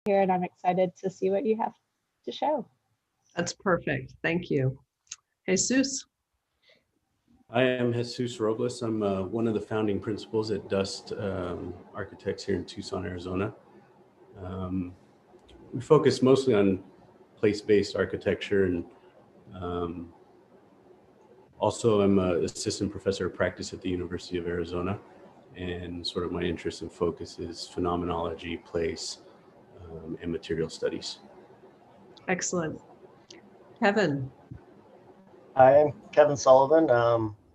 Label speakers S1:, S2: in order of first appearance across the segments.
S1: here, and I'm excited to see what you have to show.
S2: That's perfect. Thank you. Jesus.
S3: I am Jesus Robles. I'm one of the founding principals at Dust Architects here in Tucson, Arizona. We focus mostly on place-based architecture, and also I'm an assistant professor of practice at the University of Arizona, and sort of my interest and focus is phenomenology, place, and material studies.
S2: Excellent. Kevin.
S4: Hi, I'm Kevin Sullivan.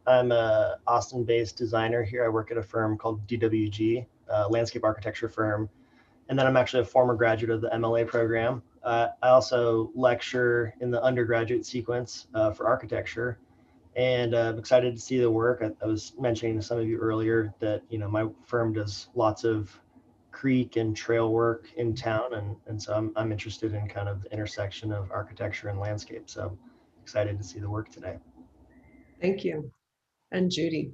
S4: I'm a Austin-based designer here. I work at a firm called DWG, a landscape architecture firm. And then I'm actually a former graduate of the MLA program. I also lecture in the undergraduate sequence for architecture. And I'm excited to see the work. I was mentioning to some of you earlier that, you know, my firm does lots of creek and trail work in town. And so I'm interested in kind of the intersection of architecture and landscape. So excited to see the work today.
S2: Thank you. And Judy.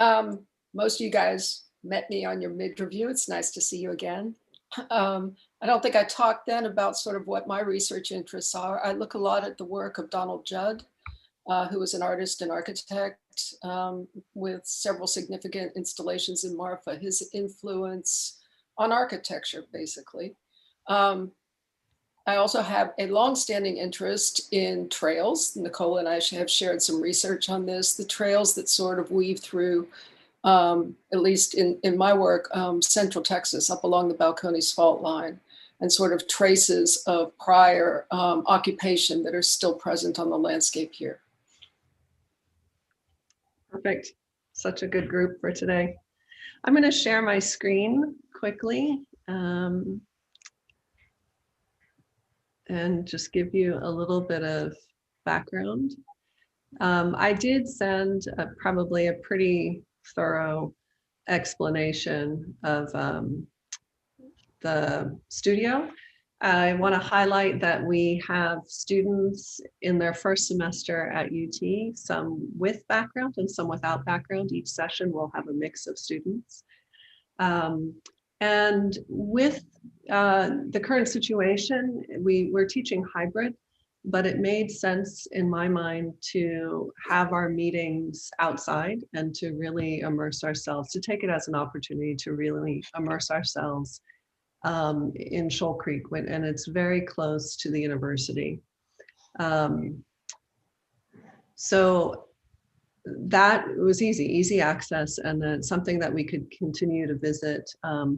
S5: Most of you guys met me on your mid-review. It's nice to see you again. I don't think I talked then about sort of what my research interests are. I look a lot at the work of Donald Judd, who was an artist and architect with several significant installations in Marfa, his influence on architecture, basically. I also have a longstanding interest in trails. Nichole and I have shared some research on this, the trails that sort of weave through, at least in my work, Central Texas, up along the Balcones Fault Line, and sort of traces of prior occupation that are still present on the landscape here.
S2: Perfect. Such a good group for today. I'm going to share my screen quickly. And just give you a little bit of background. I did send probably a pretty thorough explanation of the studio. I want to highlight that we have students in their first semester at UT, some with background and some without background. Each session will have a mix of students. And with the current situation, we're teaching hybrid, but it made sense in my mind to have our meetings outside and to really immerse ourselves, to take it as an opportunity to really immerse ourselves in Shoal Creek, and it's very close to the university. So that was easy access, and then something that we could continue to visit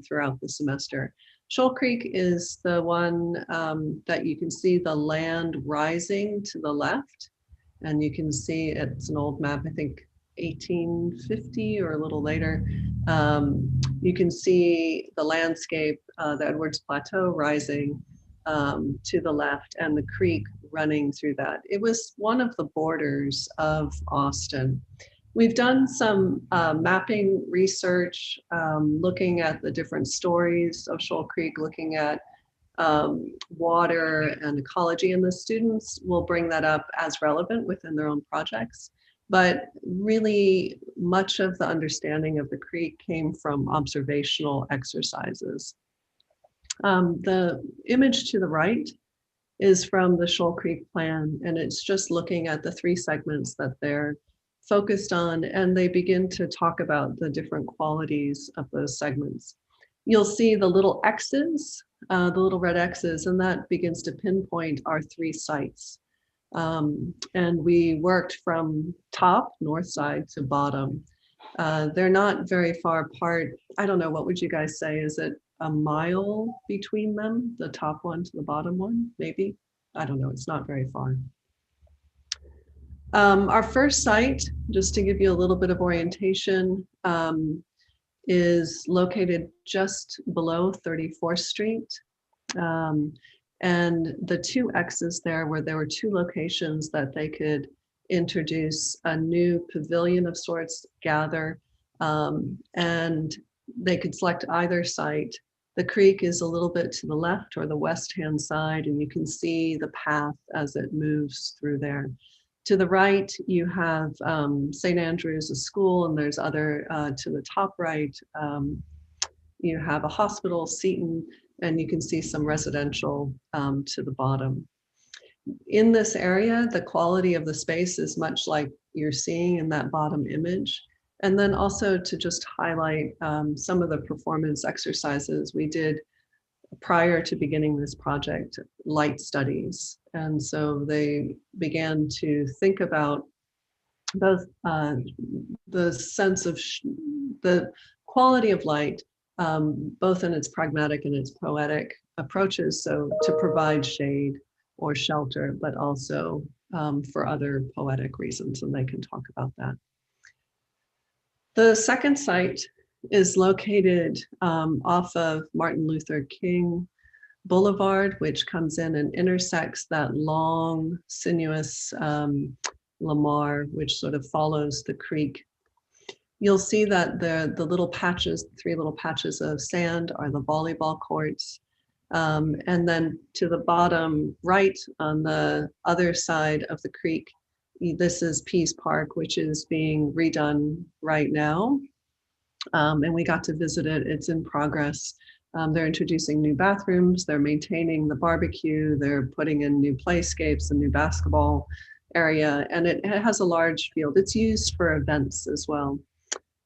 S2: throughout the semester. Shoal Creek is the one that you can see the land rising to the left, and you can see it's an old map, I think 1850 or a little later. You can see the landscape, the Edwards Plateau rising to the left, and the creek running through that. It was one of the borders of Austin. We've done some mapping research, looking at the different stories of Shoal Creek, looking at water and ecology, and the students will bring that up as relevant within their own projects. But really, much of the understanding of the creek came from observational exercises. The image to the right is from the Shoal Creek plan, and it's just looking at the three segments that they're focused on, and they begin to talk about the different qualities of those segments. You'll see the little X's, the little red X's, and that begins to pinpoint our three sites. And we worked from top, north side, to bottom. They're not very far apart. I don't know, what would you guys say? Is it a mile between them, the top one to the bottom one, maybe? I don't know, it's not very far. Our first site, just to give you a little bit of orientation, is located just below 34th Street. And the two X's there were two locations that they could introduce a new pavilion of sorts, gather, and they could select either site. The creek is a little bit to the left or the west-hand side, and you can see the path as it moves through there. To the right, you have St. Andrew's, a school, and there's other, to the top right, you have a hospital, Seton. and you can see some residential to the bottom. In this area, the quality of the space is much like you're seeing in that bottom image. And then also to just highlight some of the performance exercises we did prior to beginning this project, light studies. And so they began to think about both the sense of the quality of light, both in its pragmatic and its poetic approaches. So to provide shade or shelter, but also for other poetic reasons, and they can talk about that. The second site is located off of Martin Luther King Boulevard, which comes in and intersects that long, sinuous Lamar, which sort of follows the creek. You'll see that the little patches, 3 little patches of sand are the volleyball courts. And then to the bottom right on the other side of the creek, this is Pease Park, which is being redone right now. And we got to visit it. It's in progress. They're introducing new bathrooms. They're maintaining the barbecue. They're putting in new playscapes, a new basketball area, and it has a large field. It's used for events as well.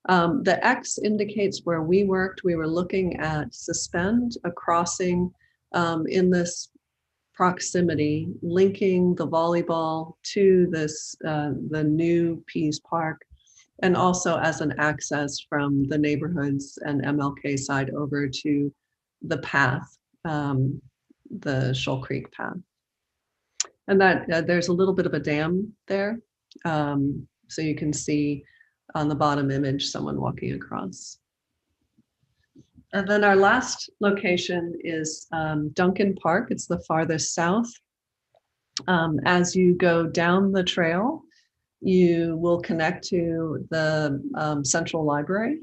S2: The X indicates where we worked. We were looking at suspend a crossing in this proximity, linking the volleyball to this the new Pease Park, and also as an access from the neighborhoods and MLK side over to the path, the Shoal Creek path. And that there's a little bit of a dam there. So you can see on the bottom image someone walking across. And then our last location is Duncan Park. It's the farthest south. As you go down the trail, you will connect to the Central Library.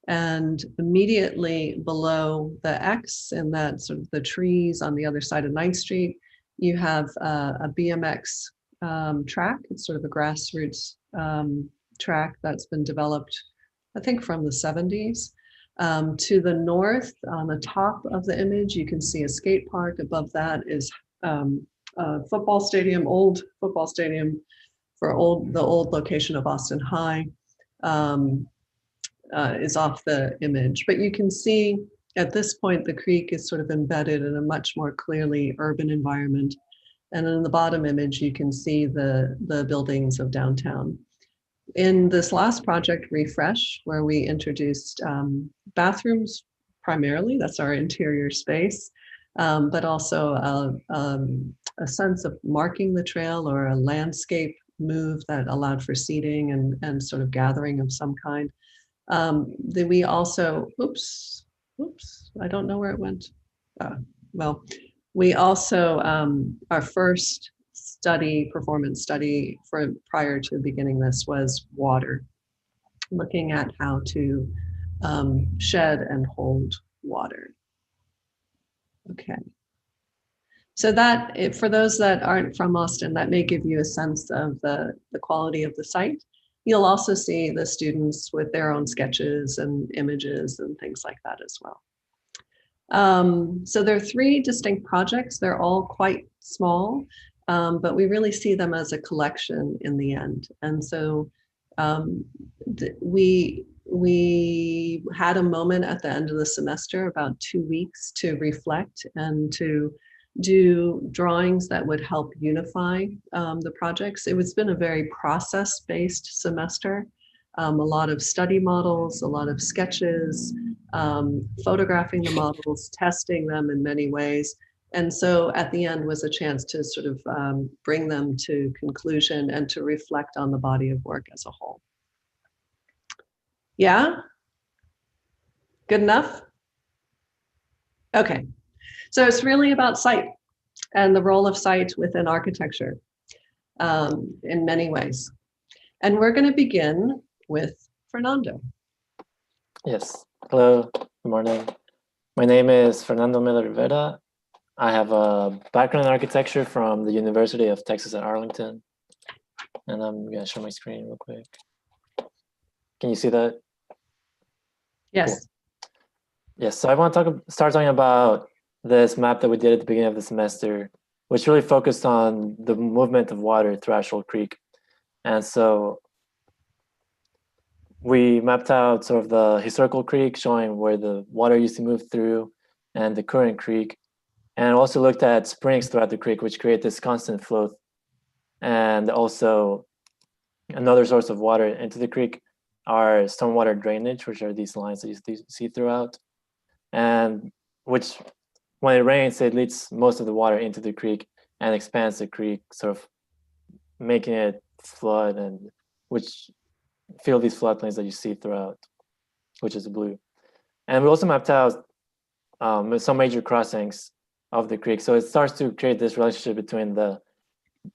S2: And immediately below the X and that sort of the trees on the other side of 9th Street, you have a BMX track. It's sort of a grassroots track that's been developed, I think, from the 70s. To the north, on the top of the image, you can see a skate park. Above that is a football stadium, old football stadium for the old location of Austin High is off the image. But you can see at this point, the creek is sort of embedded in a much more clearly urban environment. And in the bottom image, you can see the buildings of downtown. In this last project, Refresh, where we introduced bathrooms primarily, that's our interior space, but also a sense of marking the trail or a landscape move that allowed for seating and sort of gathering of some kind. Then we also, oops, I don't know where it went. Well, we also, our first performance study prior to beginning this was water, looking at how to shed and hold water. Okay. So that, for those that aren't from Austin, that may give you a sense of the quality of the site. You'll also see the students with their own sketches and images and things like that as well. So there are 3 distinct projects. They're all quite small, but we really see them as a collection in the end. And so we had a moment at the end of the semester, about 2 weeks, to reflect and to do drawings that would help unify the projects. It's been a very process-based semester. A lot of study models, a lot of sketches, photographing the models, testing them in many ways. And so at the end was a chance to sort of bring them to conclusion and to reflect on the body of work as a whole. Yeah? Good enough? Okay. So it's really about site and the role of site within architecture in many ways. And we're going to begin with Fernando.
S6: Yes. Hello. Good morning. My name is Fernando Miller Rivera. I have a background in architecture from the University of Texas at Arlington. And I'm going to share my screen real quick. Can you see that?
S2: Yes.
S6: Yes, so I want to start talking about this map that we did at the beginning of the semester, which really focused on the movement of water throughout Shoal Creek. And so we mapped out sort of the historical creek, showing where the water used to move through, and the current creek, and also looked at springs throughout the creek, which create this constant flow. And also another source of water into the creek are stormwater drainage, which are these lines that you see throughout, and which, when it rains, it leads most of the water into the creek and expands the creek, sort of making it flood, and which fill these floodplains that you see throughout, which is blue. And we also mapped out some major crossings of the creek. So it starts to create this relationship between the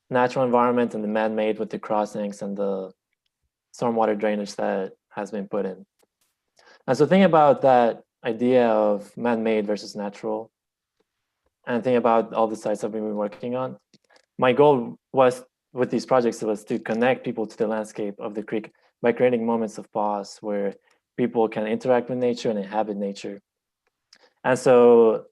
S6: natural environment and the man-made, with the crossings and the stormwater drainage that has been put in. And so think about that idea of man-made versus natural, and think about all the sites that we've been working on. My goal was, with these projects, was to connect people to the landscape of the creek by creating moments of pause where people can interact with nature and inhabit nature. And so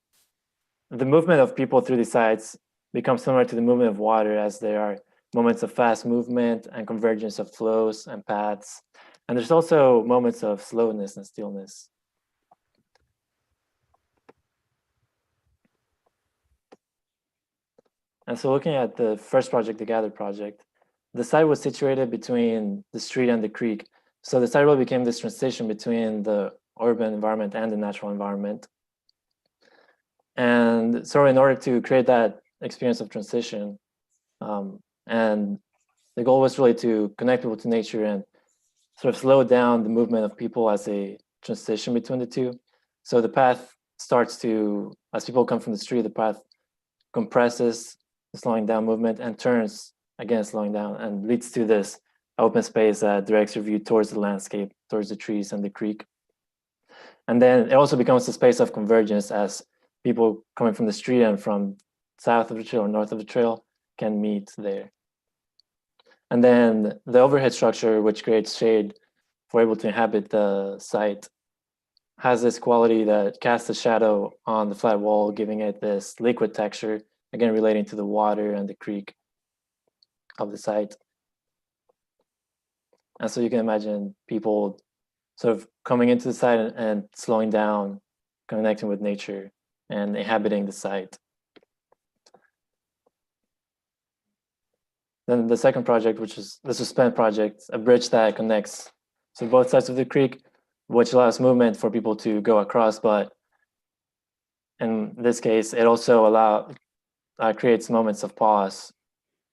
S6: the movement of people through these sites becomes similar to the movement of water, as there are moments of fast movement and convergence of flows and paths. And there's also moments of slowness and stillness. And so looking at the first project, the Gather project, the site was situated between the street and the creek. So the site really became this transition between the urban environment and the natural environment. And so in order to create that experience of transition, and the goal was really to connect people to nature and sort of slow down the movement of people as they transition between the two. So the path starts to, as people come from the street, the path compresses, slowing down movement, and turns, again slowing down, and leads to this open space that directs your view towards the landscape, towards the trees and the creek. And then it also becomes a space of convergence, as people coming from the street and from south of the trail or north of the trail can meet there. And then the overhead structure, which creates shade for able to inhabit the site, has this quality that casts a shadow on the flat wall, giving it this liquid texture, again relating to the water and the creek of the site. And so you can imagine people sort of coming into the site and slowing down, connecting with nature and inhabiting the site. Then the second project, which is the Suspend project, a bridge that connects so both sides of the creek, which allows movement for people to go across, but in this case, it also creates moments of pause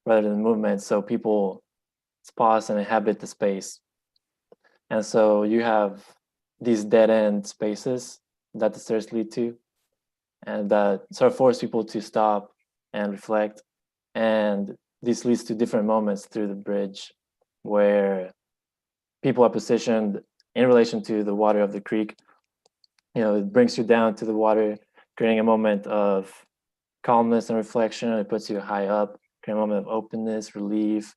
S6: rather than movement, so people pause and inhabit the space. And so you have these dead-end spaces that the stairs lead to, and that sort of force people to stop and reflect. And this leads to different moments through the bridge where people are positioned in relation to the water of the creek. You know, it brings you down to the water, creating a moment of calmness and reflection. It puts you high up, creating a moment of openness, relief,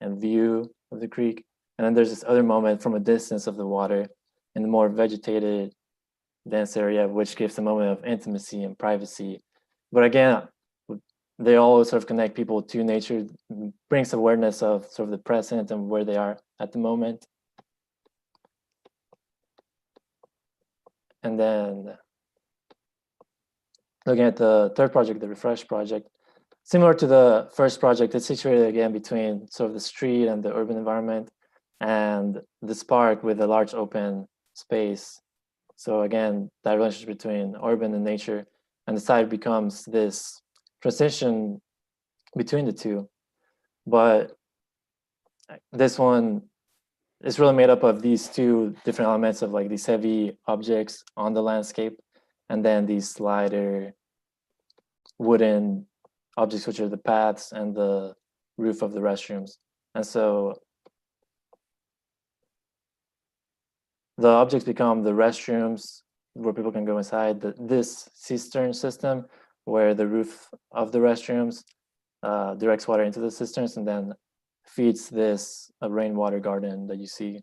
S6: and view of the creek. And then there's this other moment from a distance of the water in the more vegetated, dense area, which gives a moment of intimacy and privacy. But again, they all sort of connect people to nature, brings awareness of sort of the present and where they are at the moment. And then looking at the third project, the Refresh project, similar to the first project, it's situated again between sort of the street and the urban environment, and this park with a large open space. So again, that relationship between urban and nature, and the site becomes this transition between the two. But this one is really made up of these two different elements of like these heavy objects on the landscape, and then these lighter wooden objects, which are the paths and the roof of the restrooms. And so the objects become the restrooms where people can go inside, this cistern system where the roof of the restrooms directs water into the cisterns and then feeds this rainwater garden that you see.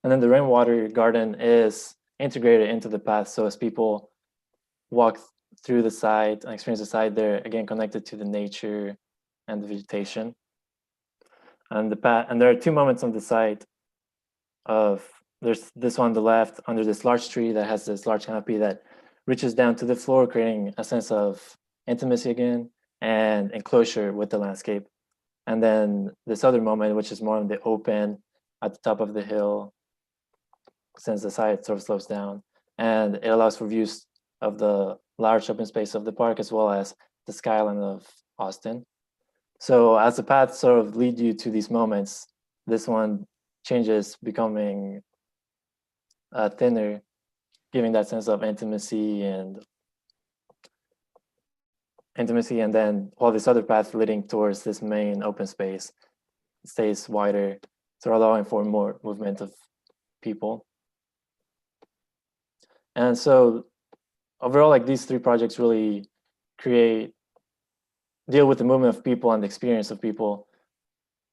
S6: And then the rainwater garden is integrated into the path. So as people walk through the site and experience the site, they're again connected to the nature and the vegetation. And there are two moments on the site there's this one on the left under this large tree that has this large canopy that reaches down to the floor, creating a sense of intimacy again and enclosure with the landscape. And then this other moment, which is more in the open at the top of the hill, since the site sort of slopes down, and it allows for views of the large open space of the park as well as the skyline of Austin. So as the paths sort of lead you to these moments, this one changes, becoming thinner, giving that sense of intimacy, and then while this other path leading towards this main open space stays wider, so allowing for more movement of people. And so overall, like, these three projects really deal with the movement of people and the experience of people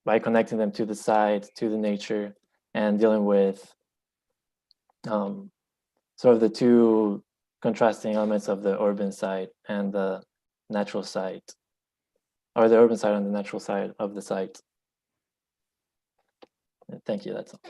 S6: by connecting them to the site, to the nature, and dealing with sort of the two contrasting elements of the urban site and the natural site, or the urban side and the natural side of the site. Thank you, that's all.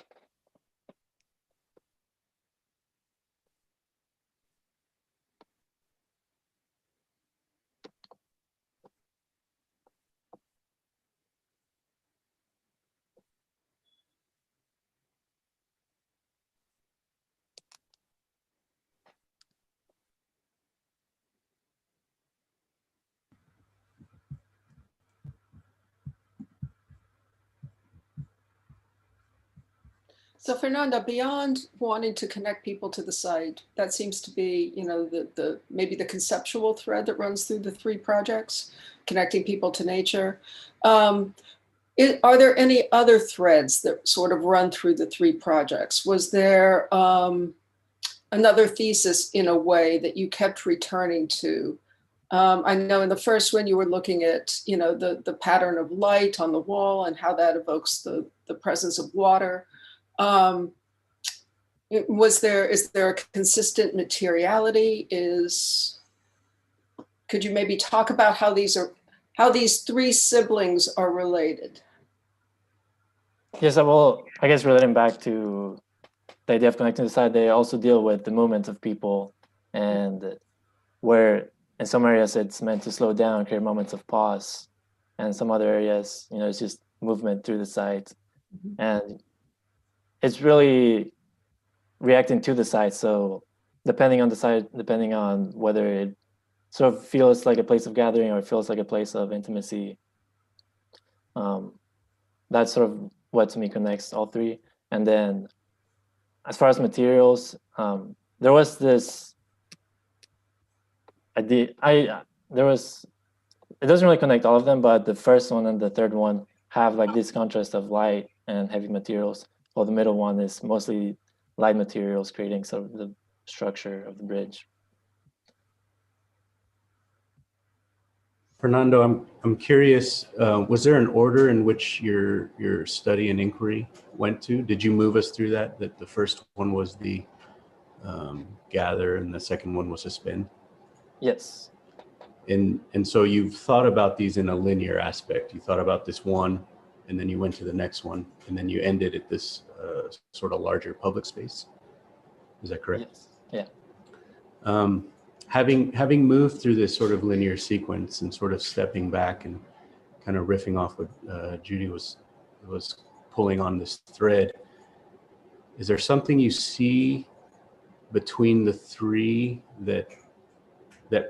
S5: So Fernando, beyond wanting to connect people to the site, that seems to be, you know, maybe the conceptual thread that runs through the three projects, connecting people to nature. Are there any other threads that sort of run through the three projects? Was there another thesis in a way that you kept returning to? I know in the first one you were looking at, you know, the pattern of light on the wall and how that evokes the presence of water. Is there a consistent materiality? Could you maybe talk about how these three siblings are related?
S6: Yes, well, I guess relating back to the idea of connecting the site, they also deal with the movement of people, and where in some areas it's meant to slow down, create moments of pause, and some other areas, you know, it's just movement through the site. And it's really reacting to the site. So depending on the site, depending on whether it sort of feels like a place of gathering or it feels like a place of intimacy, that's sort of what to me connects all three. And then as far as materials, there was this idea, it doesn't really connect all of them, but the first one and the third one have like this contrast of light and heavy materials, while the middle one is mostly light materials, creating sort of the structure of the bridge.
S3: Fernando, I'm curious, was there an order in which your study and inquiry went to? Did you move us through that the first one was the gather and the second one was suspend?
S6: Yes.
S3: And so you've thought about these in a linear aspect. You thought about this one, and then you went to the next one, and then you ended at this sort of larger public space. Is that correct?
S6: Yes. Yeah.
S3: Having moved through this sort of linear sequence and sort of stepping back and kind of riffing off what Judy was pulling on this thread, is there something you see between the three that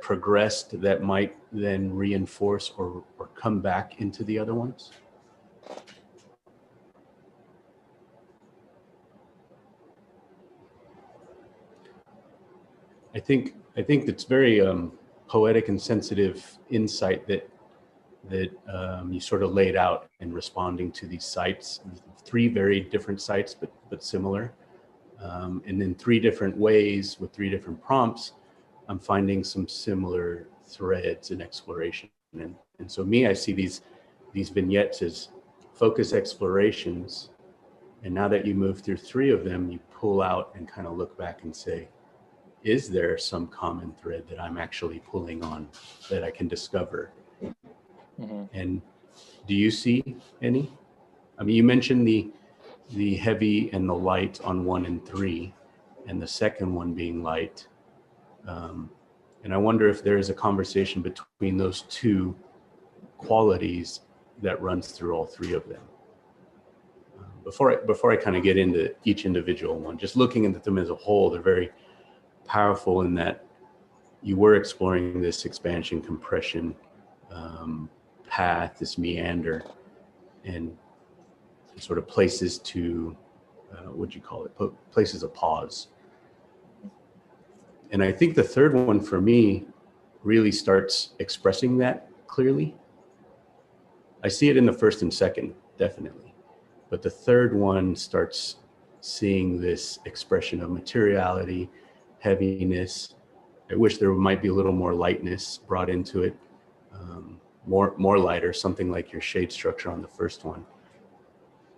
S3: progressed that might then reinforce or come back into the other ones? I think it's very poetic and sensitive insight that you sort of laid out in responding to these sites, three very different sites, but similar, and in three different ways with three different prompts. I'm finding some similar threads in exploration, and so I see these vignettes as focus explorations And now that you move through 3 of them, you pull out and kind of look back and say, is there some common thread that I'm actually pulling on that I can discover?
S6: Mm-hmm.
S3: And do you see any? I mean, you mentioned the heavy and the light on 1 and 3, and the second one being light. And I wonder if there is a conversation between those 2 qualities that runs through all 3 of them. Before I kind of get into each individual one, just looking at them as a whole, they're very powerful in that you were exploring this expansion compression path, this meander, and sort of places to, what'd you call it? Places of pause. And I think the third one for me really starts expressing that clearly. I see it in the first and second, definitely. But the third one starts seeing this expression of materiality, heaviness. I wish there might be a little more lightness brought into it, more lighter, something like your shade structure on the first one.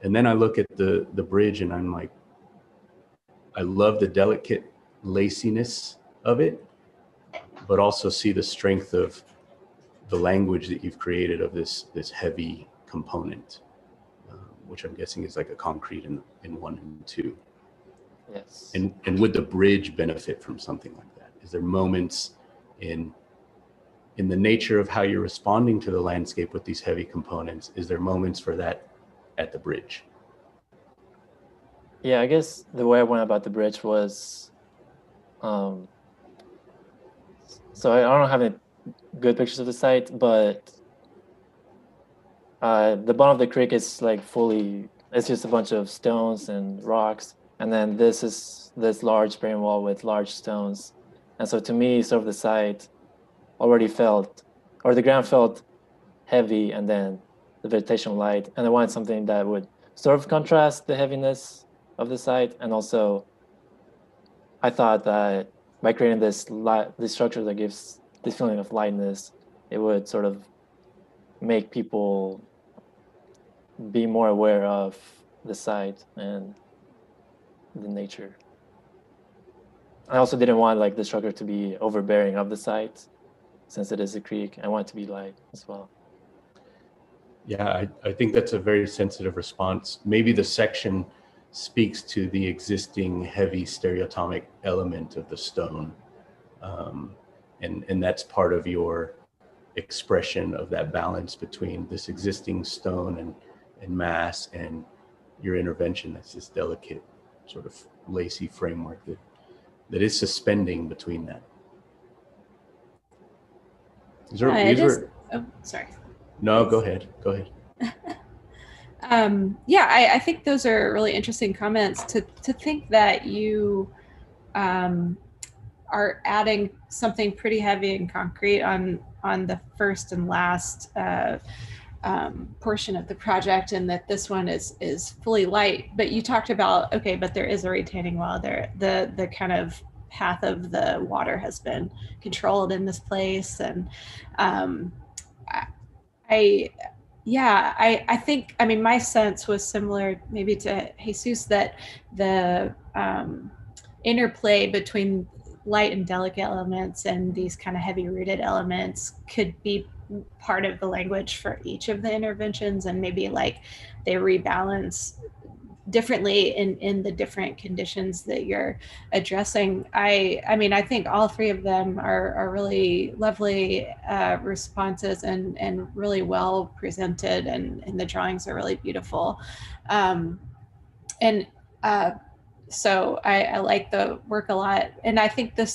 S3: And then I look at the bridge and I'm like, I love the delicate laciness of it, but also see the strength of the language that you've created of this heavy component, which I'm guessing is like a concrete in 1 and 2.
S6: Yes.
S3: And would the bridge benefit from something like that? Is there moments in the nature of how you're responding to the landscape with these heavy components? Is there moments for that at the bridge?
S6: Yeah, I guess the way I went about the bridge was, so I don't have any good pictures of the site, but the bottom of the creek is like it's just a bunch of stones and rocks. And then this is this large brain wall with large stones. And so to me, sort of the site already the ground felt heavy, and then the vegetation light. And I wanted something that would sort of contrast the heaviness of the site. And also, I thought that by creating this structure that gives this feeling of lightness, it would sort of make people be more aware of the site and the nature. I also didn't want like the structure to be overbearing of the site, since it is a creek. I want it to be light as well.
S3: Yeah, I think that's a very sensitive response. Maybe the section speaks to the existing heavy stereotomic element of the stone. And that's part of your expression of that balance between this existing stone and mass and your intervention. That's this delicate sort of lacy framework that is suspending between that.
S7: Oh, sorry.
S3: No, go ahead.
S7: Yeah, I think those are really interesting comments to think that you are adding something pretty heavy and concrete on the first and last portion of the project, and that this one is fully light. But you talked about, okay, but there is a retaining wall there. The kind of path of the water has been controlled in this place. And I think, I mean, my sense was similar maybe to Jesus, that the interplay between light and delicate elements and these kind of heavy rooted elements could be part of the language for each of the interventions, and maybe like they rebalance differently in the different conditions that you're addressing. I mean, I think all 3 of them are really lovely responses and really well presented, and the drawings are really beautiful. So I like the work a lot. And I think the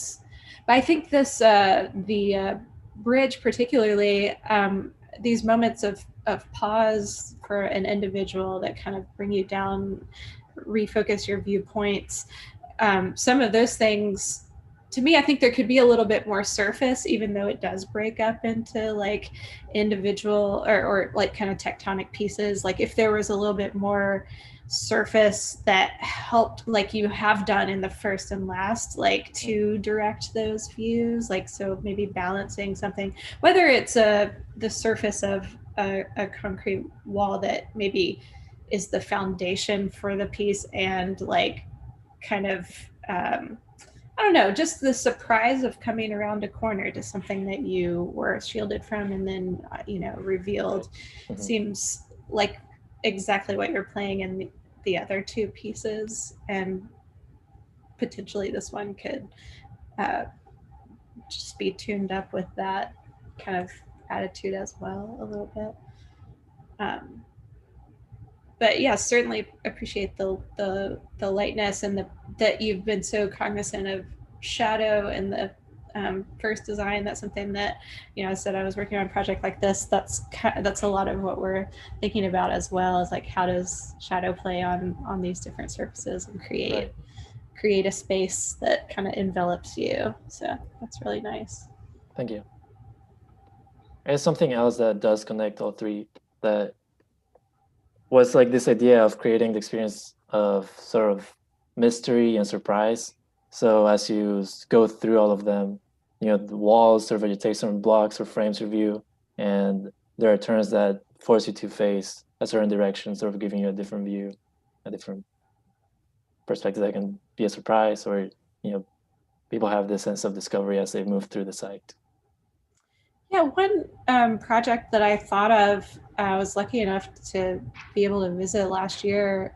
S7: bridge particularly, these moments of pause for an individual that kind of bring you down, refocus your viewpoints. Some of those things, to me, I think there could be a little bit more surface, even though it does break up into like individual or like kind of tectonic pieces. Like if there was a little bit more surface that helped, like you have done in the first and last, like to direct those views, like, so maybe balancing something, whether it's the surface of a concrete wall that maybe is the foundation for the piece, and like kind of I don't know, just the surprise of coming around a corner to something that you were shielded from and then revealed seems like exactly what you're playing in the other two pieces, and potentially this one could just be tuned up with that kind of attitude as well a little bit. But yeah, certainly appreciate the lightness and that you've been so cognizant of shadow in the first design. That's something that, I said I was working on a project like this. That's a lot of what we're thinking about as well, is like, how does shadow play on these different surfaces and create a space that kind of envelops you. So that's really nice.
S6: Thank you. There's something else that does connect all three, that was like this idea of creating the experience of sort of mystery and surprise. So as you go through all of them, the walls or vegetation blocks or frames review, and there are turns that force you to face a certain direction, sort of giving you a different view, a different perspective that can be a surprise, or people have this sense of discovery as they move through the site.
S7: Yeah, one project that I thought of, I was lucky enough to be able to visit last year,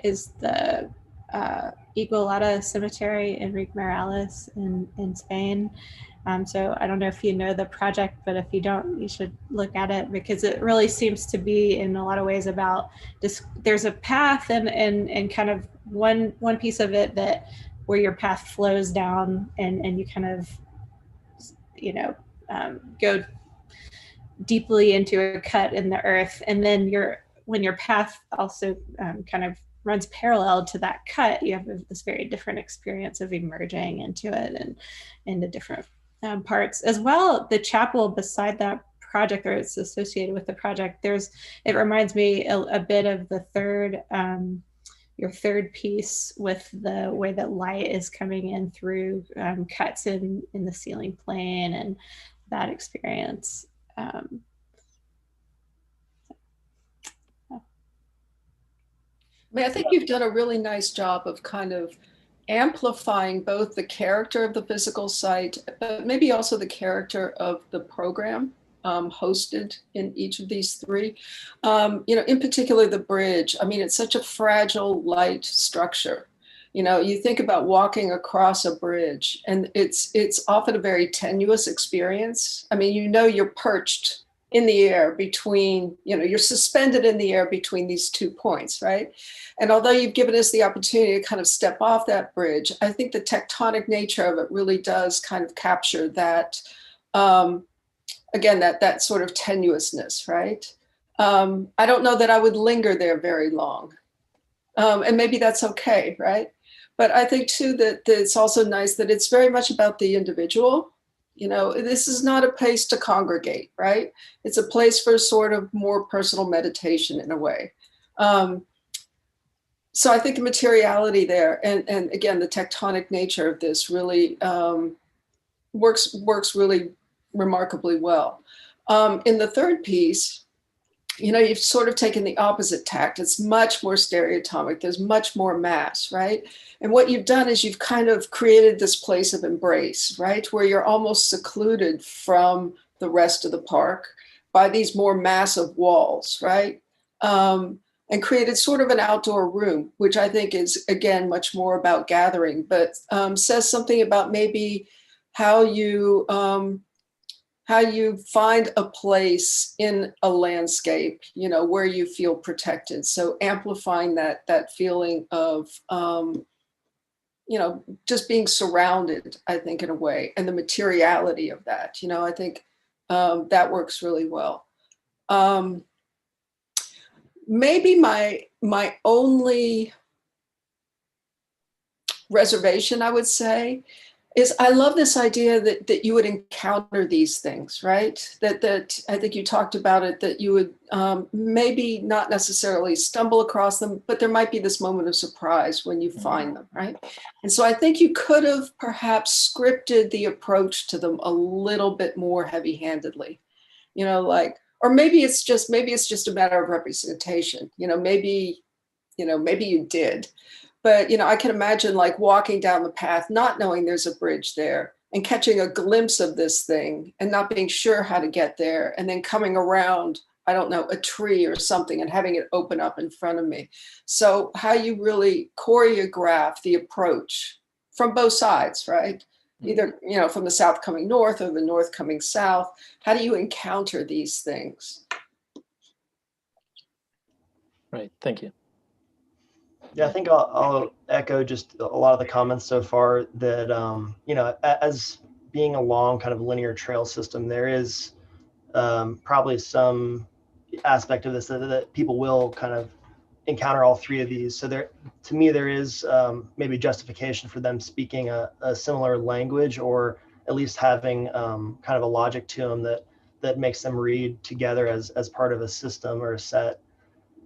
S7: is the Igualada Cemetery, Enrique Morales in Spain. So I don't know if you know the project, but if you don't, you should look at it, because it really seems to be in a lot of ways about there's a path and kind of one piece of it that where your path flows down and you kind of, go deeply into a cut in the earth. And then when your path also kind of runs parallel to that cut, you have this very different experience of emerging into it and into different parts. As well, the chapel beside that project, or it's associated with the project, it reminds me a bit of the your third piece, with the way that light is coming in through cuts in the ceiling plane and that experience.
S5: I mean, I think you've done a really nice job of kind of amplifying both the character of the physical site, but maybe also the character of the program hosted in each of these three. In particular, the bridge. I mean, it's such a fragile, light structure. You think about walking across a bridge, and it's often a very tenuous experience. I mean, you're perched in the air between, you're suspended in the air between these 2 points, right? And although you've given us the opportunity to kind of step off that bridge, I think the tectonic nature of it really does kind of capture that, again, that sort of tenuousness, right? I don't know that I would linger there very long. And maybe that's okay, right? But I think too that it's also nice that it's very much about the individual. This is not a place to congregate, right? It's a place for sort of more personal meditation in a way. So I think the materiality there, and again, the tectonic nature of this really works really remarkably well. In the third piece, you've sort of taken the opposite tact. It's much more stereotomic. There's much more mass, right? And what you've done is you've kind of created this place of embrace, right? Where you're almost secluded from the rest of the park by these more massive walls, right? And created sort of an outdoor room, which I think is, again, much more about gathering, but says something about maybe how you find a place in a landscape, where you feel protected. So amplifying that feeling of, just being surrounded, I think, in a way, and the materiality of that, I think that works really well. Maybe my only reservation, I would say, is I love this idea that you would encounter these things, right? That I think you talked about it, that you would maybe not necessarily stumble across them, but there might be this moment of surprise when you find them, right? And so I think you could have perhaps scripted the approach to them a little bit more heavy-handedly, or maybe it's just a matter of representation. Maybe you did, but I can imagine like walking down the path, not knowing there's a bridge there, and catching a glimpse of this thing and not being sure how to get there, and then coming around, I don't know, a tree or something and having it open up in front of me. So how you really choreograph the approach from both sides, right? Either, from the south coming north or the north coming south. How do you encounter these things?
S6: Right, thank you.
S4: Yeah, I think I'll echo just a lot of the comments so far that, as being a long kind of linear trail system, there is probably some aspect of this that people will kind of encounter all three of these. So to me, there is maybe justification for them speaking a similar language, or at least having kind of a logic to them that makes them read together as part of a system or a set.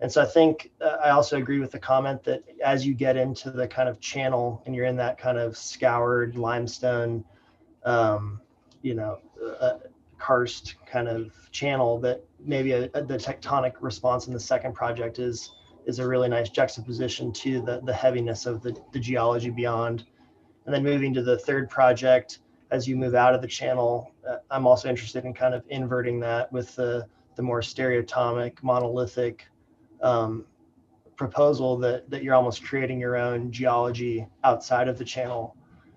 S4: And so I think I also agree with the comment that as you get into the kind of channel and you're in that kind of scoured limestone, karst kind of channel, that maybe the tectonic response in the second project is a really nice juxtaposition to the heaviness of the geology beyond. And then moving to the third project, as you move out of the channel, I'm also interested in kind of inverting that with the more stereotomic, monolithic proposal that you're almost creating your own geology outside of the channel.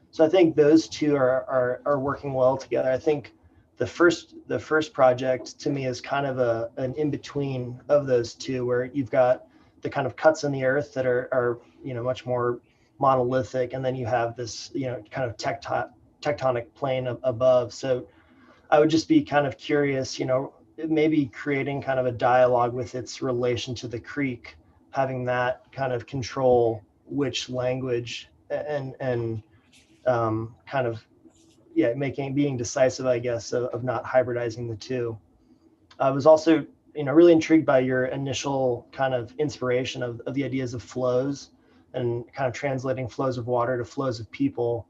S4: So I think those two are working well together. I think the first project to me is kind of an in-between of those two, where you've got the kind of cuts in the earth that are much more monolithic, and then you have this kind of tectonic plane above. So I would just be kind of curious, maybe creating kind of a dialogue with its relation to the creek, having that kind of control which language and kind of being decisive, I guess, of not hybridizing the two. I was also really intrigued by your initial kind of inspiration of the ideas of flows, and kind of translating flows of water to flows of people.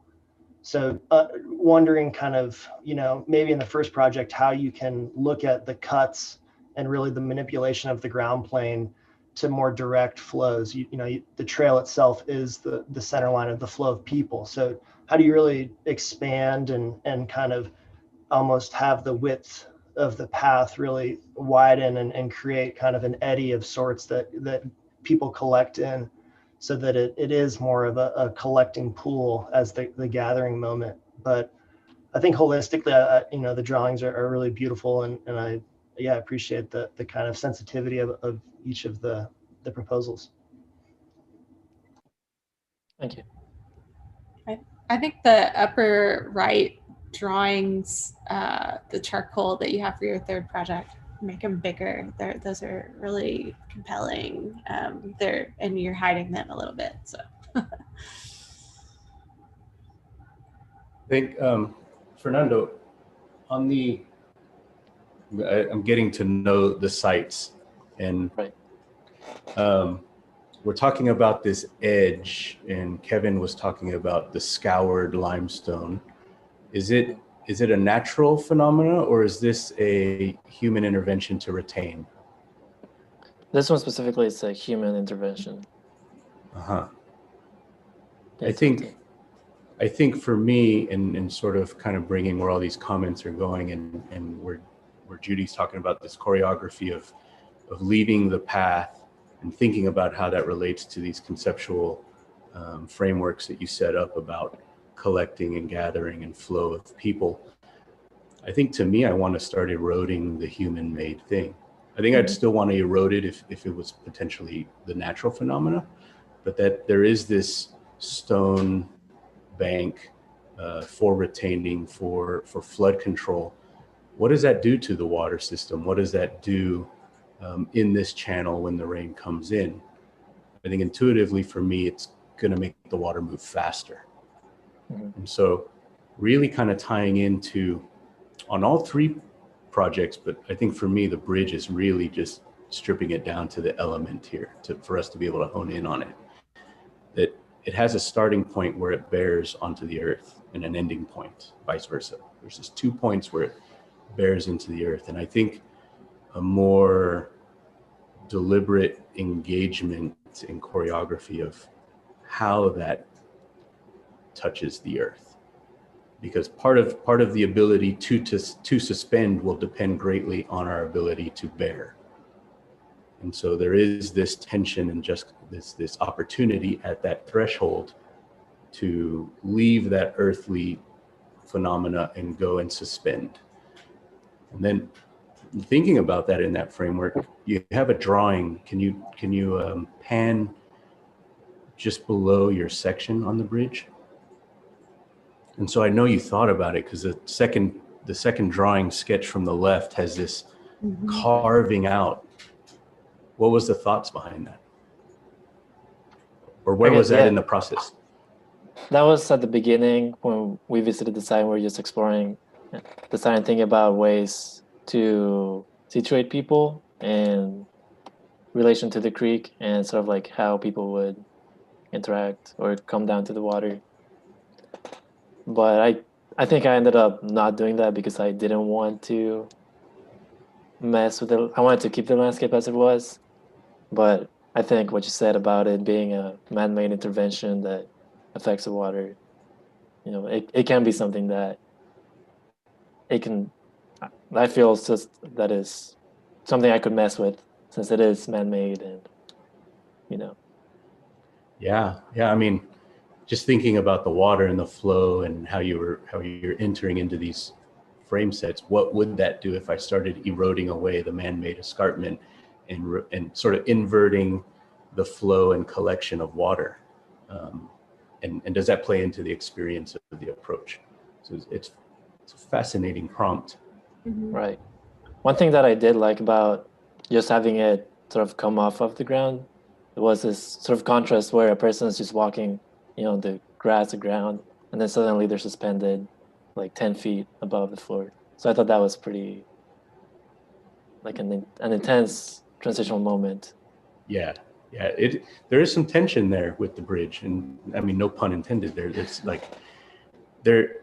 S4: So wondering kind of, maybe in the first project, how you can look at the cuts and really the manipulation of the ground plane to more direct flows. The trail itself is the center line of the flow of people. So how do you really expand and kind of almost have the width of the path really widen and create kind of an eddy of sorts that people collect in, so that it is more of a collecting pool as the gathering moment. But I think holistically, the drawings are really beautiful, and I appreciate the kind of sensitivity of each of the proposals.
S6: Thank you.
S7: I think the upper right drawings, the charcoal that you have for your third project, make them bigger. Those are really compelling. And you're hiding them a little bit. So
S3: I think, Fernando, I'm getting to know the sites, and
S6: right.
S3: We're talking about this edge, and Kevin was talking about the scoured limestone. Is it a natural phenomena, or is this a human intervention to retain?
S6: This one specifically is a human intervention.
S3: Uh-huh. I think for me, and sort of kind of bringing where all these comments are going, and where Judy's talking about this choreography of leaving the path and thinking about how that relates to these conceptual frameworks that you set up about collecting and gathering and flow of people. I think, to me, I want to start eroding the human-made thing. I think I'd still want to erode it if it was potentially the natural phenomena, but that there is this stone bank for retaining, for flood control. What does that do to the water system? What does that do in this channel when the rain comes in? I think intuitively for me, it's going to make the water move faster. And so really kind of tying into on all three projects, but I think for me, the bridge is really just stripping it down to the element here for us to be able to hone in on it. That it has a starting point where it bears onto the earth and an ending point, vice versa. There's just 2 points where it bears into the earth. And I think a more deliberate engagement in choreography of how that touches the earth, because part of the ability to suspend will depend greatly on our ability to bear. And so there is this tension and just this opportunity at that threshold to leave that earthly phenomena and go and suspend. And then thinking about that in that framework, you have a drawing. Can you pan just below your section on the bridge? And so I know you thought about it because the second drawing sketch from the left has this carving out. What was the thoughts behind that? Or where was that in the process?
S6: That was at the beginning when we visited the site. We were just exploring the site and thinking about ways to situate people in relation to the creek and sort of like how people would interact or come down to the water. But I think I ended up not doing that because I didn't want to mess with it. I wanted to keep the landscape as it was. But I think what you said about it being a man-made intervention that affects the water, you know, it can be something that I feel just that is something I could mess with since it is man-made and, you know.
S3: Yeah. I mean, just thinking about the water and the flow and how you're entering into these frame sets, what would that do if I started eroding away the man-made escarpment and sort of inverting the flow and collection of water? And does that play into the experience of the approach? So it's a fascinating prompt.
S6: Right. One thing that I did like about just having it sort of come off of the ground was this sort of contrast where a person is just walking, you know, the grass, the ground, and then suddenly they're suspended like 10 feet above the floor. So I thought that was pretty, like an intense transitional moment.
S3: Yeah. There is some tension there with the bridge, and I mean, no pun intended there. It's like there,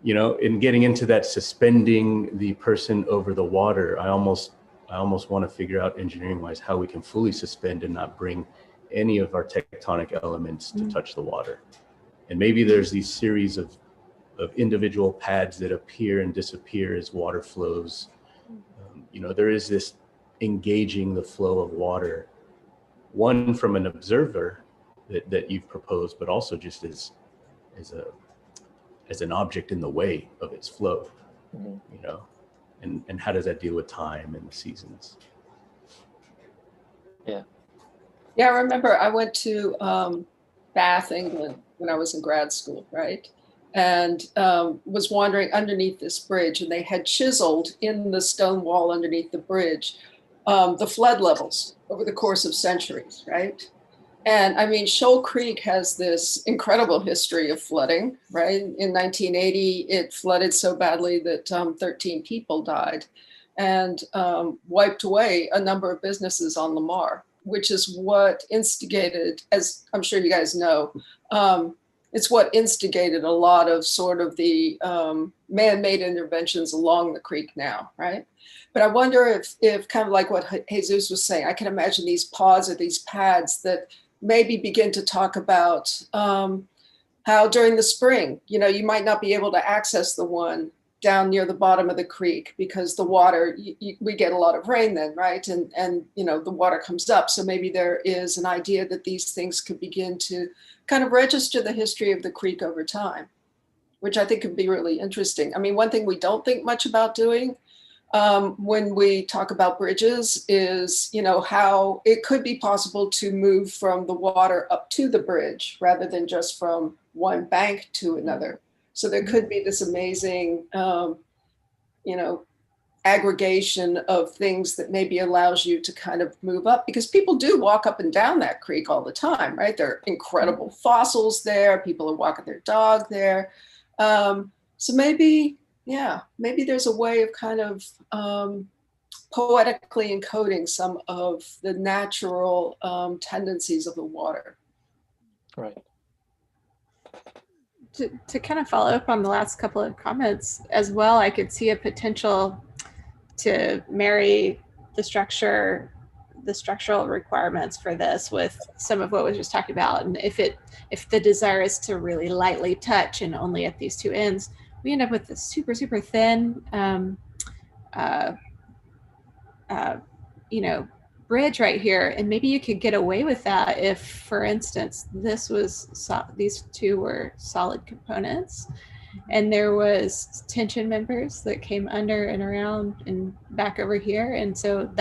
S3: you know, in getting into that suspending the person over the water, I almost want to figure out engineering-wise how we can fully suspend and not bring any of our tectonic elements to touch the water. And maybe there's these series of individual pads that appear and disappear as water flows. You know, there is this engaging the flow of water, one from an observer that you've proposed, but also just as an object in the way of its flow, you know, and how does that deal with time and the seasons?
S5: Yeah, I remember I went to Bath, England when I was in grad school, right? And was wandering underneath this bridge, and they had chiseled in the stone wall underneath the bridge the flood levels over the course of centuries, right? And I mean, Shoal Creek has this incredible history of flooding, right? In 1980, it flooded so badly that 13 people died and wiped away a number of businesses on Lamar, which is what instigated, as I'm sure you guys know, it's what instigated a lot of sort of the man-made interventions along the creek now, right? But I wonder if kind of like what Jesus was saying, I can imagine these pods or these pads that maybe begin to talk about how during the spring, you know, you might not be able to access the one down near the bottom of the creek because the water, we get a lot of rain then, right? And you know, the water comes up. So maybe there is an idea that these things could begin to kind of register the history of the creek over time, which I think could be really interesting. I mean, one thing we don't think much about doing when we talk about bridges is, you know, how it could be possible to move from the water up to the bridge rather than just from one bank to another. So there could be this amazing, you know, aggregation of things that maybe allows you to kind of move up, because people do walk up and down that creek all the time, right? There are incredible fossils there. People are walking their dog there. So maybe, yeah, maybe there's a way of kind of poetically encoding some of the natural tendencies of the water.
S6: Right.
S7: To kind of follow up on the last couple of comments as well, I could see a potential to marry the structural requirements for this with some of what we just talked about. And if the desire is to really lightly touch and only at these two ends, we end up with this super, super thin, bridge right here. And maybe you could get away with that if, for instance, these two were solid components and there was tension members that came under and around and back over here. And so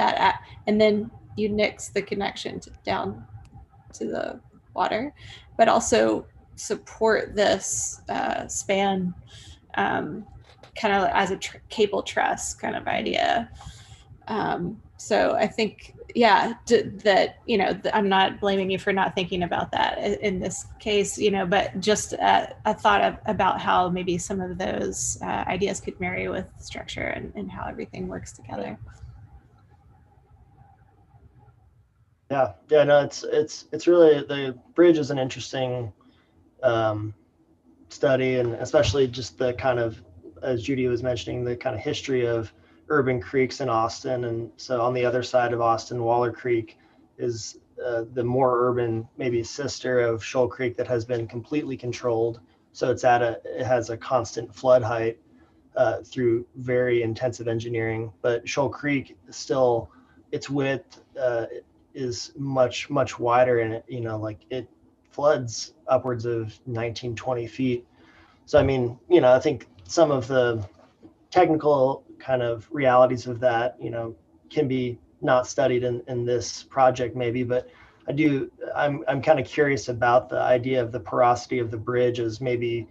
S7: and then you nix the connection down to the water, but also support this span kind of as a cable truss kind of idea. So I think, that, I'm not blaming you for not thinking about that in this case, but just a thought about how maybe some of those ideas could marry with structure and how everything works together.
S4: Yeah, no, it's really, the bridge is an interesting study, and especially just the kind of, as Judy was mentioning, the kind of history of urban creeks in Austin. And so on the other side of Austin, Waller Creek is the more urban, maybe sister of Shoal Creek that has been completely controlled. So it has a constant flood height through very intensive engineering. But Shoal Creek still, its width is much, much wider, and it floods upwards of 19, 20 feet. So, I mean, I think some of the technical kind of realities of that, can be not studied in this project maybe, but I'm kind of curious about the idea of the porosity of the bridge as maybe,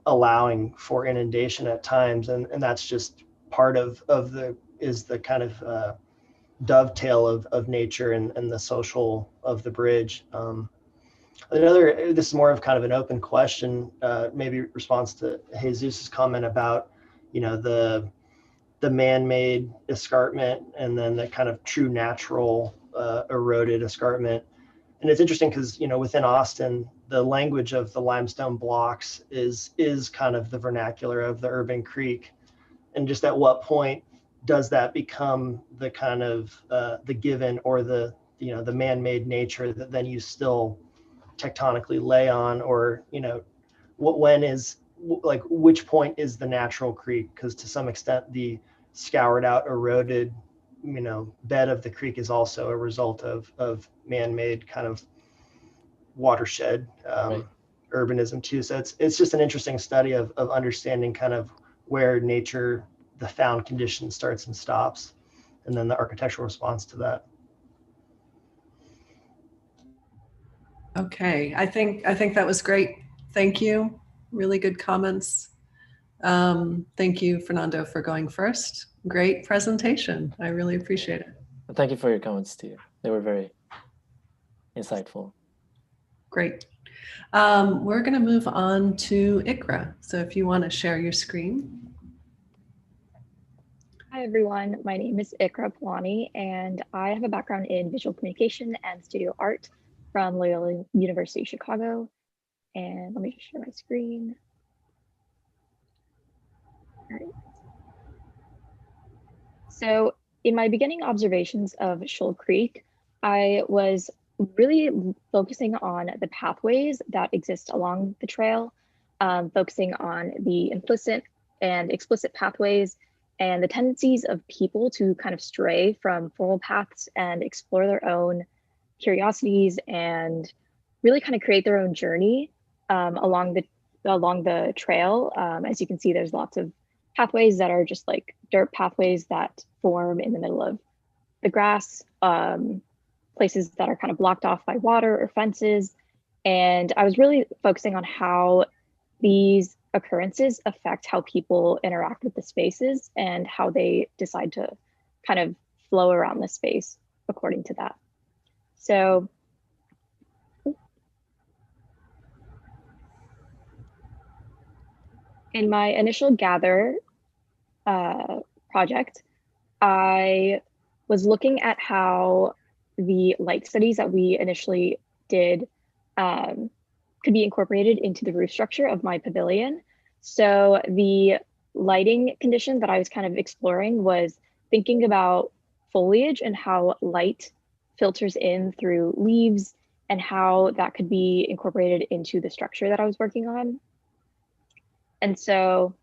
S4: allowing for inundation at times. And that's just part of the kind of dovetail of nature and the social of the bridge. This is more of kind of an open question, maybe response to Jesus' comment about, the man-made escarpment and then the kind of true natural eroded escarpment. And it's interesting because, within Austin, the language of the limestone blocks is kind of the vernacular of the urban creek. And just at what point does that become the kind of the given or the man-made nature that then you still tectonically lay on, or which point is the natural creek? Because to some extent the scoured out, eroded bed of the creek is also a result of man-made kind of watershed
S6: Right.
S4: urbanism too. So it's just an interesting study of understanding kind of where nature, the found condition, starts and stops, and then the architectural response to that.
S2: Okay, I think that was great. Thank you. Really good comments. Thank you, Fernando, for going first. Great presentation. I really appreciate it.
S6: Thank you for your comments too. They were very insightful.
S2: Great. We're going to move on to Ikra. So if you want to share your screen.
S8: Hi, everyone. My name is Ikra Palani, and I have a background in visual communication and studio art from Loyola University Chicago. And let me just share my screen. All right. So in my beginning observations of Shoal Creek, I was really focusing on the pathways that exist along the trail, focusing on the implicit and explicit pathways and the tendencies of people to kind of stray from formal paths and explore their own curiosities and really kind of create their own journey along the trail. As you can see, there's lots of pathways that are just like dirt pathways that form in the middle of the grass, places that are kind of blocked off by water or fences. And I was really focusing on how these occurrences affect how people interact with the spaces and how they decide to kind of flow around the space according to that. So in my initial gather project, I was looking at how the light studies that we initially did could be incorporated into the roof structure of my pavilion. So the lighting condition that I was kind of exploring was thinking about foliage and how light filters in through leaves and how that could be incorporated into the structure that I was working on. And so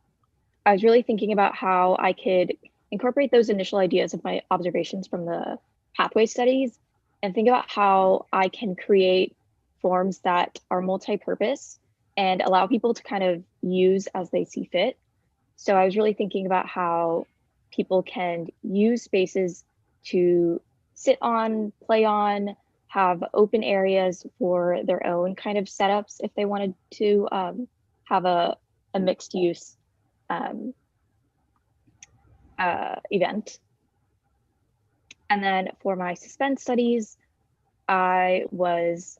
S8: I was really thinking about how I could incorporate those initial ideas of my observations from the pathway studies and think about how I can create forms that are multi-purpose and allow people to kind of use as they see fit. So I was really thinking about how people can use spaces to sit on, play on, have open areas for their own kind of setups if they wanted to have a mixed use event. And then for my suspense studies, I was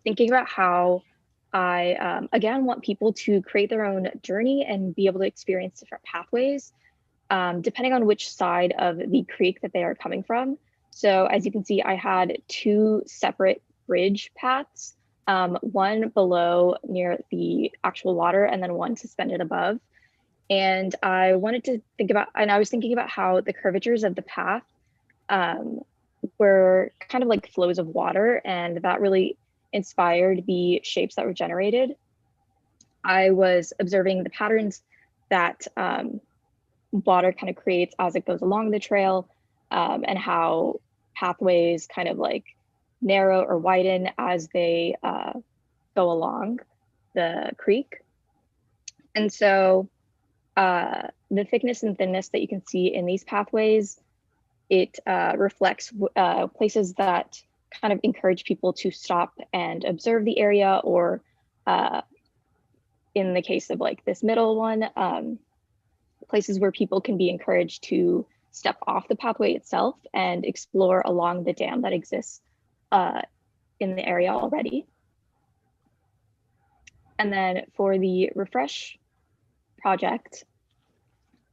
S8: thinking about how I, again, want people to create their own journey and be able to experience different pathways, depending on which side of the creek that they are coming from. So as you can see, I had two separate bridge paths, one below near the actual water and then one suspended above. And I wanted to think about, and I was thinking about how the curvatures of the path were kind of like flows of water, and that really inspired the shapes that were generated. I was observing the patterns that water kind of creates as it goes along the trail, and how pathways kind of like narrow or widen as they go along the creek. And so the thickness and thinness that you can see in these pathways, it reflects places that kind of encourage people to stop and observe the area, or in the case of like this middle one, places where people can be encouraged to step off the pathway itself and explore along the dam that exists in the area already. And then for the refresh project,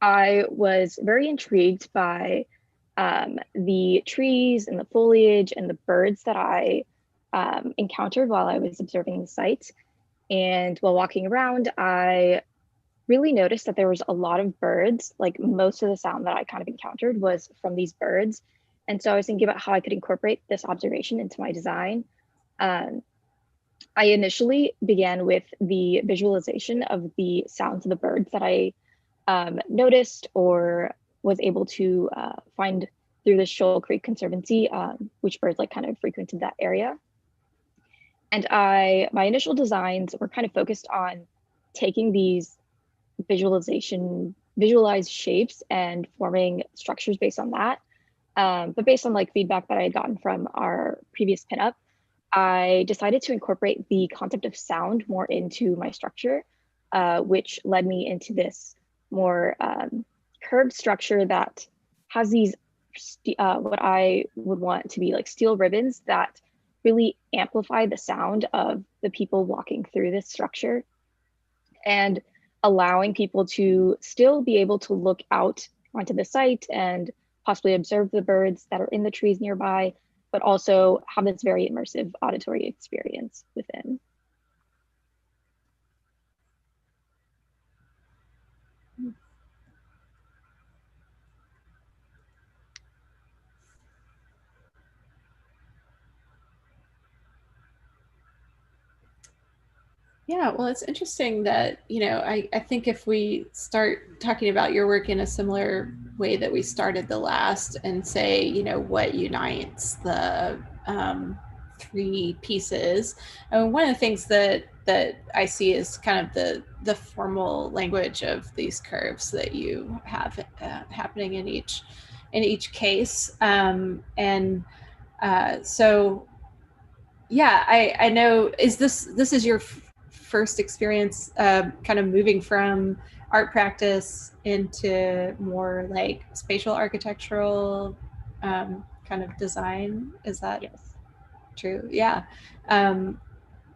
S8: I was very intrigued by the trees and the foliage and the birds that I encountered while I was observing the site. And while walking around, I really noticed that there was a lot of birds. Like most of the sound that I kind of encountered was from these birds. And so I was thinking about how I could incorporate this observation into my design. I initially began with the visualization of the sounds of the birds that I noticed or was able to find through the Shoal Creek Conservancy, which birds like kind of frequented that area. And my initial designs were kind of focused on taking these visualized shapes and forming structures based on that. But based on like feedback that I had gotten from our previous pinup, I decided to incorporate the concept of sound more into my structure, which led me into this more curved structure that has these what I would want to be like steel ribbons that really amplify the sound of the people walking through this structure, and allowing people to still be able to look out onto the site and possibly observe the birds that are in the trees nearby, but also have this very immersive auditory experience within.
S7: Yeah, well, it's interesting that, you know, I think if we start talking about your work in a similar way that we started the last and say, you know, what unites the three pieces. And one of the things that I see is kind of the formal language of these curves that you have happening in each case. So yeah, I know, this is your first experience kind of moving from art practice into more like spatial architectural kind of design. Is that true? Yeah.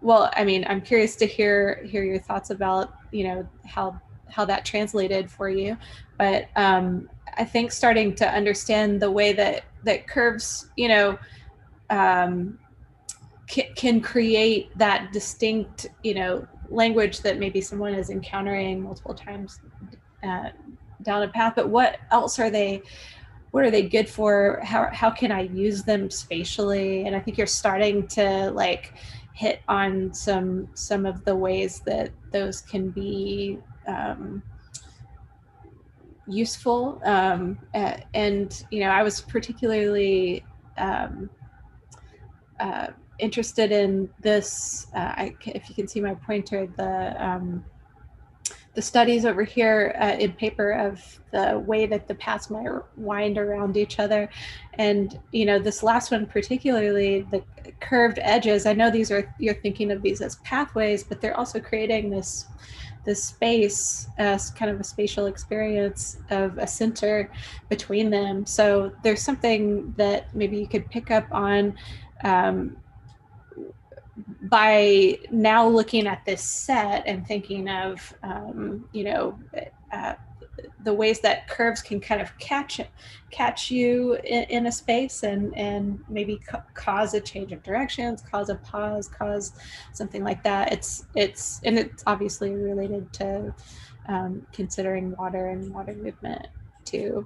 S7: Well, I mean, I'm curious to hear your thoughts about, you know, how that translated for you. But I think starting to understand the way that curves, you know, can create that distinct, you know, language that maybe someone is encountering multiple times down a path, but what else are they, what are they good for? How can I use them spatially? And I think you're starting to like hit on some of the ways that those can be useful. And, you know, I was particularly interested in this, if you can see my pointer, the studies over here in paper of the way that the paths might wind around each other. And, you know, this last one, particularly the curved edges, I know these are, you're thinking of these as pathways, but they're also creating this space as kind of a spatial experience of a center between them. So there's something that maybe you could pick up on by now looking at this set and thinking of, you know, the ways that curves can kind of catch you in a space and maybe cause a change of directions, cause a pause, cause something like that. It's obviously related to considering water and water movement too.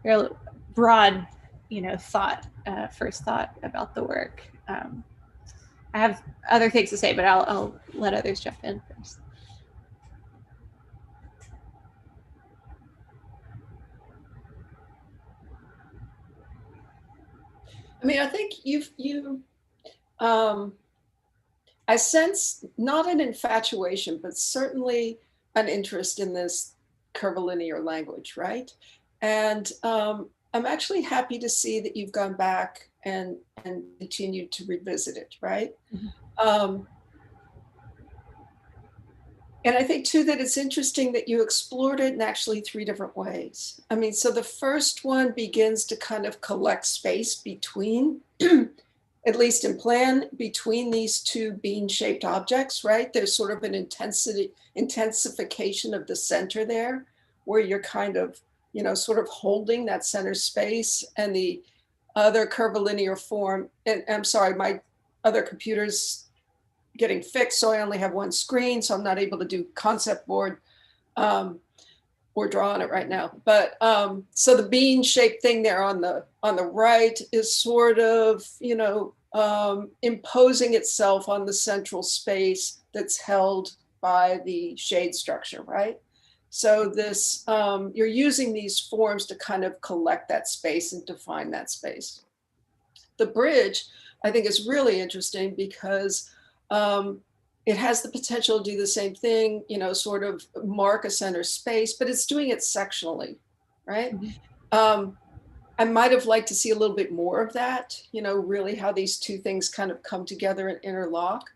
S7: Real broad, you know, first thought about the work. I have other things to say, but I'll let others jump in first.
S5: I mean, I think I sense not an infatuation, but certainly an interest in this curvilinear language, right? And I'm actually happy to see that you've gone back and continued to revisit it, right? Mm-hmm. And I think too that it's interesting that you explored it in actually 3 different ways. I mean, so the first one begins to kind of collect space between, at least in plan, between these 2 bean-shaped objects, right? There's sort of an intensification of the center there, where you're kind of, you know, sort of holding that center space, and the other curvilinear form, and I'm sorry, my other computer's getting fixed, so I only have 1 screen, so I'm not able to do concept board or draw on it right now. But so the bean-shaped thing there on the right is sort of, you know, imposing itself on the central space that's held by the shade structure, right? So this, you're using these forms to kind of collect that space and define that space. The bridge, I think, is really interesting because it has the potential to do the same thing, you know, sort of mark a center space, but it's doing it sectionally, right? Mm-hmm. I might have liked to see a little bit more of that, you know, really how these 2 things kind of come together and interlock.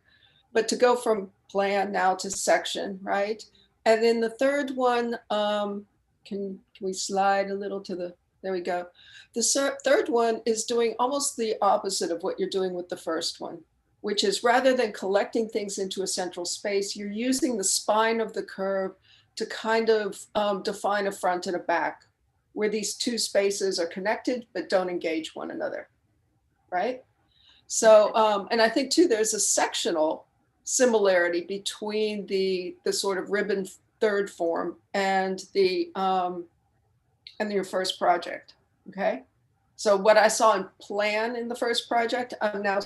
S5: But to go from plan now to section, right? And then the third one, can we slide a little to the, there we go. The third one is doing almost the opposite of what you're doing with the first one, which is rather than collecting things into a central space, you're using the spine of the curve to kind of define a front and a back, where these 2 spaces are connected but don't engage one another, right? So, and I think too, there's a sectional similarity between the sort of ribbon third form and your first project, okay? So what I saw in plan in the first project, I'm now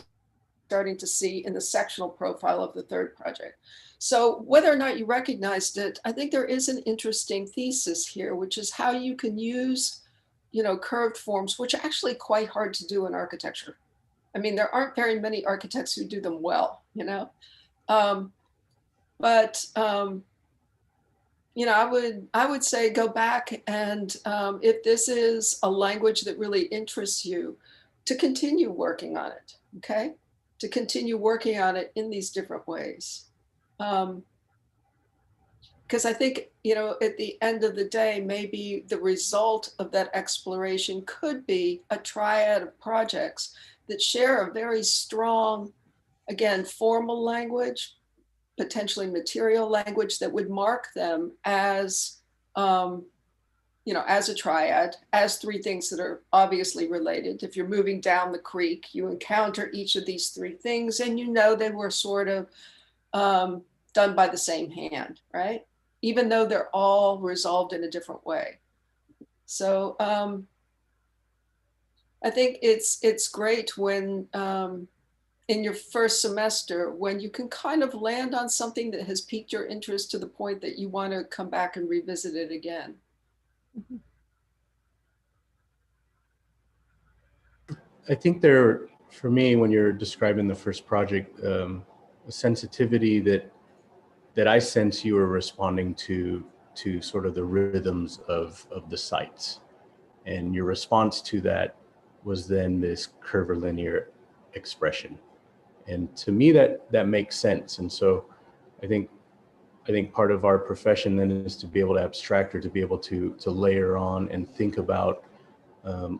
S5: starting to see in the sectional profile of the third project. So whether or not you recognized it, I think there is an interesting thesis here, which is how you can use, you know, curved forms, which are actually quite hard to do in architecture. I mean, there aren't very many architects who do them well, you know? You know, I would say go back and if this is a language that really interests you, to continue working on it, okay? To continue working on it in these different ways. Because I think, you know, at the end of the day, maybe the result of that exploration could be a triad of projects that share a very strong, again, formal language, potentially material language that would mark them as, you know, as a triad, as 3 things that are obviously related. If you're moving down the creek, you encounter each of these 3 things, and you know they were sort of done by the same hand, right? Even though they're all resolved in a different way. So I think it's great when in your first semester, when you can kind of land on something that has piqued your interest to the point that you want to come back and revisit it again.
S3: I think there, for me, when you're describing the first project, a sensitivity that I sense you were responding to sort of the rhythms of the sites. And your response to that was then this curvilinear expression. And to me, that makes sense. And so I think part of our profession then is to be able to abstract, or to be able to layer on and think about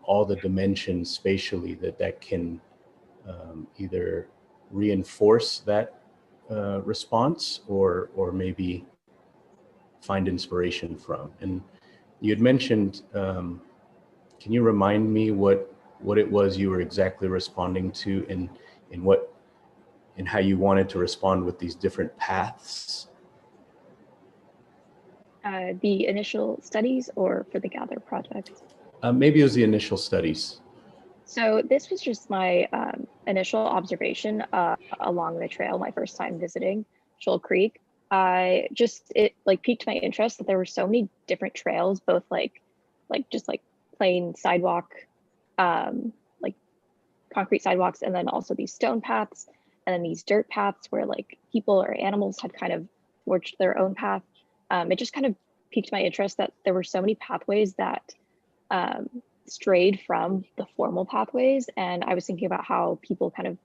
S3: all the dimensions spatially that can either reinforce that response or maybe find inspiration from. And you had mentioned, can you remind me what it was you were exactly responding to, and how you wanted to respond with these different paths?
S8: The initial studies, or for the Gather project?
S3: Maybe it was the initial studies.
S8: So this was just my initial observation along the trail, my first time visiting Shoal Creek. It like piqued my interest that there were so many different trails, both like plain sidewalk, like concrete sidewalks, and then also these stone paths, and then these dirt paths where like people or animals had kind of forged their own path. It just kind of piqued my interest that there were so many pathways that strayed from the formal pathways. And I was thinking about how people kind of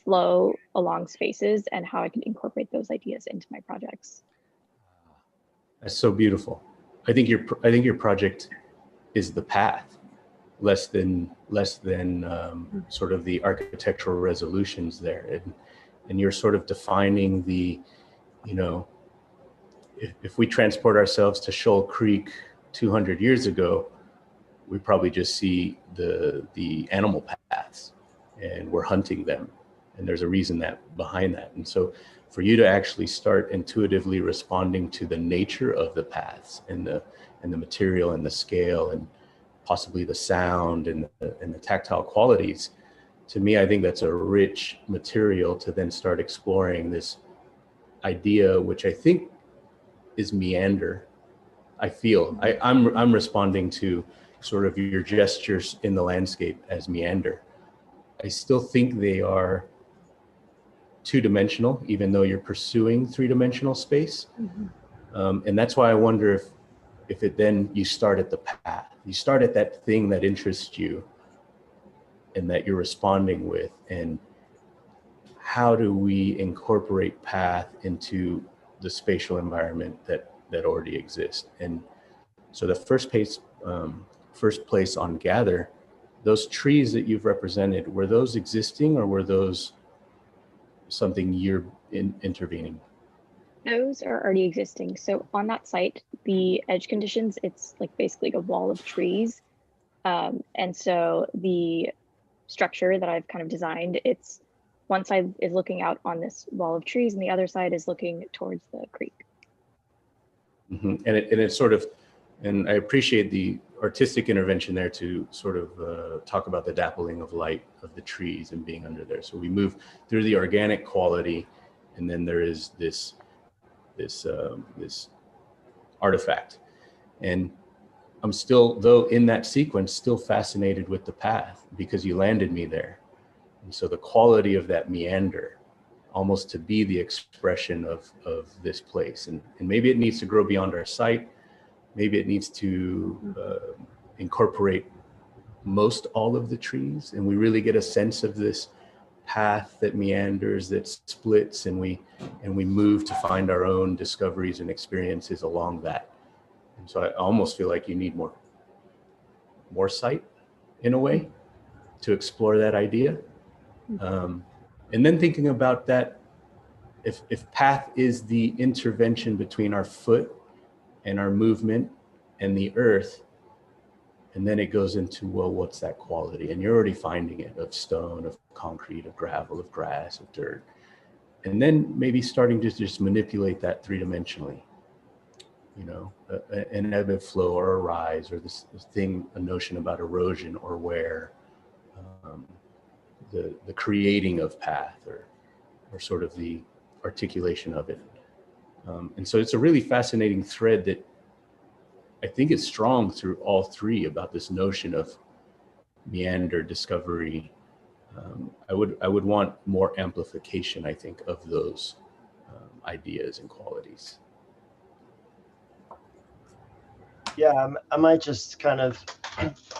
S8: flow along spaces and how I could incorporate those ideas into my projects.
S3: That's so beautiful. I think your project is the path, less than sort of the architectural resolutions there. And you're sort of defining the, if we transport ourselves to Shoal Creek 200 years ago, we probably just see the animal paths, and we're hunting them. And there's a reason behind that. And so for you to actually start intuitively responding to the nature of the paths and the material and the scale and possibly the sound and the tactile qualities, to me, I think that's a rich material to then start exploring this idea, which I think is meander. I'm responding to sort of your gestures in the landscape as meander. I still think they are two-dimensional, even though you're pursuing three-dimensional space. And that's why I wonder if it then, you start at the path, you start at that thing that interests you and that you're responding with, and how do we incorporate path into the spatial environment that already exists. And so the first place on Gather, those trees that you've represented, were those existing, or were those something you're intervening?
S8: Those are already existing. So on that site, the edge conditions, it's like basically a wall of trees. And so the structure that I've kind of designed, it's one side is looking out on this wall of trees and the other side is looking towards the creek.
S3: Mm-hmm. And it's sort of, and I appreciate the artistic intervention there to sort of talk about the dappling of light of the trees and being under there. So we move through the organic quality, and then there is this artifact. And I'm still, though in that sequence, still fascinated with the path, because you landed me there. And so the quality of that meander, almost to be the expression of this place. And maybe it needs to grow beyond our sight. Maybe it needs to incorporate most all of the trees, and we really get a sense of this path that meanders, that splits, and we move to find our own discoveries and experiences along that. And so I almost feel like you need more sight, in a way, to explore that idea. And then thinking about that, if path is the intervention between our foot and our movement and the earth, and then it goes into, well, what's that quality? And you're already finding it, of stone, of concrete, of gravel, of grass, of dirt. and then maybe starting to just manipulate that three-dimensionally, you know, an ebb and flow or a rise, or this thing, a notion about erosion or wear, the creating of path, or sort of the articulation of it. And so it's a really fascinating thread that I think is strong through all three, about this notion of meander, discovery. I would want more amplification, I think, of those ideas and qualities.
S4: Yeah, I might just kind of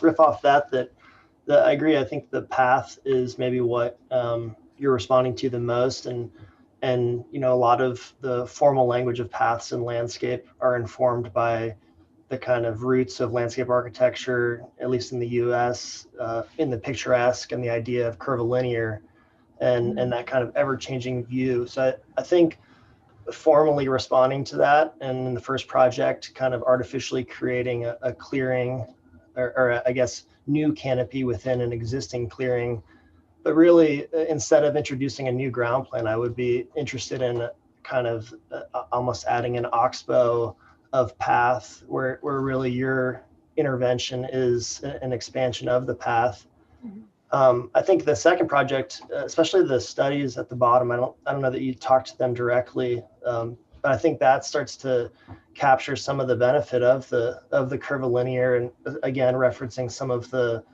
S4: riff off that I agree. I think the path is maybe what you're responding to the most, and you know, a lot of the formal language of paths in landscape are informed by the kind of roots of landscape architecture, at least in the U.S., in the picturesque and the idea of curvilinear, and that kind of ever-changing view. So I think formally responding to that, and in the first project, kind of artificially creating a clearing, or I guess new canopy within an existing clearing. But really, instead of introducing a new ground plan, I would be interested in kind of almost adding an oxbow of path, where really your intervention is an expansion of the path. I think the second project, especially the studies at the bottom, I don't know that you talked to them directly, but I think that starts to capture some of the benefit of the curvilinear, and again referencing some of the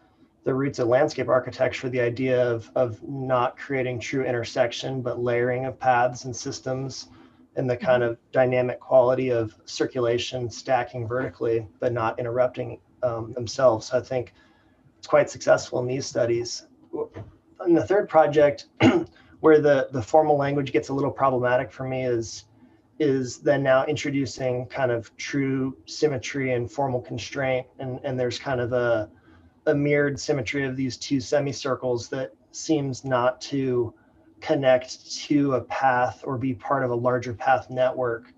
S4: roots of landscape architecture, the idea of not creating true intersection, but layering of paths and systems, and the kind of dynamic quality of circulation stacking vertically, but not interrupting themselves. So I think it's quite successful in these studies. In the third project, where the formal language gets a little problematic for me, is then now introducing kind of true symmetry and formal constraint, and there's kind of a mirrored symmetry of these two semicircles that seems not to connect to a path or be part of a larger path network.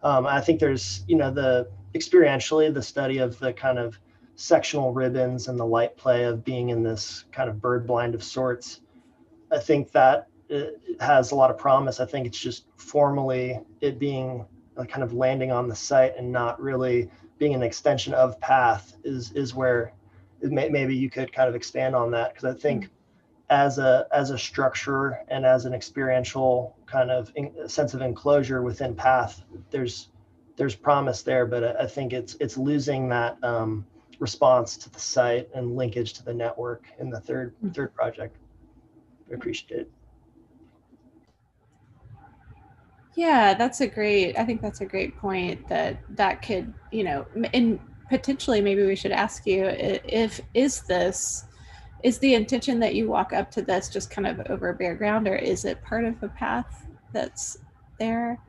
S4: I think there's, you know, experientially, the study of the kind of sectional ribbons and the light play of being in this kind of bird blind of sorts. I think that it has a lot of promise. I think it's just formally it being kind of landing on the site and not really being an extension of path is where maybe you could kind of expand on that, because I think as a structure and as an experiential kind of sense of enclosure within path, there's promise there, but I think it's losing that response to the site and linkage to the network in the third project. I appreciate it.
S7: Yeah, I think that's a great point, that could, you know, and potentially maybe we should ask you, is the intention that you walk up to this just kind of over bare ground, or is it part of a path that's there?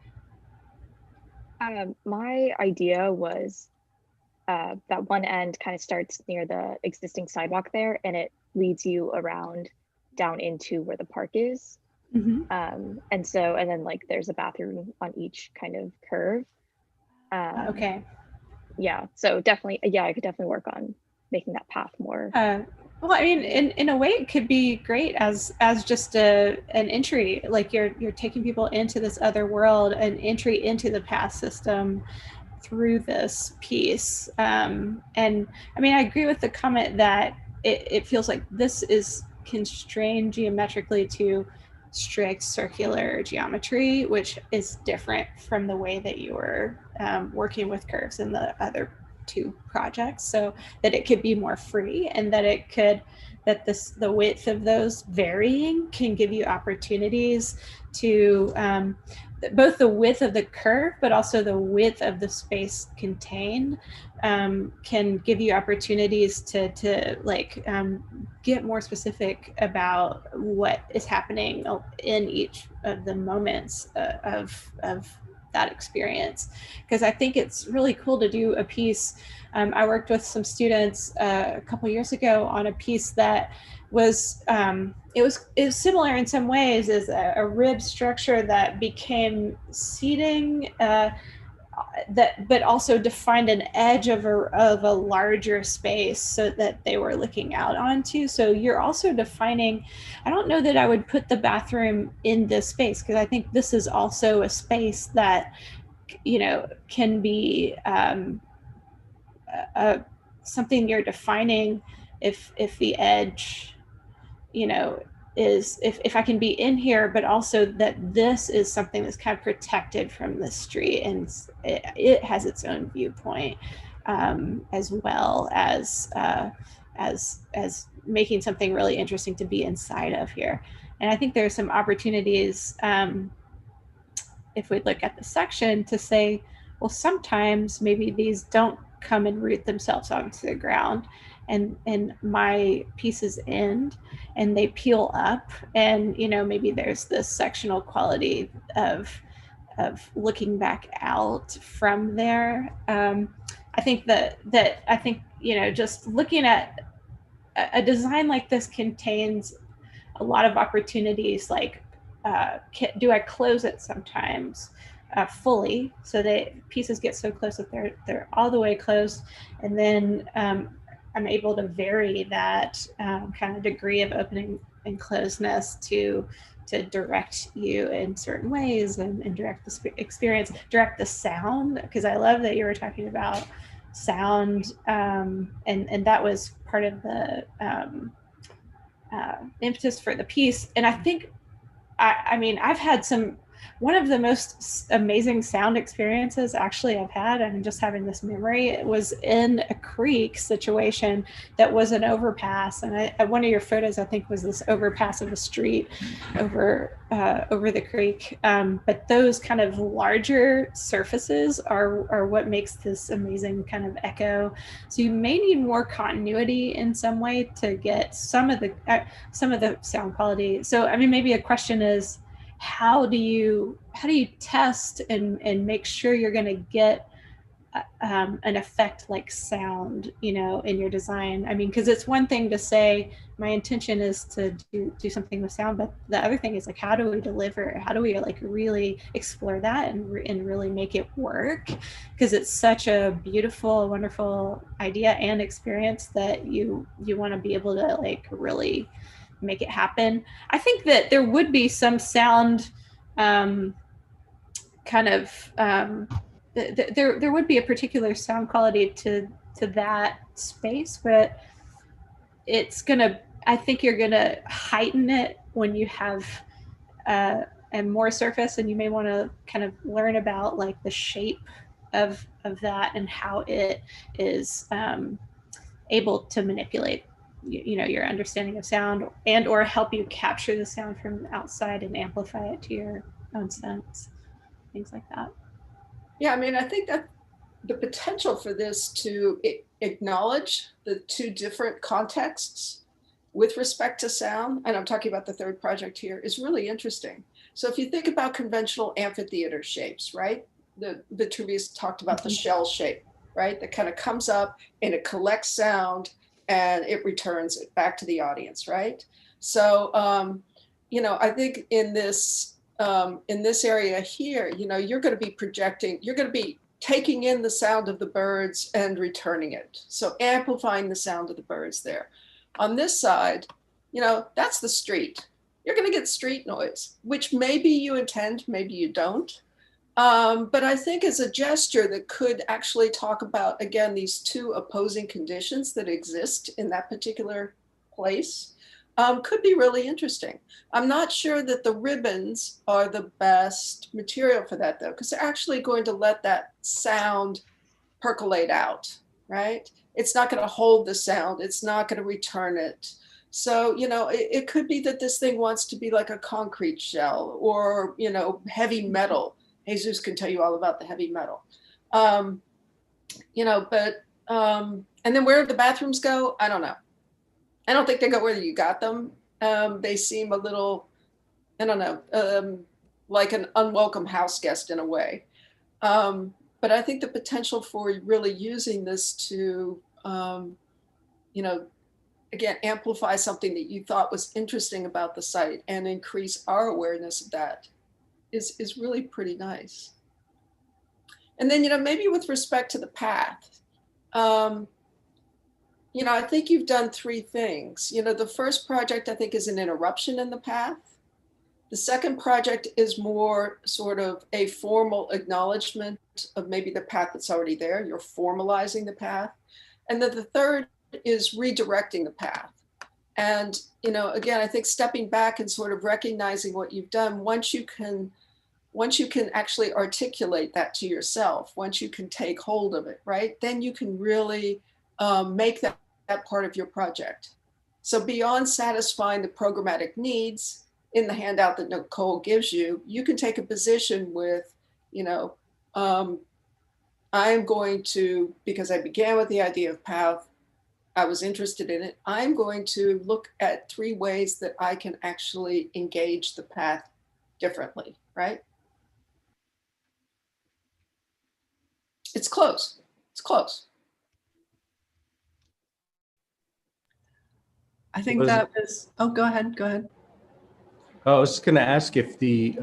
S8: My idea was that one end kind of starts near the existing sidewalk there, and it leads you around down into where the park is. And then like there's a bathroom on each kind of curve.
S7: Okay.
S8: Yeah, so definitely, yeah, I could definitely work on making that path more.
S7: Well, I mean, in a way, it could be great as just an entry, like you're taking people into this other world, an entry into the path system through this piece. And I mean, I agree with the comment that it feels like this is constrained geometrically to strict circular geometry, which is different from the way that you were working with curves in the other two projects, so that it could be more free, and that the width of those varying can give you opportunities to both the width of the curve, but also the width of the space contained can give you opportunities to like get more specific about what is happening in each of the moments of that experience. Because I think it's really cool to do a piece. I worked with some students a couple years ago on a piece that was it was similar in some ways as a rib structure that became seating but also defined an edge of a larger space so that they were looking out onto. So you're also defining, I don't know that I would put the bathroom in this space, because I think this is also a space that, you know, can be something you're defining if the edge, you know, is if I can be in here, but also that this is something that's kind of protected from the street, and it has its own viewpoint, as well as making something really interesting to be inside of here. And I think there's some opportunities, if we look at the section, to say, well, sometimes maybe these don't come and root themselves onto the ground, and my pieces end and they peel up, and, you know, maybe there's this sectional quality of looking back out from there. I think that I think, you know, just looking at a design like this contains a lot of opportunities, like, do I close it sometimes fully, so that pieces get so close that they're all the way closed, and then I'm able to vary that kind of degree of opening and closeness to direct you in certain ways, and direct the experience, direct the sound, because I love that you were talking about sound, and that was part of the impetus for the piece. And I think, I mean, I've had one of the most amazing sound experiences actually I've had, and just having this memory, it was in a creek situation that was an overpass. And one of your photos, I think, was this overpass of a street over the creek. But those kind of larger surfaces are what makes this amazing kind of echo. So you may need more continuity in some way to get some of the sound quality. So, I mean, maybe a question is, how do you test and make sure you're going to get an effect like sound, you know, in your design? I mean, because it's one thing to say my intention is to do something with sound, but the other thing is, like, how do we deliver? How do we, like, really explore that and really make it work? Because it's such a beautiful, wonderful idea and experience that you want to be able to, like, really make it happen. I think that there would be some sound there would be a particular sound quality to that space, but I think you're gonna heighten it when you have and more surface, and you may want to kind of learn about, like, the shape of that and how it is able to manipulate, you know, your understanding of sound, and or help you capture the sound from outside and amplify it to your own sense, things like that.
S5: Yeah, I mean, I think that the potential for this to acknowledge the two different contexts with respect to sound, and I'm talking about the third project here, is really interesting. So if you think about conventional amphitheater shapes, right? The Vitruvius talked about the shell shape, right? That kind of comes up and it collects sound and it returns it back to the audience, right? So, you know, I think in this area here, you know, you're going to be projecting, you're going to be taking in the sound of the birds and returning it. So amplifying the sound of the birds there. On this side, you know, that's the street. You're going to get street noise, which maybe you intend, maybe you don't. But I think as a gesture that could actually talk about, again, these two opposing conditions that exist in that particular place, could be really interesting. I'm not sure that the ribbons are the best material for that, though, because they're actually going to let that sound percolate out, right? It's not going to hold the sound. It's not going to return it. So, you know, it could be that this thing wants to be like a concrete shell, or, you know, heavy metal. Jesus can tell you all about the heavy metal. You know, but, and then where do the bathrooms go? I don't know. I don't think they go where you got them. They seem a little, I don't know, like an unwelcome house guest in a way. But I think the potential for really using this to, you know, again, amplify something that you thought was interesting about the site and increase our awareness of that is really pretty nice. And then, maybe with respect to the path, I think you've done three things. The first project I think is an interruption in the path. The second project is more sort of a formal acknowledgement of maybe the path that's already there. You're formalizing the path. And then the third is redirecting the path. And, again, I think stepping back and sort of recognizing what you've done, once you can actually articulate that to yourself, once you can take hold of it, right, then you can really make that part of your project. So beyond satisfying the programmatic needs in the handout that Nichole gives you, you can take a position with, I am going to, because I began with the idea of path, I was interested in it, I'm going to look at 3 ways that I can actually engage the path differently, right? It's close. It's close.
S2: I think that was, oh, go ahead. Go ahead.
S3: I was just going to ask if the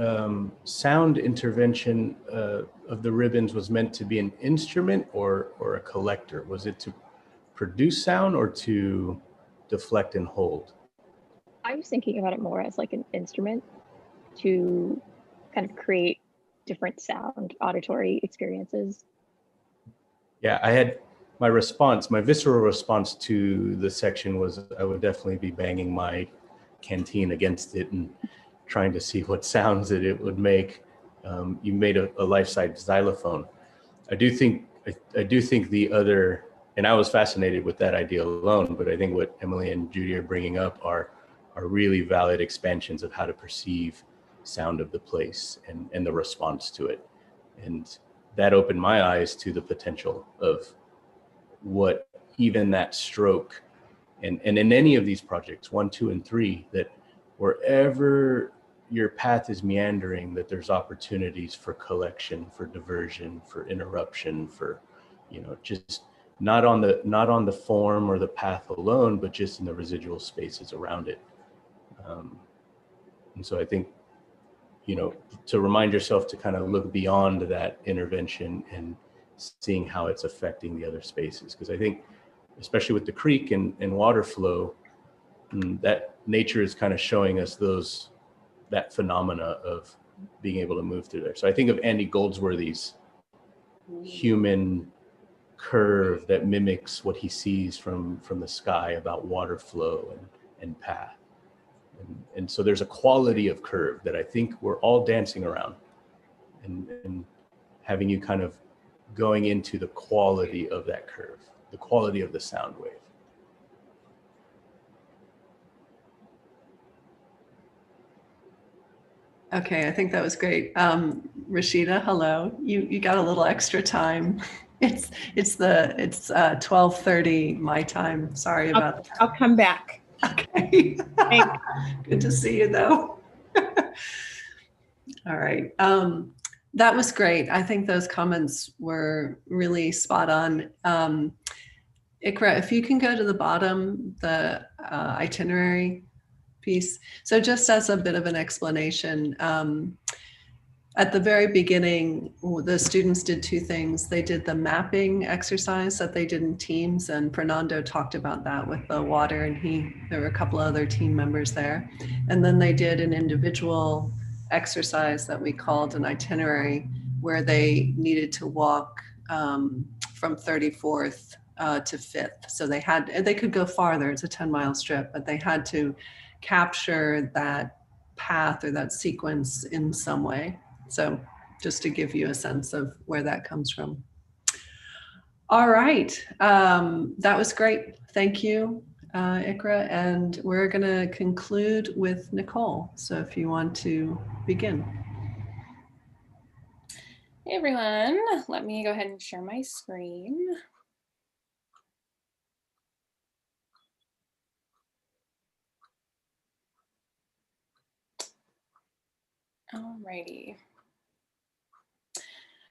S3: sound intervention of the ribbons was meant to be an instrument or a collector. Was it to produce sound or to deflect and hold?
S8: I was thinking about it more as like an instrument to kind of create different sound auditory experiences.
S3: Yeah, I had my visceral response to the section was I would definitely be banging my canteen against it and trying to see what sounds that it would make. You made a life-size xylophone. I do think the other, and I was fascinated with that idea alone, but I think what Emily and Judy are bringing up are really valid expansions of how to perceive sound of the place and the response to it. And that opened my eyes to the potential of what even that stroke, and in any of these projects, 1, 2, and 3, that wherever your path is meandering, that there's opportunities for collection, for diversion, for interruption, for, just not on the form or the path alone, but just in the residual spaces around it. And so I think, to remind yourself to kind of look beyond that intervention and seeing how it's affecting the other spaces. Because I think, especially with the creek and water flow, that nature is kind of showing us that phenomena of being able to move through there. So I think of Andy Goldsworthy's human curve that mimics what he sees from the sky about water flow and path. And so there's a quality of curve that I think we're all dancing around, and having you kind of going into the quality of that curve, the quality of the sound wave.
S2: Okay, I think that was great. Rashida, hello. You got a little extra time. It's 12:30 my time. Sorry about that.
S7: I'll come back.
S2: Okay. Good to see you though. All right. That was great. I think those comments were really spot on. Ikra, if you can go to the bottom, the itinerary piece. So just as a bit of an explanation, at the very beginning, the students did 2 things. They did the mapping exercise that they did in teams, and Fernando talked about that with the water, and there were a couple of other team members there. And then they did an individual exercise that we called an itinerary, where they needed to walk from 34th to 5th. So they could go farther, it's a 10-mile strip, but they had to capture that path or that sequence in some way. So just to give you a sense of where that comes from. All right, that was great. Thank you, Ikra. And we're gonna conclude with Nichole. So if you want to begin.
S9: Hey everyone, let me go ahead and share my screen. Alrighty.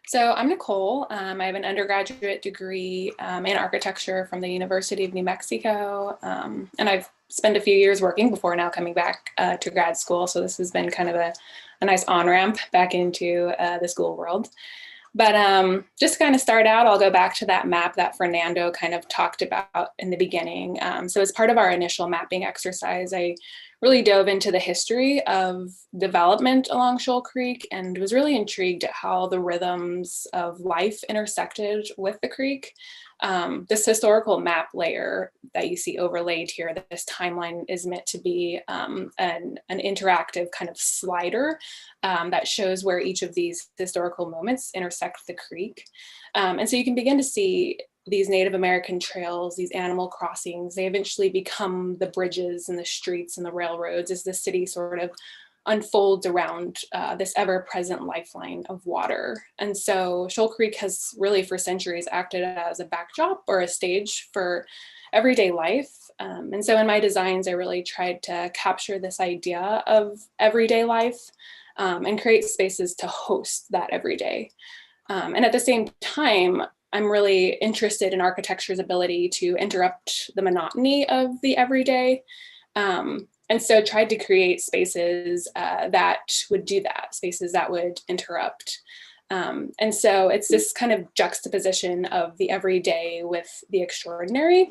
S9: So I'm Nichole. I have an undergraduate degree in architecture from the University of New Mexico. And I've spent a few years working before now coming back to grad school. So this has been kind of a nice on-ramp back into the school world. But just to kind of start out, I'll go back to that map that Fernando kind of talked about in the beginning. So as part of our initial mapping exercise, I really dove into the history of development along Shoal Creek and was really intrigued at how the rhythms of life intersected with the creek. This historical map layer that you see overlaid here, this timeline is meant to be an interactive kind of slider that shows where each of these historical moments intersect the creek. And so you can begin to see these Native American trails, these animal crossings, they eventually become the bridges and the streets and the railroads as the city sort of unfolds around this ever-present lifeline of water. And so Shoal Creek has really for centuries acted as a backdrop or a stage for everyday life. And so in my designs, I really tried to capture this idea of everyday life and create spaces to host that everyday. And at the same time, I'm really interested in architecture's ability to interrupt the monotony of the everyday. And so tried to create spaces that would do that, spaces that would interrupt. And so it's this kind of juxtaposition of the everyday with the extraordinary.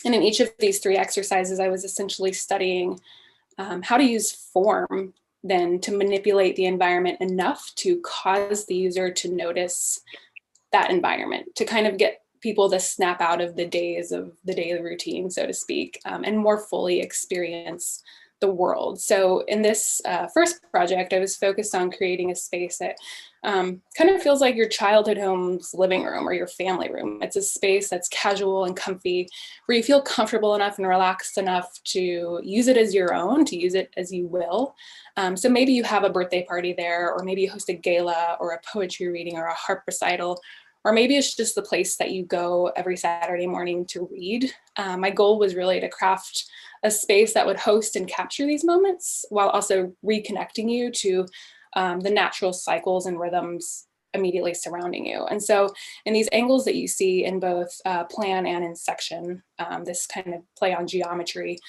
S9: And in each of these three exercises, I was essentially studying how to use form then to manipulate the environment enough to cause the user to notice that environment, to kind of get people to snap out of the days of the daily routine, so to speak, and more fully experience the world. So in this first project, I was focused on creating a space that kind of feels like your childhood home's living room or your family room. It's a space that's casual and comfy, where you feel comfortable enough and relaxed enough to use it as your own, to use it as you will. So maybe you have a birthday party there, or maybe you host a gala or a poetry reading or a harp recital, or maybe it's just the place that you go every Saturday morning to read. My goal was really to craft a space that would host and capture these moments while also reconnecting you to the natural cycles and rhythms immediately surrounding you. And so in these angles that you see in both plan and in section, this kind of play on geometry,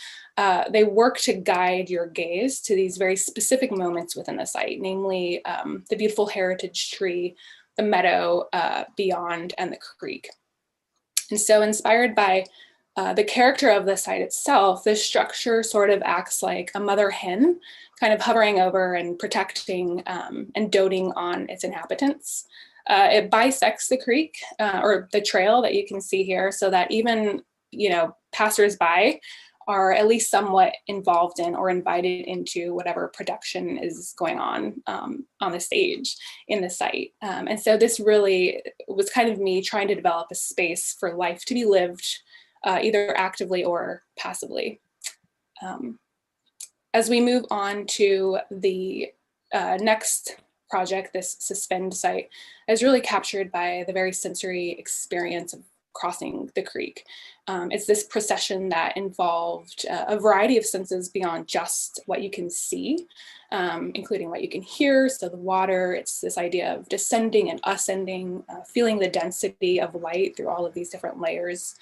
S9: they work to guide your gaze to these very specific moments within the site, namely the beautiful heritage tree, the meadow beyond, and the creek. And so inspired by the character of the site itself, this structure sort of acts like a mother hen, kind of hovering over and protecting and doting on its inhabitants. It bisects the creek or the trail that you can see here, so that even, passersby are at least somewhat involved in or invited into whatever production is going on the stage in the site. And so this really was kind of me trying to develop a space for life to be lived either actively or passively. As we move on to the next project, this suspend site, I was really captured by the very sensory experience of crossing the creek. It's this procession that involved a variety of senses beyond just what you can see, including what you can hear. So the water, it's this idea of descending and ascending, feeling the density of light through all of these different layers.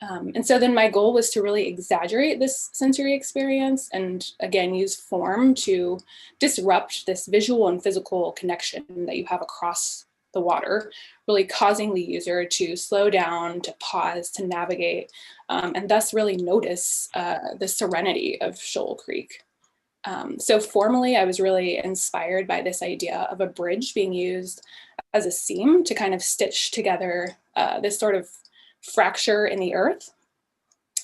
S9: And so then my goal was to really exaggerate this sensory experience and again, use form to disrupt this visual and physical connection that you have across the water, really causing the user to slow down, to pause, to navigate, and thus really notice the serenity of Shoal Creek. So formally, I was really inspired by this idea of a bridge being used as a seam to kind of stitch together this sort of fracture in the earth.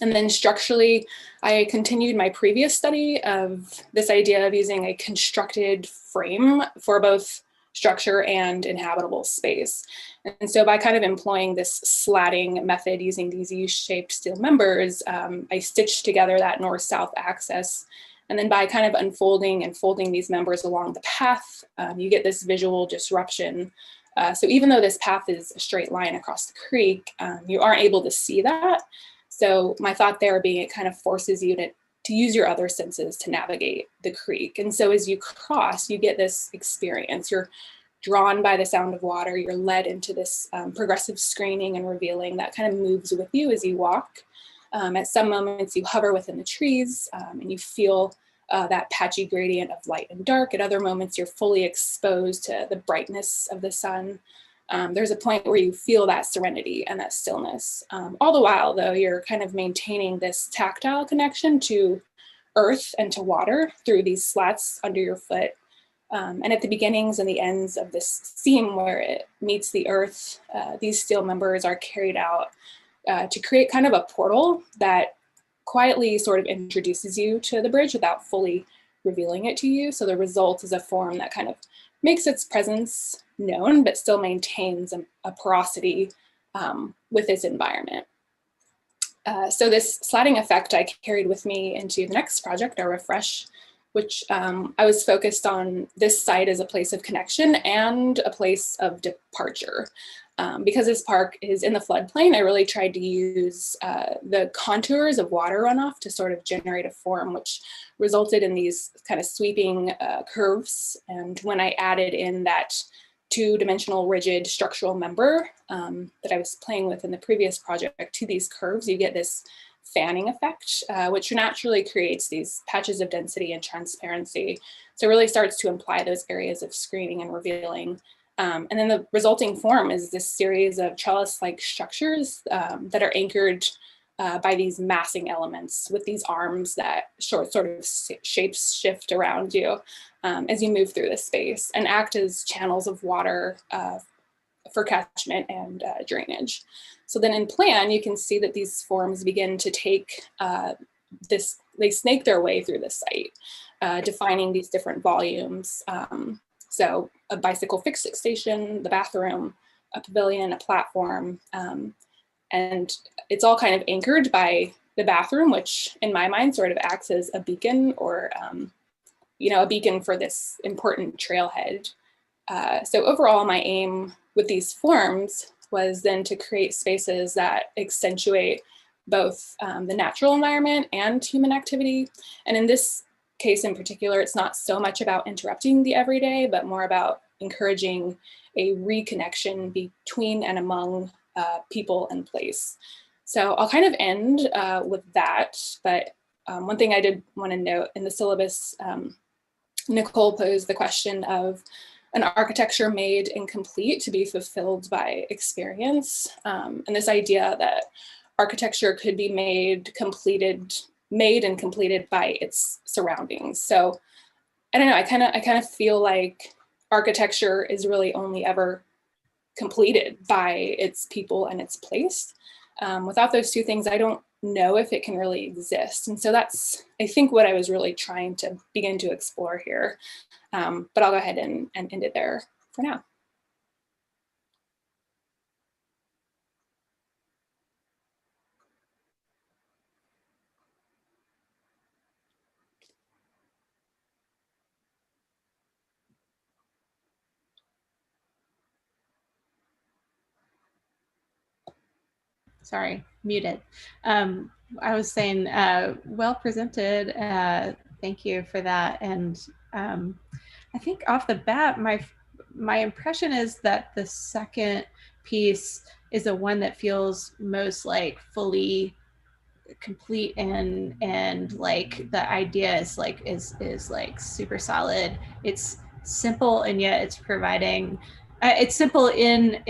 S9: And then structurally, I continued my previous study of this idea of using a constructed frame for both structure and inhabitable space. And so by kind of employing this slatting method using these U-shaped steel members, I stitched together that north-south axis. And then by kind of unfolding and folding these members along the path, you get this visual disruption. So even though this path is a straight line across the creek, you aren't able to see that. So my thought there being it kind of forces you to use your other senses to navigate the creek. And so as you cross, you get this experience. You're drawn by the sound of water. You're led into this progressive screening and revealing that kind of moves with you as you walk. At some moments you hover within the trees and you feel that patchy gradient of light and dark. At other moments you're fully exposed to the brightness of the sun. there's a point where you feel that serenity and that stillness. All the while, though, you're kind of maintaining this tactile connection to earth and to water through these slats under your foot. And at the beginnings and the ends of this seam where it meets the earth, these steel members are carried out to create kind of a portal that quietly sort of introduces you to the bridge without fully revealing it to you. So the result is a form that kind of makes its presence known, but still maintains a porosity with its environment. So this slatting effect I carried with me into the next project, our Refresh, which I was focused on this site as a place of connection and a place of departure. Because this park is in the floodplain, I really tried to use the contours of water runoff to sort of generate a form, which resulted in these kind of sweeping curves. And when I added in that two-dimensional rigid structural member that I was playing with in the previous project to these curves, you get this fanning effect, which naturally creates these patches of density and transparency. So it really starts to imply those areas of screening and revealing. And then the resulting form is this series of trellis-like structures that are anchored by these massing elements with these arms that sort of shapes shift around you as you move through this space and act as channels of water for catchment and drainage. So then in plan, you can see that these forms begin to take they snake their way through the site, defining these different volumes. So a bicycle fixed station, the bathroom, a pavilion, a platform, and it's all kind of anchored by the bathroom, which in my mind sort of acts as a beacon or, a beacon for this important trailhead. So overall, my aim with these forms was then to create spaces that accentuate both the natural environment and human activity. And in this case in particular, it's not so much about interrupting the everyday, but more about encouraging a reconnection between and among people and place. So I'll kind of end with that, but one thing I did want to note in the syllabus, Nichole posed the question of an architecture made incomplete to be fulfilled by experience. And this idea that architecture could be made and completed by its surroundings. So I don't know, I kind of feel like architecture is really only ever completed by its people and its place. Without those two things, I don't know if it can really exist. And so that's, I think, what I was really trying to begin to explore here. But I'll go ahead and end it there for now.
S7: Sorry, muted. I was saying, well presented. Thank you for that. And I think off the bat, my impression is that the second piece is the one that feels most like fully complete and like the idea is like super solid. It's simple and yet it's providing. It's simple in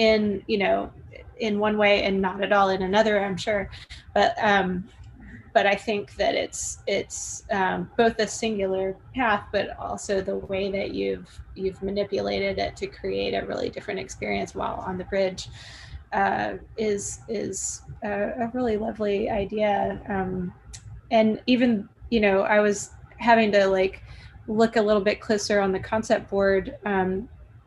S7: in one way and not at all in another, I'm sure, but I think that it's both a singular path, but also the way that you've manipulated it to create a really different experience while on the bridge is a really lovely idea. And even I was having to like look a little bit closer on the concept board.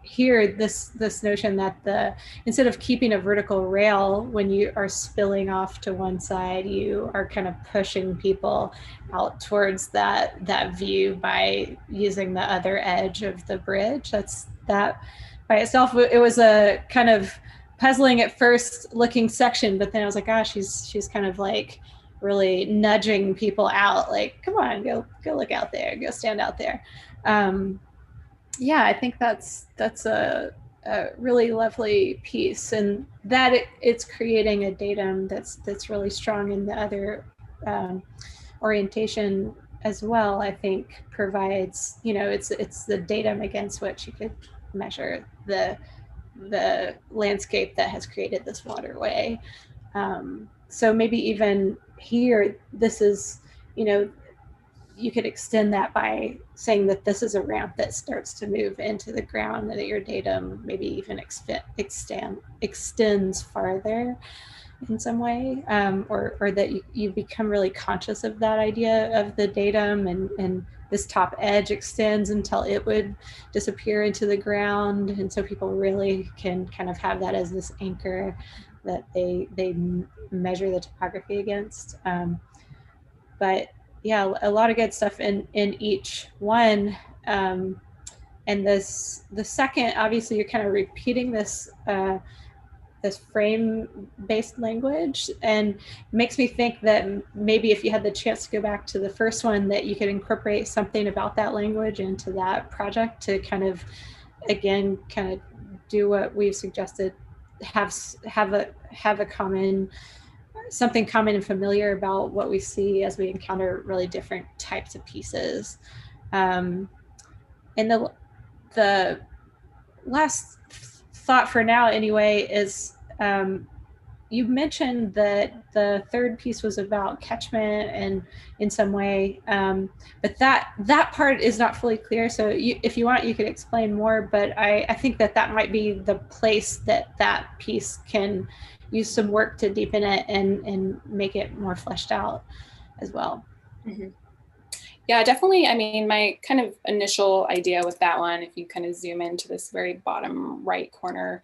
S7: Here, this notion that instead of keeping a vertical rail when you are spilling off to one side, you are kind of pushing people out towards that view by using the other edge of the bridge. That by itself, it was a kind of puzzling at first looking section, but then I was like, gosh, she's kind of like really nudging people out, like, come on, go look out there, go stand out there. Yeah, I think that's a really lovely piece, and that it's creating a datum that's really strong in the other orientation as well. I think provides, it's the datum against which you could measure the the landscape that has created this waterway. So maybe even here, this is, you know, you could extend that by saying that this is a ramp that starts to move into the ground, and that your datum maybe even extends farther in some way, or that you become really conscious of that idea of the datum, and this top edge extends until it would disappear into the ground. And so people really can kind of have that as this anchor that they measure the topography against. But yeah, a lot of good stuff in each one. And the second, obviously, you're kind of repeating this this frame-based language, and it makes me think that maybe if you had the chance to go back to the first one, that you could incorporate something about that language into that project to kind of, again, kind of do what we've suggested, have a common, something common and familiar about what we see as we encounter really different types of pieces. And the last thought for now anyway is, you mentioned that the third piece was about catchment and in some way, but that part is not fully clear. So if you want, you could explain more, but I think that might be the place that piece can use some work to deepen it and make it more fleshed out as well.
S9: Mm-hmm. Yeah, definitely. I mean, my kind of initial idea with that one, if you kind of zoom into this very bottom right corner,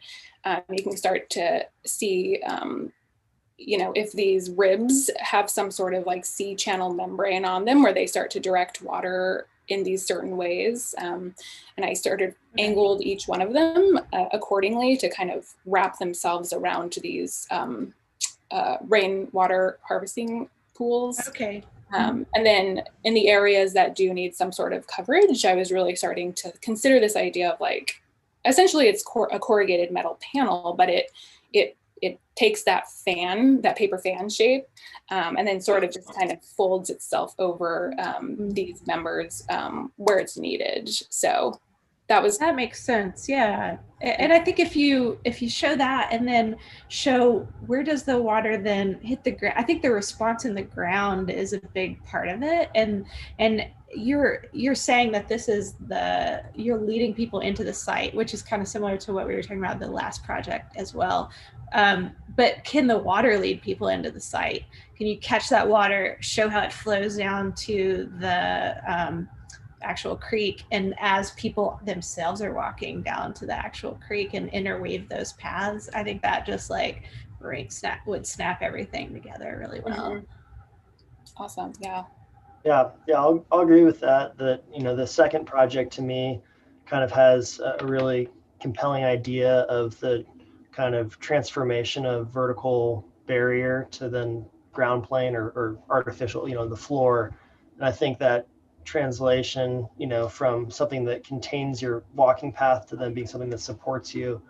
S9: you can start to see, you know, if these ribs have some sort of like sea channel membrane on them where they start to direct water in these certain ways. And I started angled each one of them accordingly to kind of wrap themselves around to these rainwater harvesting pools.
S7: Okay.
S9: And then in the areas that do need some sort of coverage, I was really starting to consider this idea of like, essentially it's a corrugated metal panel, but it takes that fan, that paper fan shape, and then sort of just kind of folds itself over these members where it's needed. So that
S7: makes sense. Yeah. And I think if you show that and then show where does the water then hit the ground, I think the response in the ground is a big part of it. And you're saying that this is you're leading people into the site, which is kind of similar to what we were talking about in the last project as well. But can the water lead people into the site? Can you catch that water, show how it flows down to the actual creek, and as people themselves are walking down to the actual creek and interweave those paths, I think that just like would snap everything together really well.
S9: Mm-hmm. Awesome. Yeah,
S4: I'll agree with that. That, you know, the second project to me kind of has a really compelling idea of the kind of transformation of vertical barrier to then ground plane or artificial, you know, the floor. And I think that translation, you know, from something that contains your walking path to then being something that supports you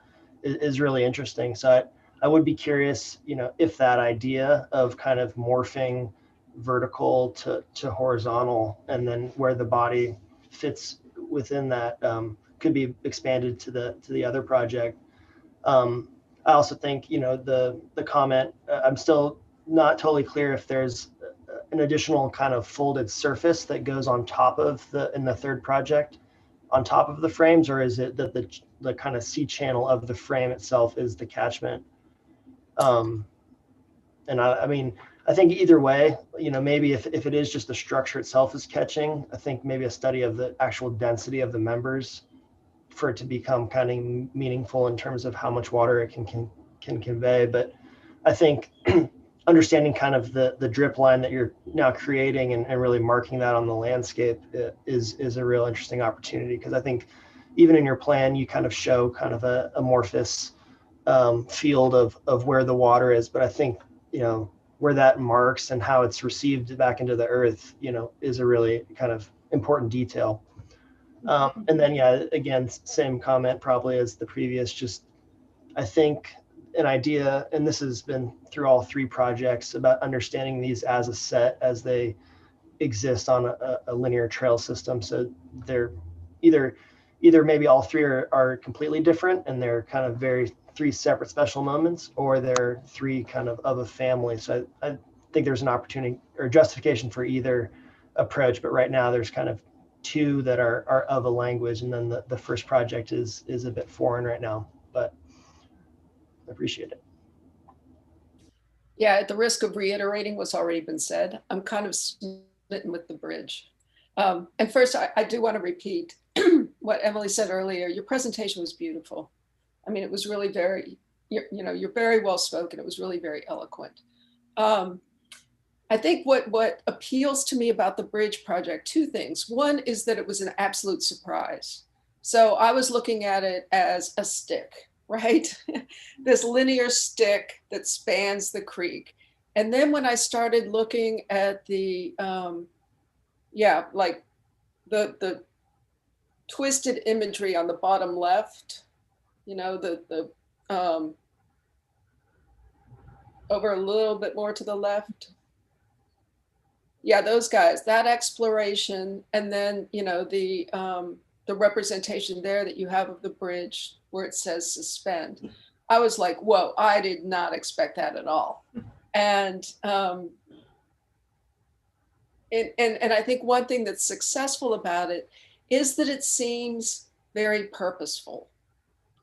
S4: is really interesting. So I would be curious, you know, if that idea of kind of morphing vertical to horizontal, and then where the body fits within that, could be expanded to the other project. I also think, you know, the comment, I'm still not totally clear if there's an additional kind of folded surface that goes on top of in the third project, on top of the frames, or is it that the kind of sea channel of the frame itself is the catchment? And I mean, I think either way, you know, maybe if it is just the structure itself is catching, I think maybe a study of the actual density of the members for it to become kind of meaningful in terms of how much water it can convey. But I think understanding kind of the drip line that you're now creating and really marking that on the landscape is a real interesting opportunity, because I think even in your plan, you kind of show kind of a amorphous field of where the water is. But I think, you know, where that marks and how it's received back into the earth, you know, is a really kind of important detail. And then, yeah, again, same comment probably as the previous, just I think an idea, and this has been through all three projects, about understanding these as a set as they exist on a linear trail system. So they're either either maybe all three are completely different and they're kind of three separate special moments, or they're three kind of a family. So I think there's an opportunity or justification for either approach, but right now there's kind of two that are of a language, and then the first project is a bit foreign right now, but I appreciate it.
S5: Yeah, at the risk of reiterating what's already been said, I'm kind of smitten with the bridge. And first, I do want to repeat what Emily said earlier. Your presentation was beautiful. I mean, it was really you're very well spoken. It was really very eloquent. I think what appeals to me about the bridge project, two things. One is that it was an absolute surprise. So I was looking at it as a stick, right? This linear stick that spans the creek. And then when I started looking at the, like the twisted imagery on the bottom left, you know, over a little bit more to the left. Yeah, those guys, that exploration, and then, you know, the representation there that you have of the bridge where it says suspend. I was like, whoa, I did not expect that at all. And I think one thing that's successful about it is that it seems very purposeful.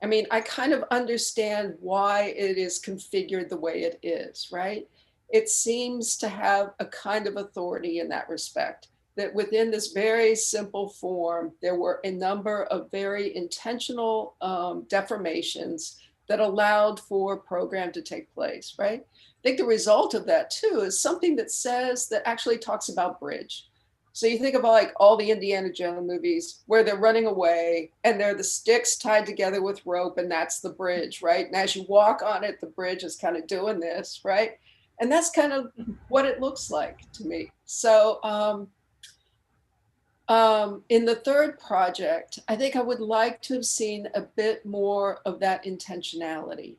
S5: I mean, I kind of understand why it is configured the way it is, right? It seems to have a kind of authority in that respect, that within this very simple form, there were a number of very intentional deformations that allowed for program to take place, right? I think the result of that too is something that actually talks about bridge. So you think about like all the Indiana Jones movies where they're running away and they're the sticks tied together with rope, and that's the bridge, right? And as you walk on it, the bridge is kind of doing this, right? And that's kind of what it looks like to me. So in the third project, I think I would like to have seen a bit more of that intentionality.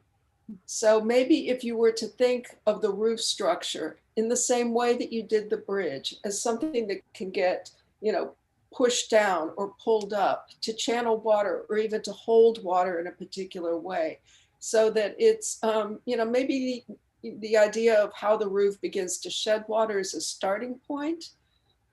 S5: So maybe if you were to think of the roof structure in the same way that you did the bridge as something that can get, you know, pushed down or pulled up to channel water or even to hold water in a particular way, so that it's, you know, maybe the idea of how the roof begins to shed water is a starting point.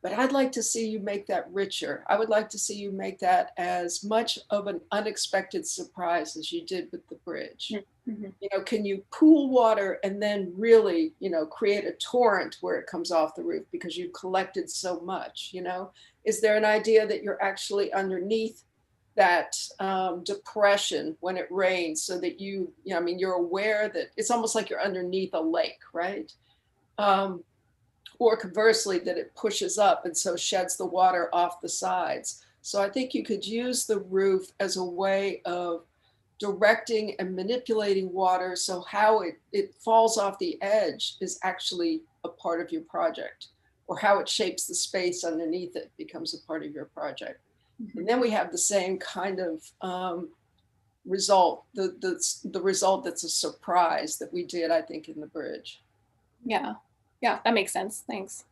S5: But I'd like to see you make that richer. I would like to see you make that as much of an unexpected surprise as you did with the bridge. Mm-hmm. You know, can you pool water and then really, you know, create a torrent where it comes off the roof because you've collected so much, you know? Is there an idea that you're actually underneath that depression when it rains, so that you know, I mean, you're aware that it's almost like you're underneath a lake, right? Or conversely, that it pushes up and so sheds the water off the sides. So I think you could use the roof as a way of directing and manipulating water, so how it falls off the edge is actually a part of your project, or how it shapes the space underneath it becomes a part of your project. Mm-hmm. And then we have the same kind of result, the result that's a surprise that we did, I think, in the bridge.
S9: Yeah. Yeah, that makes sense. Thanks.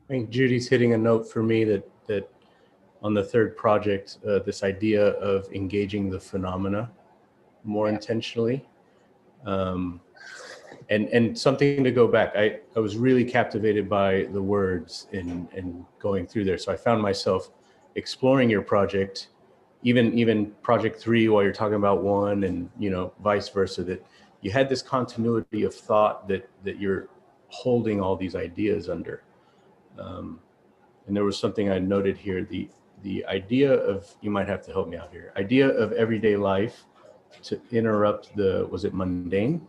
S3: I think Judy's hitting a note for me that on the third project, this idea of engaging the phenomena more intentionally, and something to go back. I was really captivated by the words in going through there. So I found myself exploring your project, even project 3 while you're talking about 1, and, you know, vice versa, that you had this continuity of thought that you're holding all these ideas under. And there was something I noted here, the idea of, you might have to help me out here, idea of everyday life to interrupt was it mundane?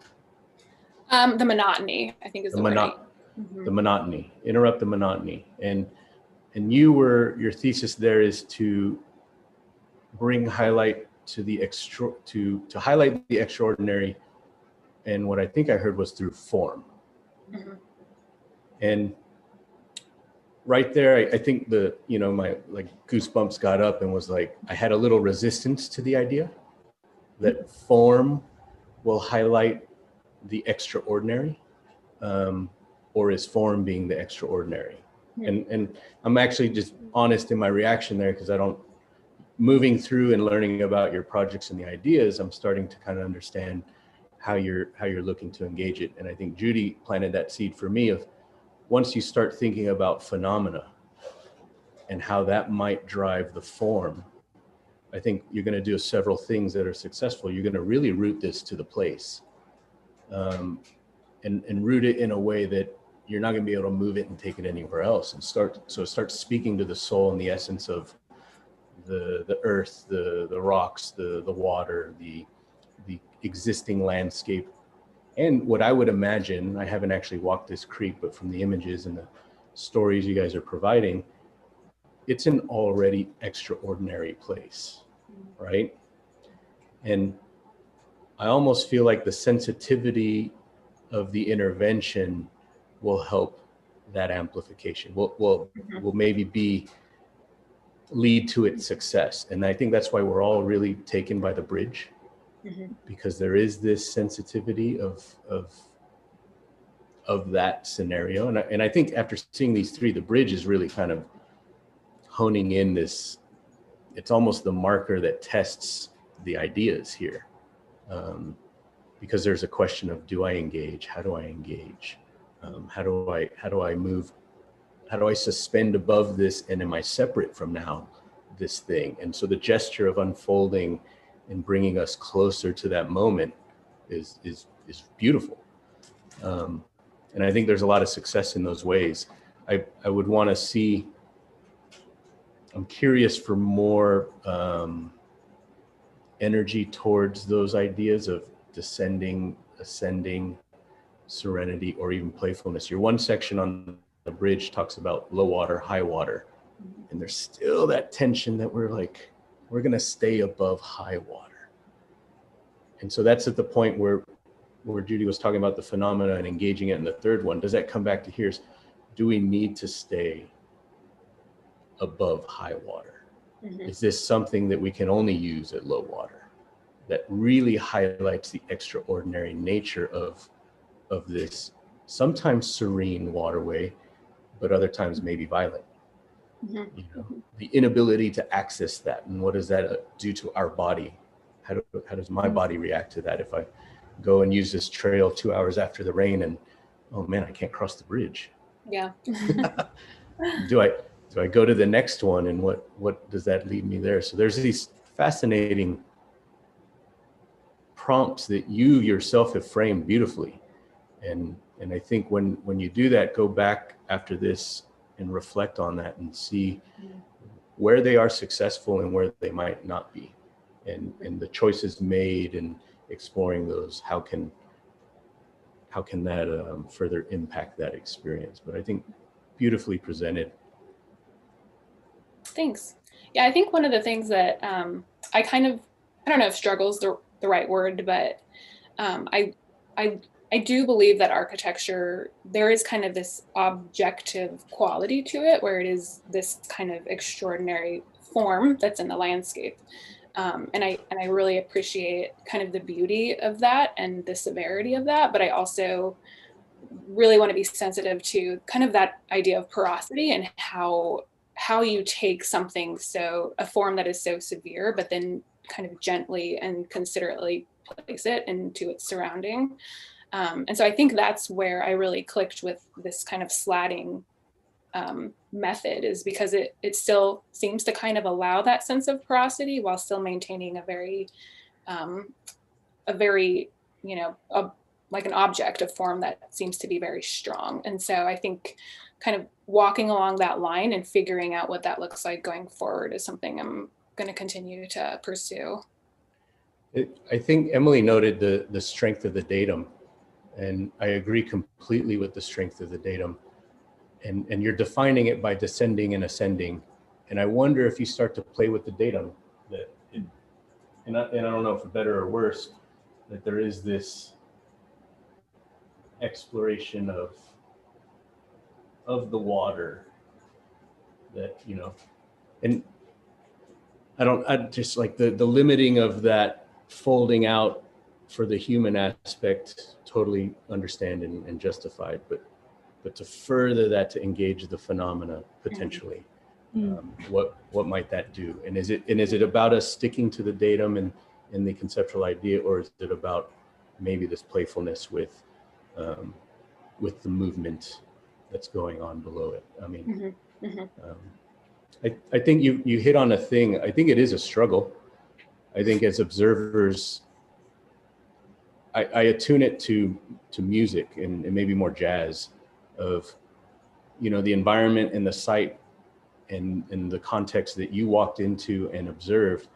S9: The monotony, I think, is the word.
S3: The monotony, interrupt the monotony. And your thesis there is to bring highlight to the to highlight the extraordinary. And what I think I heard was through form. Mm-hmm. And right there, I think my like goosebumps got up and was like, I had a little resistance to the idea that form will highlight the extraordinary, or is form being the extraordinary? And I'm actually just honest in my reaction there, because moving through and learning about your projects and the ideas, I'm starting to kind of understand how you're looking to engage it. And I think Judy planted that seed for me of, once you start thinking about phenomena and how that might drive the form, I think you're going to do several things that are successful. You're going to really root this to the place, and root it in a way that you're not going to be able to move it and take it anywhere else, and start speaking to the soul and the essence of the earth, the rocks, the water, the existing landscape. And what I would imagine, I haven't actually walked this creek, but from the images and the stories you guys are providing, it's an already extraordinary place, right? And I almost feel like the sensitivity of the intervention will help that amplification, will maybe lead to its success. And I think that's why we're all really taken by the bridge, because there is this sensitivity of that scenario. And I think after seeing these three, the bridge is really kind of honing in this, it's almost the marker that tests the ideas here. Because there's a question of, do I engage? How do I engage? How do I move? How do I suspend above this? And am I separate from now this thing? And so the gesture of unfolding and bringing us closer to that moment is beautiful. And I think there's a lot of success in those ways. I would want to see, I'm curious for more energy towards those ideas of descending, ascending, serenity, or even playfulness. Your one section on the bridge talks about low water, high water. And there's still that tension that we're going to stay above high water. And so that's at the point where Judy was talking about the phenomena and engaging it in the third one. Does that come back to here's, do we need to stay above high water? Is this something that we can only use at low water? That really highlights the extraordinary nature of this sometimes serene waterway, but other times maybe violent. You know, the inability to access that, and what does that do to our body? How does my body react to that if I go and use this trail 2 hours after the rain and, oh man, I can't cross the bridge?
S9: Yeah.
S3: Do I go to the next one, and what does that lead me there? So there's these fascinating prompts that you yourself have framed beautifully. And I think when you do that, go back after this and reflect on that and see where they are successful and where they might not be. And the choices made, and exploring those, how can that further impact that experience? But I think beautifully presented.
S9: Thanks. Yeah, I think one of the things that I don't know if struggle is the right word, but I do believe that architecture, there is kind of this objective quality to it, where it is this kind of extraordinary form that's in the landscape. And I really appreciate kind of the beauty of that and the severity of that, but I also really want to be sensitive to kind of that idea of porosity and how you take something, so a form that is so severe, but then kind of gently and considerately place it into its surrounding. And so I think that's where I really clicked with this kind of slatting method, is because it still seems to kind of allow that sense of porosity while still maintaining a very, you know, like an object of form that seems to be very strong. And so I think kind of walking along that line and figuring out what that looks like going forward is something I'm going to continue to pursue.
S3: I think Emily noted the strength of the datum, and I agree completely with the strength of the datum. And you're defining it by descending and ascending. And I wonder if you start to play with the datum, and I don't know if for better or worse, that there is this exploration of the water that, you know, and I just like the limiting of that folding out for the human aspect, totally understand and justified, but but to further that, to engage the phenomena potentially. What might that do? And is it about us sticking to the datum and the conceptual idea, or is it about maybe this playfulness with the movement that's going on below it? I mean, I think you hit on a thing. I think it is a struggle. I think as observers, I attune it to music and maybe more jazz, of, you know, the environment and the site and the context that you walked into and observed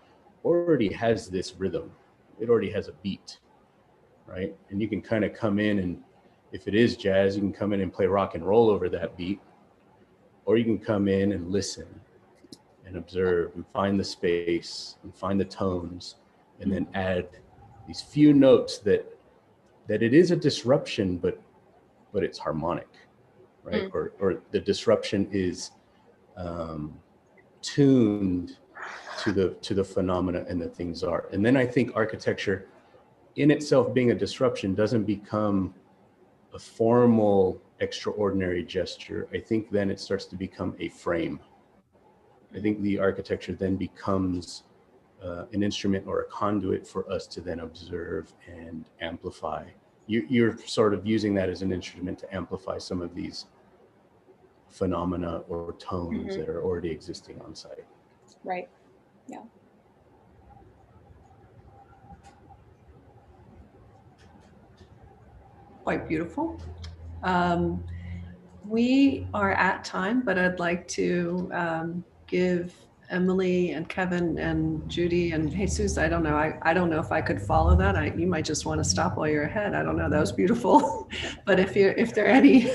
S3: already has this rhythm. It already has a beat, right? And you can kind of come in, and if it is jazz, you can come in and play rock and roll over that beat, or you can come in and listen and observe and find the space and find the tones, and then add these few notes that it is a disruption, but it's harmonic, right? Or the disruption is tuned to the phenomena and the things are. And then I think architecture in itself, being a disruption, doesn't become a formal extraordinary gesture. I think then it starts to become a frame. I think the architecture then becomes an instrument or a conduit for us to then observe and amplify. You're sort of using that as an instrument to amplify some of these phenomena or tones that are already existing on site.
S9: Right. Yeah.
S2: Quite beautiful. We are at time, but I'd like to give Emily and Kevin and Judy and Jesus, I don't know. I don't know if I could follow that. You might just want to stop while you're ahead. I don't know. That was beautiful. But if there are any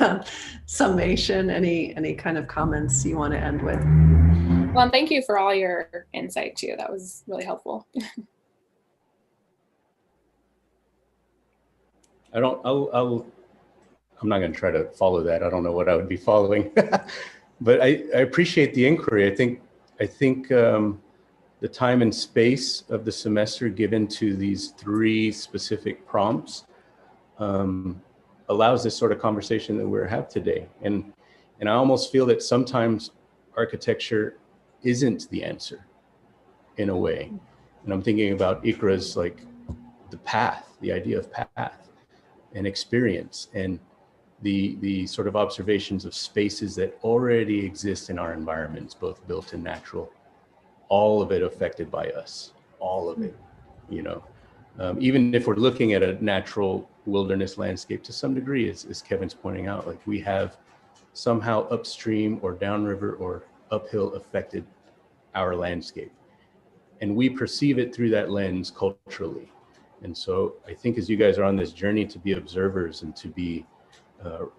S2: summation, any kind of comments you want to end with.
S9: Well, and thank you for all your insight too. That was really helpful.
S3: I'm not going to try to follow that. I don't know what I would be following, but I appreciate the inquiry. I think the time and space of the semester given to these 3 specific prompts allows this sort of conversation that we're having today. And I almost feel that sometimes architecture isn't the answer in a way. And I'm thinking about Ikra's, like, the path, the idea of path and experience, and the sort of observations of spaces that already exist in our environments, both built and natural, all of it affected by us, all of it, you know. Even if we're looking at a natural wilderness landscape to some degree, as Kevin's pointing out, like, we have somehow upstream or downriver or uphill affected our landscape. And we perceive it through that lens culturally. And so I think as you guys are on this journey to be observers and to be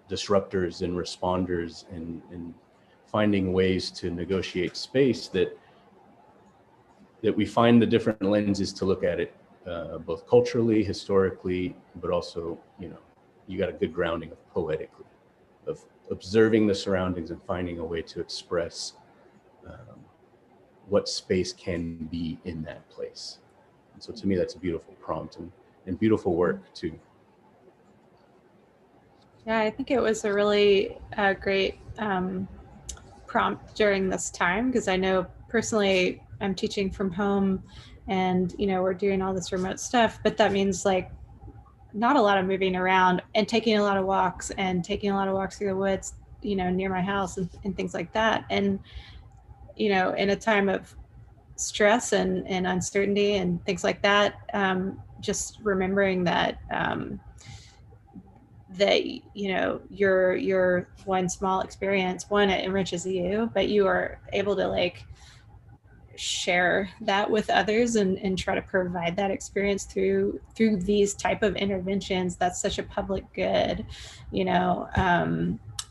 S3: disruptors and responders and finding ways to negotiate space, that we find the different lenses to look at it, both culturally, historically, but also, you know, you got a good grounding of poetically, of observing the surroundings and finding a way to express what space can be in that place. And so to me, that's a beautiful prompt and beautiful work too.
S7: Yeah, I think it was a really great prompt during this time, because I know personally I'm teaching from home, and, you know, we're doing all this remote stuff, but that means, like, not a lot of moving around and taking a lot of walks through the woods, you know, near my house and things like that. And, you know, in a time of stress and uncertainty and things like that, just remembering that that, you know, your one small experience, one, it enriches you, but you are able to, like, share that with others and try to provide that experience through these type of interventions. That's such a public good, you know.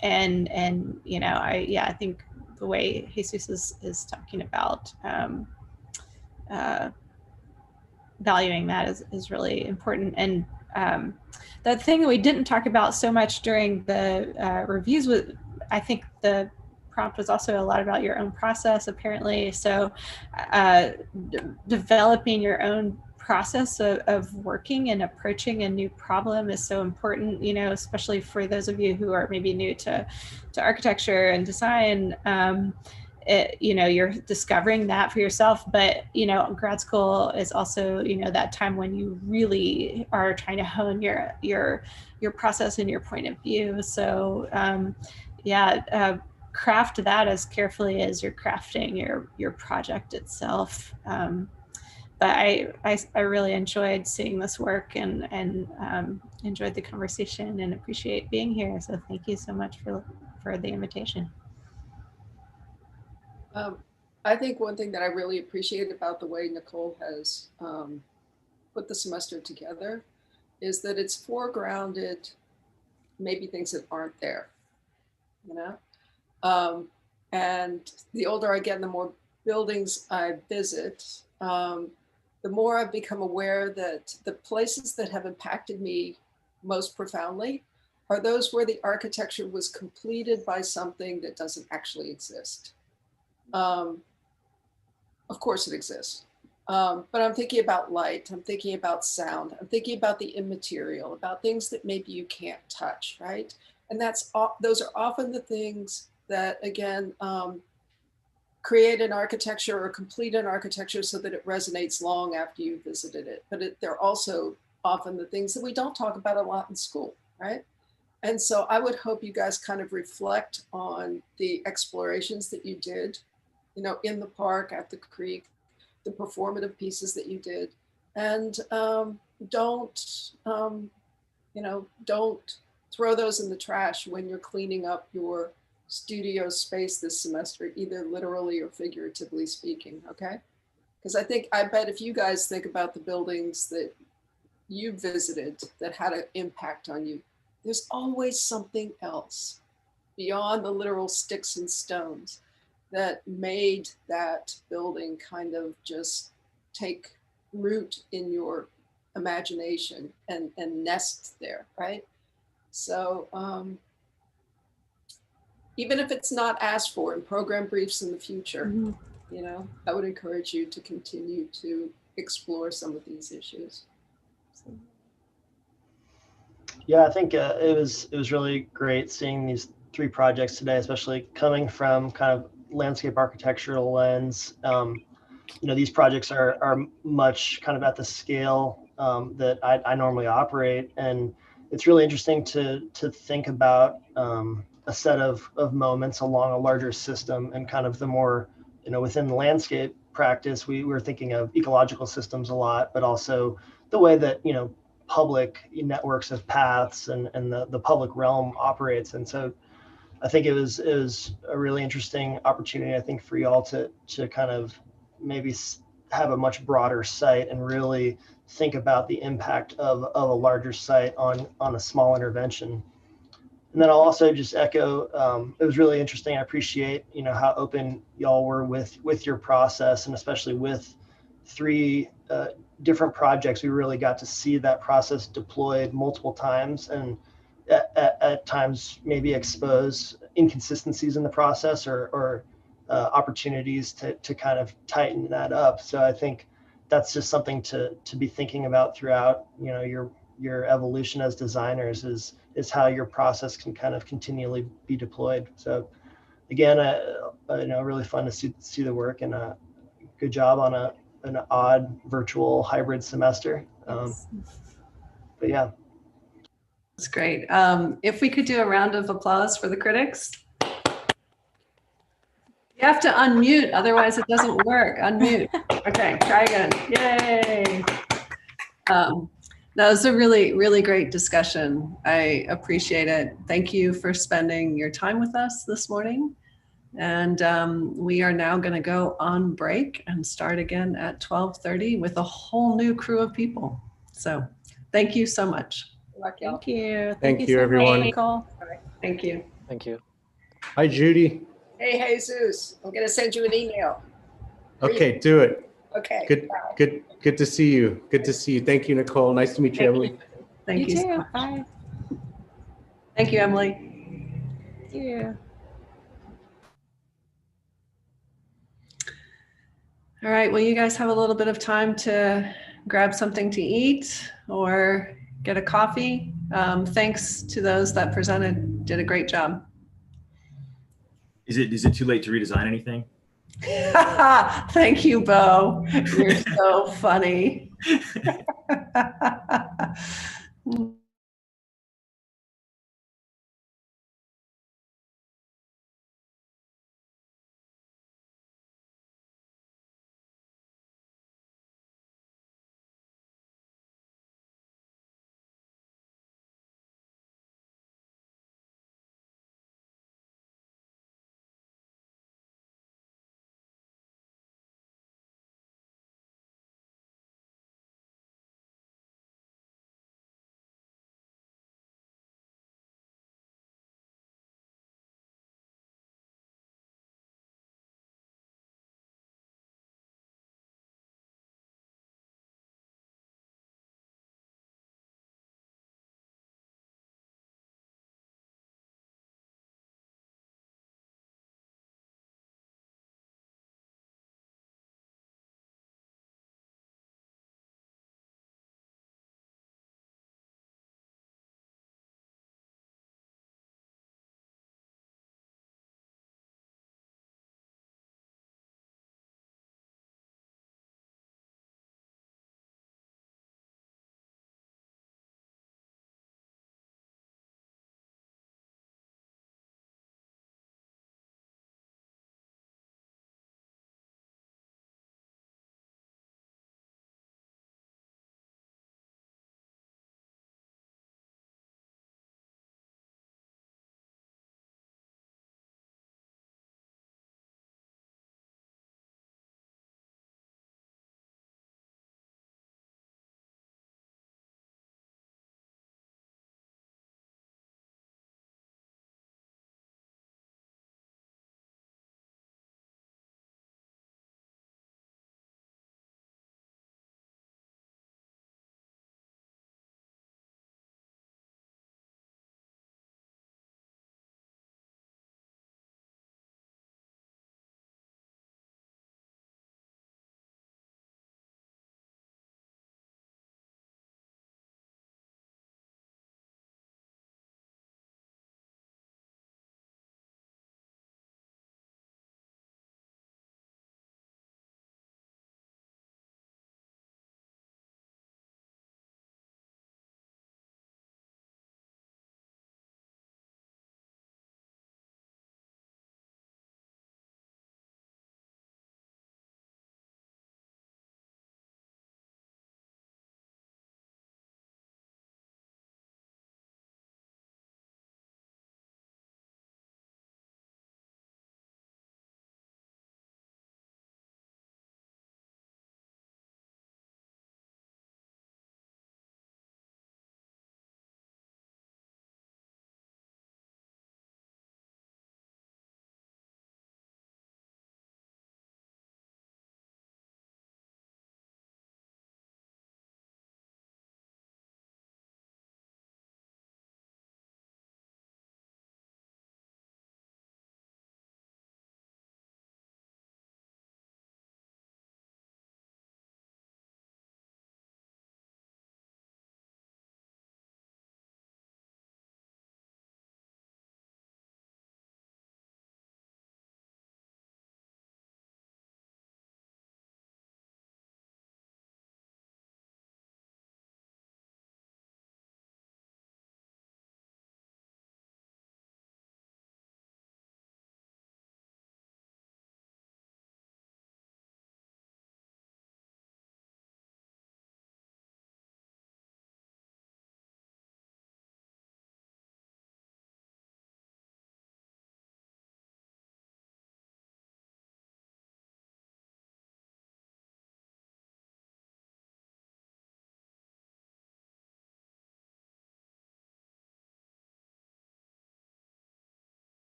S7: And you know, I think the way Jesus is talking about valuing that is really important. And the thing that we didn't talk about so much during the reviews was, I think the prompt was also a lot about your own process, apparently. So developing your own process of working and approaching a new problem is so important, you know, especially for those of you who are maybe new to architecture and design. You know, you're discovering that for yourself, but, you know, grad school is also, you know, that time when you really are trying to hone your process and your point of view. So craft that as carefully as you're crafting your project itself. But I really enjoyed seeing this work and enjoyed the conversation and appreciate being here. So thank you so much for the invitation.
S5: I think one thing that I really appreciate about the way Nichole has put the semester together is that it's foregrounded maybe things that aren't there, you know? And the older I get and the more buildings I visit, the more I've become aware that the places that have impacted me most profoundly are those where the architecture was completed by something that doesn't actually exist. Of course it exists, but I'm thinking about light, I'm thinking about sound, I'm thinking about the immaterial, about things that maybe you can't touch, right? And those are often the things that, again, create an architecture or complete an architecture so that it resonates long after you visited it. But they're also often the things that we don't talk about a lot in school, right? And so I would hope you guys kind of reflect on the explorations that you did, you know, in the park, at the creek, the performative pieces that you did, and don't throw those in the trash when you're cleaning up your studio space this semester, either literally or figuratively speaking, okay? Because I bet if you guys think about the buildings that you visited that had an impact on you, there's always something else beyond the literal sticks and stones that made that building kind of just take root in your imagination and nest there, right? So even if it's not asked for in program briefs in the future, you know, I would encourage you to continue to explore some of these issues. So.
S4: Yeah, I think it was really great seeing these 3 projects today, especially coming from kind of landscape architectural lens. You know, these projects are much kind of at the scale that I normally operate, and it's really interesting to think about a set of moments along a larger system, and kind of the more, you know, within the landscape practice, we were thinking of ecological systems a lot, but also the way that, you know, public networks of paths and the public realm operates. And so I think it was a really interesting opportunity, I think, for y'all to kind of maybe have a much broader site and really think about the impact of a larger site on a small intervention. And then I'll also just echo, it was really interesting. I appreciate, you know, how open y'all were with your process, and especially with 3 different projects. We really got to see that process deployed multiple times, and at times maybe expose inconsistencies in the process or opportunities to kind of tighten that up. So I think that's just something to be thinking about throughout, you know, your evolution as designers is how your process can kind of continually be deployed. So again, you know, really fun to see the work, and good job on an odd virtual hybrid semester. But yeah.
S2: That's great. If we could do a round of applause for the critics. You have to unmute, otherwise it doesn't work. Unmute. Okay, try again. Yay. That was a really, really great discussion. I appreciate it. Thank you for spending your time with us this morning. And we are now going to go on break and start again at 12:30 with a whole new crew of people. So thank you so much.
S7: Thank you.
S3: Thank you,
S7: so much,
S3: everyone.
S7: Nichole.
S2: Thank you.
S6: Thank you.
S3: Hi, Judy.
S5: Hey, Jesus, I'm going to send you an email.
S3: Okay, do it.
S5: Okay.
S3: Good to see you. Good to see you. Thank you, Nichole. Nice to meet you, Emily.
S2: Thank you.
S7: You
S2: so
S7: too.
S2: much.
S7: Bye.
S2: Thank you, Emily.
S7: Thank you.
S2: All right, well, you guys have a little bit of time to grab something to eat or get a coffee. Thanks to those that presented, did a great job.
S10: Is it too late to redesign anything?
S2: Thank you, Bo. You're so funny.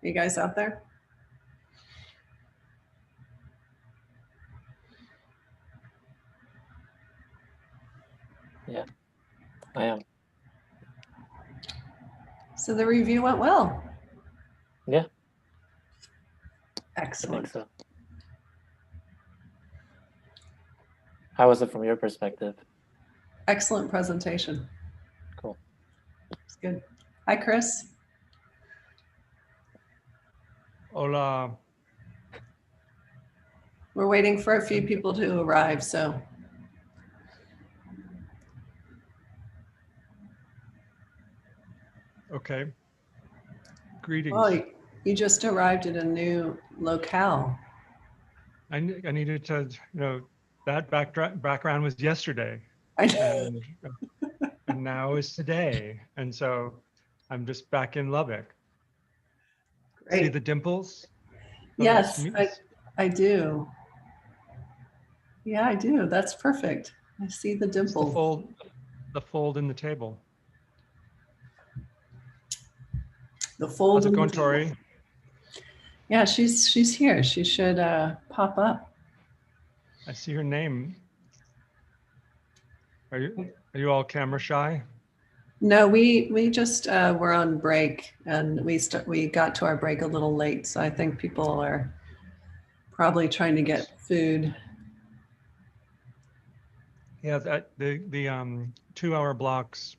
S2: Are you guys out there?
S6: Yeah, I am.
S2: So the review went well.
S6: Yeah, I
S2: Excellent.
S6: think so. How was it from your perspective?
S2: Excellent presentation.
S6: Cool.
S2: It's good. Hi, Chris.
S11: Hola.
S2: We're waiting for a few people to arrive, so.
S11: Okay. Greetings.
S2: Oh, you just arrived at a new locale.
S11: I needed to, that background was yesterday,
S2: I know.
S11: and now is today, and so I'm just back in Lubbock. See
S2: Great.
S11: the dimples?
S2: Yes, I do. Yeah, I do. That's perfect. I see the
S11: It's
S2: dimple.
S11: the fold in the table.
S2: The fold.
S11: How's it
S2: in the
S11: going,
S2: table.
S11: Tori?
S2: Yeah, she's here. She should pop up.
S11: I see her name. Are you all camera shy?
S2: No, we just were on break, and we got to our break a little late, so I think people are probably trying to get food.
S11: Yeah, the 2-hour blocks,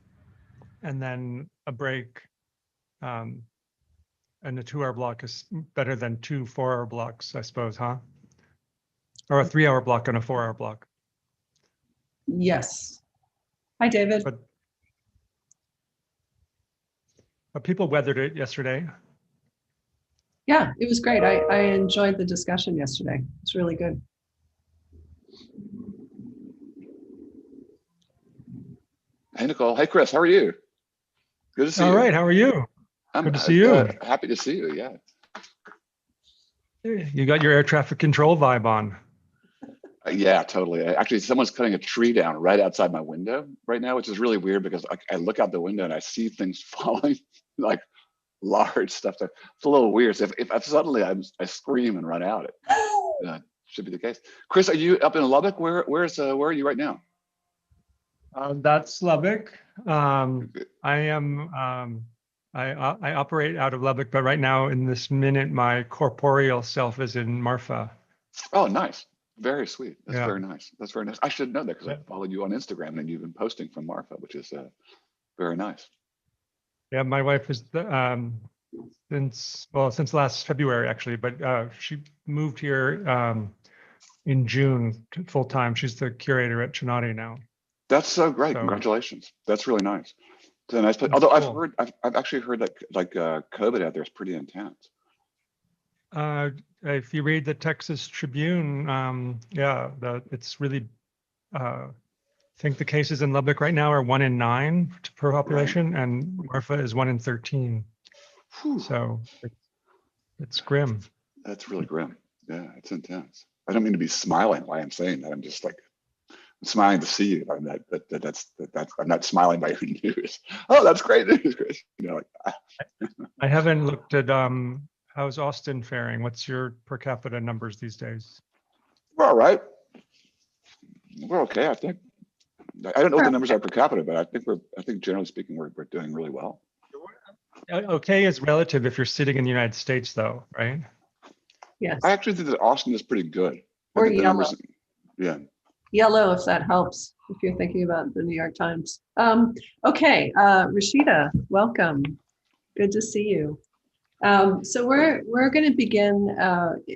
S11: and then a break, and the 2-hour block is better than 2 4-hour blocks, I suppose, huh? Or a 3-hour block and a 4-hour block.
S2: Yes. Hi, David.
S11: But people weathered it yesterday.
S2: Yeah, it was great. I enjoyed the discussion yesterday. It's really good.
S12: Hey, Nicole. Hey, Chris. How are you? Good to see you.
S11: All right. How are you?
S12: I'm
S11: good to see you.
S12: Happy to see you. Yeah.
S11: You got your air traffic control vibe on.
S12: Yeah, totally. Actually, someone's cutting a tree down right outside my window right now, which is really weird because I look out the window and I see things falling, like large stuff. It's a little weird. So if suddenly I scream and run out, it should be the case. Chris, are you up in Lubbock? Where are you right now?
S11: That's Lubbock. I am. I operate out of Lubbock, but right now, in this minute, my corporeal self is in Marfa.
S12: Oh, nice. Very sweet. That's
S11: Yeah.
S12: very nice. That's very nice. I should know that because I followed you on Instagram and you've been posting from Marfa, which is very nice.
S11: Yeah, my wife is since last February actually, but she moved here in June full time. She's the curator at Chinati now.
S12: That's so great. Congratulations. That's really nice. It's a nice place. Although
S11: cool.
S12: I've actually heard that like COVID out there is pretty intense.
S11: If you read the Texas Tribune, it's really. I think the cases in Lubbock right now are 1 in 9 per population, right. And Marfa is 1 in 13. Whew. So it's grim.
S12: That's really grim. Yeah, it's intense. I don't mean to be smiling while I'm saying that. I'm just like I'm smiling to see you. That's I'm not smiling by your news. Oh, that's great news, Chris.
S11: I haven't looked at how's Austin faring? What's your per capita numbers these days?
S12: We're all right. We're okay, I think. I don't know what the numbers are per capita, but I think generally speaking, we're doing really well.
S11: Okay is relative if you're sitting in the United States, though, right?
S2: Yes.
S12: I actually think that Austin is pretty good.
S2: Or yellow.
S12: Yeah.
S2: Yellow, if that helps, if you're thinking about the New York Times. Okay, Rashida, welcome. Good to see you. So we're going to begin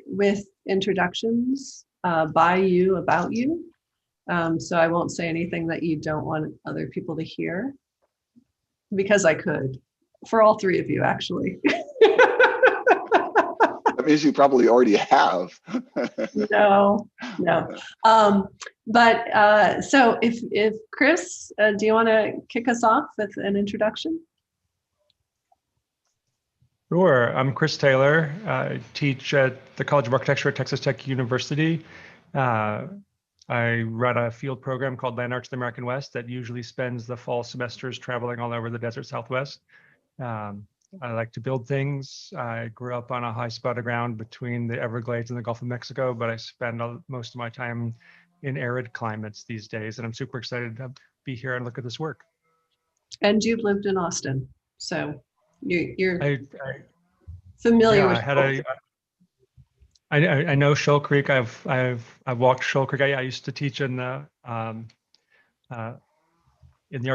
S2: with introductions by you, about you. So I won't say anything that you don't want other people to hear, because I could, for all three of you, actually.
S12: That means you probably already have.
S2: No. So if Chris, do you want to kick us off with an introduction?
S11: Sure. I'm Chris Taylor. I teach at the College of Architecture at Texas Tech University. I run a field program called Land Arts of the American West that usually spends the fall semesters traveling all over the desert Southwest. I like to build things. I grew up on a high spot of ground between the Everglades and the Gulf of Mexico, but I spend most of my time in arid climates these days, and I'm super excited to be here and look at this work.
S2: And you've lived in Austin, so you're
S11: I
S2: familiar
S11: yeah,
S2: with.
S11: I had I know Shoal Creek. I've walked Shoal Creek. I used to teach in the art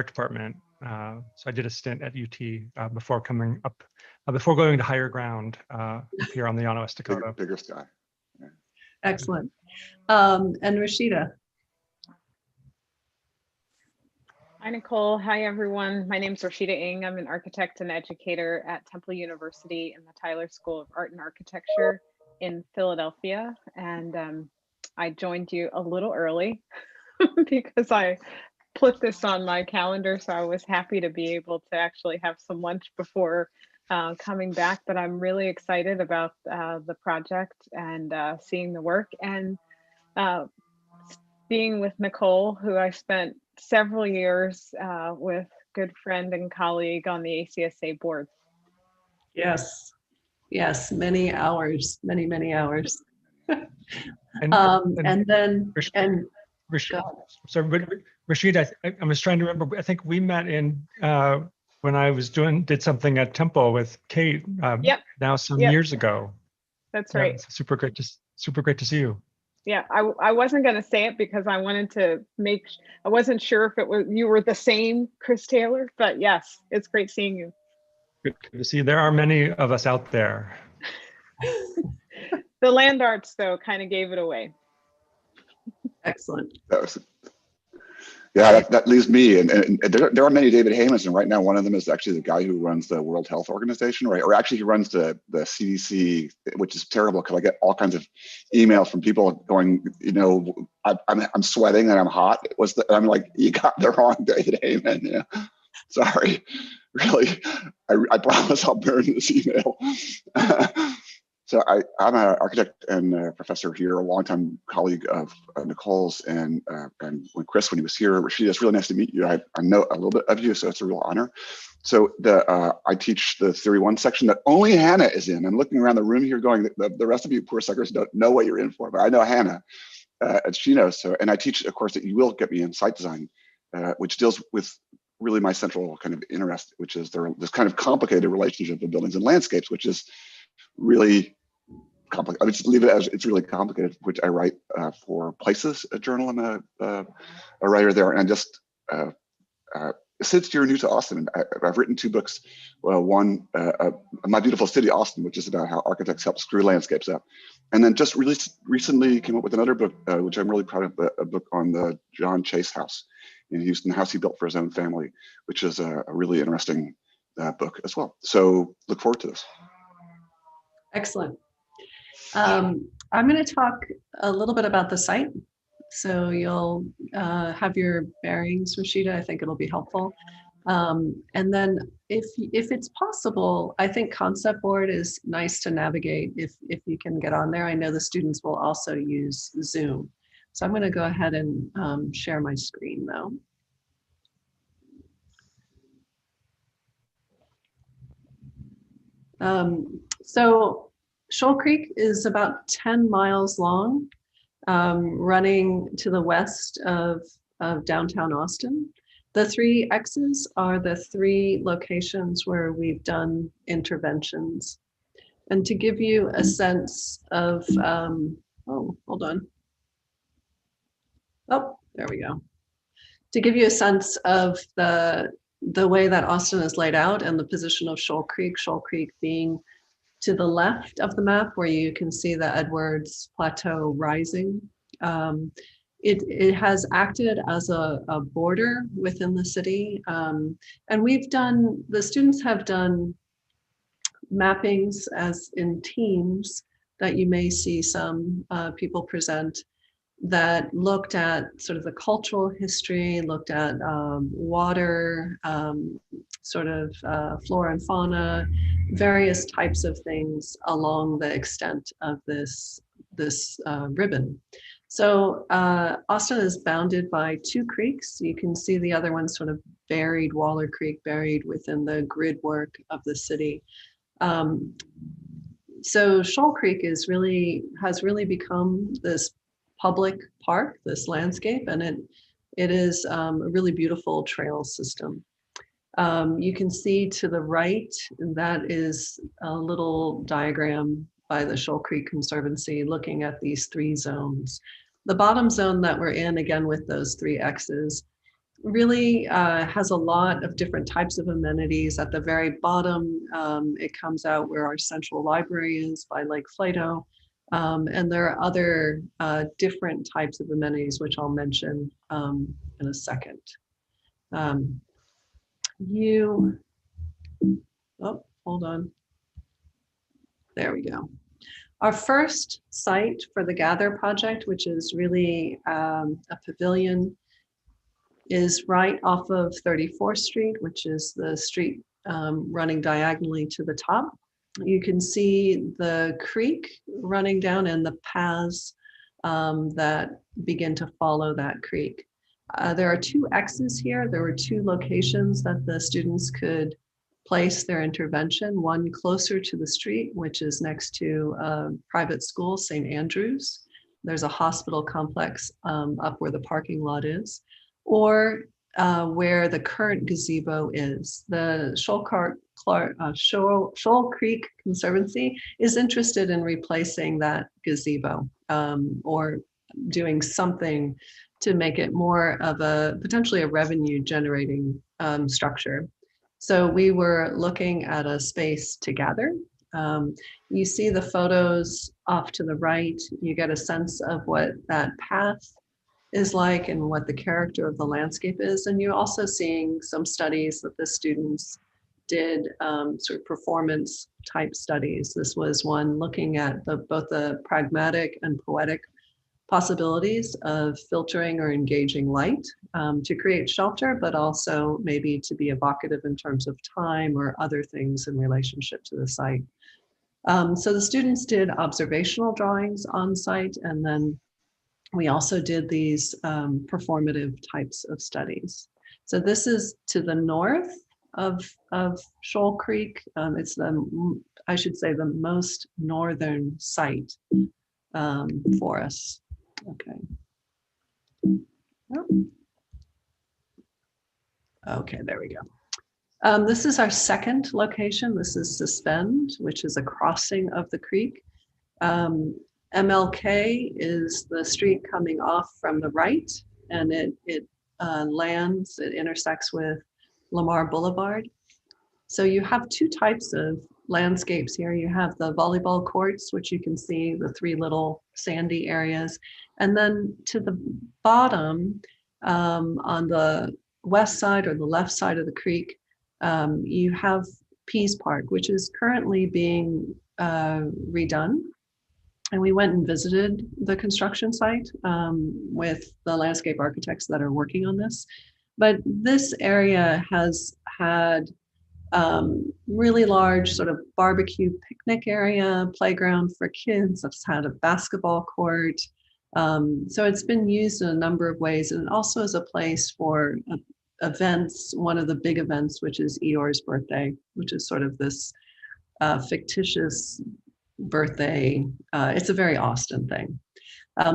S11: department. So I did a stint at UT before coming up, before going to higher ground here on the Llano Estacado.
S12: Bigger sky. Yeah.
S2: Excellent. And Rashida.
S13: Hi, Nicole. Hi, everyone. My name is Rashida Ng. I'm an architect and educator at Temple University in the Tyler School of Art and Architecture in Philadelphia. And I joined you a little early because I put this on my calendar. So I was happy to be able to actually have some lunch before coming back. But I'm really excited about the project and seeing the work and being with Nichole, who I spent several years with good friend and colleague on the ACSA board.
S2: Yes, yes, many hours, many hours.
S11: And
S2: then
S11: Rashida, sorry, Rashida, I was trying to remember. I think we met in when I was did something at Temple with Kate.
S13: Yep.
S11: Now some
S13: Yep.
S11: years ago.
S13: That's
S11: Yeah,
S13: right.
S11: it's super great to see you.
S13: Yeah, I wasn't going to say it because I wanted to I wasn't sure if you were the same Chris Taylor, but yes, it's great seeing you.
S11: Good to see you. There are many of us out there.
S13: The land arts, though, kind of gave it away.
S2: Excellent.
S12: That leaves me, and there are many David Haymans, and right now one of them is actually the guy who runs the World Health Organization, right? Or actually he runs the CDC, which is terrible because I get all kinds of emails from people going, I'm sweating and I'm hot. I'm like, you got the wrong David Hayman. Yeah. Sorry, really. I promise I'll burn this email. So I'm an architect and a professor here, a longtime colleague of Nichole's, and when Chris, when he was here, Rashida, it's really nice to meet you. I know a little bit of you, so it's a real honor. So I teach the Theory 1 section that only Hannah is in. I'm looking around the room here going, the rest of you poor suckers don't know what you're in for, but I know Hannah, and she knows. So, and I teach a course that you will get me in site design, which deals with really my central kind of interest, which is this kind of complicated relationship of buildings and landscapes, which is really complicated. I would just leave it as it's really complicated, which I write for Places, a journal. I'm a writer there, and just since you're new to Austin, I've written 2 books. Well, one, My Beautiful City, Austin, which is about how architects help screw landscapes up, and then just recently came up with another book, which I'm really proud of, a book on the John Chase house in Houston, the house he built for his own family, which is a really interesting book as well. So look forward to this.
S2: Excellent. I'm going to talk a little bit about the site. So you'll have your bearings, Rashida. I think it'll be helpful. And then if it's possible, I think concept board is nice to navigate if you can get on there. I know the students will also use Zoom. So I'm going to go ahead and share my screen now. So Shoal Creek is about 10 miles long, running to the west of downtown Austin. The 3 X's are the 3 locations where we've done interventions. And to give you a sense of, oh, hold on. Oh, there we go. To give you a sense of the way that Austin is laid out and the position of Shoal Creek being to the left of the map where you can see the Edwards Plateau rising. It has acted as a border within the city. And the students have done mappings as in teams that you may see some people present that looked at sort of the cultural history, looked at water, sort of flora and fauna, various types of things along the extent of this ribbon. So Austin is bounded by two creeks. You can see the other one sort of buried, Waller Creek buried within the grid work of the city. So Shoal Creek has really become this public park, this landscape, and it is a really beautiful trail system. You can see to the right, that is a little diagram by the Shoal Creek Conservancy looking at these three zones. The bottom zone that we're in, again with those three X's, really has a lot of different types of amenities. At the very bottom, it comes out where our central library is by Lake Flato. And there are other different types of amenities, which I'll mention in a second. Oh, hold on. There we go. Our first site for the Gather project, which is really a pavilion, is right off of 34th Street, which is the street running diagonally to the top. You can see the creek running down and the paths that begin to follow that creek. There are two X's here. There were two locations that the students could place their intervention, one closer to the street, which is next to a private school, St. Andrews. There's a hospital complex up where the parking lot is, or where the current gazebo is. The Shoal Creek Conservancy is interested in replacing that gazebo or doing something to make it more of a potentially a revenue generating structure. So we were looking at a space to gather. You see the photos off to the right. You get a sense of what that path is like and what the character of the landscape is. And you're also seeing some studies that the students did, sort of performance type studies. This was one looking at both the pragmatic and poetic possibilities of filtering or engaging light to create shelter, but also maybe to be evocative in terms of time or other things in relationship to the site. So the students did observational drawings on site, and then we also did these performative types of studies. So this is to the north of Shoal Creek. It's I should say, the most northern site for us. Okay. Okay, there we go. This is our second location. This is Suspend, which is a crossing of the creek. MLK is the street coming off from the right, and it intersects with Lamar Boulevard. So you have two types of landscapes here. You have the volleyball courts, which you can see the three little sandy areas. And then to the bottom, on the west side or the left side of the creek, you have Pease Park, which is currently being redone. And we went and visited the construction site with the landscape architects that are working on this. But this area has had really large sort of barbecue picnic area, playground for kids. It's had a basketball court. So it's been used in a number of ways, and also as a place for events. One of the big events, which is Eeyore's birthday, which is sort of this fictitious birthday. It's a very Austin thing.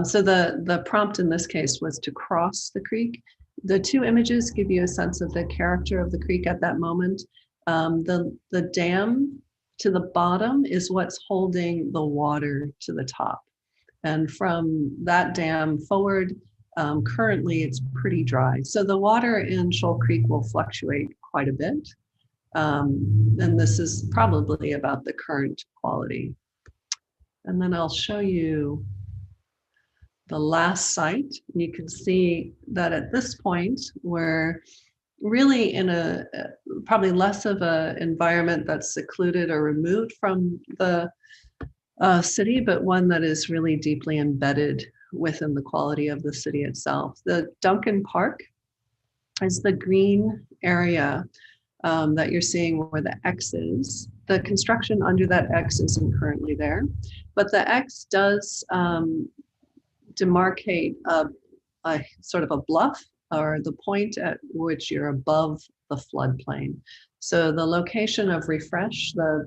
S2: So the prompt in this case was to cross the creek. The two images give you a sense of the character of the creek at that moment. The dam to the bottom is what's holding the water to the top. And from that dam forward, currently it's pretty dry. So the water in Shoal Creek will fluctuate quite a bit. And this is probably about the current quality. And then I'll show you the last site. You can see that at this point, we're really in a probably less of an environment that's secluded or removed from the city, but one that is really deeply embedded within the quality of the city itself. The Duncan Park is the green area that you're seeing where the X is. The construction under that X isn't currently there, but the X does demarcate a sort of a bluff, or the point at which you're above the floodplain. So the location of refresh, the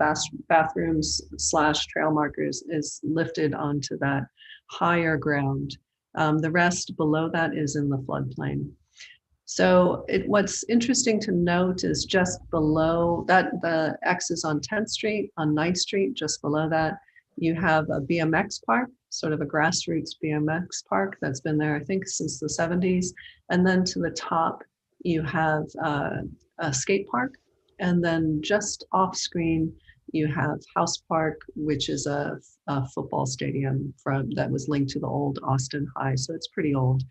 S2: bathrooms / trail markers, is lifted onto that higher ground. The rest below that is in the floodplain. So what's interesting to note is just below that, the X is on 10th Street, on 9th Street, just below that, you have a BMX park, sort of a grassroots BMX park that's been there, I think, since the 70s. And then to the top, you have a skate park. And then just off screen, you have House Park, which is a football stadium that was linked to the old Austin High. So it's pretty old.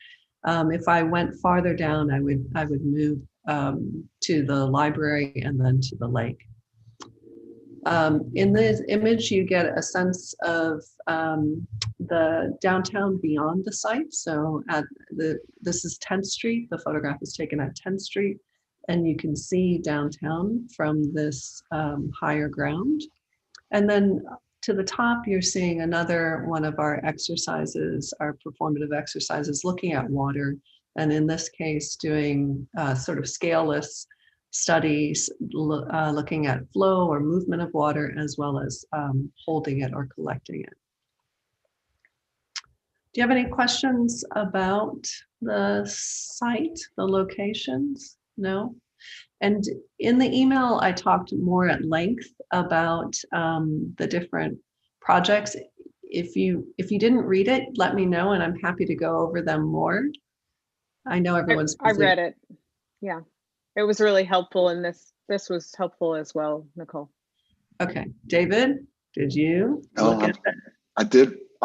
S2: If I went farther down, I would move to the library and then to the lake. In this image, you get a sense of the downtown beyond the site. So this is 10th Street. The photograph is taken at 10th Street, and you can see downtown from this higher ground. And then to the top, you're seeing another one of our exercises, our performative exercises, looking at water. And in this case, doing sort of scaleless studies, looking at flow or movement of water, as well as holding it or collecting it. Do you have any questions about the site, the locations? No? And in the email, I talked more at length about the different projects. If you didn't read it, let me know, and I'm happy to go over them more. I know everyone's busy.
S13: I read it. Yeah, it was really helpful, and this was helpful as well, Nichole.
S2: Okay, David, did you look at that?
S12: I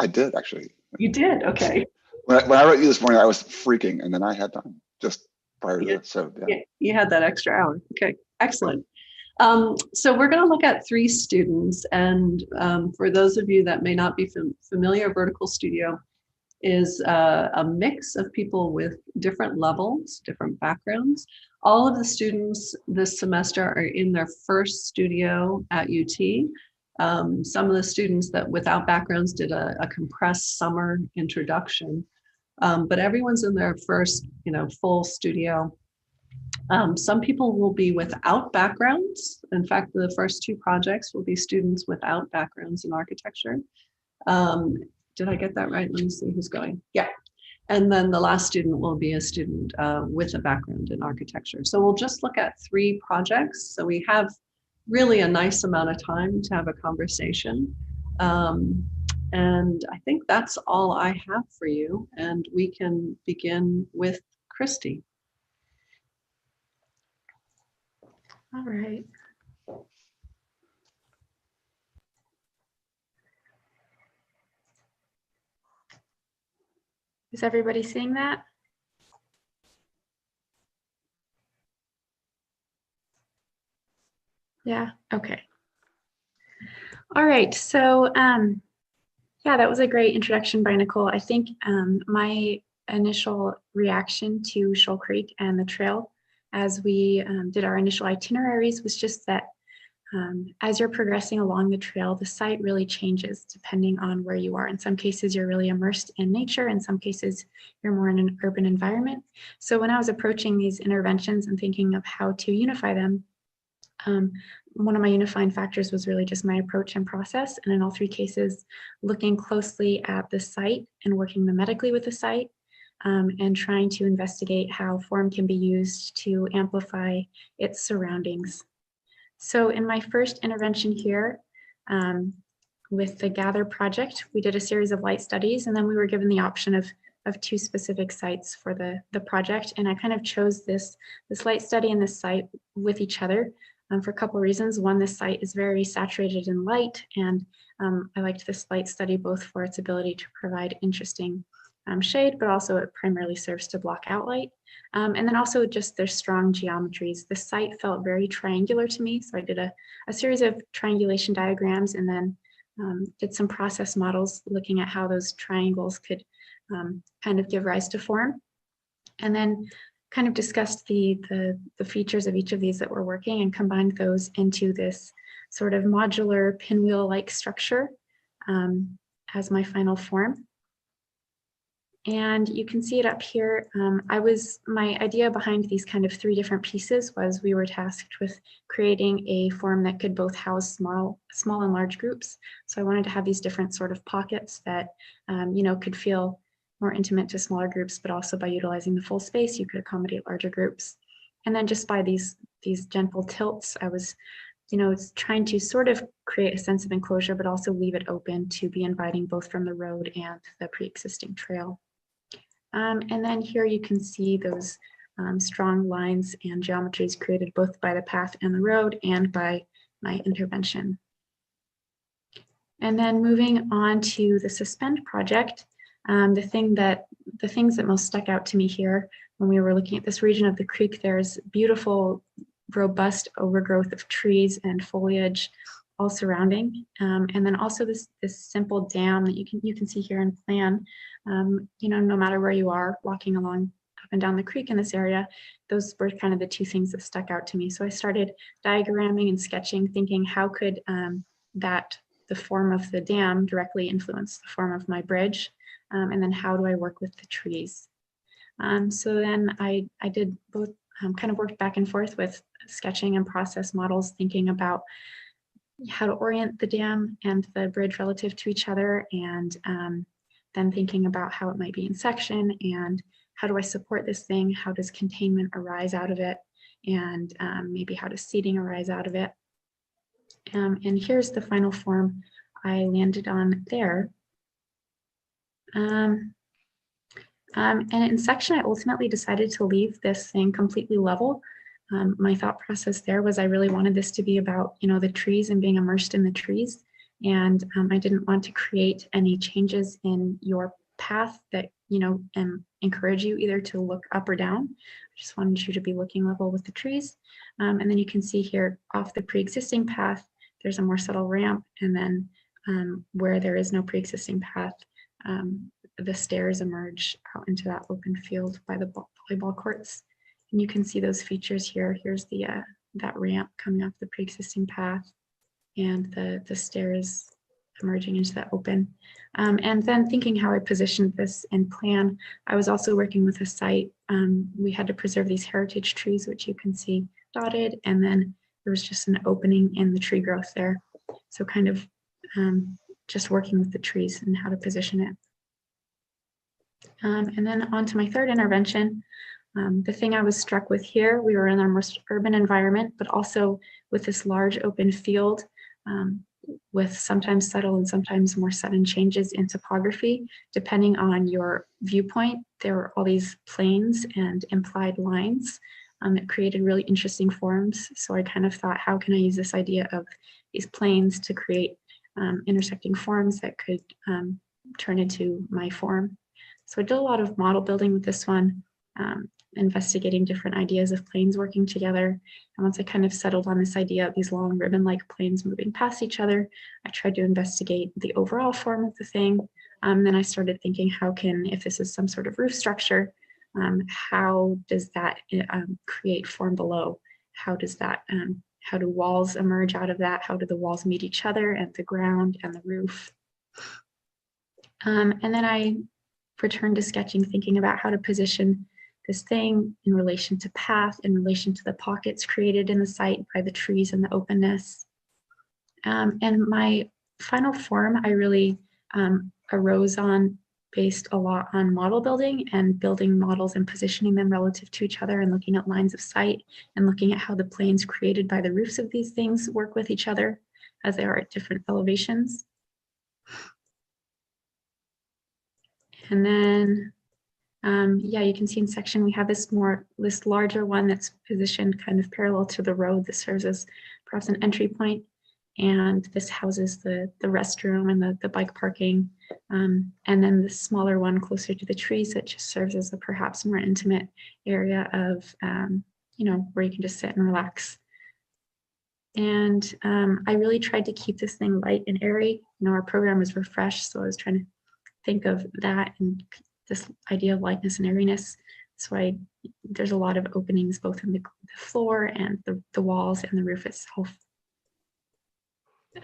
S12: did actually.
S2: You did, okay.
S12: When I wrote you this morning, I was freaking, and then I had time just prior to that. So yeah.
S2: You had that extra hour. Okay, excellent. So we're going to look at 3 students, and for those of you that may not be familiar, Vertical Studio is a mix of people with different levels, different backgrounds. All of the students this semester are in their first studio at UT. Some of the students that without backgrounds did a compressed summer introduction, but everyone's in their first, full studio. Some people will be without backgrounds. In fact, the first 2 projects will be students without backgrounds in architecture. Did I get that right? Let me see who's going. Yeah. And then the last student will be a student with a background in architecture. So we'll just look at 3 projects. So we have really a nice amount of time to have a conversation. And I think that's all I have for you. And we can begin with Christy.
S7: All right. Is everybody seeing that? Yeah, okay. All right, so yeah, that was a great introduction by Nichole. I think my initial reaction to Shoal Creek and the trail as we did our initial itineraries was just that as you're progressing along the trail, the site really changes depending on where you are. In some cases, you're really immersed in nature. In some cases, you're more in an urban environment. So when I was approaching these interventions and thinking of how to unify them, one of my unifying factors was really just my approach and process. And in all 3 cases, looking closely at the site and working mimetically with the site, and trying to investigate how form can be used to amplify its surroundings. So in my first intervention here, with the Gather project, we did a series of light studies, and then we were given the option of 2 specific sites for the project. And I kind of chose this light study and this site with each other for a couple of reasons. One, this site is very saturated in light, and I liked this light study both for its ability to provide interesting shade, but also it primarily serves to block out light. And then also just their strong geometries. The site felt very triangular to me. So I did a series of triangulation diagrams and then did some process models looking at how those triangles could kind of give rise to form. And then kind of discussed the features of each of these that we're working and combined those into this sort of modular pinwheel-like structure as my final form. And you can see it up here. My idea behind these kind of 3 different pieces was we were tasked with creating a form that could both house small and large groups. So I wanted to have these different sort of pockets that, could feel more intimate to smaller groups, but also by utilizing the full space, you could accommodate larger groups. And then just by these gentle tilts, I was trying to sort of create a sense of enclosure, but also leave it open to be inviting both from the road and the pre-existing trail. And then here you can see those strong lines and geometries created both by the path and the road and by my intervention. And then moving on to the suspend project, the things that most stuck out to me here when we were looking at this region of the creek, there's beautiful, robust overgrowth of trees and foliage all surrounding. And then also this simple dam that you can see here in plan. No matter where you are walking along up and down the creek in this area, those were kind of the 2 things that stuck out to me. So I started diagramming and sketching, thinking how could the form of the dam directly influence the form of my bridge, and then how do I work with the trees. So then I did both, kind of worked back and forth with sketching and process models, thinking about how to orient the dam and the bridge relative to each other, and then thinking about how it might be in section and how do I support this thing, how does containment arise out of it, and maybe how does seating arise out of it. And here's the final form I landed on there. And in section, I ultimately decided to leave this thing completely level. My thought process there was I really wanted this to be about, the trees and being immersed in the trees. And I didn't want to create any changes in your path that, encourage you either to look up or down. I just wanted you to be looking level with the trees. And then you can see here off the pre-existing path, there's a more subtle ramp. And then where there is no pre-existing path, the stairs emerge out into that open field by the volleyball courts. And you can see those features here. Here's that ramp coming off the pre-existing path and the stairs emerging into that open. And then thinking how I positioned this in plan, I was also working with a site. We had to preserve these heritage trees, which you can see dotted, and then there was just an opening in the tree growth there. So kind of just working with the trees and how to position it. And then on to my 3rd intervention. The thing I was struck with here, we were in our most urban environment, but also with this large open field with sometimes subtle and sometimes more sudden changes in topography. Depending on your viewpoint, there were all these planes and implied lines that created really interesting forms. So I kind of thought, how can I use this idea of these planes to create intersecting forms that could turn into my form? So I did a lot of model building with this one, investigating different ideas of planes working together. And once I kind of settled on this idea of these long ribbon-like planes moving past each other, I tried to investigate the overall form of the thing. Then I started thinking, if this is some sort of roof structure, how does that create form below? How do walls emerge out of that? How do the walls meet each other and the ground and the roof? And then I returned to sketching, thinking about how to position this thing in relation to path, in relation to the pockets created in the site by the trees and the openness. And my final form, I really arose on based a lot on model building and building models and positioning them relative to each other and looking at lines of sight and looking at how the planes created by the roofs of these things work with each other as they are at different elevations. And then, you can see in section, we have this larger one that's positioned kind of parallel to the road that serves as perhaps an entry point. And this houses the restroom and the bike parking. And then the smaller one closer to the trees that just serves as a perhaps more intimate area of, where you can just sit and relax. And I really tried to keep this thing light and airy. Our program was refreshed, so I was trying to think of that and this idea of lightness and airiness. So there's a lot of openings both in the floor and the walls and the roof itself.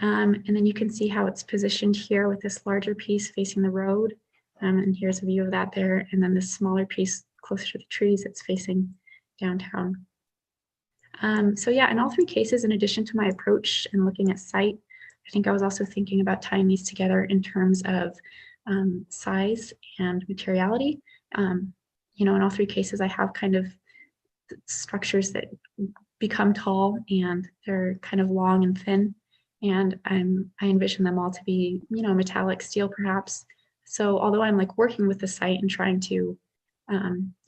S7: And then you can see how it's positioned here with this larger piece facing the road. And here's a view of that there. And then this smaller piece closer to the trees, it's facing downtown. So yeah, in all three cases, in addition to my approach and looking at site, I think I was also thinking about tying these together in terms of size and materiality. You know, in all three cases, I have kind of structures that become tall and they're kind of long and thin. And I envision them all to be, you know, metallic steel perhaps. So although I'm like working with the site and trying to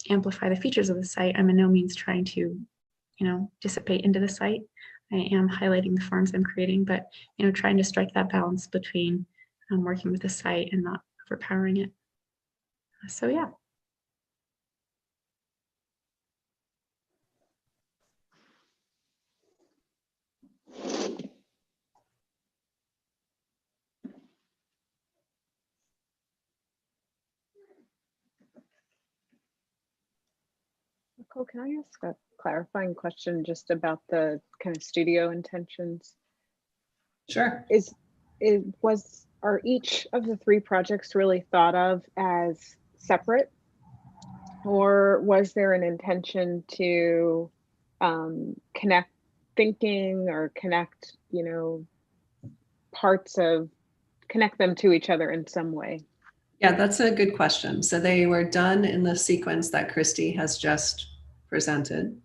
S7: amplify the features of the site, I'm in no means trying to, you know, dissipate into the site. I am highlighting the forms I'm creating, but, you know, trying to strike that balance between working with the site and not overpowering it. So yeah.
S13: Nichole, can I ask a clarifying question just about the kind of studio intentions?
S2: Sure.
S13: Are each of the three projects really thought of as separate, or was there an intention to connect thinking or connect, you know, connect them to each other in some way?
S2: Yeah, that's a good question. So they were done in the sequence that Christy has just presented.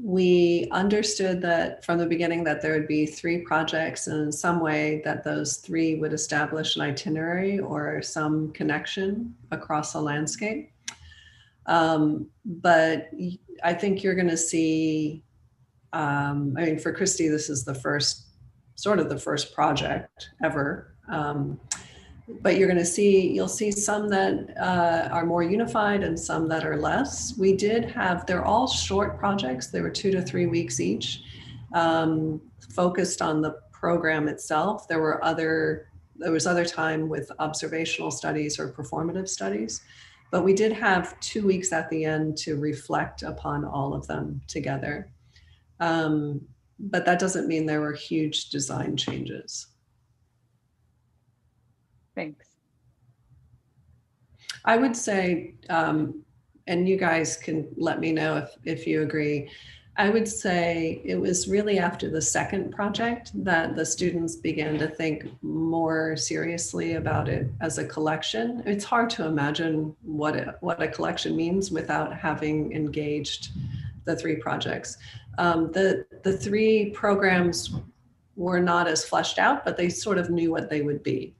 S2: We understood that from the beginning that there would be three projects, and in some way that those three would establish an itinerary or some connection across a landscape. But I think you're going to see, I mean, for Christy, this is the first project ever. But you're going to see, you'll see some that are more unified and some that are less. We did have, they're all short projects. They were 2 to 3 weeks each, focused on the program itself. There was other time with observational studies or performative studies, but we did have 2 weeks at the end to reflect upon all of them together. But that doesn't mean there were huge design changes.
S13: Thanks.
S2: I would say, and you guys can let me know if you agree, I would say it was really after the second project that the students began to think more seriously about it as a collection. It's hard to imagine what a collection means without having engaged the three projects. The three programs were not as fleshed out, but they sort of knew what they would be.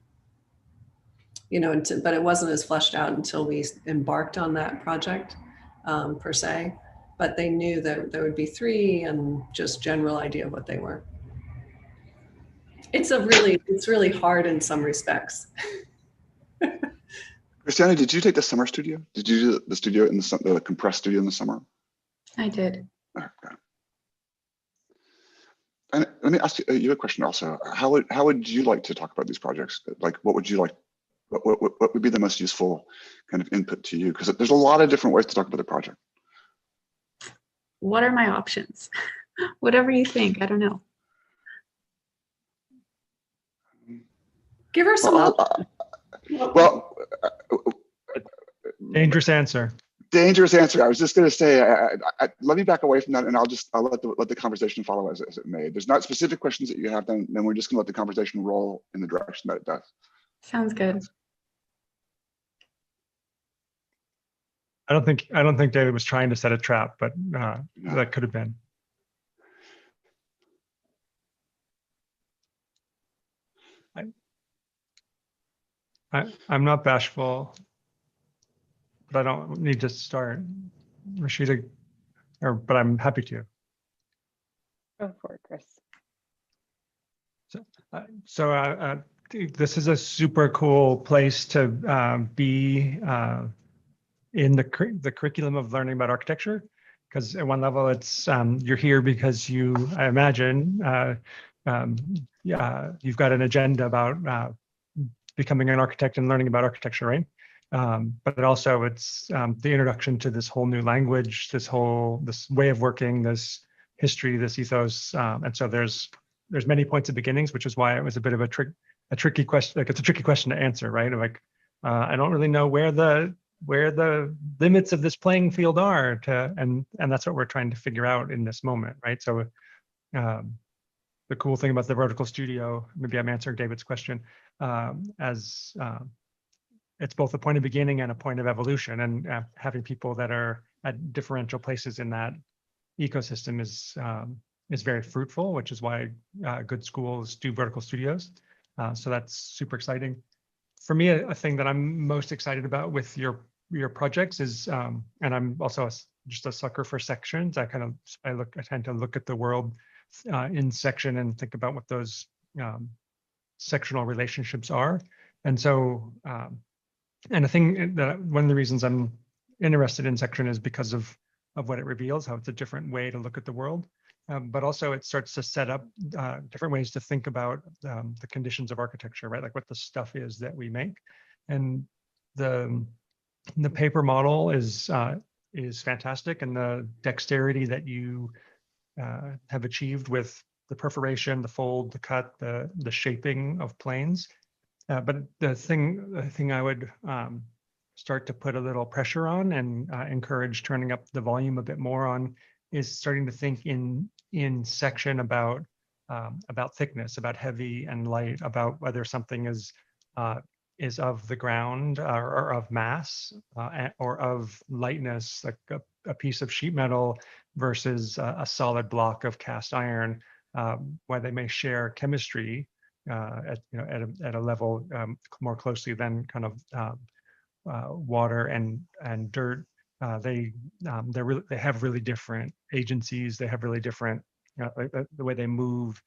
S2: You know, but it wasn't as fleshed out until we embarked on that project per se, but they knew that there would be three and just general idea of what they were. It's really hard in some respects.
S12: Christiana, did you take the summer studio? Did you do the studio in the compressed studio in the summer?
S7: I did.
S12: Okay. And let me ask you a question also. How would you like to talk about these projects? Like, what would you like? What would be the most useful kind of input to you? Because there's a lot of different ways to talk about the project.
S7: What are my options? Whatever you think, I don't know.
S2: Give her some options.
S12: Well,
S11: Dangerous answer.
S12: Dangerous answer. I was just going to say, let me back away from that, and I'll let the conversation follow as it may. There's not specific questions that you have, then we're just going to let the conversation roll in the direction that it does.
S7: Sounds good.
S11: I don't think David was trying to set a trap, but that could have been. I'm not bashful, but I don't need to start. Rashida, but I'm happy to.
S13: Go for it, Chris.
S11: So this is a super cool place to be in the curriculum of learning about architecture, because at one level it's you're here because I imagine you've got an agenda about becoming an architect and learning about architecture, right? But also it's the introduction to this whole new language, this way of working, this history, this ethos, and so there's many points of beginnings, which is why it was a bit of a tricky question. Like, it's a tricky question to answer, right? Like, I don't really know where the limits of this playing field are and that's what we're trying to figure out in this moment, right? So the cool thing about the vertical studio, maybe I'm answering David's question, it's both a point of beginning and a point of evolution, and having people that are at differential places in that ecosystem is very fruitful, which is why good schools do vertical studios. So that's super exciting. For me, a thing that I'm most excited about with your projects is, and I'm also just a sucker for sections. I tend to look at the world in section and think about what those sectional relationships are. And so, and I think that one of the reasons I'm interested in section is because of what it reveals, how it's a different way to look at the world. But also it starts to set up different ways to think about the conditions of architecture, right? Like what the stuff is that we make. And the paper model is fantastic, and the dexterity that you have achieved with the perforation, the fold, the cut, the shaping of planes. But the thing I would start to put a little pressure on and encourage turning up the volume a bit more on is starting to think in section about thickness, about heavy and light, about whether something is of the ground or of mass or of lightness, like a piece of sheet metal versus a solid block of cast iron, where they may share chemistry at a level more closely than kind of water and dirt. They have really different agencies. They have really different the way they move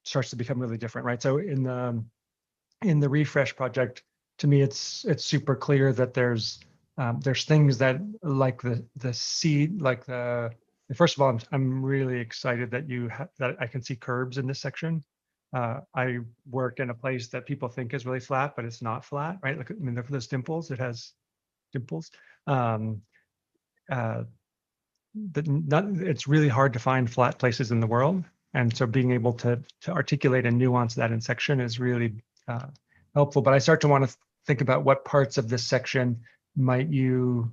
S11: starts to become really different, right? So in the refresh project, to me, it's super clear that there's things that like the seed, like first of all, I'm really excited that that I can see curbs in this section. I work in a place that people think is really flat, but it's not flat, right? Look at those dimples. It has dimples. It's really hard to find flat places in the world, and so being able to articulate and nuance that in section is really helpful. But I start to want to think about what parts of this section might you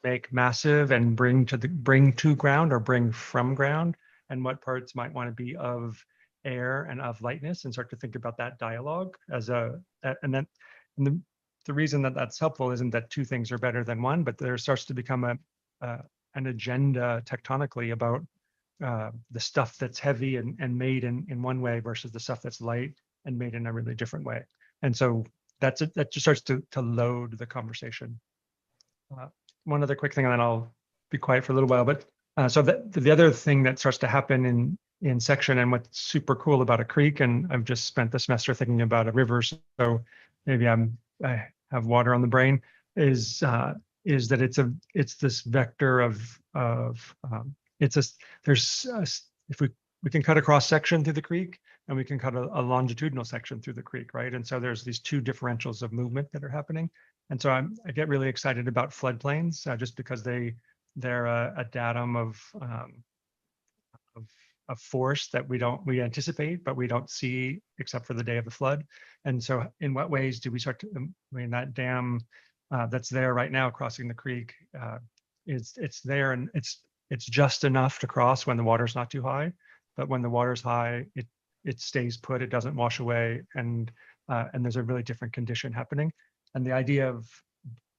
S11: make massive and bring to ground or bring from ground, and what parts might want to be of air and of lightness, and start to think about that dialogue as the reason that that's helpful isn't that two things are better than one, but there starts to become an agenda tectonically about the stuff that's heavy and made in one way versus the stuff that's light and made in a really different way. And so that just starts to load the conversation. One other quick thing, and then I'll be quiet for a little while. But so the other thing that starts to happen in section, and what's super cool about a creek, and I've just spent the semester thinking about a river, so maybe I have water on the brain, is that it's this vector of if we can cut a cross section through the creek, and we can cut a longitudinal section through the creek, right? And so there's these two differentials of movement that are happening. And so I get really excited about floodplains just because they're a datum of force that we anticipate, but we don't see except for the day of the flood. And so in what ways do we start to, that dam that's there right now crossing the creek, it's there, and it's just enough to cross when the water's not too high, but when the water's high, it stays put, it doesn't wash away, and there's a really different condition happening. And the idea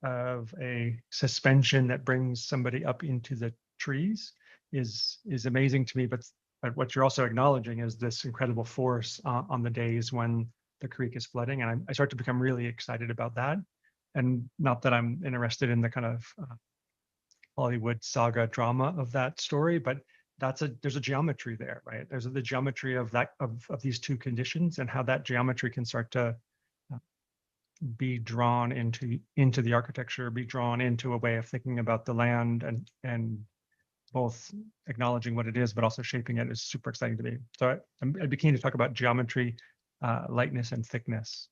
S11: of a suspension that brings somebody up into the trees is amazing to me, but what you're also acknowledging is this incredible force on the days when the creek is flooding, and I start to become really excited about that. And not that I'm interested in the kind of Hollywood saga drama of that story, but there's a geometry there, right? There's the geometry of these two conditions, and how that geometry can start to be drawn into the architecture, be drawn into a way of thinking about the land, and both acknowledging what it is, but also shaping it is super exciting to me. So I'd be keen to talk about geometry, lightness, and thickness.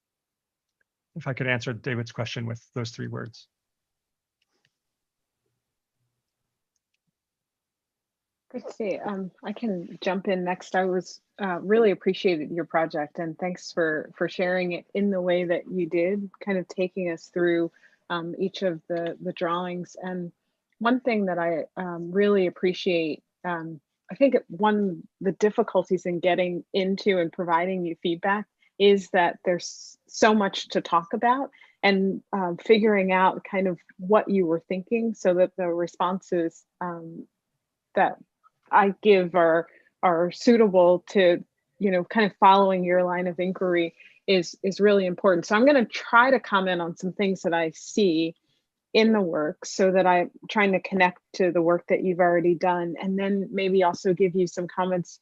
S11: If I could answer David's question with those three words.
S13: Good to see. I can jump in next. I was really appreciated your project, and thanks for sharing it in the way that you did, kind of taking us through each of the drawings. And one thing that I really appreciate, I think the difficulties in getting into and providing you feedback is that there's so much to talk about, and figuring out kind of what you were thinking so that the responses that I give are suitable to, kind of following your line of inquiry is really important. So I'm going to try to comment on some things that I see in the work so that I'm trying to connect to the work that you've already done, and then maybe also give you some comments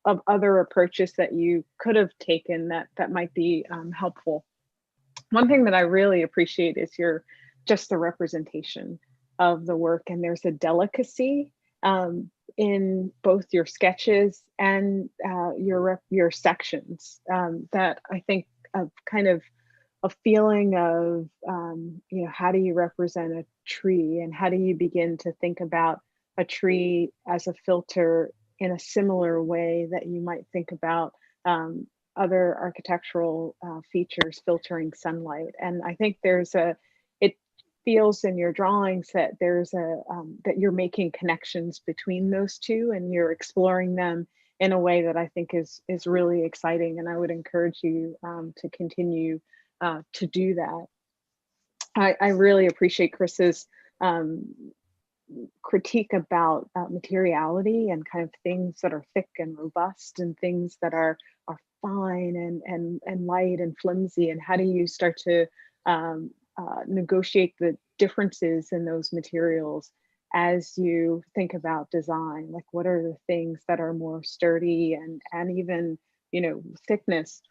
S13: of other approaches that you could have taken that might be helpful. One thing that I really appreciate is just the representation of the work, and there's a delicacy in both your sketches and your sections that I think of kind of a feeling of, how do you represent a tree, and how do you begin to think about a tree as a filter in a similar way that you might think about other architectural features filtering sunlight. And I think it feels in your drawings that that you're making connections between those two, and you're exploring them in a way that I think is really exciting. And I would encourage you to continue to do that. I really appreciate Chris's critique about materiality and kind of things that are thick and robust and things that are fine and light and flimsy, and how do you start to negotiate the differences in those materials as you think about design. Like, what are the things that are more sturdy and even, thickness.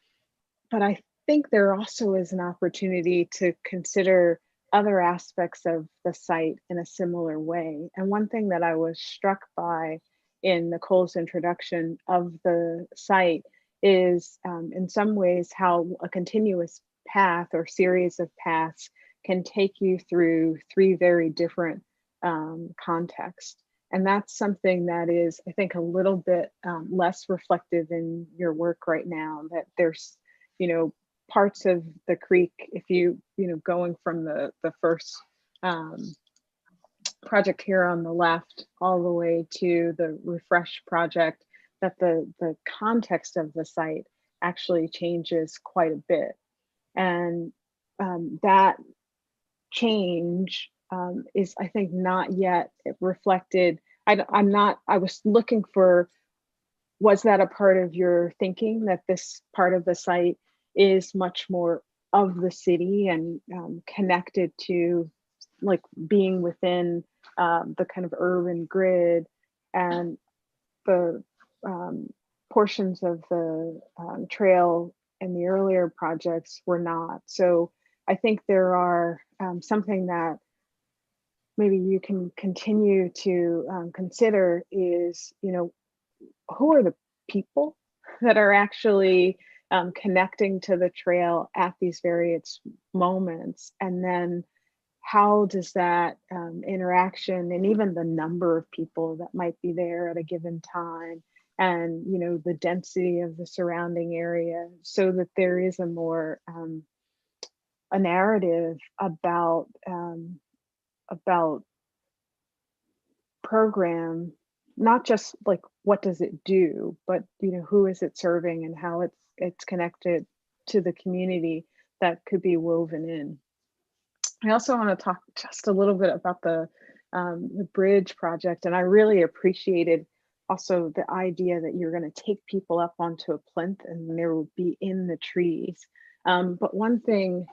S13: But I think there also is an opportunity to consider other aspects of the site in a similar way. And one thing that I was struck by in Nichole's introduction of the site is in some ways how a continuous path or series of paths can take you through three very different contexts. And that's something that is, I think, a little bit less reflective in your work right now, that there's, parts of the creek, if going from the first project here on the left all the way to the Refresh project, that the context of the site actually changes quite a bit. And that change is, I think, not yet reflected. I was looking for, was that a part of your thinking, that this part of the site is much more of the city and connected to, like, being within the kind of urban grid, and the portions of the trail in the earlier projects were not. So I think there are something that maybe you can continue to consider is, who are the people that are actually connecting to the trail at these various moments, and then how does that interaction, and even the number of people that might be there at a given time, and the density of the surrounding area, so that there is a more a narrative about program, not just like what does it do, but who is it serving and how it's connected to the community that could be woven in. I also want to talk just a little bit about the bridge project, and I really appreciated also the idea that you're going to take people up onto a plinth and they will be in the trees. But one thing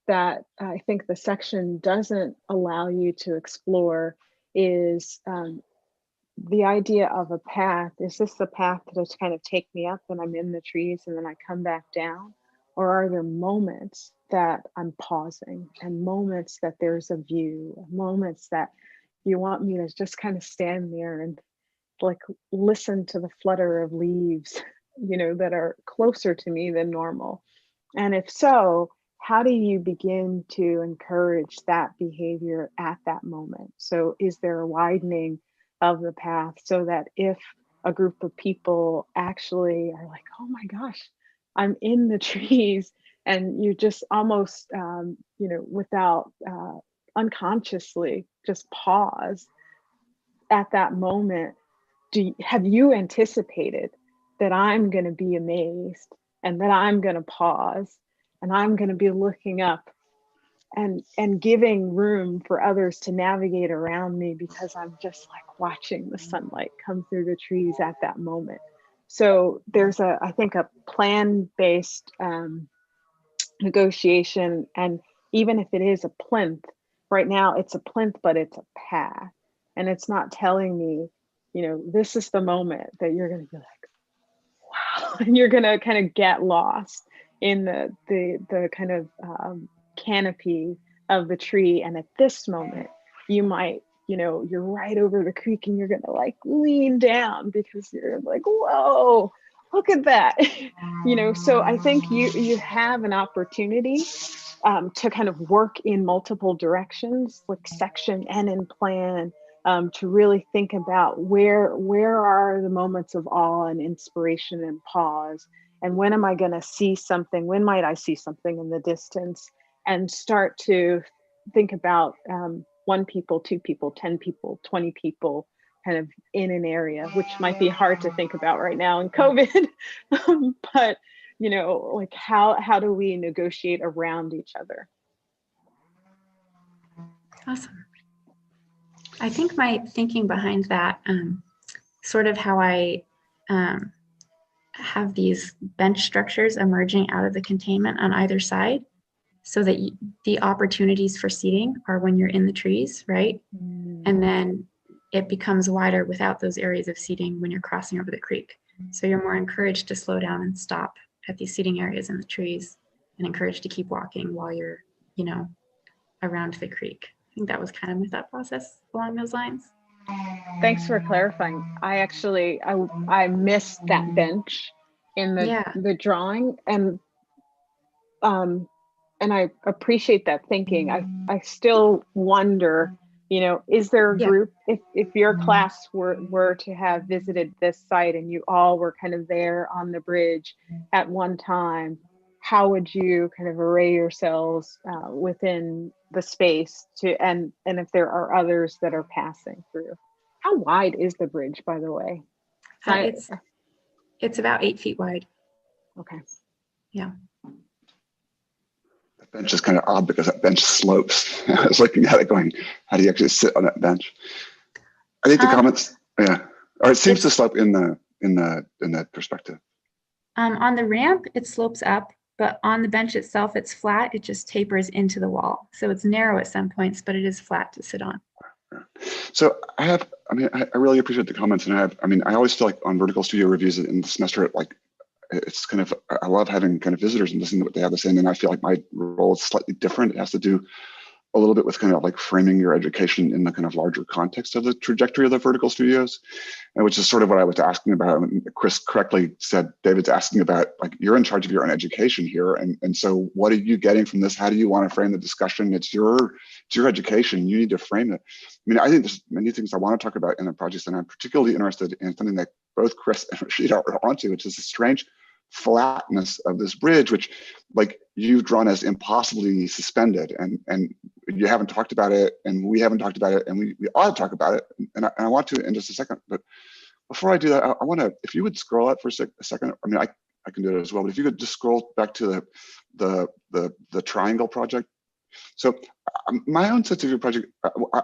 S13: that I think the section doesn't allow you to explore is the idea of a path. Is this the path to just kind of take me up and I'm in the trees and then I come back down? Or are there moments that I'm pausing, and moments that there's a view, moments that you want me to just kind of stand there and like listen to the flutter of leaves, that are closer to me than normal? And if so, how do you begin to encourage that behavior at that moment? So is there a widening of the path, so that if a group of people actually are like, oh my gosh, I'm in the trees, and you just almost, without unconsciously just pause at that moment. Have you anticipated that I'm going to be amazed, and that I'm going to pause, and I'm going to be looking up and giving room for others to navigate around me, because I'm just like watching the sunlight come through the trees at that moment. So there's I think a plan-based negotiation, and even if it is a plinth, right now it's a plinth, but it's a path, and it's not telling me, this is the moment that you're going to be like, wow, and you're going to kind of get lost in the kind of canopy of the tree. And at this moment, you might, you're right over the creek, and you're going to like lean down because you're like, whoa, look at that. So I think you have an opportunity to kind of work in multiple directions, like section and in plan, to really think about where are the moments of awe and inspiration and pause, and when am I going to see something, when might I see something in the distance, and start to think about 1 people, 2 people, 10 people, 20 people kind of in an area, which might be hard to think about right now in COVID. But, like how do we negotiate around each other?
S14: Awesome. I think my thinking behind that, sort of how I have these bench structures emerging out of the containment on either side, so that the opportunities for seating are when you're in the trees, right? And then it becomes wider without those areas of seating when you're crossing over the creek. So you're more encouraged to slow down and stop at these seating areas in the trees, and encouraged to keep walking while you're, around the creek. I think that was kind of my thought process along those lines.
S13: Thanks for clarifying. I missed that bench in the drawing, and I appreciate that thinking. I still wonder, is there a group, if your class were to have visited this site and you all were kind of there on the bridge at one time, how would you kind of array yourselves within the space and if there are others that are passing through? How wide is the bridge, by the way?
S14: It's about 8 feet wide.
S13: Okay.
S14: Yeah.
S12: The bench is kind of odd because that bench slopes. I was looking at it going, how do you actually sit on that bench? I think the comments, or it seems to slope in the perspective.
S14: On the ramp, it slopes up, but on the bench itself, it's flat. It just tapers into the wall. So it's narrow at some points, but it is flat to sit on.
S12: So I really appreciate the comments, and I always feel like on Vertical Studio reviews in the semester, it's kind of, I love having kind of visitors and listening to what they have to say, and then I feel like my role is slightly different. It has to do a little bit with kind of like framing your education in the kind of larger context of the trajectory of the Vertical Studios, and which is sort of what I was asking about. And Chris correctly said, David's asking about, like, you're in charge of your own education here, and so what are you getting from this? How do you want to frame the discussion? It's your education. You need to frame it. I think there's many things I want to talk about in the projects, and I'm particularly interested in something that both Chris and Rashida are onto, which is the strange flatness of this bridge, which, like, you've drawn as impossibly suspended, and you haven't talked about it, and we haven't talked about it, and we ought to talk about it, and I want to in just a second. But before I do that, I want to, if you would scroll out for a second. I can do it as well, but if you could just scroll back to the triangle project. So my own sense of your project,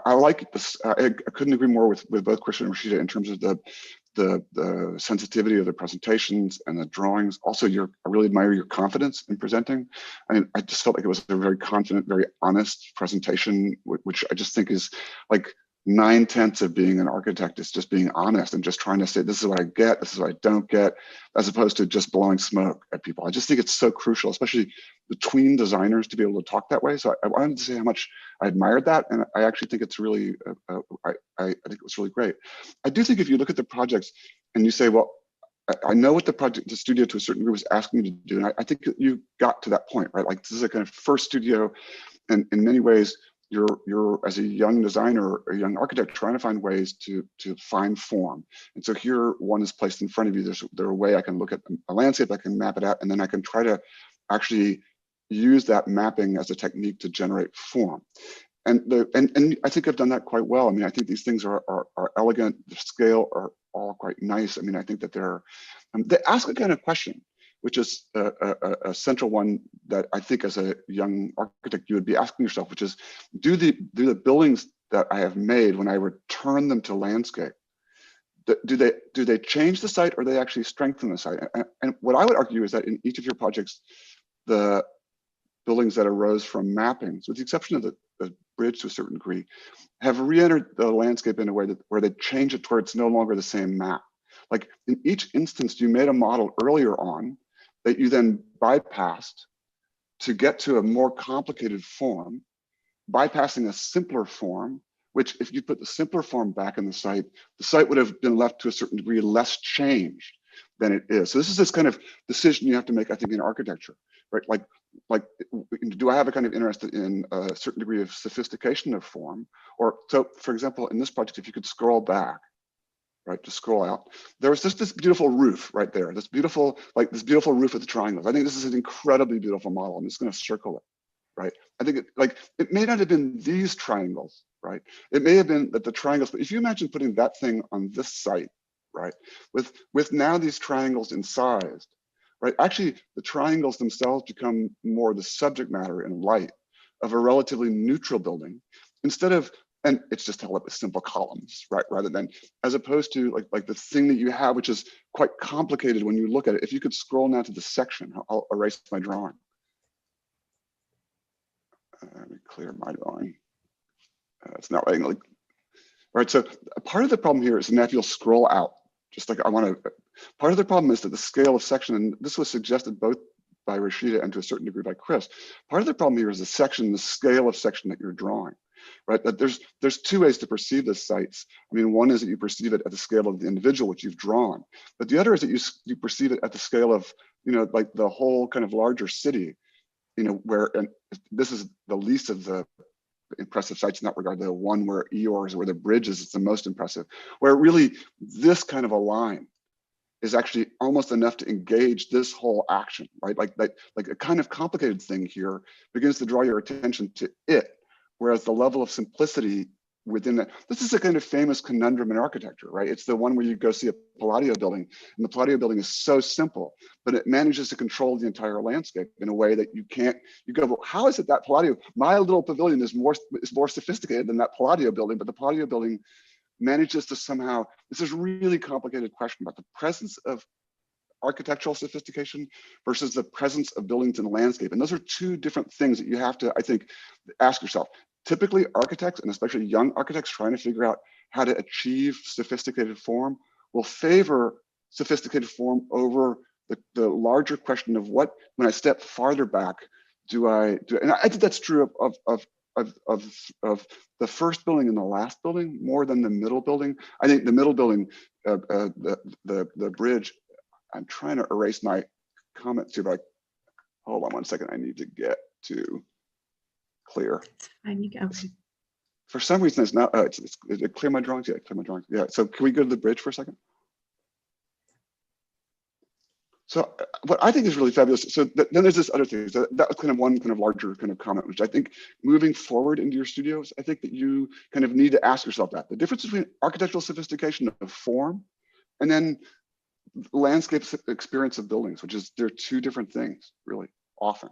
S12: I like this. I couldn't agree more with both Chris and Rashida in terms of the sensitivity of the presentations and the drawings. Also, I really admire your confidence in presenting. I just felt like it was a very confident, very honest presentation, which I just think is like 9/10 of being an architect is just being honest and just trying to say, this is what I get, this is what I don't get, as opposed to just blowing smoke at people. I just think it's so crucial, especially between designers, to be able to talk that way. So I wanted to say how much I admired that, and I actually think it's really, I think it was really great. I do think if you look at the projects and you say, well, I know what the studio to a certain degree was asking me to do, and I think you got to that point, right? Like, this is a kind of first studio, and in many ways, you're as a young designer or a young architect trying to find ways to find form. And so here one is placed in front of you. There's a way I can look at a landscape, I can map it out, and then I can try to actually use that mapping as a technique to generate form. And I think I've done that quite well. I mean, I think these things are elegant, the scale are all quite nice. I mean, I think that they ask a kind of question, which is a central one that I think as a young architect you would be asking yourself, which is, do the buildings that I have made, when I return them to landscape, do they change the site, or they actually strengthen the site? And what I would argue is that in each of your projects, the buildings that arose from mappings, with the exception of the bridge to a certain degree, have re-entered the landscape in a way where they change it to where it's no longer the same map. Like in each instance, you made a model earlier on that you then bypassed to get to a more complicated form, bypassing a simpler form, which if you put the simpler form back in the site would have been left to a certain degree less changed than it is. So this is this kind of decision you have to make, I think, in architecture, right? Like, do I have a kind of interest in a certain degree of sophistication of form? Or so, for example, in this project, if you could scroll back, right, to scroll out, there was just this beautiful roof right there, this beautiful roof with the triangles. I think this is an incredibly beautiful model. I'm just going to circle it, right? I think it may not have been these triangles, right? It may have been that the triangles, but if you imagine putting that thing on this site, right, with now these triangles incised, right? Actually, the triangles themselves become more the subject matter and light of a relatively neutral building, instead of, and it's just held up with simple columns, right? Rather than, as opposed to like the thing that you have, which is quite complicated when you look at it. If you could scroll now to the section, I'll erase my drawing. Let me clear my drawing. It's not letting, like, right? So part of the problem here is now if you'll scroll out, just like I want to, part of the problem is that the scale of section, and this was suggested both by Rashida and to a certain degree by Chris, part of the problem here is the section, the scale of section that you're drawing, right? That there's two ways to perceive the sites. I mean, one is that you perceive it at the scale of the individual, which you've drawn, but the other is that you perceive it at the scale of, you know, like the whole kind of larger city, you know, where, and this is the least of the impressive sites in that regard, the one where Eeyore is, where the bridge is, it's the most impressive, where really this kind of a line is actually almost enough to engage this whole action, right? Like a kind of complicated thing here begins to draw your attention to it, whereas the level of simplicity within that, this is a kind of famous conundrum in architecture, right? It's the one where you go see a Palladio building, and the Palladio building is so simple, but it manages to control the entire landscape in a way that you can't, you go, well, how is it that Palladio, my little pavilion is more sophisticated than that Palladio building, but the Palladio building manages to somehow, this is a really complicated question about the presence of architectural sophistication versus the presence of buildings in the landscape. And those are two different things that you have to, I think, ask yourself. Typically architects, and especially young architects trying to figure out how to achieve sophisticated form, will favor sophisticated form over the larger question of what, when I step farther back, do I do, and I think that's true of the first building and the last building more than the middle building. I think the middle building, the bridge, I'm trying to erase my comments here, but hold on 1 second. I need to get to clear.
S14: Fine, you go.
S12: For some reason, it's not, it clear my drawings? Yeah, clear my drawings. Yeah, so can we go to the bridge for a second? So what I think is really fabulous, so then there's this other thing, so that was kind of one kind of larger kind of comment, which I think moving forward into your studios, I think that you kind of need to ask yourself that. The difference between architectural sophistication of form and then landscape experience of buildings, which is, they're two different things, really, often.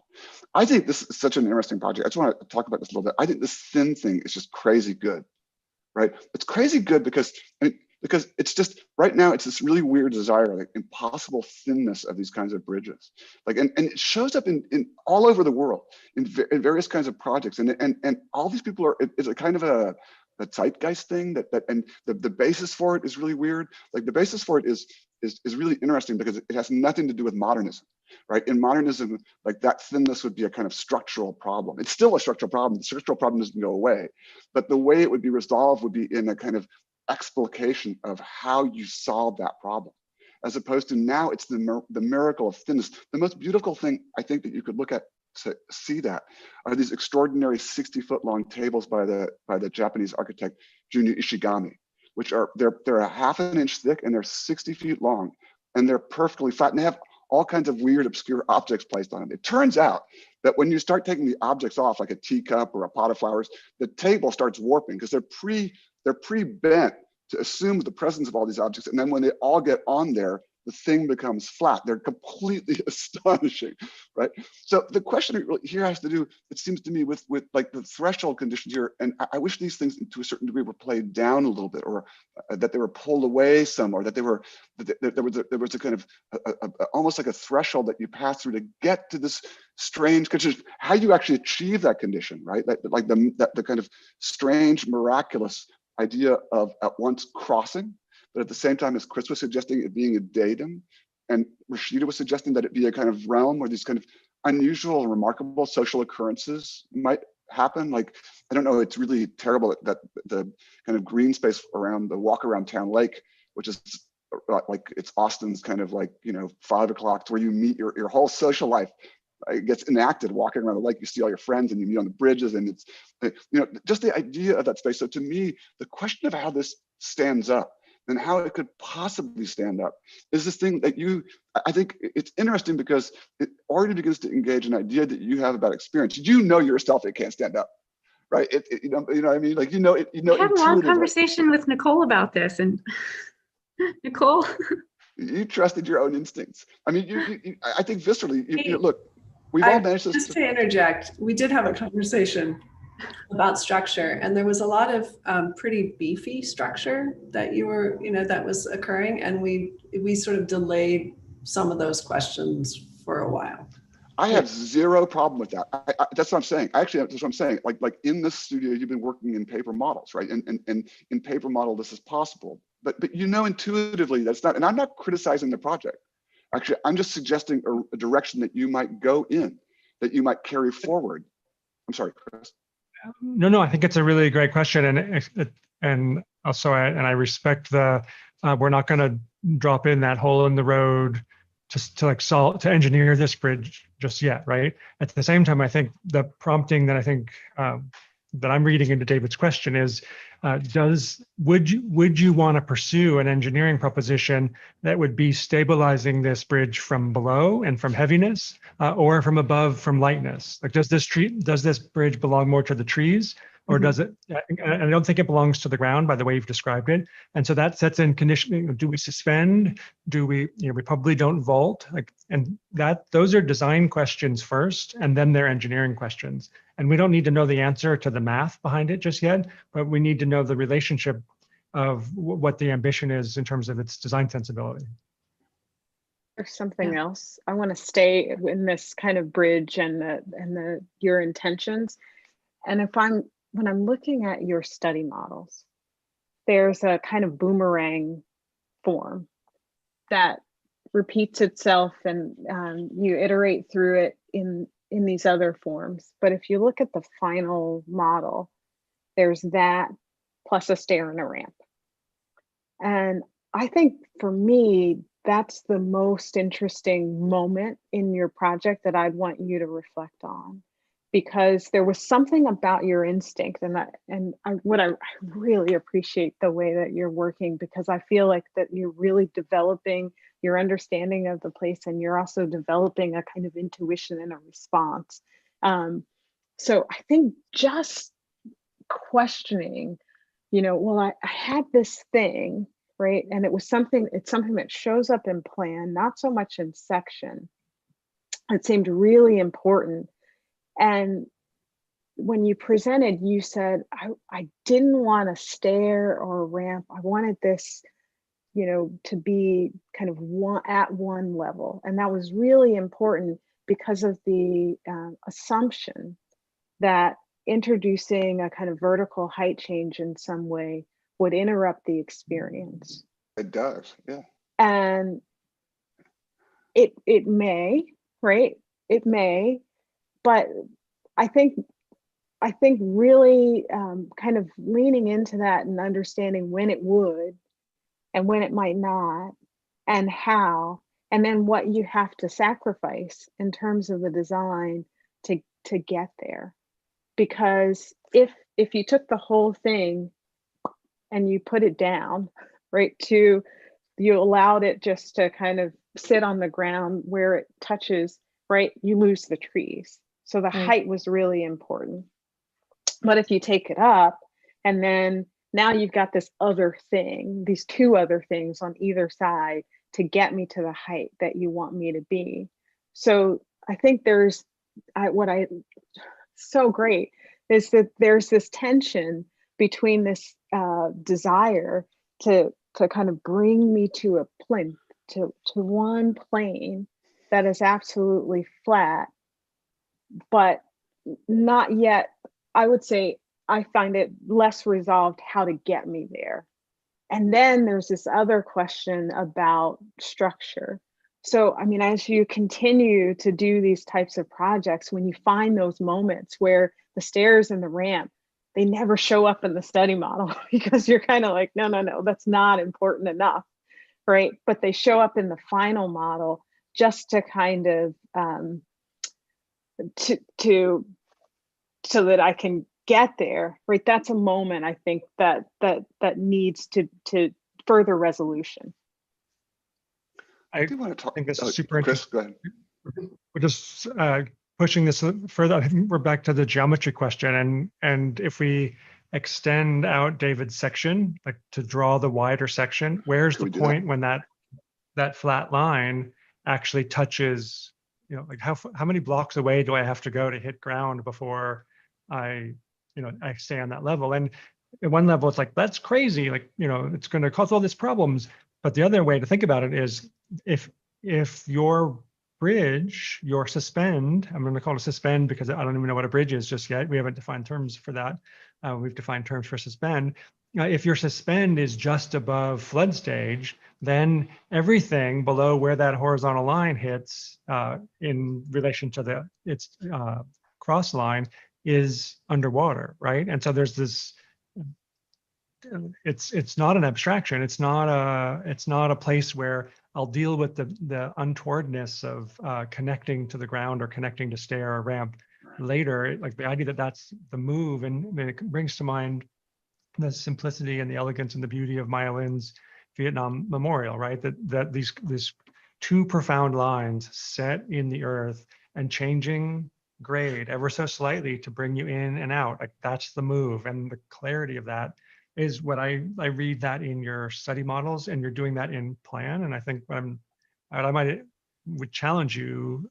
S12: I think this is such an interesting project. I just want to talk about this a little bit. I think this thin thing is just crazy good, right? It's crazy good because, I mean, because it's just, right now, it's this really weird desire, like impossible thinness of these kinds of bridges. Like, and it shows up in all over the world, in various kinds of projects. And all these people are, it's a kind of a zeitgeist thing and the basis for it is really weird. Like the basis for it is really interesting because it has nothing to do with modernism, right? In modernism, like that thinness would be a kind of structural problem. It's still a structural problem. The structural problem doesn't go away, but the way it would be resolved would be in a kind of explication of how you solve that problem, as opposed to now it's the miracle of thinness. The most beautiful thing I think that you could look at to see that are these extraordinary 60-foot long tables by the Japanese architect Junya Ishigami, which are they're a half an inch thick and they're 60 feet long, and they're perfectly flat, and they have all kinds of weird obscure objects placed on them. It turns out that when you start taking the objects off, like a teacup or a pot of flowers, the table starts warping because they're pre-bent to assume the presence of all these objects, and then when they all get on there, the thing becomes flat. They're completely astonishing, right? So the question here has to do, it seems to me, with like the threshold conditions here, and I wish these things to a certain degree were played down a little bit, or that they were pulled away some, or that there was a kind of almost like a threshold that you pass through to get to this strange condition. How you actually achieve that condition, right? Like the kind of strange, miraculous idea of at once crossing, but at the same time, as Chris was suggesting, it being a datum, and Rashida was suggesting that it be a kind of realm where these kind of unusual and remarkable social occurrences might happen. Like, I don't know, it's really terrible that the kind of green space around the walk around town lake, which is like, it's Austin's kind of like, 5 o'clock to where you meet your whole social life. It gets enacted walking around the lake. You see all your friends and you meet on the bridges, and it's, just the idea of that space. So to me, the question of how this stands up and how it could possibly stand up is this thing that I think it's interesting because it already begins to engage an idea that you have about experience. Yourself, it can't stand up, right? You know what I mean? Like,
S14: We had a long conversation with Nichole about this, and Nichole.
S12: You trusted your own instincts. I mean, I think viscerally, look, we've all managed this.
S2: Just to interject, we did have a conversation about structure, and there was a lot of pretty beefy structure that that was occurring, and we sort of delayed some of those questions for a while.
S12: I have zero problem with that. That's what I'm saying. Actually, that's what I'm saying. Like in this studio, you've been working in paper models, right? And in paper model, this is possible. But intuitively, that's not. And I'm not criticizing the project. Actually, I'm just suggesting a direction that you might go in, that you might carry forward. I'm sorry, Chris.
S11: No, I think it's a really great question, and also I respect we're not going to drop in that hole in the road to engineer this bridge just yet, right? At the same time, I think the prompting that that I'm reading into David's question is, would you want to pursue an engineering proposition that would be stabilizing this bridge from below and from heaviness, or from above from lightness? Like, does this bridge belong more to the trees, or does it? I don't think it belongs to the ground by the way you've described it. And so that sets in conditioning. Do we suspend? Do we? We probably don't vault. Those are design questions first, and then they're engineering questions. And we don't need to know the answer to the math behind it just yet, but we need to know the relationship of what the ambition is in terms of its design sensibility.
S13: There's something else. I want to stay in this kind of bridge and your intentions. And when I'm looking at your study models, there's a kind of boomerang form that repeats itself, and you iterate through it in these other forms. But if you look at the final model, there's that plus a stair and a ramp. And I think for me, that's the most interesting moment in your project that I'd want you to reflect on, because there was something about your instinct, and I really appreciate the way that you're working, because I feel like that you're really developing your understanding of the place, and you're also developing a kind of intuition and a response. So I think just questioning, well, I had this thing, right? And it's something that shows up in plan, not so much in section. It seemed really important. And when you presented, you said, I didn't want a stair or a ramp. I wanted this, to be kind of at one level. And that was really important because of the assumption that introducing a kind of vertical height change in some way would interrupt the experience.
S12: It does, yeah.
S13: And it may, right? It may, but I think really kind of leaning into that and understanding when it would and when it might not, and how, and then what you have to sacrifice in terms of the design to get there. Because if you took the whole thing and you put it down, right, you allowed it just to kind of sit on the ground where it touches, right, you lose the trees. So the height was really important. But if you take it up, and then now you've got this other thing, these two other things on either side to get me to the height that you want me to be. So I think so great is that there's this tension between this desire to kind of bring me to a plinth, to one plane that is absolutely flat, but not yet, I would say, I find it less resolved how to get me there. And then there's this other question about structure. So, I mean, as you continue to do these types of projects, when you find those moments where the stairs and the ramp, they never show up in the study model because you're kind of like, no, that's not important enough, right? But they show up in the final model just to kind of, so that I can get there, right? That's a moment I think that needs to further resolution.
S11: I
S12: do want to talk.
S11: think this
S12: Oh,
S11: is super
S12: Chris,
S11: interesting.
S12: go ahead.
S11: We're just pushing this further. I think we're back to the geometry question, and if we extend out David's section, like to draw the wider section, where's the point when that flat line actually touches? You know, like how many blocks away do I have to go to hit ground before I stay on that level? And at one level, it's like, that's crazy. Like, it's going to cause all these problems. But the other way to think about it is if your bridge, your suspend, I'm going to call it a suspend because I don't even know what a bridge is just yet. We haven't defined terms for that. We've defined terms for suspend. If your suspend is just above flood stage, then everything below where that horizontal line hits in relation to its cross line is underwater, right? And so there's this, it's not an abstraction. It's not a place where I'll deal with the untowardness of connecting to the ground or connecting to stair or ramp later. Like the idea that that's the move, and it brings to mind the simplicity and the elegance and the beauty of Maya Lin's Vietnam Memorial, right? That these two profound lines set in the earth and changing grade ever so slightly to bring you in and out. Like that's the move, and the clarity of that is what I read that in your study models, and you're doing that in plan. And I think what I would challenge you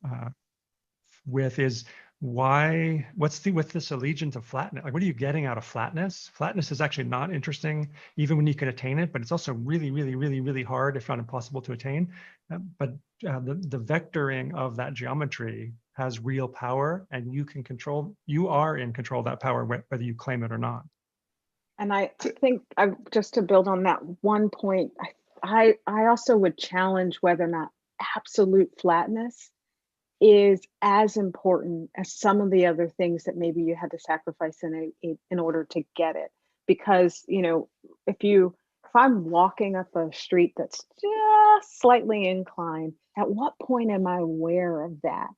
S11: with is what's with this allegiance of flatness? Like, what are you getting out of flatness? Flatness is actually not interesting, even when you can attain it, but it's also really, really, really, really hard, if not impossible to attain. But the vectoring of that geometry has real power, and you are in control of that power, whether you claim it or not.
S13: And I think, just to build on that one point, I also would challenge whether or not absolute flatness is as important as some of the other things that maybe you had to sacrifice in order to get it. Because, if I'm walking up a street that's just slightly inclined, at what point am I aware of that?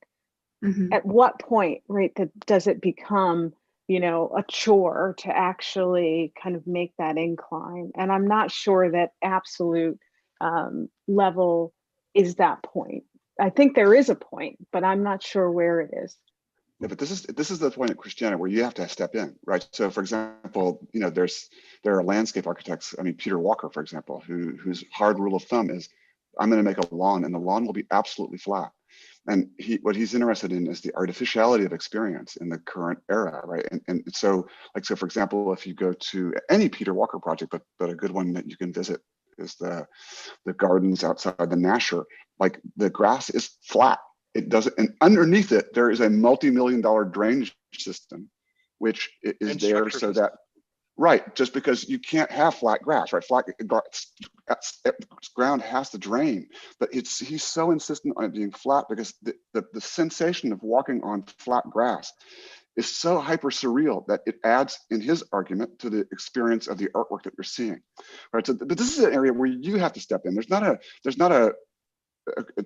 S13: Mm-hmm. At what point, right, does it become, a chore to actually kind of make that incline? And I'm not sure that absolute level is that point. I think there is a point, but I'm not sure where it is.
S12: Yeah, but this is the point at Christiana where you have to step in, right? So, for example, there are landscape architects. I mean, Peter Walker, for example, whose hard rule of thumb is, I'm going to make a lawn, and the lawn will be absolutely flat. And what he's interested in is the artificiality of experience in the current era, right? And so, for example, if you go to any Peter Walker project, but a good one that you can visit is the gardens outside the Nasher. Like, the grass is flat. It doesn't, and underneath it, there is a multi-million-dollar drainage system, which is there so that, right, just because you can't have flat grass, right? Flat ground has to drain, but he's so insistent on it being flat because the sensation of walking on flat grass is so hyper surreal that it adds, in his argument, to the experience of the artwork that you're seeing, right? So, but this is an area where you have to step in. There's not a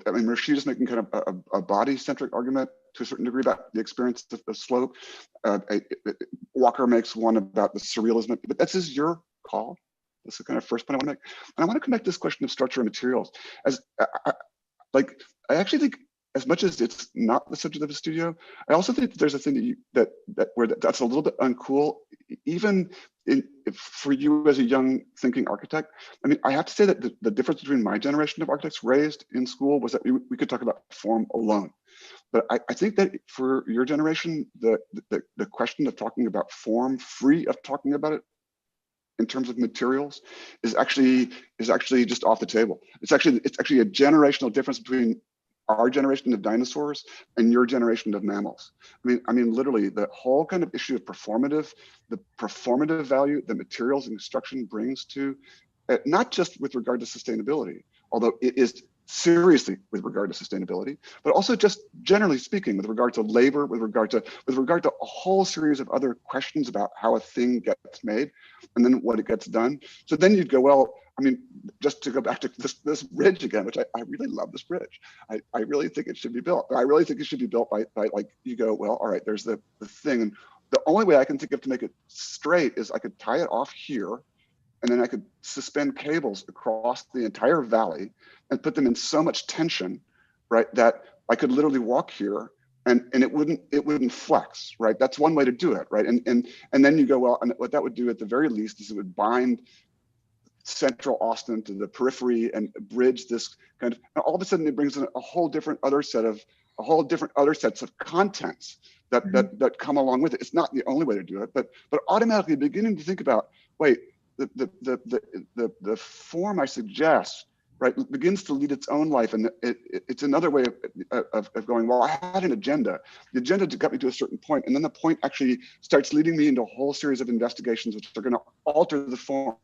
S12: I mean, Rashida's making kind of a body-centric argument. to a certain degree about the experience of slope. Walker makes one about the surrealism, but this is your call. That's the kind of first point I want to make. And I want to connect this question of structure and materials. As I actually think, as much as it's not the subject of a studio, I also think that there's a thing that's a little bit uncool, even for you as a young thinking architect. I mean, I have to say that the difference between my generation of architects raised in school was that we could talk about form alone. But I think that for your generation, the question of talking about form, free of talking about it in terms of materials, is actually just off the table. It's actually a generational difference between our generation of dinosaurs and your generation of mammals. I mean, literally, the whole kind of issue of the performative value that materials and construction brings to, not just with regard to sustainability, although it is seriously with regard to sustainability, but also just generally speaking with regard to labor, with regard to a whole series of other questions about how a thing gets made and then what it gets done. So then you'd go, well, I mean, just to go back to this bridge again, which I really love this bridge. I really think it should be built. I really think it should be built by like, you go, well, all right, there's the thing. And the only way I can think of to make it straight is I could tie it off here, and then I could suspend cables across the entire valley and put them in so much tension, right, that I could literally walk here and it wouldn't flex, right? That's one way to do it, right? And then you go, well, and what that would do at the very least is it would bind central Austin to the periphery and bridge this kind of, and all of a sudden it brings in a whole different other sets of contents that come along with it. It's not the only way to do it, but automatically beginning to think about, wait, the form I suggest, right, begins to lead its own life, and it's another way of going, well, I had an agenda. The agenda got me to a certain point, and then the point actually starts leading me into a whole series of investigations which are going to alter the form.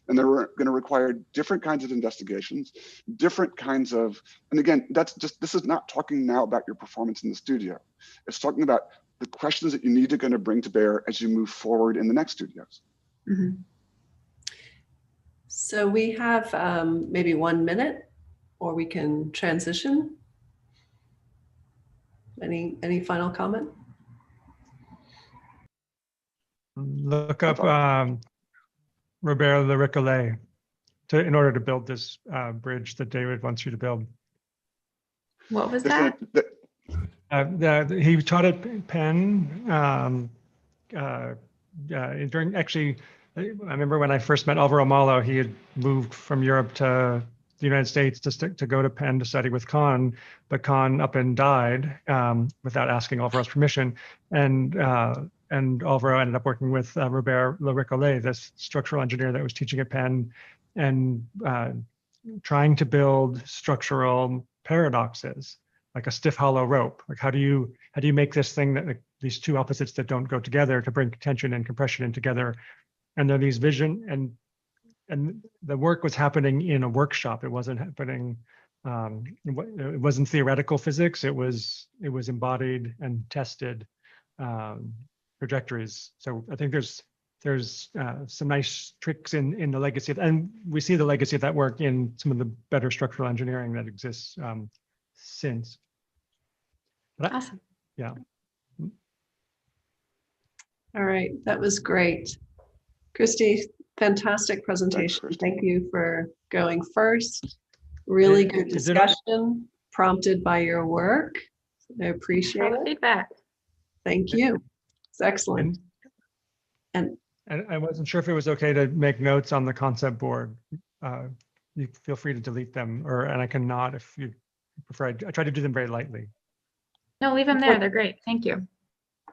S12: And they're going to require different kinds of investigations, different kinds of, and again, this is not talking now about your performance in the studio. It's talking about the questions that you need to kind of bring to bear as you move forward in the next studios.
S2: Mm-hmm. So we have maybe 1 minute, or we can transition. Any final comment?
S11: Look up Robert Le Recollet in order to build this bridge that David wants you to build.
S14: What was that?
S11: He taught at Penn during, actually, I remember when I first met Alvaro Malo, he had moved from Europe to the United States to go to Penn to study with Kahn, but Kahn up and died without asking Alvaro's permission. And Alvaro ended up working with Robert Le Recollet, this structural engineer that was teaching at Penn, and trying to build structural paradoxes, like a stiff hollow rope. Like how do you make this thing that, like, these two opposites that don't go together to bring tension and compression in together? And there are these vision, and the work was happening in a workshop. It wasn't happening. It wasn't theoretical physics. It was embodied and tested trajectories. So I think there's some nice tricks in the legacy of, and we see the legacy of that work in some of the better structural engineering that exists since. But
S14: awesome.
S11: Yeah.
S2: All right, that was great. Christy, fantastic presentation. Thank you for going first. Really good discussion prompted by your work. I appreciate it.
S14: Feedback.
S2: Thank you. It's excellent.
S11: And I wasn't sure if it was okay to make notes on the concept board. You feel free to delete them, and I can not if you prefer. I try to do them very lightly.
S14: No, leave them there. They're great. Thank you.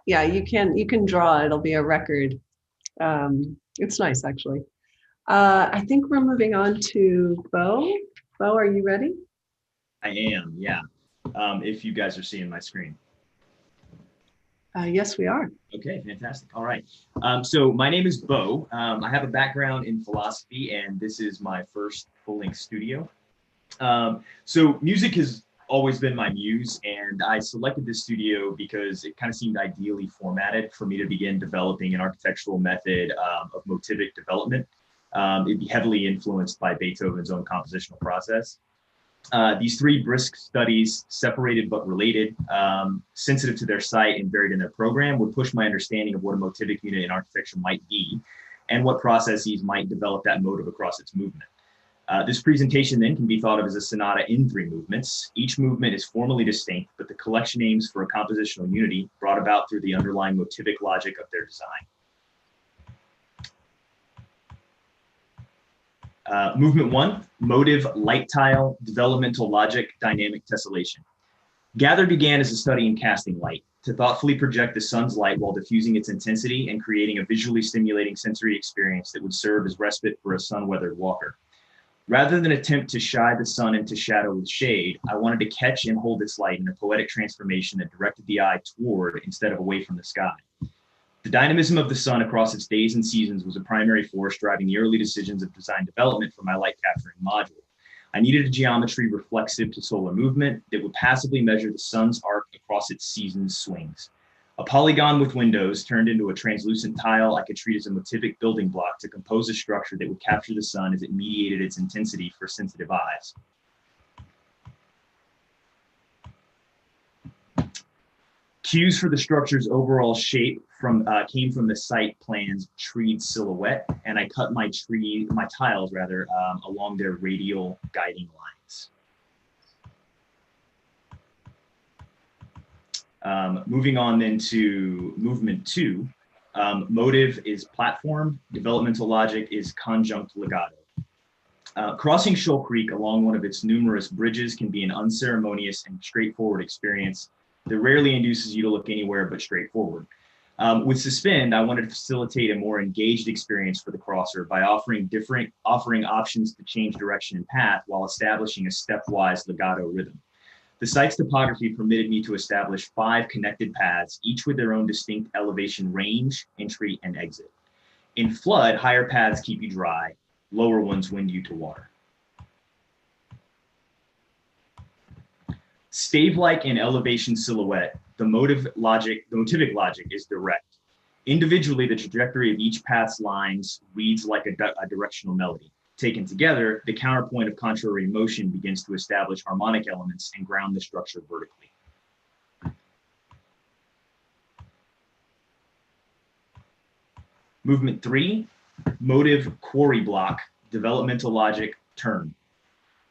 S2: Yeah, you can draw. It'll be a record. It's nice, actually. I think we're moving on to Bo. Bo, are you ready?
S10: I am, yeah. If you guys are seeing my screen.
S2: Yes, we are.
S10: Okay, fantastic. All right. So my name is Bo. I have a background in philosophy, and this is my first full-length studio. So music has always been my muse, and I selected this studio because it kind of seemed ideally formatted for me to begin developing an architectural method of motivic development. It'd be heavily influenced by Beethoven's own compositional process. These three brisk studies, separated but related, sensitive to their site and buried in their program, would push my understanding of what a motivic unit in architecture might be and what processes might develop that motive across its movement. This presentation then can be thought of as a sonata in 3 movements. Each movement is formally distinct, but the collection aims for a compositional unity brought about through the underlying motivic logic of their design. Movement 1, motive, light tile, developmental logic, dynamic tessellation. Gather began as a study in casting light, to thoughtfully project the sun's light while diffusing its intensity and creating a visually stimulating sensory experience that would serve as respite for a sun-weathered walker. Rather than attempt to shy the sun into shadow with shade, I wanted to catch and hold its light in a poetic transformation that directed the eye toward instead of away from the sky. The dynamism of the sun across its days and seasons was a primary force driving the early decisions of design development for my light capturing module. I needed a geometry reflexive to solar movement that would passively measure the sun's arc across its seasons swings. A polygon with windows turned into a translucent tile I could treat as a motivic building block to compose a structure that would capture the sun as it mediated its intensity for sensitive eyes. Cues for the structure's overall shape came from the site plan's treed silhouette, and I cut my tiles along their radial guiding lines. Moving on then to movement 2, motive is platform, developmental logic is conjunct legato. Crossing Shoal Creek along one of its numerous bridges can be an unceremonious and straightforward experience that rarely induces you to look anywhere but straight forward. With Suspend, I wanted to facilitate a more engaged experience for the crosser by offering options to change direction and path while establishing a stepwise legato rhythm. The site's topography permitted me to establish 5 connected paths, each with their own distinct elevation range, entry, and exit. In flood, higher paths keep you dry, lower ones wind you to water. Stave-like in elevation silhouette, the motivic logic is direct. Individually, the trajectory of each path's lines reads like a directional melody. Taken together, the counterpoint of contrary motion begins to establish harmonic elements and ground the structure vertically. Movement 3, motive quarry block, developmental logic, turn.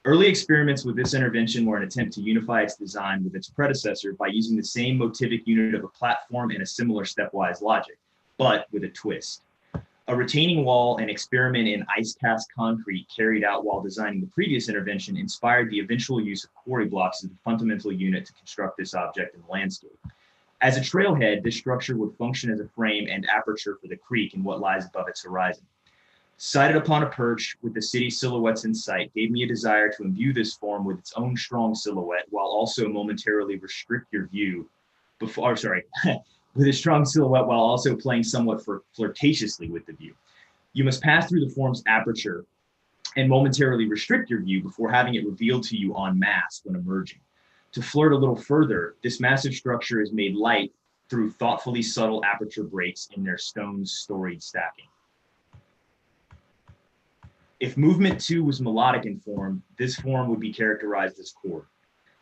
S10: Early experiments with this intervention were an attempt to unify its design with its predecessor by using the same motivic unit of a platform and a similar stepwise logic, but with a twist. A retaining wall and experiment in ice cast concrete carried out while designing the previous intervention inspired the eventual use of quarry blocks as the fundamental unit to construct this object in the landscape. As a trailhead, this structure would function as a frame and aperture for the creek and what lies above its horizon. Sited upon a perch with the city silhouettes in sight gave me a desire to imbue this form with its own strong silhouette while also momentarily restrict your view with a strong silhouette while also playing somewhat flirtatiously with the view. You must pass through the form's aperture and momentarily restrict your view before having it revealed to you en masse when emerging. To flirt a little further, this massive structure is made light through thoughtfully subtle aperture breaks in their stone storied stacking. If movement 2 was melodic in form, this form would be characterized as chord.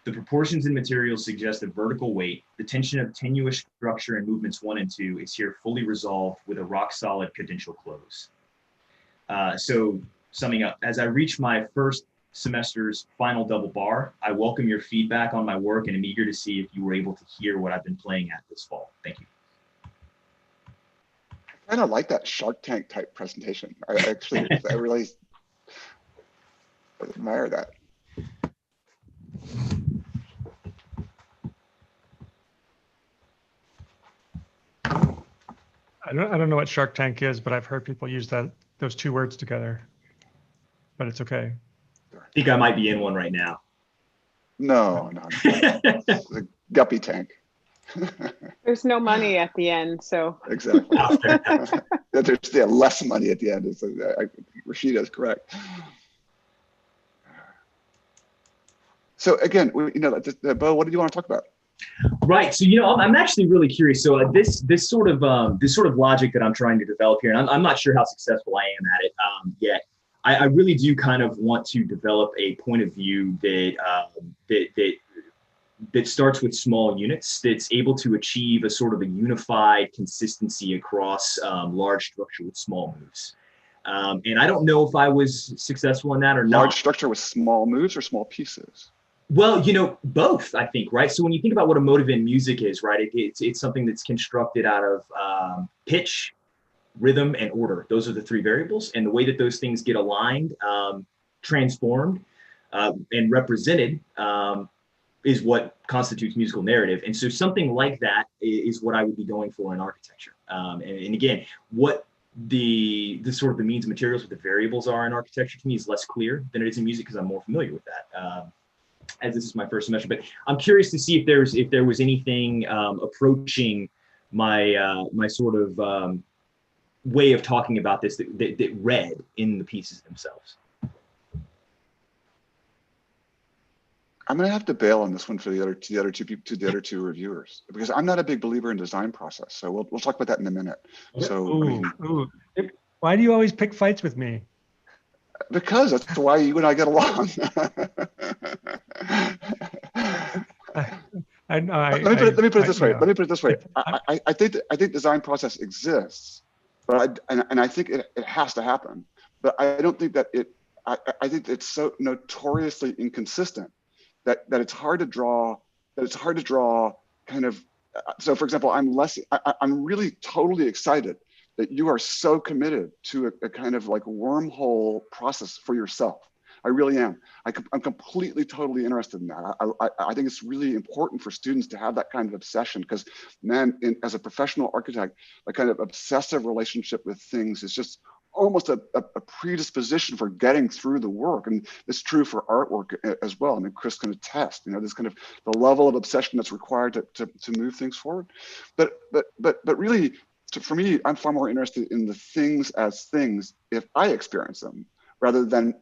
S10: The proportions and materials suggest a vertical weight. The tension of tenuous structure in movements 1 and 2 is here fully resolved with a rock-solid cadential close. So summing up, as I reach my first semester's final double bar, I welcome your feedback on my work and am eager to see if you were able to hear what I've been playing at this fall. Thank you.
S12: I kind of like that Shark Tank type presentation. I really admire that.
S11: I don't know what Shark Tank is, but I've heard people use those 2 words together. But it's okay.
S10: I think I might be in one right now.
S12: No. It's a guppy tank.
S13: There's no money at the end, so.
S12: Exactly. There's less money at the end. Rashida is correct. So again, Bo, what did you want to talk about?
S10: Right. So, I'm actually really curious. So this sort of logic that I'm trying to develop here, and I'm not sure how successful I am at it yet. I really do kind of want to develop a point of view that starts with small units, that's able to achieve a sort of a unified consistency across large structure with small moves. And I don't know if I was successful in that or not.
S12: Large structure with small moves or small pieces?
S10: Well, you know, both, I think, right? So when you think about what a motive in music is, right, it's something that's constructed out of pitch, rhythm, and order. Those are the three variables. And the way that those things get aligned, transformed, and represented is what constitutes musical narrative. And so something like that is what I would be going for in architecture. And again, what the sort of the means and materials, what the variables are in architecture to me is less clear than it is in music because I'm more familiar with that. As this is my first semester, but I'm curious to see if there was anything approaching my my sort of way of talking about this that read in the pieces themselves.
S12: I'm going to have to bail on this one for the other two reviewers, because I'm not a big believer in design process. So we'll talk about that in a minute. So
S11: why do you always pick fights with me?
S12: Because that's why you and I get along. Let me put it this way. Let me put it this way. I think design process exists, but I think it has to happen. But I don't think that I think it's so notoriously inconsistent that it's hard to draw. That it's hard to draw kind of. So, for example, I'm really totally excited that you are so committed to a kind of like wormhole process for yourself. I really am. I'm completely, totally interested in that. I think it's really important for students to have that kind of obsession, because, man, as a professional architect, a kind of obsessive relationship with things is just almost a predisposition for getting through the work. And it's true for artwork as well. I mean, Chris can attest, this kind of the level of obsession that's required to move things forward. But really, for me, I'm far more interested in the things as things if I experience them, rather than,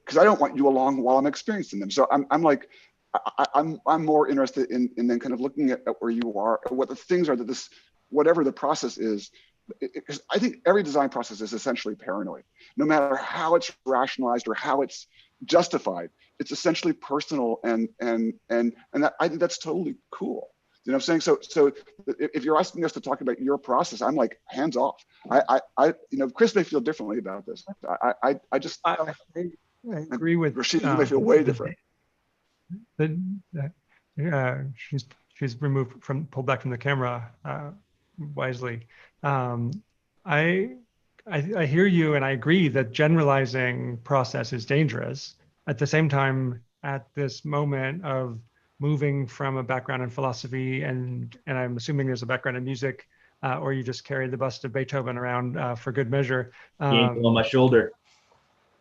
S12: because I don't want you along while I'm experiencing them. So I'm more interested in then kind of looking at where you are, what the things are that whatever the process is. Because I think every design process is essentially paranoid. No matter how it's rationalized or how it's justified, it's essentially personal, and that, I think that's totally cool. You know what I'm saying? So if you're asking us to talk about your process, I'm like, hands off. Chris may feel differently about this. I
S11: agree with
S12: Rashid. You may feel way different.
S11: She's pulled back from the camera wisely. I hear you, and I agree that generalizing process is dangerous. At the same time, at this moment of moving from a background in philosophy, and I'm assuming there's a background in music, or you just carried the bust of Beethoven around for good measure.
S10: On my shoulder.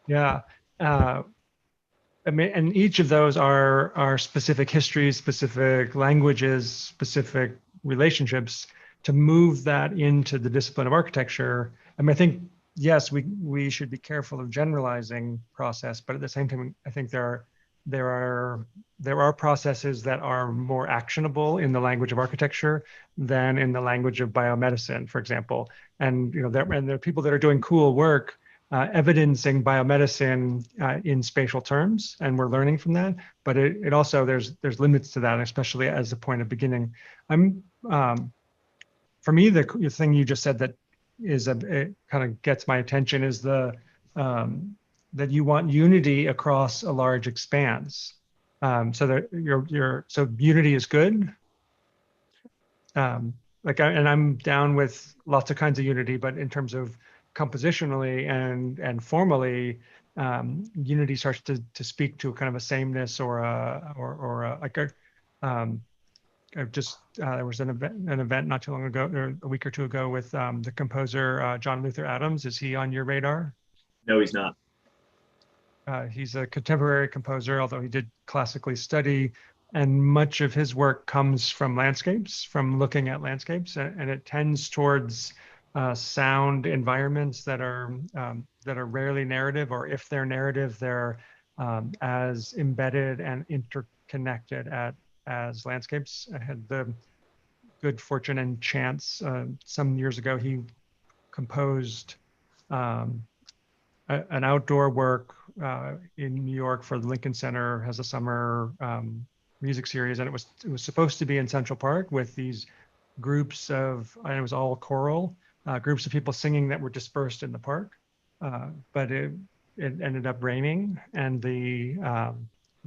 S11: Yeah. I mean, and each of those are specific histories, specific languages, specific relationships. To move that into the discipline of architecture, I mean, I think, yes, we should be careful of generalizing process, but at the same time, I think there are processes that are more actionable in the language of architecture than in the language of biomedicine, for example. And there are people that are doing cool work evidencing biomedicine in spatial terms, and we're learning from that. But it also there's limits to that, especially as a point of beginning. For me, the thing you just said that it kind of gets my attention is that you want unity across a large expanse. So that so unity is good. And I'm down with lots of kinds of unity, but in terms of compositionally and formally, unity starts to speak to kind of a sameness or there was an event not too long ago, or a week or two ago, with the composer John Luther Adams. Is he on your radar?
S10: No, he's not.
S11: He's a contemporary composer, although he did classically study, and much of his work comes from landscapes, from looking at landscapes, and it tends towards sound environments that are rarely narrative, or if they're narrative, they're as embedded and interconnected as landscapes. I had the good fortune and chance some years ago, he composed an outdoor work in New York for the Lincoln Center, has a summer music series, and it was supposed to be in Central Park with these groups of, and it was all choral, groups of people singing that were dispersed in the park. But it ended up raining, and the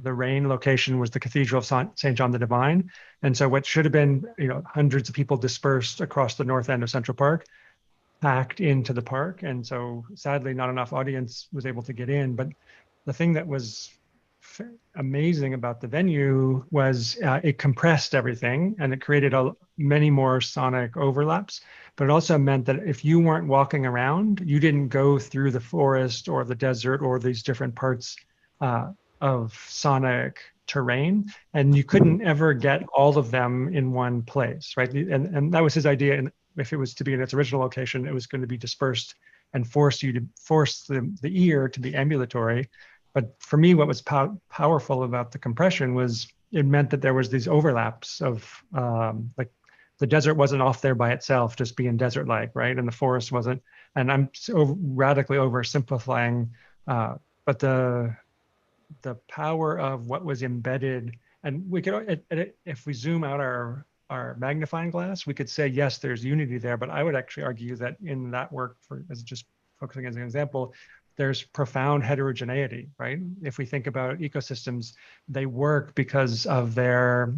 S11: rain location was the Cathedral of St. John the Divine. And so what should have been, hundreds of people dispersed across the north end of Central Park, packed into the park. And so sadly, not enough audience was able to get in. But the thing that was amazing about the venue was it compressed everything, and it created many more sonic overlaps. But it also meant that if you weren't walking around, you didn't go through the forest or the desert or these different parts of sonic terrain, and you couldn't ever get all of them in one place, right? And that was his idea. And if it was to be in its original location, it was going to be dispersed and force the ear to be ambulatory. But for me, what was powerful about the compression was it meant that there was these overlaps of like the desert wasn't off there by itself, just being desert-like, right? And the forest wasn't. And I'm so radically oversimplifying, but the power of what was embedded, and we could, if we zoom out our magnifying glass, we could say, yes, there's unity there. But I would actually argue that in that work, as just focusing as an example, there's profound heterogeneity, right? If we think about ecosystems, they work because of their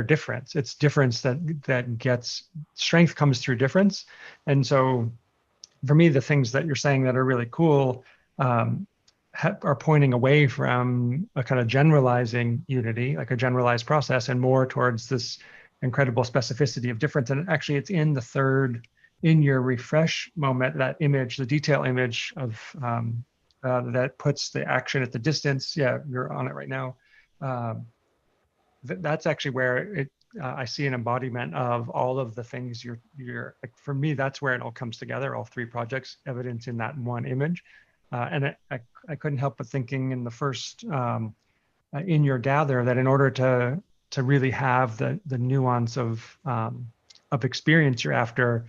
S11: difference. It's difference that gets, strength comes through difference. And so for me, the things that you're saying that are really cool are pointing away from a kind of generalizing unity, like a generalized process, and more towards this incredible specificity of difference. And actually it's in the third, in your refresh moment, that image, the detail image of that puts the action at the distance. Yeah, you're on it right now. That's actually where I see an embodiment of all of the things you're like, for me, that's where it all comes together, all three projects, evidence in that one image. And I couldn't help but thinking in the first, in your gather, that in order to really have the nuance of experience you're after,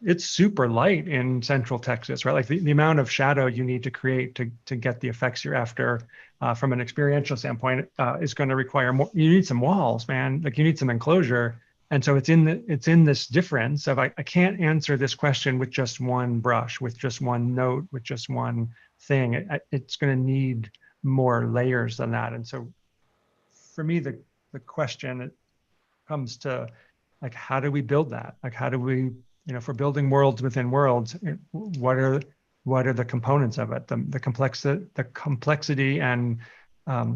S11: it's super light in Central Texas, right? Like the amount of shadow you need to create to get the effects you're after from an experiential standpoint is going to require more. You need some walls, man. Like you need some enclosure. And so it's in this difference of I can't answer this question with just one brush, with just one note, with just one thing. It's going to need more layers than that. And so for me, the question, it comes to, like, how do we build that? Like, how do we, if we're building worlds within worlds, what are the components of it? The complexity and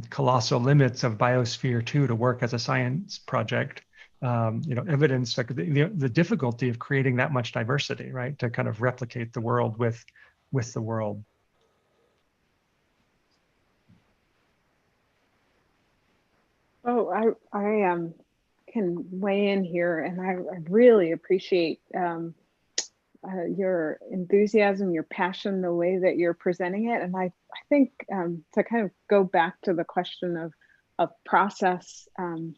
S11: colossal limits of Biosphere 2 to work as a science project. Evidence, like the difficulty of creating that much diversity, right? To kind of replicate the world with the world.
S13: Oh, I can weigh in here, and I really appreciate your enthusiasm, your passion, the way that you're presenting it. And I think to kind of go back to the question of process and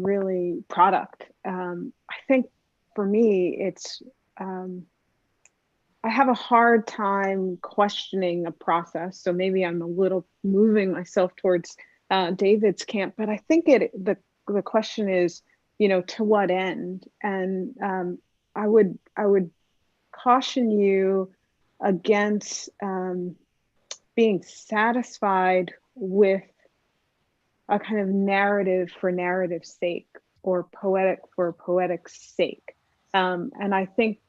S13: really product, I think for me, it's I have a hard time questioning a process. So maybe I'm a little moving myself towards David's camp, but I think the question is, to what end? And I would caution you against being satisfied with a kind of narrative for narrative's sake, or poetic for poetic's sake. And I think,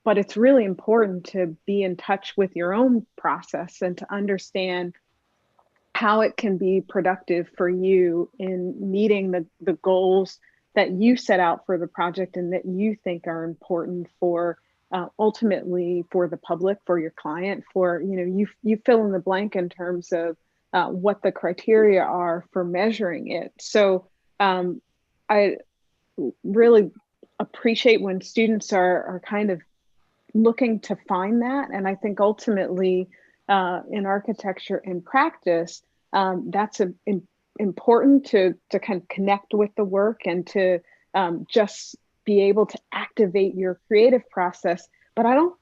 S13: but it's really important to be in touch with your own process and to understand how it can be productive for you in meeting the goals that you set out for the project and that you think are important for ultimately for the public, for your client, for, you fill in the blank in terms of what the criteria are for measuring it. So I really appreciate when students are kind of looking to find that. And I think ultimately in architecture and practice, that's important to kind of connect with the work and to just be able to activate your creative process but I don't,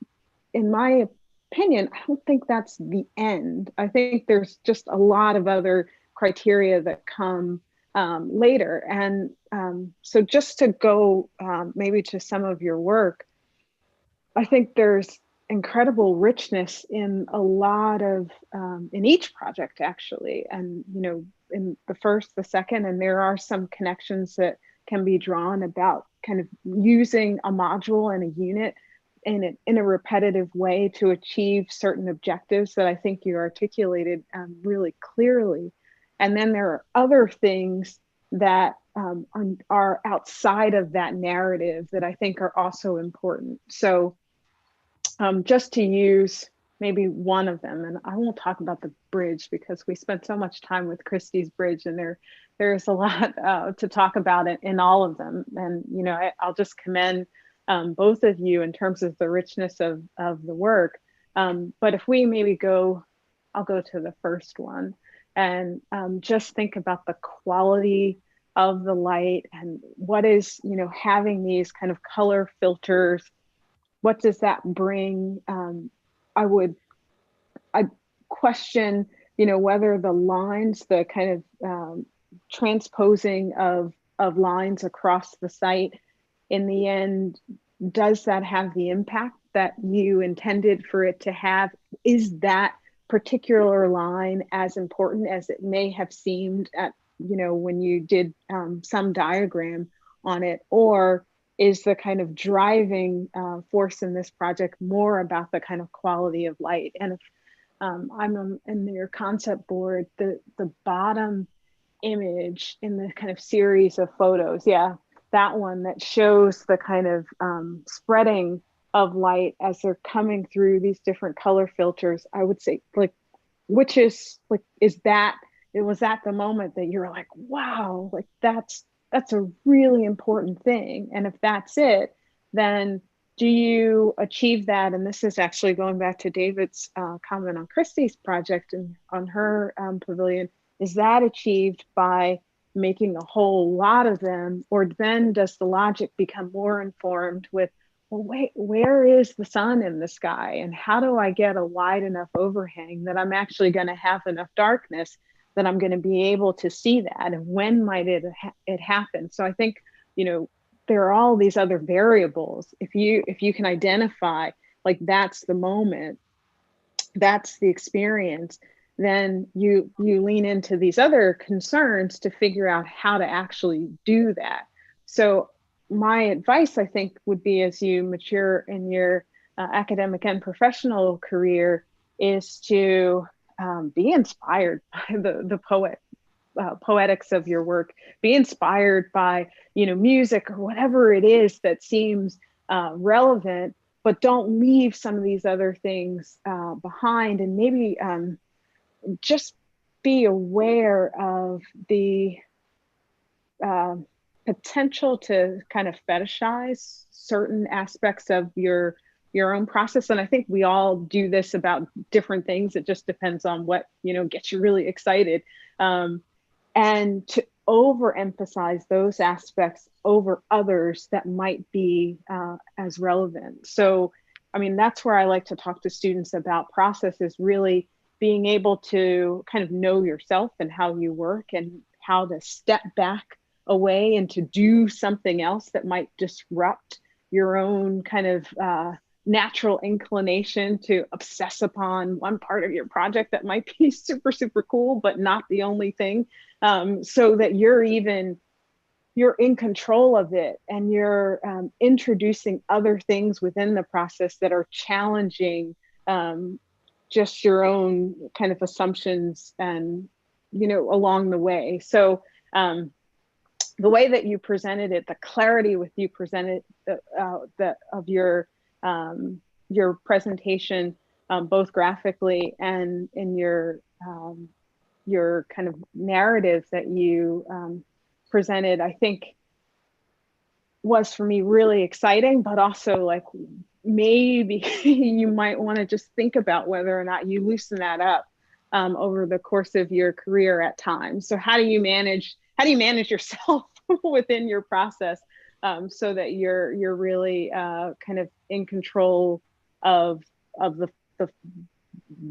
S13: in my opinion, I don't think that's the end. I think there's just a lot of other criteria that come later. And so just to go maybe to some of your work, I think there's incredible richness in a lot of, in each project actually. And, you know, in the first, the second, and there are some connections that can be drawn about kind of using a module and a unit in a repetitive way to achieve certain objectives that I think you articulated really clearly. And then there are other things that are outside of that narrative that I think are also important. So just to use maybe one of them, and I won't talk about the bridge because we spent so much time with Christie's bridge, and there's a lot to talk about it in all of them. And, you know, I'll just commend both of you in terms of the richness of the work. But if we maybe I'll go to the first one and just think about the quality of the light and what is, you know, having these kind of color filters, what does that bring? I'd question, you know, whether the lines, the kind of transposing of lines across the site, in the end, does that have the impact that you intended for it to have? Is that particular line as important as it may have seemed at, you know, when you did some diagram on it? Or is the kind of driving force in this project more about the kind of quality of light? And if I'm in your concept board, the bottom image in the kind of series of photos, yeah, that one that shows the kind of spreading of light as they're coming through these different color filters, I would say, like, which is like, was that the moment that you're like, wow, like that's a really important thing? And if that's it, then do you achieve that? And this is actually going back to David's comment on Christie's project and on her pavilion. Is that achieved by making a whole lot of them? Or then does the logic become more informed with, well, wait, where is the sun in the sky? And how do I get a wide enough overhang that I'm actually going to have enough darkness that I'm going to be able to see that? And when might it happen? So I think, you know, there are all these other variables. If you can identify, like, that's the moment, that's the experience, then you lean into these other concerns to figure out how to actually do that. So my advice, I think, would be, as you mature in your academic and professional career, is to be inspired by the poetics of your work. Be inspired by, you know, music or whatever it is that seems relevant, but don't leave some of these other things behind. And maybe just be aware of the potential to kind of fetishize certain aspects of your own process. And I think we all do this about different things. It just depends on what, you know, gets you really excited. And to overemphasize those aspects over others that might be as relevant. So, I mean, that's where I like to talk to students about process, is really being able to kind of know yourself and how you work and how to step back away and to do something else that might disrupt your own kind of natural inclination to obsess upon one part of your project that might be super, super cool, but not the only thing, so that you're in control of it, and you're introducing other things within the process that are challenging just your own kind of assumptions and, you know, along the way. So the way that you presented it, the clarity with you presented of your presentation, both graphically and in your kind of narrative that you presented, I think was, for me, really exciting, but also like, maybe you might want to just think about whether or not you loosen that up over the course of your career at times. So how do you manage yourself within your process so that you're really kind of in control of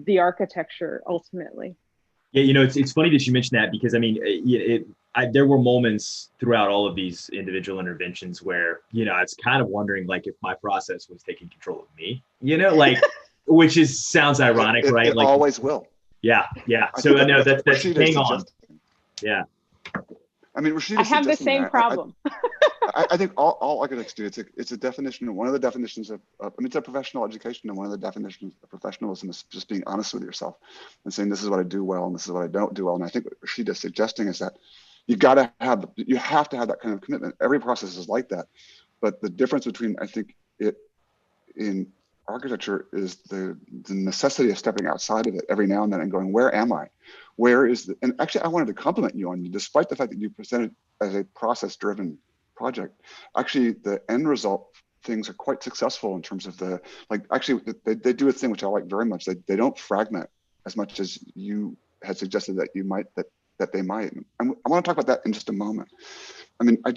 S13: the architecture ultimately.
S10: Yeah, you know, it's funny that you mentioned that, because I mean, there were moments throughout all of these individual interventions where, you know, I was kind of wondering, like, if my process was taking control of me, you know, like, which sounds ironic, right?
S12: It
S10: like,
S12: always will.
S10: Yeah. So I know that's hang on. Yeah.
S12: I mean, Rashida,
S13: I have the same problem.
S12: I think all architects do. It's a definition. One of the definitions of I mean, it's a professional education, and one of the definitions of professionalism is just being honest with yourself and saying, this is what I do well and this is what I don't do well. And I think what Rashida's suggesting is that you have to have that kind of commitment. Every process is like that, but the difference between, I think, it in architecture is the necessity of stepping outside of it every now and then and going, where am I? Where is the, and actually I wanted to compliment you on, despite the fact that you presented as a process-driven project, actually the end result things are quite successful in terms of the, like, actually they do a thing which I like very much. They don't fragment as much as you had suggested that you might, that they might. And I want to talk about that in just a moment. I mean, I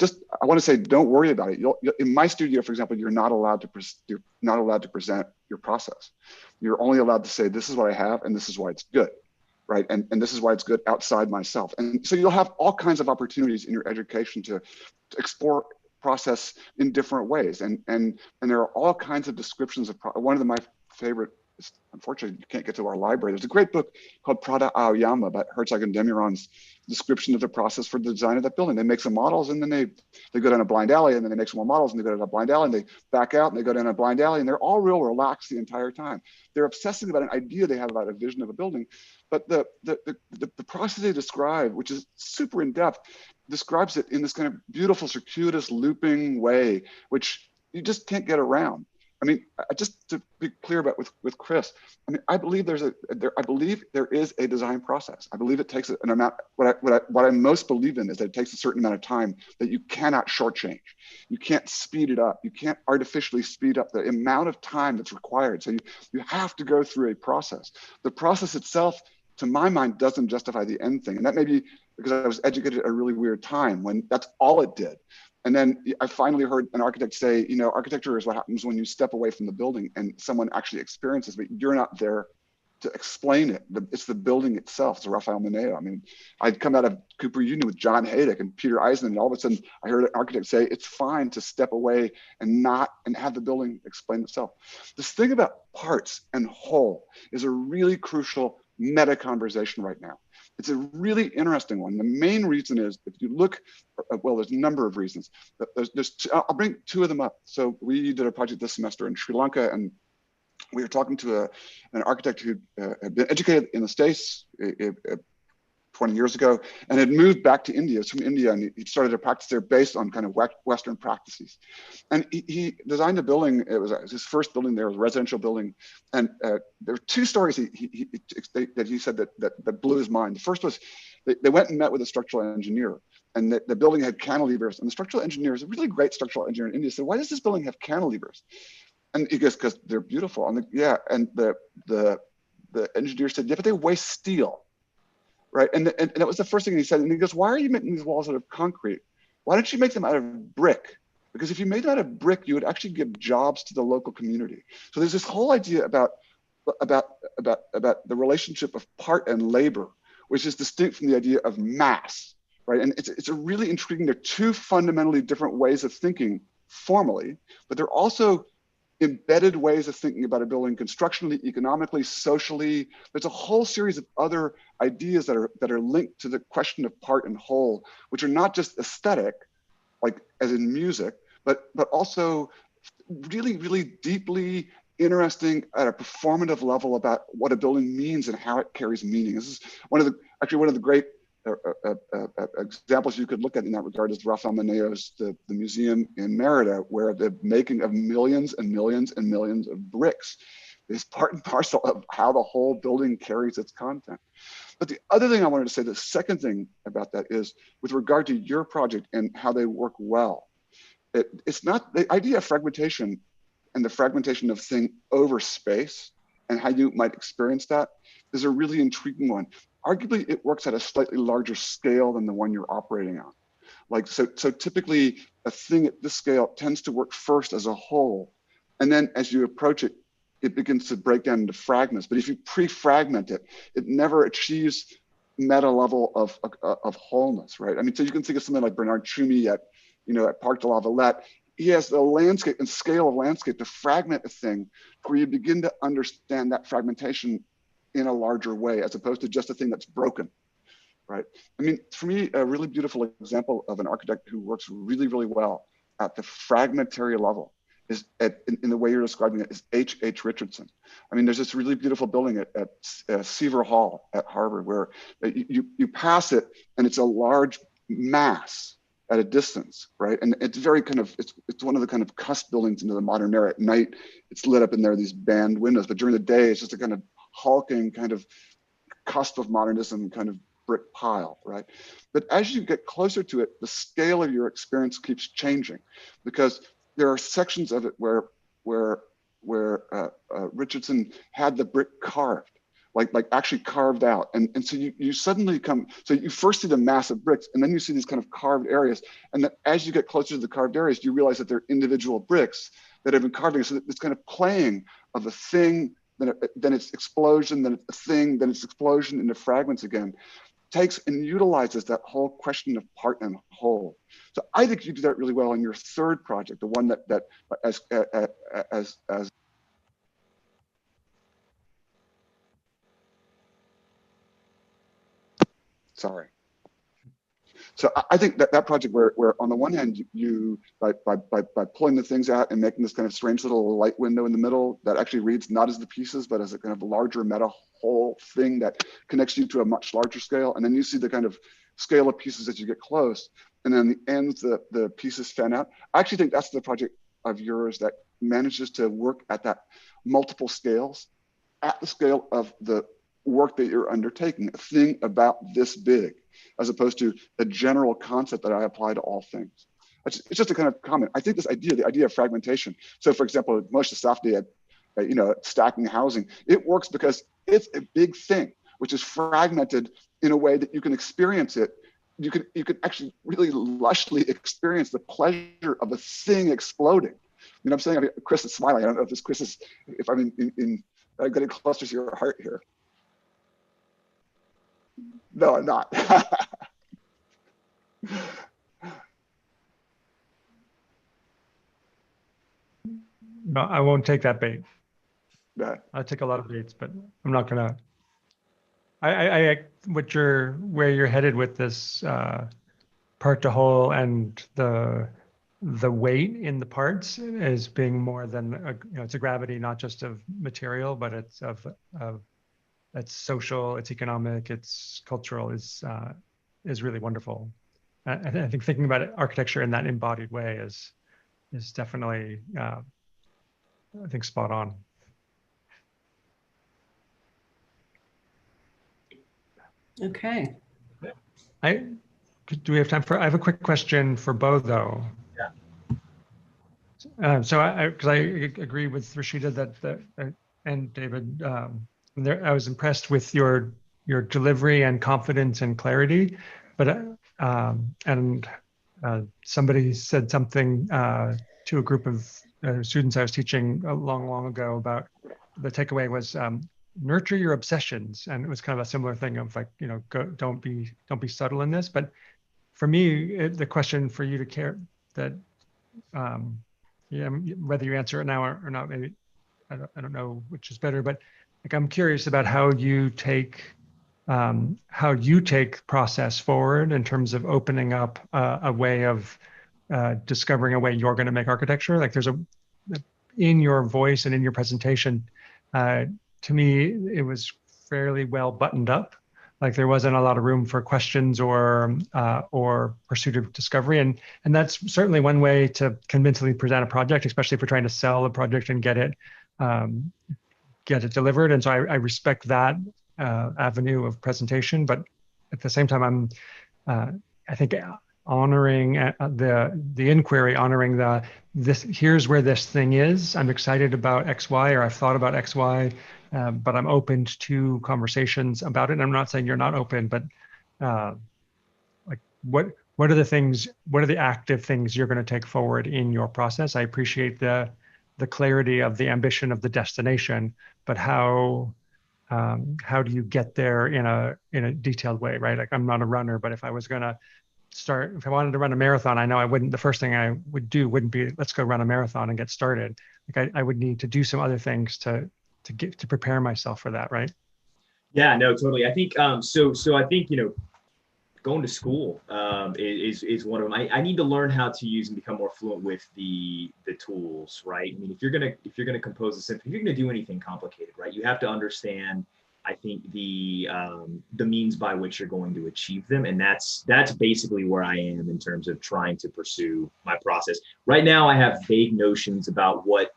S12: want to say, don't worry about it. You'll, in my studio, for example, you're not allowed to present your process. You're only allowed to say, this is what I have, and this is why it's good, right? And this is why it's good outside myself. And so you'll have all kinds of opportunities in your education to explore process in different ways. And there are all kinds of descriptions of, one of my favorite, unfortunately, you can't get to our library. There's a great book called Prada Aoyama about Herzog and Demiron's description of the process for the design of that building. They make some models and then they go down a blind alley, and then they make some more models and they go down a blind alley and they back out and they go down a blind alley, and they're all real relaxed the entire time. They're obsessing about an idea they have about a vision of a building. But the process they describe, which is super in depth, describes it in this kind of beautiful, circuitous, looping way, which you just can't get around. I mean, just to be clear about with Chris, I mean, I believe I believe there is a design process. I believe it takes an amount. What I most believe in is that it takes a certain amount of time that you cannot shortchange. You can't speed it up. You can't artificially speed up the amount of time that's required. So you have to go through a process. The process itself, to my mind, doesn't justify the end thing, and that may be because I was educated at a really weird time when that's all it did. And then I finally heard an architect say, you know, architecture is what happens when you step away from the building and someone actually experiences, but you're not there to explain it. It's the building itself. It's Rafael Moneo. I mean, I'd come out of Cooper Union with John Haydick and Peter Eisman, and all of a sudden I heard an architect say, it's fine to step away and have the building explain itself. This thing about parts and whole is a really crucial meta conversation right now. It's a really interesting one. The main reason is, if you look, well, there's a number of reasons. I'll bring two of them up. So we did a project this semester in Sri Lanka, and we were talking to an architect who had been educated in the States 20 years ago and had moved back to India. It's from India, and he started a practice there based on kind of Western practices. And he designed a building. It was his first building there, was a residential building. And there were two stories that he said that blew his mind. The first was they went and met with a structural engineer, and the building had cantilevers. And the structural engineer is a really great structural engineer in India. Said, why does this building have cantilevers? And he goes, because they're beautiful. And the engineer said, yeah, but they waste steel. Right, and that was the first thing he said. And he goes, why are you making these walls out of concrete? Why don't you make them out of brick? Because if you made them out of brick, you would actually give jobs to the local community. So there's this whole idea about the relationship of part and labor, which is distinct from the idea of mass, right? And it's a really intriguing. They're two fundamentally different ways of thinking formally, but they're also embedded ways of thinking about a building constructionally, economically, socially. There's a whole series of other ideas that are linked to the question of part and whole, which are not just aesthetic, like as in music, but also really, really deeply interesting at a performative level about what a building means and how it carries meaning. This is one of the great examples you could look at in that regard is Rafael Moneo's the museum in Merida, where the making of millions and millions and millions of bricks is part and parcel of how the whole building carries its content. But the other thing I wanted to say, the second thing about that is with regard to your project and how they work well. It's not the idea of fragmentation and the fragmentation of thing over space and how you might experience that is a really intriguing one. Arguably, it works at a slightly larger scale than the one you're operating on. Like, so typically a thing at this scale tends to work first as a whole. And then as you approach it, it begins to break down into fragments. But if you pre-fragment it, it never achieves meta level of wholeness, right? I mean, so you can think of something like Bernard Tschumi at, at Parc de la Villette. He has the landscape and scale of landscape to fragment a thing where you begin to understand that fragmentation in a larger way, as opposed to just a thing that's broken, right? I mean, for me, a really beautiful example of an architect who works really, really well at the fragmentary level is in the way you're describing it is H.H. Richardson. I mean, there's this really beautiful building at Seaver Hall at Harvard where you pass it and it's a large mass at a distance, right? And it's very kind of, it's one of the kind of cusp buildings into the modern era. At night, it's lit up and there are these band windows, but during the day, it's just a kind of hulking kind of cusp of modernism kind of brick pile, right? But as you get closer to it, the scale of your experience keeps changing because there are sections of it where Richardson had the brick carved, like actually carved out. And so you suddenly so you first see the mass of bricks and then you see these kind of carved areas. And then as you get closer to the carved areas, you realize that they're individual bricks that have been carved. So it's kind of playing of a thing, then it's explosion, then it's a thing, then it's explosion into fragments again. Takes and utilizes that whole question of part and whole. So I think you do that really well in your third project, the one that as sorry. So I think that project where on the one hand you by pulling the things out and making this kind of strange little light window in the middle that actually reads not as the pieces but as a kind of larger meta whole thing that connects you to a much larger scale, and then you see the kind of scale of pieces as you get close, and then the ends the pieces fan out. I actually think that's the project of yours that manages to work at that multiple scales, at the scale of the work that you're undertaking, a thing about this big, as opposed to a general concept that I apply to all things. It's just a kind of comment. I think this idea, the idea of fragmentation. So for example, Moshe Safdie at stacking housing, it works because it's a big thing, which is fragmented in a way that you can experience it. You can actually really lushly experience the pleasure of a thing exploding. You know what I'm saying? I mean, Chris is smiling. I don't know if this Chris is, if I'm in getting closer to your heart here. No, I'm not.
S11: No, I won't take that bait.
S12: No.
S11: I take a lot of baits, but I'm not gonna. Where you're headed with this part to whole and the weight in the parts is being more than it's a gravity not just of material, but it's of it's social, it's economic, it's cultural, is really wonderful. I think thinking about architecture in that embodied way is definitely I think spot on.
S2: Okay.
S11: Do we have time for? I have a quick question for Bo though. Yeah. So because I agree with Rashida that and David. I was impressed with your delivery and confidence and clarity, but somebody said something to a group of students I was teaching a long ago about the takeaway was nurture your obsessions, and it was kind of a similar thing of like don't be subtle in this. But for me, the question for you to care that whether you answer it now or not, maybe I don't know which is better, but like I'm curious about how you take process forward in terms of opening up a way of discovering a way you're going to make architecture. Like there's in your voice and in your presentation, to me, it was fairly well buttoned up. Like there wasn't a lot of room for questions or pursuit of discovery. And that's certainly one way to convincingly present a project, especially if we're trying to sell a project and get it delivered. And so I respect that avenue of presentation, but at the same time, I think honoring the inquiry, honoring here's where this thing is. I'm excited about X, Y, or I've thought about X, Y, but I'm open to conversations about it. And I'm not saying you're not open, but like what are the active things you're going to take forward in your process? I appreciate the clarity of the ambition of the destination, but how do you get there in a detailed way, right? Like, I'm not a runner, but if I wanted to run a marathon, I know the first thing I would do wouldn't be, let's go run a marathon and get started. Like, I would need to do some other things to prepare myself for that, right?
S10: Yeah, no, totally. I think so I think, going to school is one of them. I need to learn how to use and become more fluent with the tools, right? I mean, if you're gonna compose a symphony, if you're gonna do anything complicated, right, you have to understand, I think, the means by which you're going to achieve them, and that's basically where I am in terms of trying to pursue my process. Right now, I have vague notions about what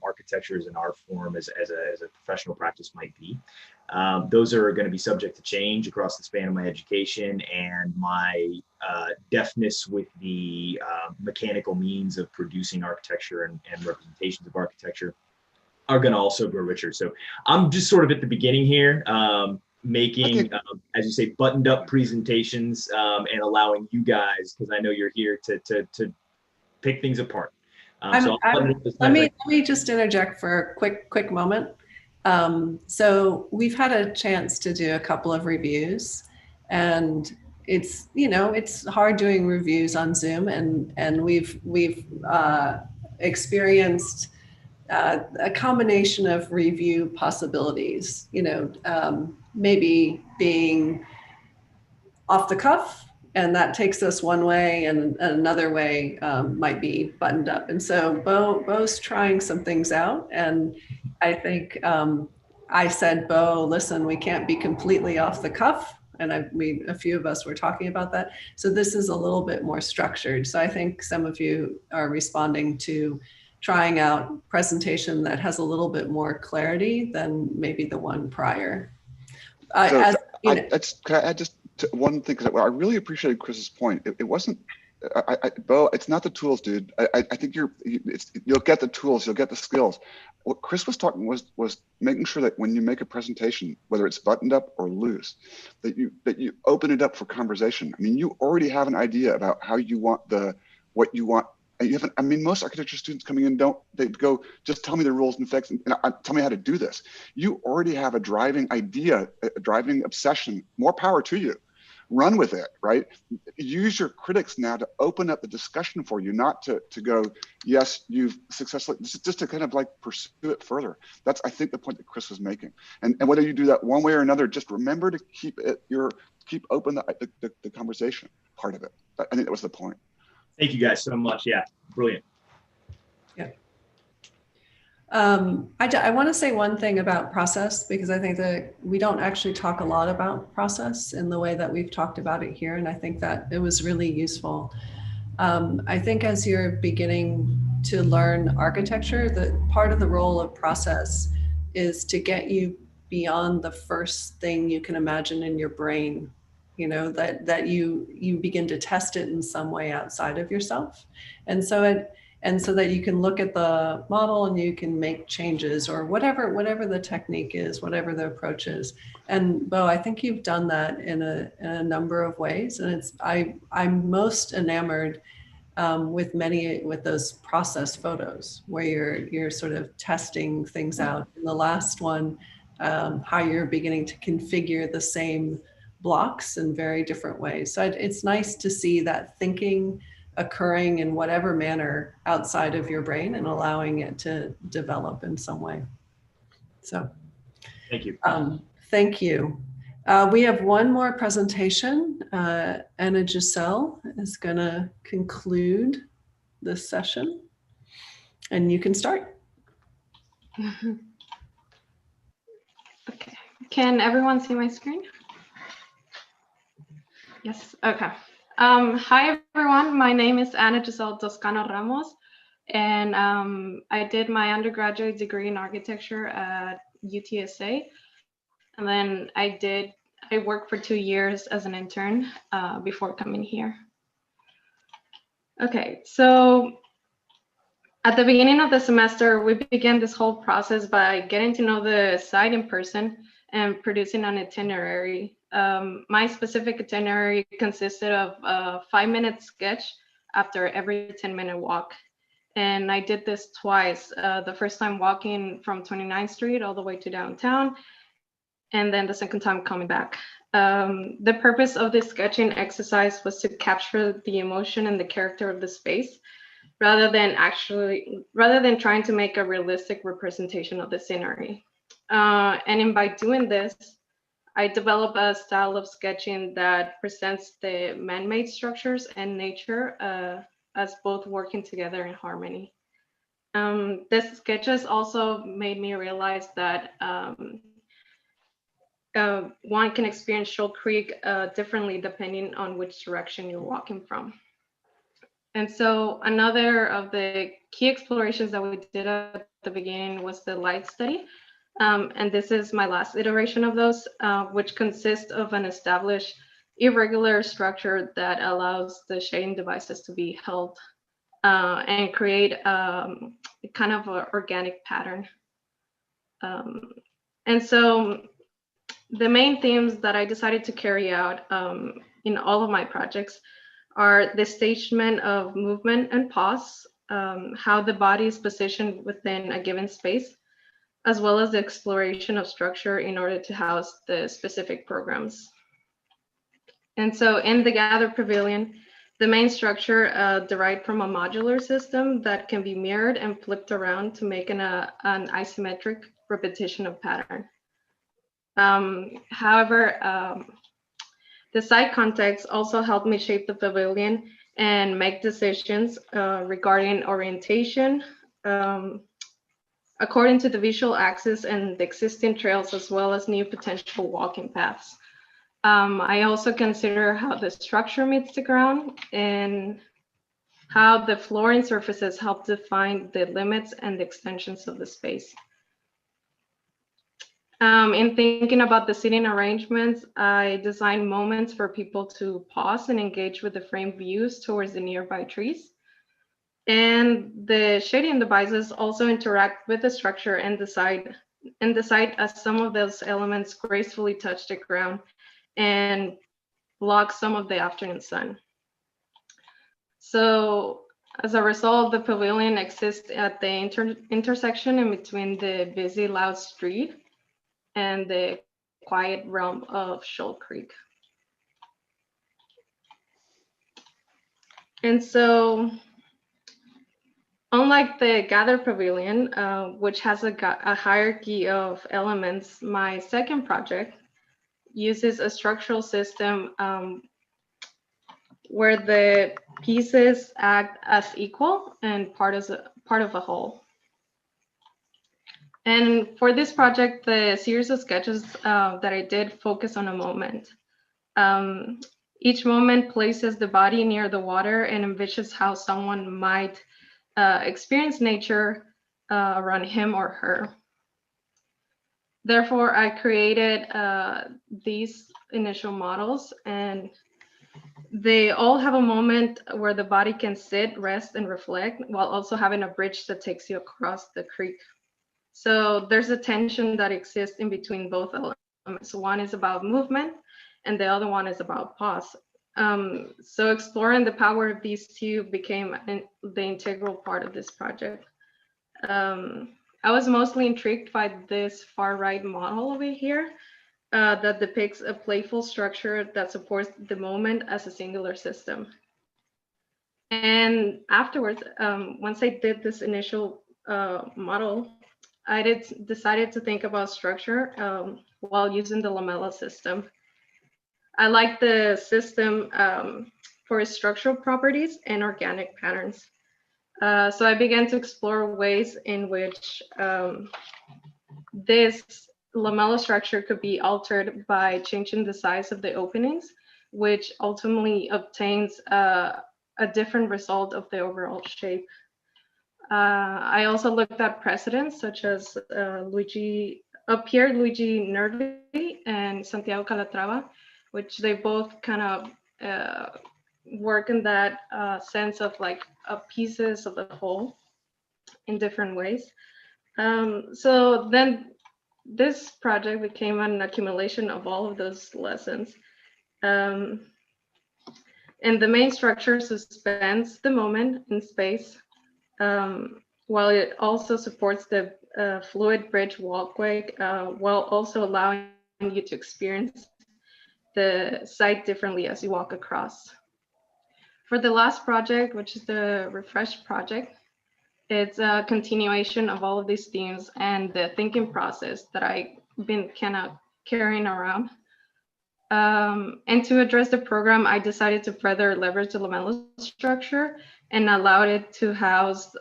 S10: architecture as an art form, as a professional practice might be. Those are going to be subject to change across the span of my education, and my deftness with the mechanical means of producing architecture and representations of architecture are going to also grow richer. So I'm just sort of at the beginning here, making, as you say, buttoned up presentations, and allowing you guys, because I know you're here, to pick things apart.
S2: Let me just interject for a quick moment. So we've had a chance to do a couple of reviews, and it's hard doing reviews on Zoom, and we've experienced a combination of review possibilities, maybe being off the cuff, and that takes us one way, and another way might be buttoned up. And so Bo's trying some things out, and I think I said, Bo, listen, we can't be completely off the cuff. And a few of us were talking about that. So this is a little bit more structured. So I think some of you are responding to trying out presentation that has a little bit more clarity than maybe the one prior.
S12: Can I add just one thing? Because I really appreciated Chris's point. It wasn't, Bo, it's not the tools, dude. I think you'll get the tools, you'll get the skills. What Chris was talking was making sure that when you make a presentation, whether it's buttoned up or loose, that you open it up for conversation. I mean, you already have an idea about how you want what you want. And you haven't, I mean, most architecture students coming in they go, just tell me the rules and effects and tell me how to do this. You already have a driving idea, a driving obsession. More power to you. Run with it, right? Use your critics now to open up the discussion for you, not to go, yes, you've successfully, just to kind of like pursue it further. That's, I think, the point that Chris was making. And whether you do that one way or another, just remember to keep open the conversation part of it. I think that was the point.
S10: Thank you guys so much. Yeah, brilliant.
S2: Yeah. I want to say one thing about process, because I think that we don't actually talk a lot about process in the way that we've talked about it here. And I think that it was really useful. I think as you're beginning to learn architecture, that part of the role of process is to get you beyond the first thing you can imagine in your brain, that you begin to test it in some way outside of yourself. And so that you can look at the model and you can make changes, or whatever the technique is, whatever the approach is. And Bo, I think you've done that in a number of ways. And I'm most enamored with those process photos where you're sort of testing things out. In the last one, how you're beginning to configure the same blocks in very different ways. So it's nice to see that thinking occurring in whatever manner outside of your brain and allowing it to develop in some way. So
S10: thank you.
S2: Thank you. We have one more presentation. Anna Giselle is going to conclude this session, and you can start.
S15: Okay. Can everyone see my screen? Yes. Okay. Hi, everyone. My name is Ana Giselle Toscano Ramos, and I did my undergraduate degree in architecture at UTSA. And then I worked for 2 years as an intern before coming here. Okay, so at the beginning of the semester, we began this whole process by getting to know the site in person and producing an itinerary my specific itinerary consisted of a 5-minute sketch after every 10-minute walk. And I did this twice. The first time walking from 29th Street all the way to downtown, and then the second time coming back. The purpose of this sketching exercise was to capture the emotion and the character of the space, rather than trying to make a realistic representation of the scenery. And by doing this, I developed a style of sketching that presents the man-made structures and nature as both working together in harmony. This sketches also made me realize that one can experience Shoal Creek differently depending on which direction you're walking from. And so another of the key explorations that we did at the beginning was the light study. And this is my last iteration of those, which consists of an established irregular structure that allows the shading devices to be held and create kind of an organic pattern. And so the main themes that I decided to carry out in all of my projects are the stagement of movement and pause, how the body is positioned within a given space, as well as the exploration of structure in order to house the specific programs. And so in the Gather Pavilion, the main structure derived from a modular system that can be mirrored and flipped around to make an isometric repetition of pattern. However, the site context also helped me shape the pavilion and make decisions regarding orientation, according to the visual axis and the existing trails, as well as new potential walking paths. I also consider how the structure meets the ground and how the flooring surfaces help define the limits and the extensions of the space. In thinking about the seating arrangements, I designed moments for people to pause and engage with the frame views towards the nearby trees. And the shading devices also interact with the structure and the site as some of those elements gracefully touch the ground and block some of the afternoon sun. So as a result, the pavilion exists at the intersection in between the busy, loud street and the quiet realm of Shoal Creek. And so, unlike the Gather Pavilion, which has a hierarchy of elements, my second project uses a structural system where the pieces act as equal and part of a whole. And for this project, the series of sketches that I did focus on a moment. Each moment places the body near the water and envisions how someone might experience nature around him or her. Therefore, I created these initial models, and they all have a moment where the body can sit, rest, and reflect, while also having a bridge that takes you across the creek. So there's a tension that exists in between both elements. One is about movement, and the other one is about pause. So exploring the power of these two became the integral part of this project. I was mostly intrigued by this far right model over here that depicts a playful structure that supports the moment as a singular system. And afterwards, once I did this initial model, I decided to think about structure while using the lamella system. I like the system for its structural properties and organic patterns. So I began to explore ways in which this lamella structure could be altered by changing the size of the openings, which ultimately obtains a different result of the overall shape. I also looked at precedents such as Pierre Luigi Nervi and Santiago Calatrava, which they both kind of work in that sense of like pieces of the whole in different ways. So then this project became an accumulation of all of those lessons. And the main structure suspends the moment in space, while it also supports the fluid bridge walkway, while also allowing you to experience the site differently as you walk across. For the last project, which is the Refresh project, it's a continuation of all of these themes and the thinking process that I've been kind of carrying around. And to address the program, I decided to further leverage the lamella structure and allowed it to house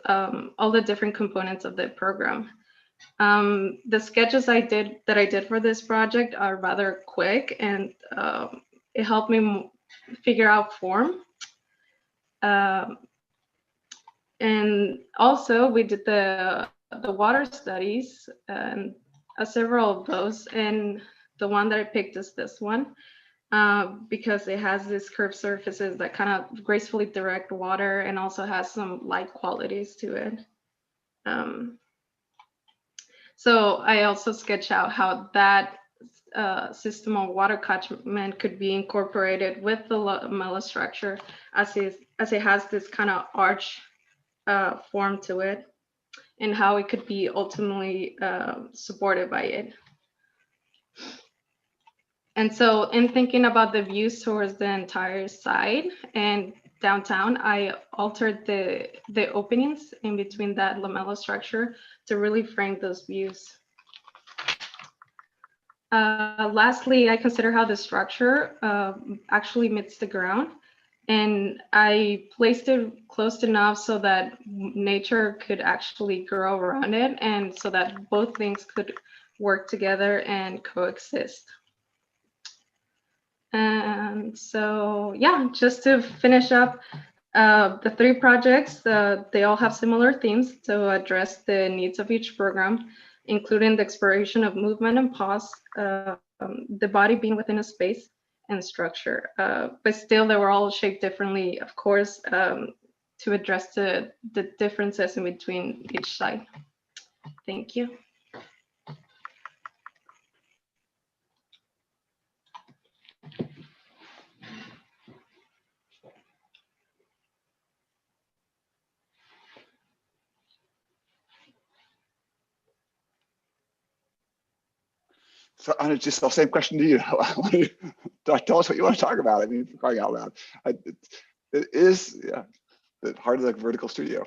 S15: all the different components of the program. The sketches I did for this project are rather quick, and it helped me figure out form. And also we did the water studies, and several of those, and the one that I picked is this one, because it has these curved surfaces that kind of gracefully direct water and also has some light qualities to it. So I also sketch out how that system of water catchment could be incorporated with the lamella structure, as it has this kind of arch form to it, and how it could be ultimately supported by it. And so in thinking about the views towards the entire side and downtown, I altered the openings in between that lamella structure to really frame those views. Lastly, I consider how the structure actually meets the ground, and I placed it close enough so that nature could actually grow around it, and so that both things could work together and coexist. And so, yeah, just to finish up, the three projects, they all have similar themes to address the needs of each program, including the exploration of movement and pause, the body being within a space, and structure. But still, they were all shaped differently, of course, to address the differences in between each side. Thank you.
S12: So Anna, just the same question to you. Tell us what you want to talk about. I mean, for crying out loud. It is, yeah, the heart of the vertical studio.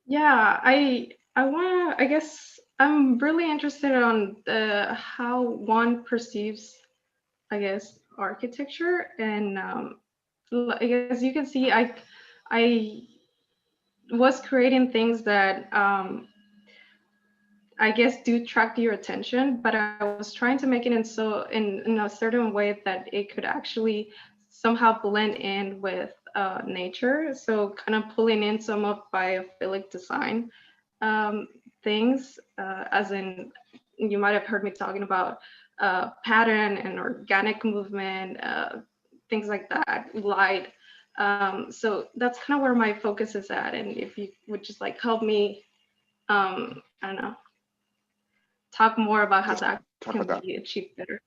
S15: Yeah, I guess I'm really interested on how one perceives, I guess, architecture. And I guess you can see I was creating things that I guess do attract your attention, but I was trying to make it in a certain way that it could actually somehow blend in with nature. So kind of pulling in some of biophilic design things, as in, you might have heard me talking about pattern and organic movement, things like that, light. So that's kind of where my focus is at. And if you would just like help me, I don't know, talk more about how that can be achieved better.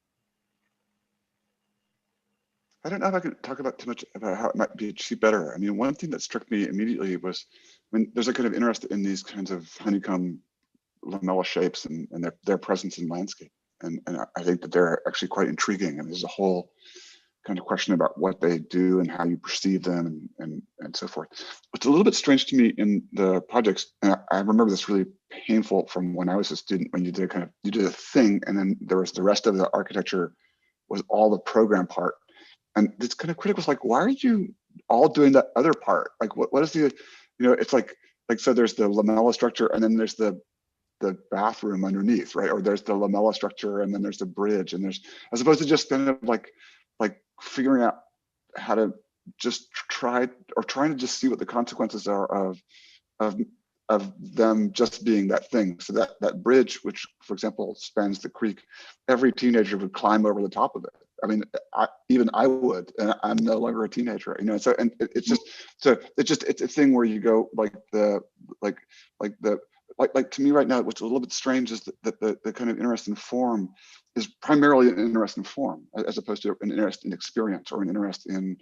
S12: I don't know if I can talk about too much about how it might be achieved better. I mean, one thing that struck me immediately was when there's a kind of interest in these kinds of honeycomb lamella shapes and their presence in landscape. And I think that they're actually quite intriguing. And there's a whole kind of question about what they do and how you perceive them and so forth. What's a little bit strange to me in the projects, and I remember this really painful from when I was a student, when you did a thing, and then there was the rest of the architecture was all the program part. And it's kind of critical. It's like, why are you all doing that other part? Like, what is the, it's like, so there's the lamella structure, and then there's the bathroom underneath, right? Or there's the lamella structure, and then there's the bridge, and there's, as opposed to just kind of like figuring out how to just trying to just see what the consequences are of them just being that thing. So that bridge, which, for example, spans the creek, every teenager would climb over the top of it. I mean, even I would, and I'm no longer a teenager, So, and it's just, it's a thing where you go like the like to me right now, what's a little bit strange is that the kind of interest in form is primarily an interest in form, as opposed to an interest in experience or an interest in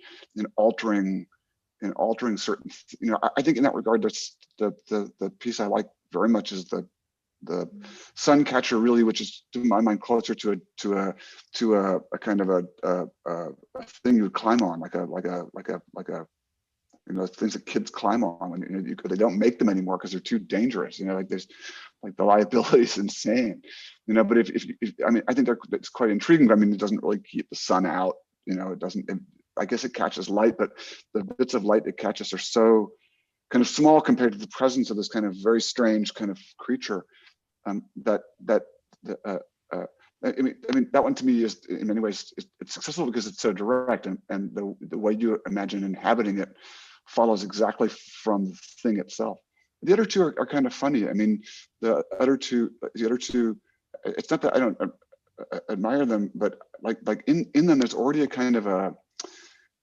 S12: altering certain. I think in that regard, that's the piece I like very much is the sun catcher, really, which is to my mind closer to a kind of a thing you would climb on, like a things that kids climb on when they don't make them anymore because they're too dangerous. Like there's like the liability is insane. But if I mean, I think it's quite intriguing. But I mean, it doesn't really keep the sun out. It doesn't. I guess it catches light, but the bits of light it catches are so kind of small compared to the presence of this kind of very strange kind of creature. I mean, that one to me is in many ways it's successful because it's so direct, and the way you imagine inhabiting it follows exactly from the thing itself. The other two are kind of funny. I mean, the other two, it's not that I don't admire them, but like in them, there's already a kind of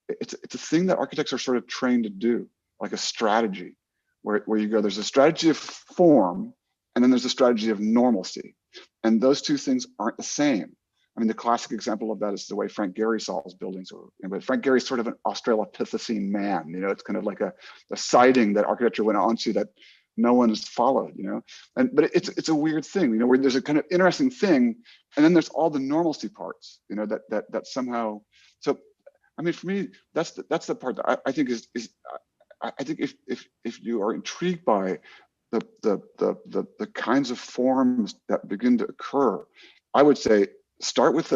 S12: it's a thing that architects are sort of trained to do, like a strategy, where you go, there's a strategy of form, and then there's a strategy of normalcy. And those two things aren't the same. I mean, the classic example of that is the way Frank Gehry solves buildings. But Frank Gehry's sort of an Australopithecine man. It's kind of like a siding that architecture went onto that no one has followed. But it's a weird thing. Where there's a kind of interesting thing, and then there's all the normalcy parts. That somehow. So, I mean, for me, that's the part that I think is I think if you are intrigued by the kinds of forms that begin to occur, I would say start with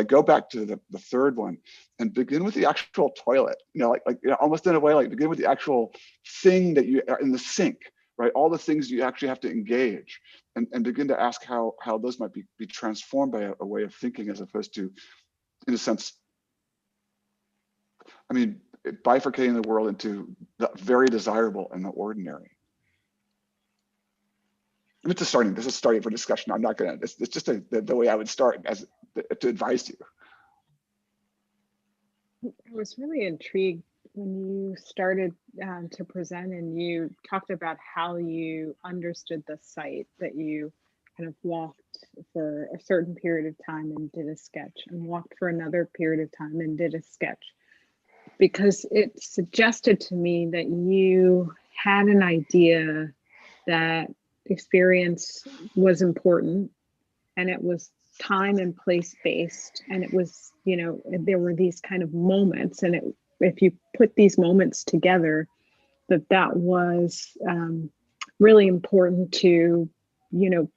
S12: go back to the third one and begin with the actual toilet. Almost in a way, like begin with the actual thing that you are in the sink, right? All the things you actually have to engage, and begin to ask how those might be transformed by a way of thinking, as opposed to, in a sense, I mean, bifurcating the world into the very desirable and the ordinary. I mean, this is starting for discussion. I'm not gonna, it's just the way I would start to advise you.
S13: I was really intrigued when you started to present, and you talked about how you understood the site, that you kind of walked for a certain period of time and did a sketch, and walked for another period of time and did a sketch, because it suggested to me that you had an idea that experience was important, and it was time and place based, and it was, there were these kind of moments, and if you put these moments together, that was really important to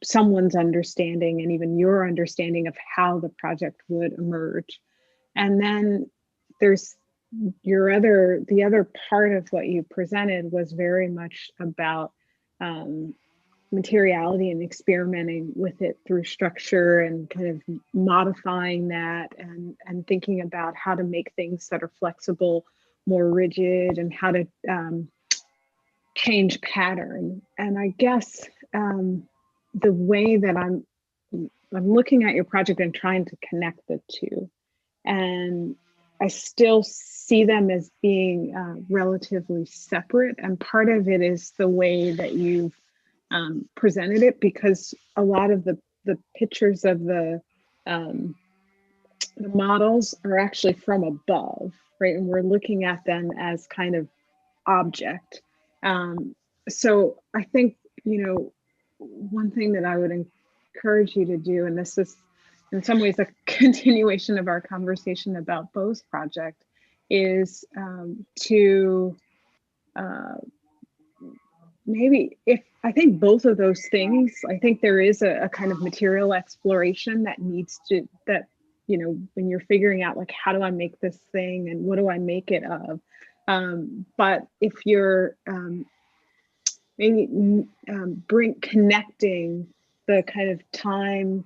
S13: someone's understanding, and even your understanding of how the project would emerge. And then there's the other part of what you presented was very much about materiality and experimenting with it through structure, and kind of modifying that, and thinking about how to make things that are flexible more rigid, and how to change pattern. And I guess the way that I'm looking at your project and trying to connect the two, and I still see them as being relatively separate. And part of it is the way that you've presented it, because a lot of the pictures of the models are actually from above, right? And we're looking at them as kind of object. So I think, one thing that I would encourage you to do, and this is in some ways a continuation of our conversation about Beau's project, is to maybe, I think both of those things, I think there is a kind of material exploration that needs to, when you're figuring out, like, how do I make this thing and what do I make it of? But if you're maybe connecting the kind of time,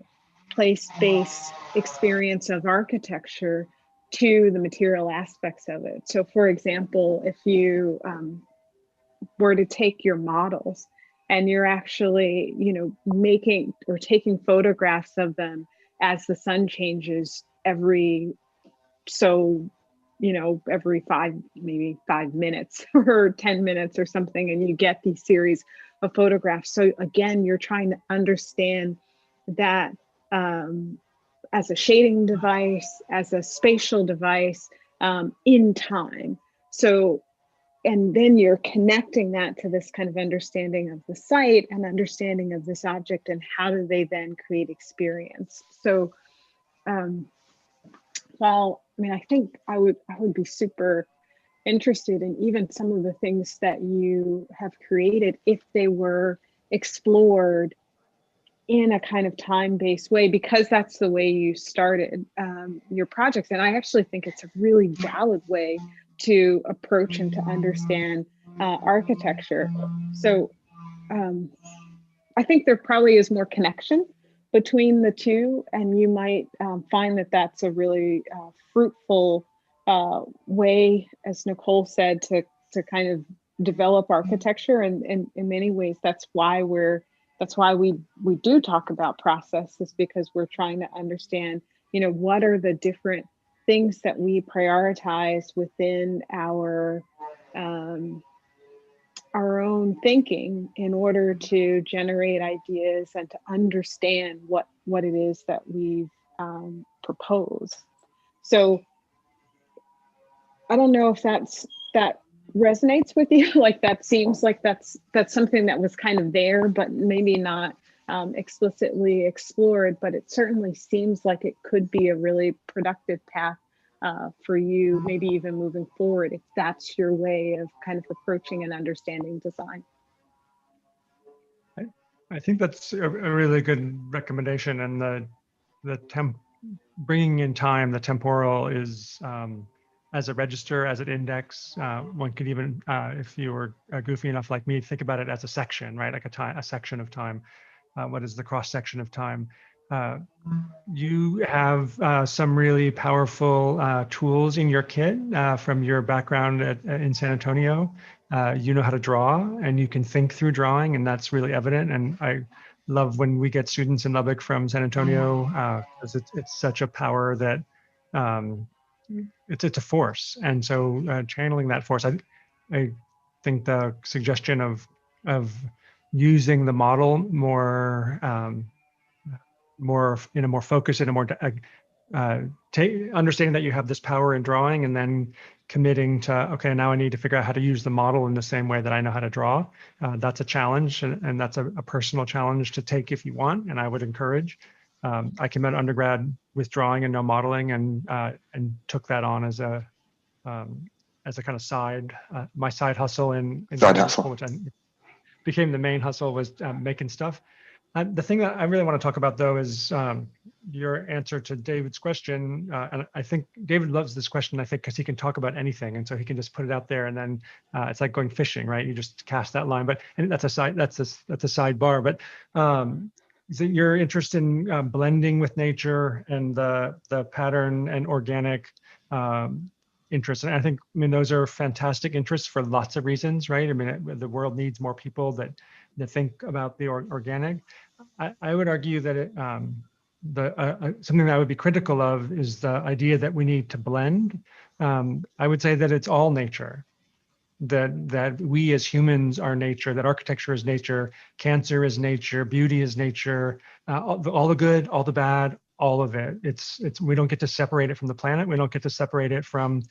S13: place-based experience of architecture to the material aspects of it. So for example, if you were to take your models and you're actually, making or taking photographs of them as the sun changes every 5 minutes or 10 minutes or something, and you get these series a photograph. So again, you're trying to understand that as a shading device, as a spatial device, in time. So, and then you're connecting that to this kind of understanding of the site and understanding of this object, and how do they then create experience. So while, I mean, I think I would be super interested in even some of the things that you have created if they were explored in a kind of time-based way, because that's the way you started your projects. And I actually think it's a really valid way to approach and to understand architecture. So I think there probably is more connection between the two, and you might find that that's a really fruitful way, as Nichole said, to kind of develop architecture. And in many ways, that's why we do talk about process, is because we're trying to understand, you know, what are the different things that we prioritize within our own thinking in order to generate ideas and to understand what it is that we've proposed. So I don't know if that resonates with you. Like, that seems like that's something that was kind of there, but maybe not explicitly explored, but it certainly seems like it could be a really productive path for you, maybe even moving forward, if that's your way of kind of approaching and understanding design.
S11: I think that's a really good recommendation. And bringing in time, the temporal is as a register, as an index. One could even, if you were goofy enough like me, think about it as a section, right? Like a section of time. What is the cross section of time? You have some really powerful tools in your kit from your background in San Antonio. You know how to draw, and you can think through drawing, and that's really evident. And I love when we get students in Lubbock from San Antonio, because it's such a power that it's a force. And so channeling that force, I think the suggestion of using the model more in a more focused and a more understanding that you have this power in drawing, and then committing to, okay, now I need to figure out how to use the model in the same way that I know how to draw. That's a challenge, and that's a personal challenge to take if you want, and I would encourage. I came out of undergrad with drawing and no modeling, and took that on as a kind of side, my side hustle in graduate school, which became the main hustle, was making stuff. The thing that I really want to talk about, though, is your answer to David's question. And I think David loves this question, I think, because he can talk about anything. And so he can just put it out there, and then it's like going fishing, right? You just cast that line. But I think that's a sidebar. But so your interest in blending with nature and the pattern and organic interests. And I think, those are fantastic interests for lots of reasons, right? The world needs more people that think about the organic. I would argue that something that I would be critical of is the idea that we need to blend. I would say that it's all nature, that we as humans are nature, that architecture is nature, cancer is nature, beauty is nature, all the good, all the bad, all of it. We don't get to separate it from the planet. We don't get to separate it from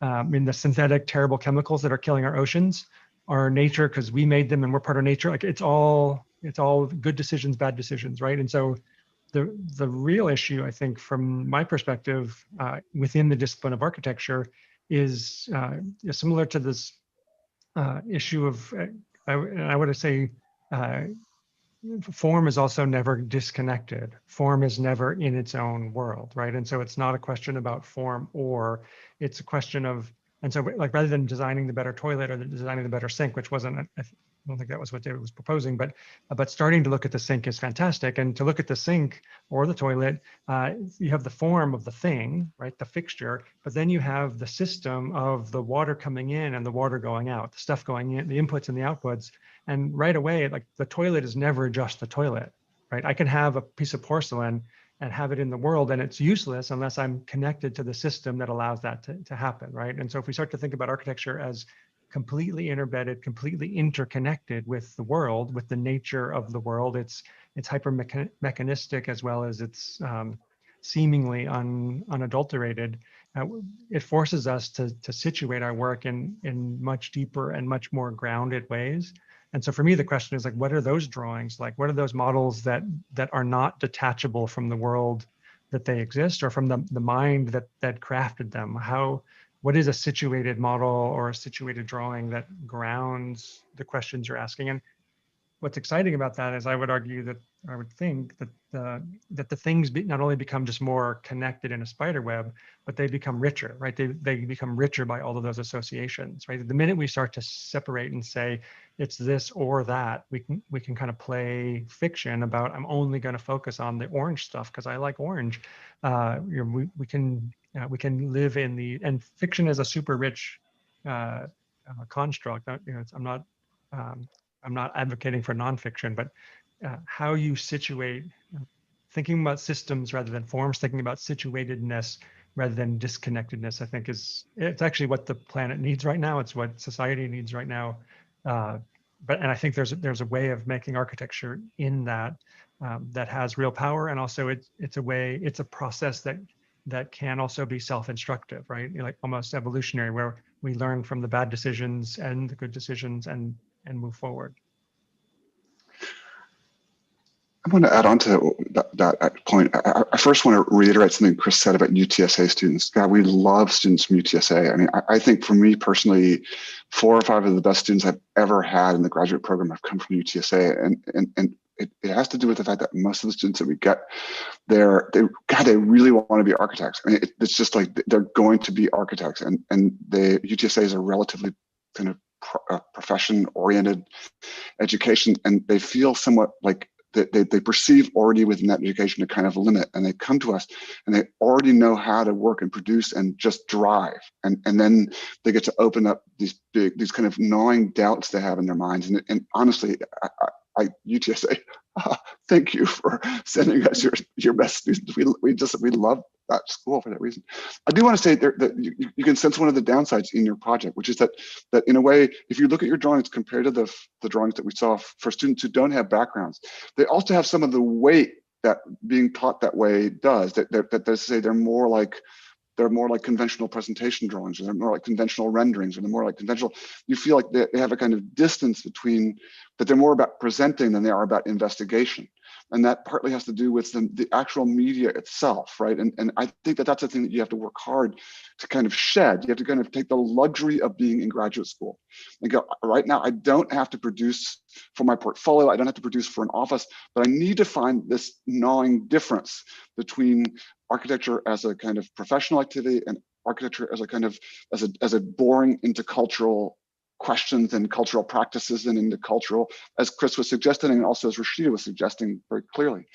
S11: the synthetic terrible chemicals that are killing our oceans. Our nature, because we made them and we're part of nature. Like, it's all good decisions, bad decisions, right? And so the real issue, I think, from my perspective, within the discipline of architecture, is similar to this issue of, I would say, form is also never disconnected. Form is never in its own world, right? And so it's not a question about form, or it's a question of, and so, like, rather than designing the better toilet or designing the better sink, which wasn't, I don't think that was what David was proposing, but starting to look at the sink is fantastic. And to look at the sink or the toilet, you have the form of the thing, right, the fixture, but then you have the system of the water coming in and the water going out, the stuff going in, the inputs and the outputs. And right away, like, the toilet is never just the toilet, right? I can have a piece of porcelain and have it in the world, and it's useless unless I'm connected to the system that allows that to happen, right? And so if we start to think about architecture as completely interbedded, completely interconnected with the world, with the nature of the world. It's hyper mechanistic as well as it's seemingly unadulterated. It forces us to situate our work in much deeper and much more grounded ways. And so for me, the question is like, what are those drawings like? What are those models that are not detachable from the world that they exist, or from the mind that crafted them? What is a situated model or a situated drawing that grounds the questions you're asking? And what's exciting about that is I would argue that, I would think that the things not only become just more connected in a spider web, but they become richer, right? They become richer by all of those associations, right? The minute we start to separate and say it's this or that, we can kind of play fiction about, I'm only going to focus on the orange stuff because I like orange. We can live in and fiction is a super rich construct. I'm not advocating for nonfiction, but how you situate, thinking about systems rather than forms, thinking about situatedness rather than disconnectedness, I think it's actually what the planet needs right now. It's what society needs right now. And I think there's a way of making architecture in that that has real power, and also it's a process that can also be self-instructive, right? Like almost evolutionary, where we learn from the bad decisions and the good decisions and move forward.
S12: I want to add on to that point. I first want to reiterate something Chris said about UTSA students. God, we love students from UTSA. I mean, I think for me personally, 4 or 5 of the best students I've ever had in the graduate program have come from UTSA. And it has to do with the fact that most of the students that we get there, they really want to be architects. I mean, it's just like they're going to be architects. And the UTSA is a relatively kind of profession-oriented education, and they feel somewhat like they perceive already within that education a kind of limit, and they come to us and they already know how to work and produce and just drive, and then they get to open up these kind of gnawing doubts they have in their minds. And honestly, I UTSA, thank you for sending us your best students. We love that school for that reason. I do want to say that you can sense one of the downsides in your project, which is that in a way, if you look at your drawings compared to the drawings that we saw for students who don't have backgrounds, they also have some of the weight that being taught that way does. That they say they're more like conventional presentation drawings, or they're more like conventional renderings, or they're more like conventional. You feel like they have a kind of distance between, that they're more about presenting than they are about investigation. And that partly has to do with the actual media itself, right? And I think that's a thing that you have to work hard to kind of shed. You have to kind of take the luxury of being in graduate school and go, right now, I don't have to produce for my portfolio, I don't have to produce for an office, but I need to find this gnawing difference between architecture as a kind of professional activity and architecture as a kind of as a boring intercultural questions and cultural practices and into cultural, as Chris was suggesting, and also as Rashida was suggesting very clearly.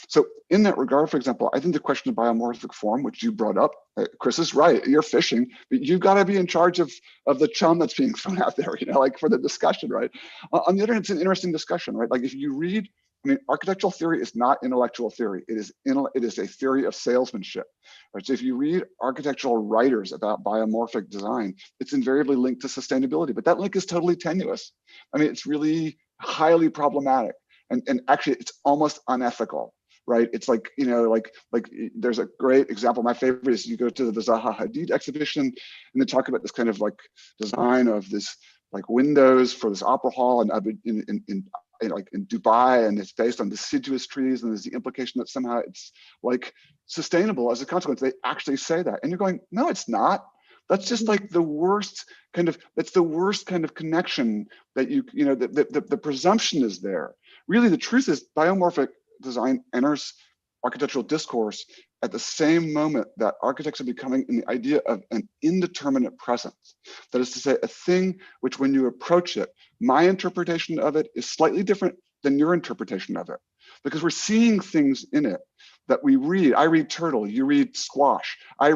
S12: So in that regard, for example, I think the question of biomorphic form, which you brought up, Chris is right, you're fishing, but you've got to be in charge of the chum that's being thrown out there, like for the discussion, right? On the other hand, it's an interesting discussion, right? Like if you read, I mean, architectural theory is not intellectual theory. It is a theory of salesmanship. Right? So if you read architectural writers about biomorphic design, it's invariably linked to sustainability, but that link is totally tenuous. I mean, it's really highly problematic, and actually it's almost unethical. Right? It's like, like there's a great example. My favorite is you go to the Zaha Hadid exhibition and they talk about this kind of like design of this like windows for this opera hall in Dubai, and it's based on deciduous trees, and there's the implication that somehow it's like sustainable as a consequence. They actually say that, and you're going, no, it's not. That's just like the worst kind of, that's the worst kind of connection that the presumption is there. Really, the truth is biomorphic design enters architectural discourse at the same moment that architects are becoming in the idea of an indeterminate presence. That is to say, a thing which when you approach it, my interpretation of it is slightly different than your interpretation of it, because we're seeing things in it that we read. I read turtle, you read squash. I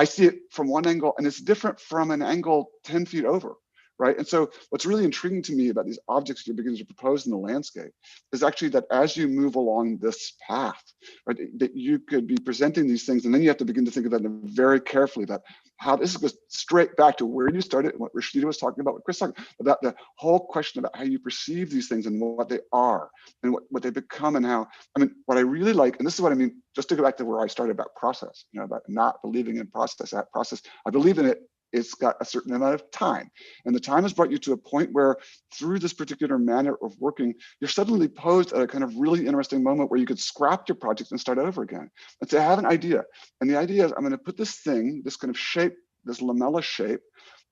S12: see it from one angle and it's different from an angle 10 feet over. Right. And so what's really intriguing to me about these objects you're beginning to propose in the landscape is actually that as you move along this path, right, that you could be presenting these things, and then you have to begin to think about them very carefully about how this goes straight back to where you started and what Rashida was talking about, what Chris talked about the whole question about how you perceive these things and what they are and what they become and how, I mean, what I really like, and this is what I mean, just to go back to where I started about process, you know, about not believing in process, that process, I believe in it. It's got a certain amount of time. And the time has brought you to a point where through this particular manner of working, you're suddenly posed at a kind of really interesting moment where you could scrap your project and start over again. And say, I have an idea. And the idea is I'm gonna put this thing, this kind of shape, this lamella shape,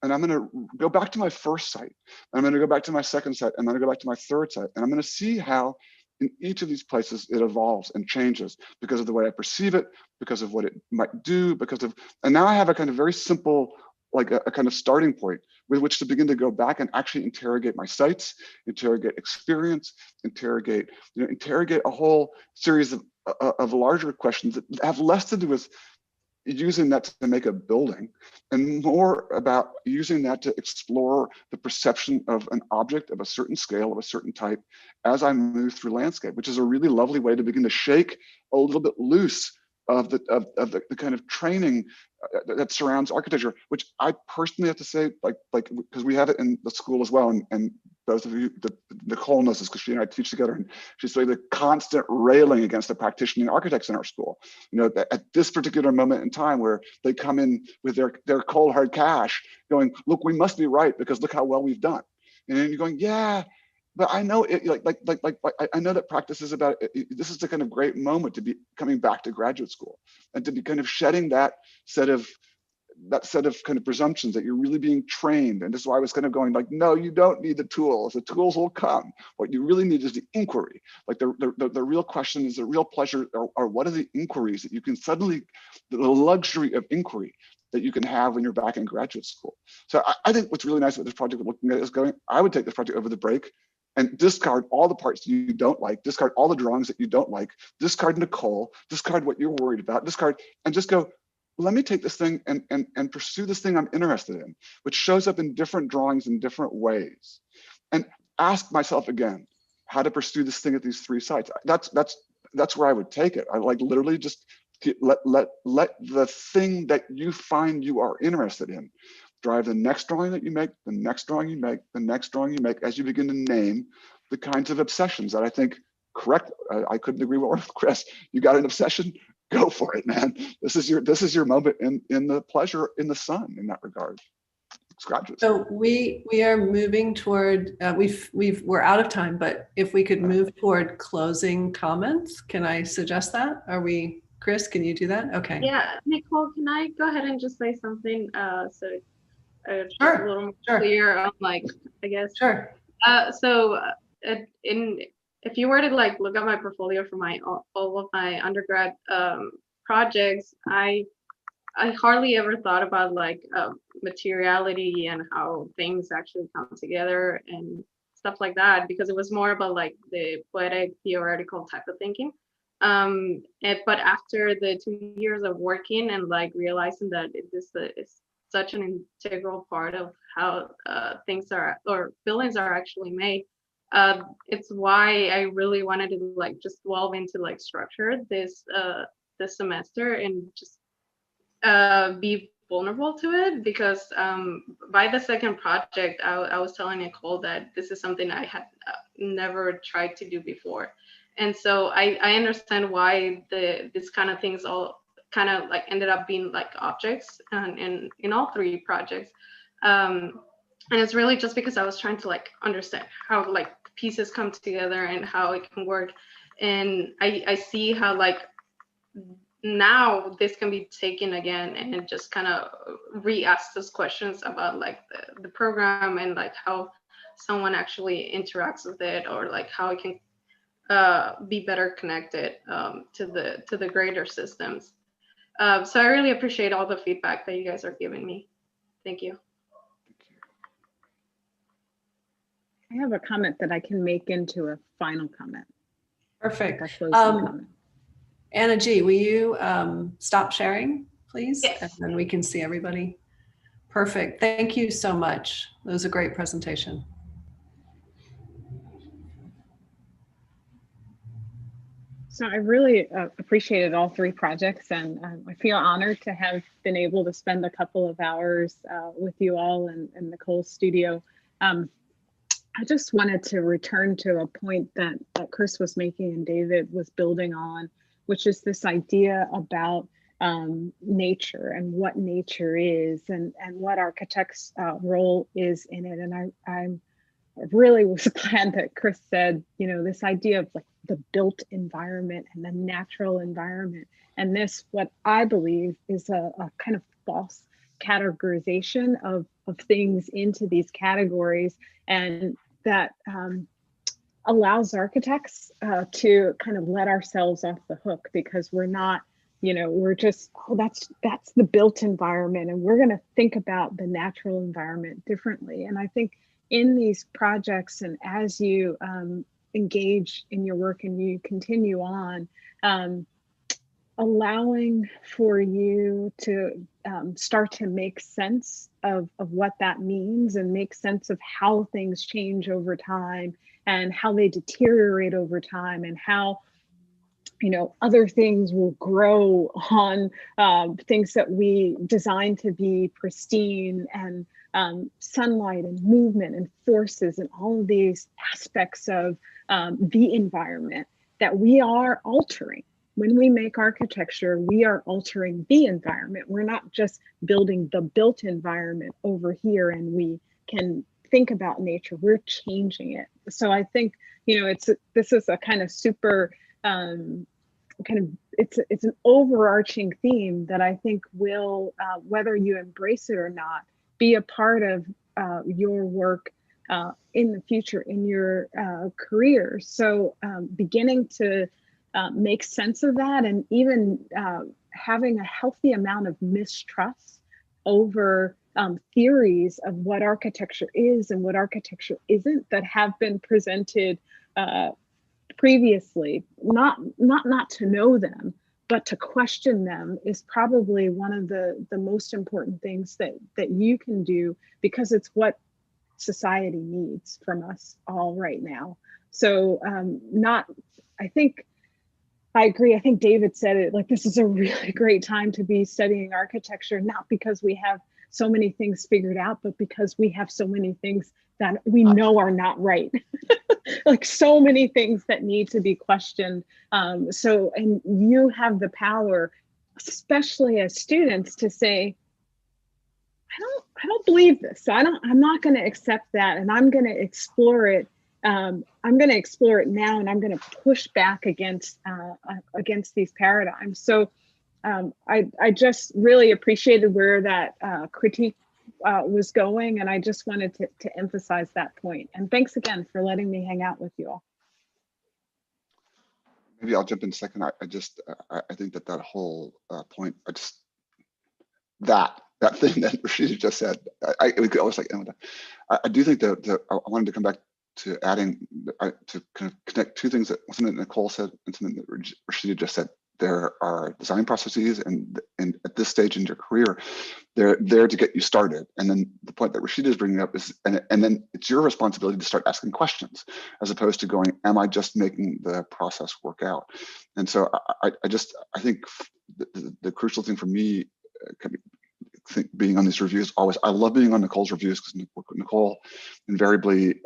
S12: and I'm gonna go back to my first site. I'm gonna go back to my second site. I'm gonna go back to my third site. And I'm gonna see how in each of these places it evolves and changes because of the way I perceive it, because of what it might do, because of, and now I have a kind of very simple, like a kind of starting point with which to begin to go back and actually interrogate my sites, interrogate experience, interrogate a whole series of larger questions that have less to do with using that to make a building and more about using that to explore the perception of an object of a certain scale, of a certain type, as I move through landscape, which is a really lovely way to begin to shake a little bit loose of the kind of training that surrounds architecture, which I personally have to say, like because we have it in the school as well, and those of you, Nichole knows this because she and I teach together, and she's like the constant railing against the practicing architects in our school. You know, at this particular moment in time where they come in with their cold hard cash, going, look, we must be right because look how well we've done, and then you're going, yeah. But I know it, I know that practice is about it. This is the kind of great moment to be coming back to graduate school and to be kind of shedding that set of kind of presumptions that you're really being trained. And this is why I was kind of going like, no, you don't need the tools. The tools will come. What you really need is the inquiry. Like the real question is the real pleasure, or what are the inquiries that you can suddenly, the luxury of inquiry that you can have when you're back in graduate school. So I think what's really nice about this project we're looking at is going, I would take this project over the break and discard all the parts you don't like, discard all the drawings that you don't like, discard Nichole, discard what you're worried about, discard, and just go, let me take this thing and pursue this thing I'm interested in, which shows up in different drawings in different ways. And ask myself again, how to pursue this thing at these three sites. That's where I would take it. I like literally just let the thing that you find you are interested in drive the next drawing that you make, the next drawing you make, the next drawing you make, as you begin to name the kinds of obsessions that I think, correct, I couldn't agree more with Chris. You got an obsession, go for it, man. This is your moment in the pleasure in the sun in that regard. Scratches.
S2: So we are moving toward, we're out of time, but if we could move toward closing comments, can I suggest that? Are we, Chris, can you do that? Okay.
S15: Yeah, Nichole, can I go ahead and just say something so it's
S2: sure.
S15: a little more clear on, like, I guess.
S2: Sure.
S15: If you were to like look at my portfolio for all of my undergrad projects, I hardly ever thought about like materiality and how things actually come together and stuff like that, because it was more about like the poetic theoretical type of thinking. But after the 2 years of working and like realizing that this is such an integral part of how things are, or buildings are actually made, it's why I really wanted to like just delve into like structure this semester and just be vulnerable to it, because by the second project I was telling Nichole that this is something I had never tried to do before, and so I understand why this kind of things all kind of like ended up being like objects in all three projects, and it's really just because I was trying to like understand how like pieces come together and how it can work, and I see how like now this can be taken again and just kind of re-ask those questions about like the program and like how someone actually interacts with it, or like how it can be better connected to the greater systems. So I really appreciate all the feedback that you guys are giving me. Thank you.
S13: I have a comment that I can make into a final comment.
S2: Perfect.
S13: Comment.
S2: Anna G, will you stop sharing, please?
S15: Yes.
S2: And then we can see everybody. Perfect. Thank you so much. That was a great presentation.
S13: So I really appreciated all three projects, and I feel honored to have been able to spend a couple of hours with you all in Nichole's studio. I just wanted to return to a point that Chris was making and David was building on, which is this idea about nature and what nature is, and what architects' role is in it. And I really was glad that Chris said, you know, this idea of like the built environment and the natural environment, and this, what I believe is a kind of false categorization of things into these categories, and that allows architects to kind of let ourselves off the hook, because we're not, you know, we're just, oh, that's the built environment, and we're going to think about the natural environment differently. And I think in these projects, and as you engage in your work and you continue on, allowing for you to start to make sense of what that means, and make sense of how things change over time, and how they deteriorate over time, and how, you know, other things will grow on things that we designed to be pristine, and sunlight and movement and forces and all of these aspects of the environment that we are altering. When we make architecture, we are altering the environment. We're not just building the built environment over here and we can think about nature, we're changing it. So I think, you know, this is a kind of super, it's an overarching theme that I think will, whether you embrace it or not, be a part of your work in the future, in your career. So beginning to make sense of that, and even having a healthy amount of mistrust over theories of what architecture is and what architecture isn't, that have been presented previously. Not to know them, but to question them is probably one of the most important things that you can do, because it's what society needs from us all right now. So I agree. I think David said it, like, this is a really great time to be studying architecture, not because we have so many things figured out, but because we have so many things that we know are not right. Like, so many things that need to be questioned. And you have the power, especially as students, to say, I don't believe this. I'm not going to accept that, and I'm going to explore it. I'm going to explore it now, and I'm going to push back against these paradigms. So I just really appreciated where that critique was going, and I just wanted to emphasize that point. And thanks again for letting me hang out with you all.
S12: Maybe I'll jump in a second. I think that whole point, that thing that Rashida just said, we could always I do think that I wanted to come back to adding, to kind of connect two things, something that Nichole said and something that Rashida just said. There are design processes, and at this stage in your career, they're there to get you started. And then the point that Rashida is bringing up is, and then it's your responsibility to start asking questions, as opposed to going, am I just making the process work out? And so I think the crucial thing for me, being on these reviews, always, I love being on Nichole's reviews, because Nichole invariably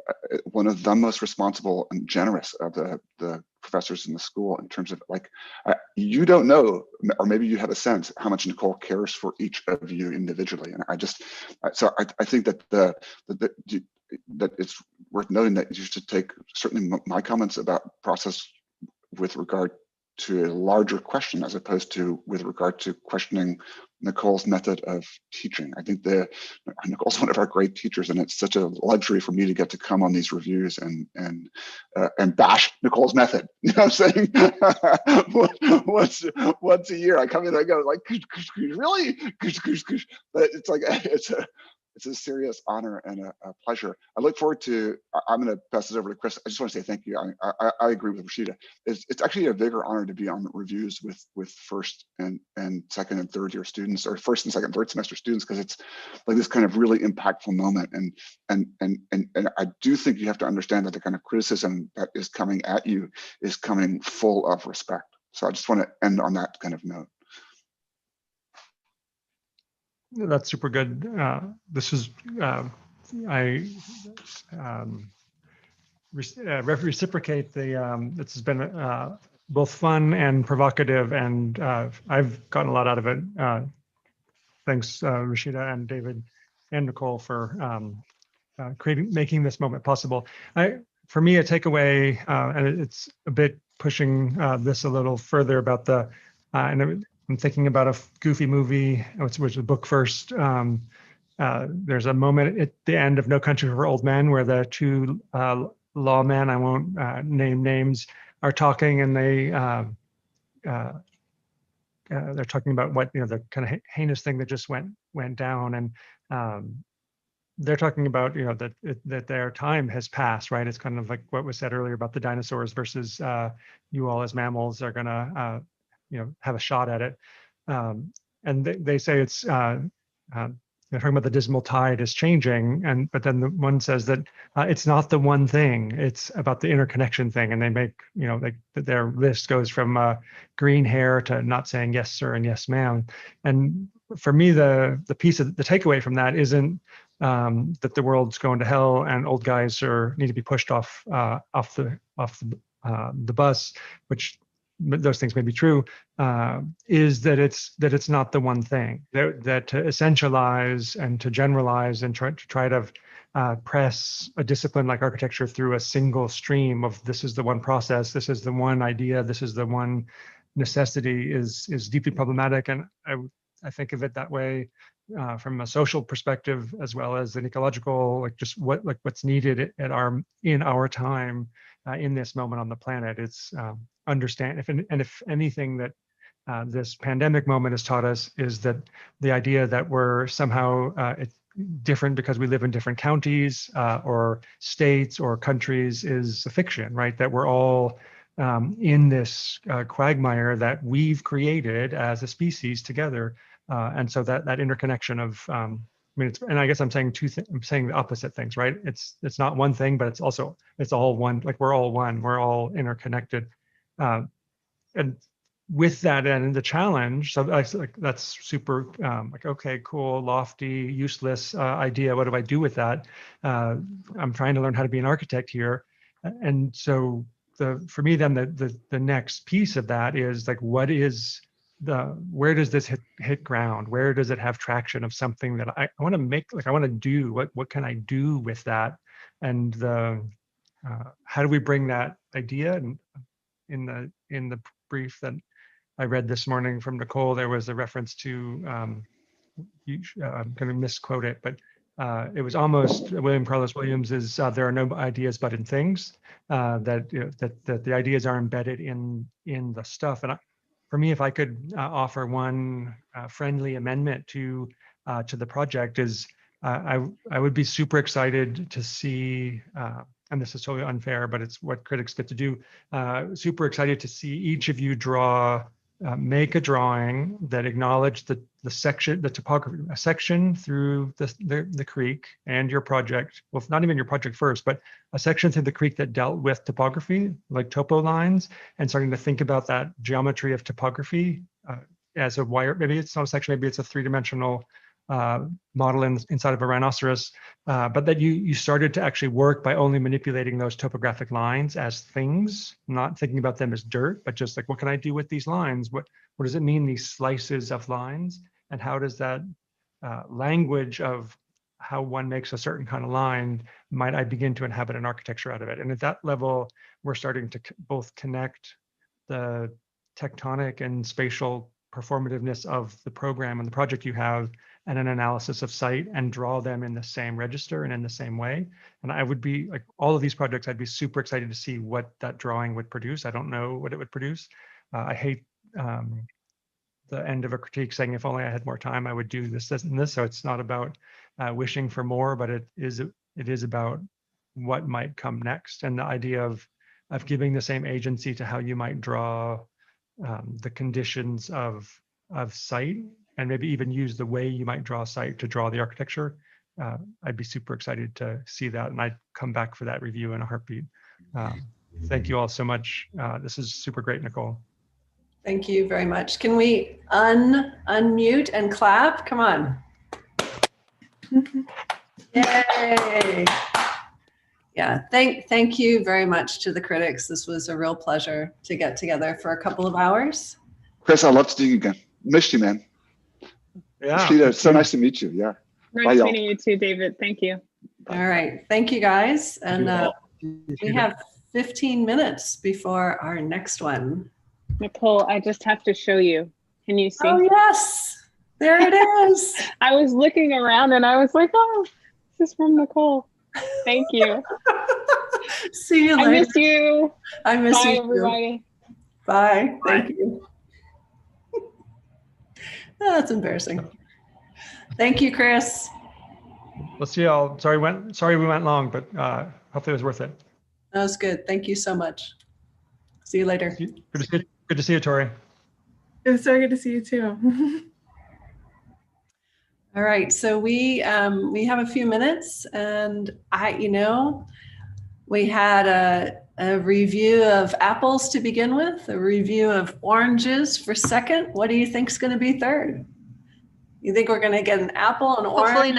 S12: one of the most responsible and generous of the professors in the school, in terms of, like, you don't know, or maybe you have a sense how much Nichole cares for each of you individually. And I think that that it's worth noting that you should take certainly my comments about process with regard to a larger question, as opposed to with regard to questioning Nichole's method of teaching. I think Nichole's one of our great teachers, and it's such a luxury for me to get to come on these reviews and bash Nichole's method. You know what I'm saying? once a year, I come in, I go like, really? But it's like, It's a serious honor and a pleasure. I look forward to, I'm going to pass this over to Chris. I just want to say thank you. I agree with Rashida. It's actually a bigger honor to be on reviews with first and second and third year students, or first and second, third semester students, because it's like this kind of really impactful moment. And I do think you have to understand that the kind of criticism that is coming at you is coming full of respect. So I just want to end on that kind of note.
S11: That's super good. This is, I reciprocate the, this has been both fun and provocative, and I've gotten a lot out of it. Thanks, Rashida and David and Nichole for making this moment possible. For me, a takeaway, and it's a bit pushing this a little further about the, and I'm thinking about a goofy movie, which was a book first. There's a moment at the end of No Country for Old Men where the two lawmen, I won't name names, are talking, and they're talking about what, the kind of heinous thing that just went down, and they're talking about, that their time has passed, right? It's kind of like what was said earlier about the dinosaurs versus you all as mammals are gonna have a shot at it. And they say it's, they're talking about the dismal tide is changing, but then the one says that it's not the one thing, it's about the interconnection thing. And they make, their list goes from green hair to not saying yes, sir, and yes, ma'am. And for me, the piece of the takeaway from that isn't that the world's going to hell and old guys need to be pushed off the bus, which those things may be true, is that it's not the one thing. That to essentialize and to generalize and try to press a discipline like architecture through a single stream of this is the one process, this is the one idea, this is the one necessity is deeply problematic. And I think of it that way from a social perspective as well as an ecological, like just what's needed in our time in this moment on the planet. It's understand if anything that this pandemic moment has taught us is that the idea that we're somehow different because we live in different counties or states or countries is a fiction, right? That we're all in this quagmire that we've created as a species together. And so that interconnection of, and I guess I'm saying I'm saying the opposite things, right? It's not one thing, but it's all one, like we're all one, we're all interconnected. And with that and the challenge, so that's super okay, cool, lofty, useless idea. What do I do with that? I'm trying to learn how to be an architect here. And so for me then the next piece of that is like, where does this hit ground? Where does it have traction of something that I want to make, like I want to do, what can I do with that? And how do we bring that idea? And in the brief that I read this morning from Nichole, there was a reference to, I'm going to misquote it, but it was almost William Carlos Williams is there are no ideas but in things, that the ideas are embedded in the stuff. And for me, if I could offer one friendly amendment to the project is I would be super excited to see, and this is totally unfair, but it's what critics get to do, super excited to see each of you make a drawing that acknowledged the topography, a section through the creek and your project, well, not even your project first, but a section through the creek that dealt with topography, like topo lines, and starting to think about that geometry of topography as a wire. Maybe it's not a section, maybe it's a three-dimensional model inside of a rhinoceros, but that you started to actually work by only manipulating those topographic lines as things, not thinking about them as dirt, but just like, what can I do with these lines? What does it mean, these slices of lines? And how does that language of how one makes a certain kind of line, might I begin to inhabit an architecture out of it? And at that level, we're starting to both connect the tectonic and spatial performativeness of the program and the project you have, and an analysis of site, and draw them in the same register and in the same way. And I would be like, all of these projects, I'd be super excited to see what that drawing would produce. I don't know what it would produce. I hate the end of a critique saying, if only I had more time, I would do this, this, and this. So it's not about wishing for more, but it is about what might come next, and the idea of giving the same agency to how you might draw the conditions of site, and maybe even use the way you might draw a site to draw the architecture. I'd be super excited to see that, and I'd come back for that review in a heartbeat. Thank you all so much. This is super great, Nichole.
S2: Thank you very much. Can we unmute and clap? Come on. Yay. Yeah, thank you very much to the critics. This was a real pleasure to get together for a couple of hours.
S12: Chris, I'd love to see you again. Missed you, man.
S11: Yeah.
S12: Rashida, it's so nice to meet you. Yeah.
S13: Nice meeting you too, David. Thank you.
S2: All right. Thank you, guys. And we have 15 minutes before our next one.
S13: Nichole, I just have to show you. Can you see?
S2: Oh, yes. There it is.
S13: I was looking around and I was like, oh, this is from Nichole. Thank you.
S2: See you later.
S13: I miss you.
S2: I miss
S13: Bye,
S2: you.
S13: everybody.
S2: Bye. Thank you. Oh, that's embarrassing. Thank you, Chris.
S11: We'll see y'all. Sorry we went long, but hopefully it was worth it.
S2: That was good. Thank you so much. See you later.
S11: Good to see you, Tori.
S16: It was so good to see you too.
S2: All right, so we have a few minutes, and we had a review of apples to begin with, a review of oranges for second. What do you think is going to be third? You think we're going to get an apple, an orange?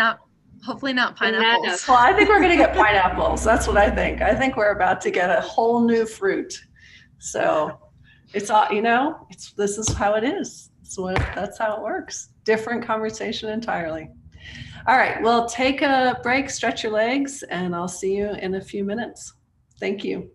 S17: Hopefully not pineapples.
S2: Well, I think we're going to get pineapples. That's what I think. I think we're about to get a whole new fruit. So it's all, this is how it is. That's how it works. Different conversation entirely. All right, well, take a break, stretch your legs, and I'll see you in a few minutes. Thank you.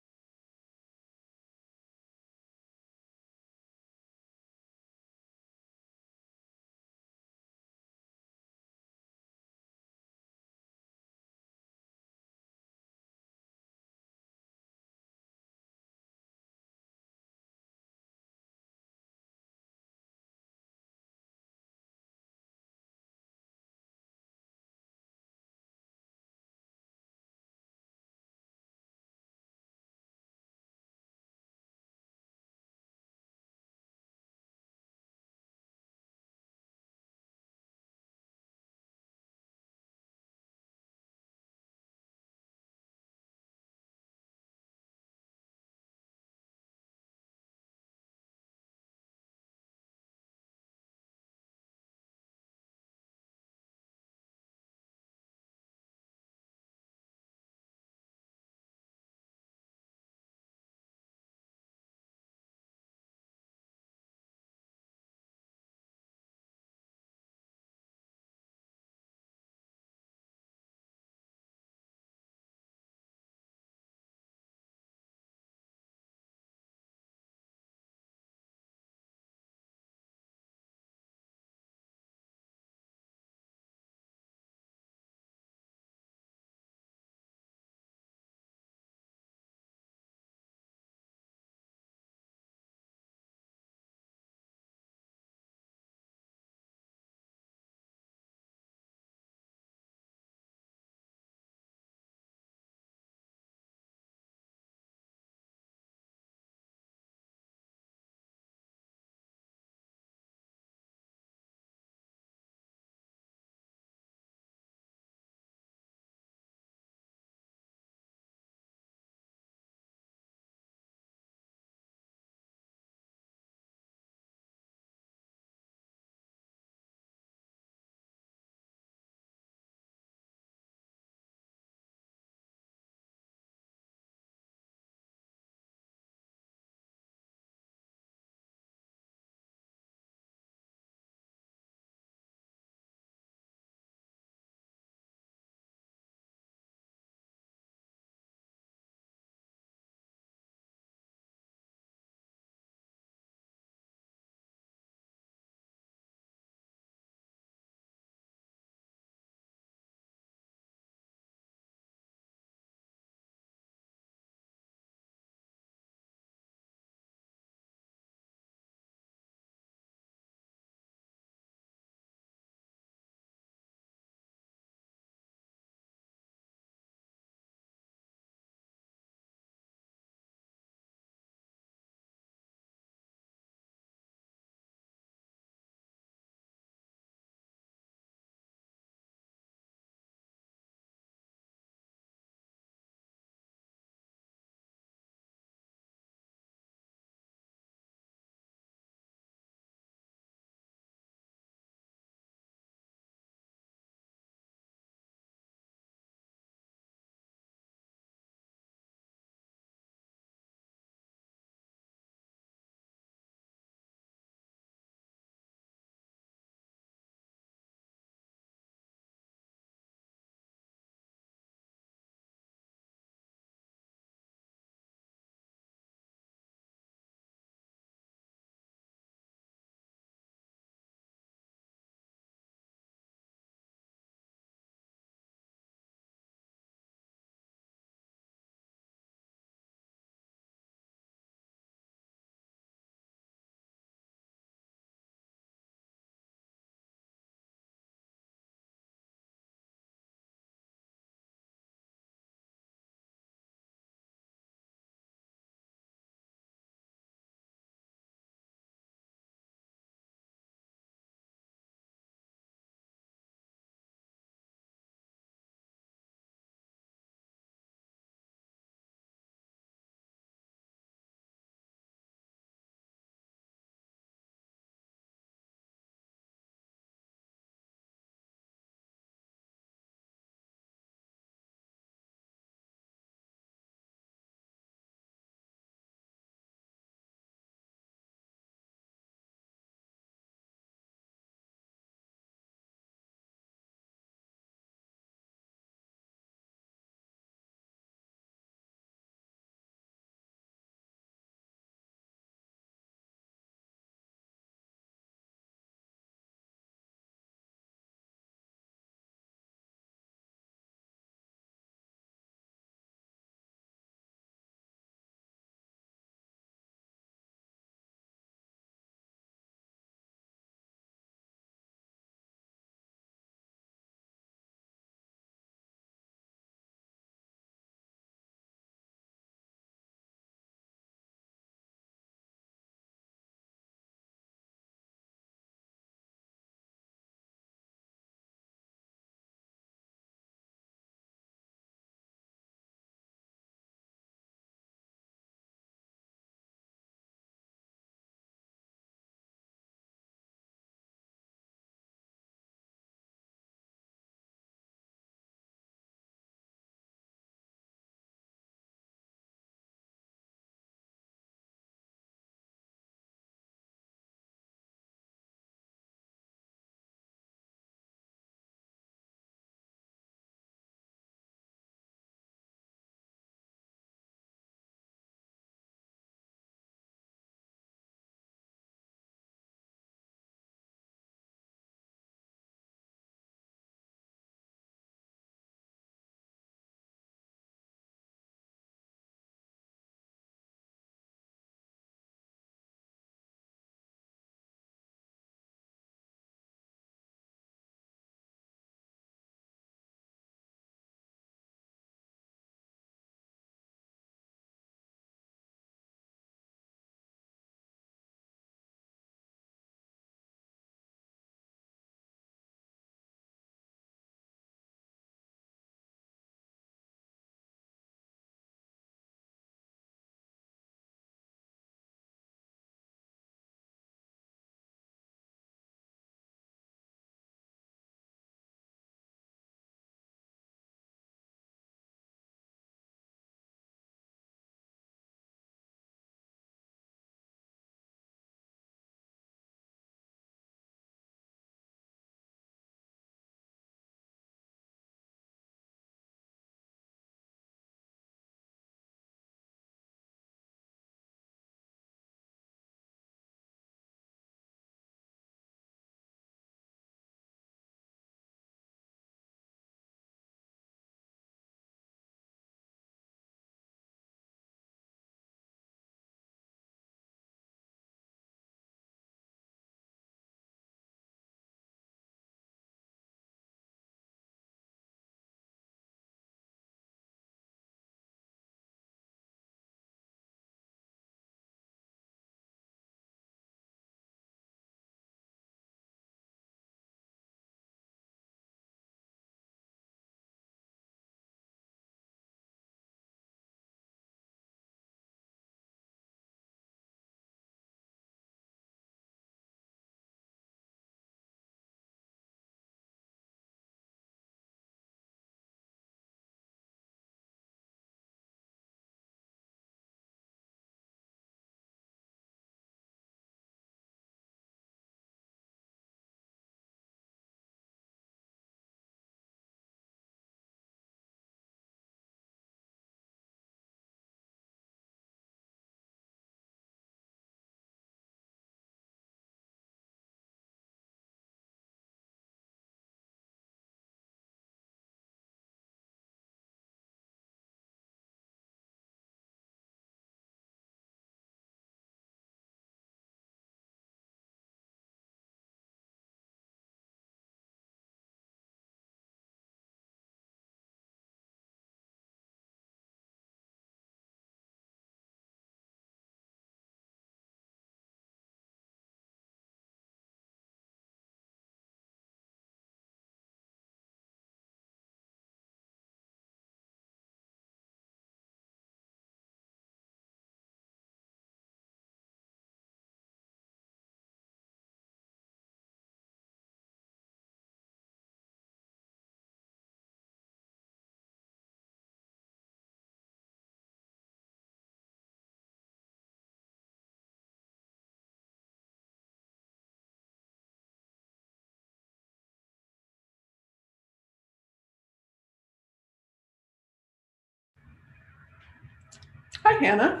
S2: Hi, Hannah.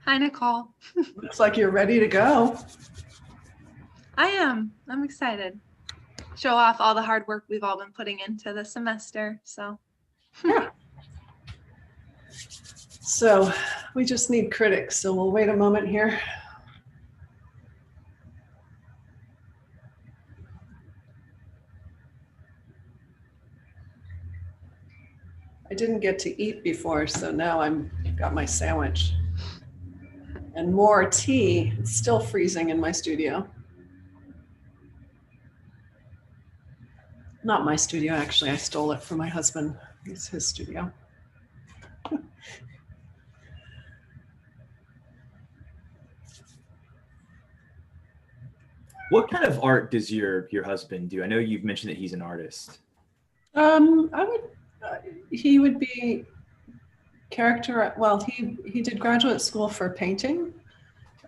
S17: Hi, Nicole.
S2: Looks like you're ready to go.
S17: I am. I'm excited. Show off all the hard work we've all been putting into the semester. So,
S2: yeah. So we just need critics. So we'll wait a moment here. I didn't get to eat before, so now I've got my sandwich and more tea. It's still freezing in my studio. Not my studio, actually. I stole it from my husband. It's his studio.
S10: What kind of art does your husband do? I know you've mentioned that he's an artist.
S2: He would be well, he did graduate school for painting.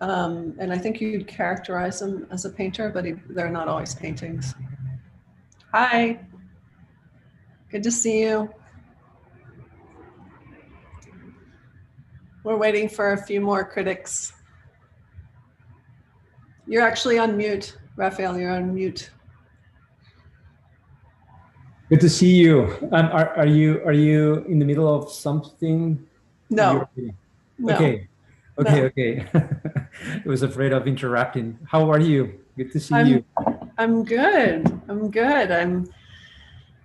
S2: And I think you'd characterize him as a painter, but they're not always paintings. Hi, good to see you. We're waiting for a few more critics. You're actually on mute, Raphael, you're on mute.
S18: Good to see you. Are you in the middle of something?
S2: No. No.
S18: Okay. Okay. No. Okay. I was afraid of interrupting. How are you? Good to see you.
S2: I'm good. I'm good.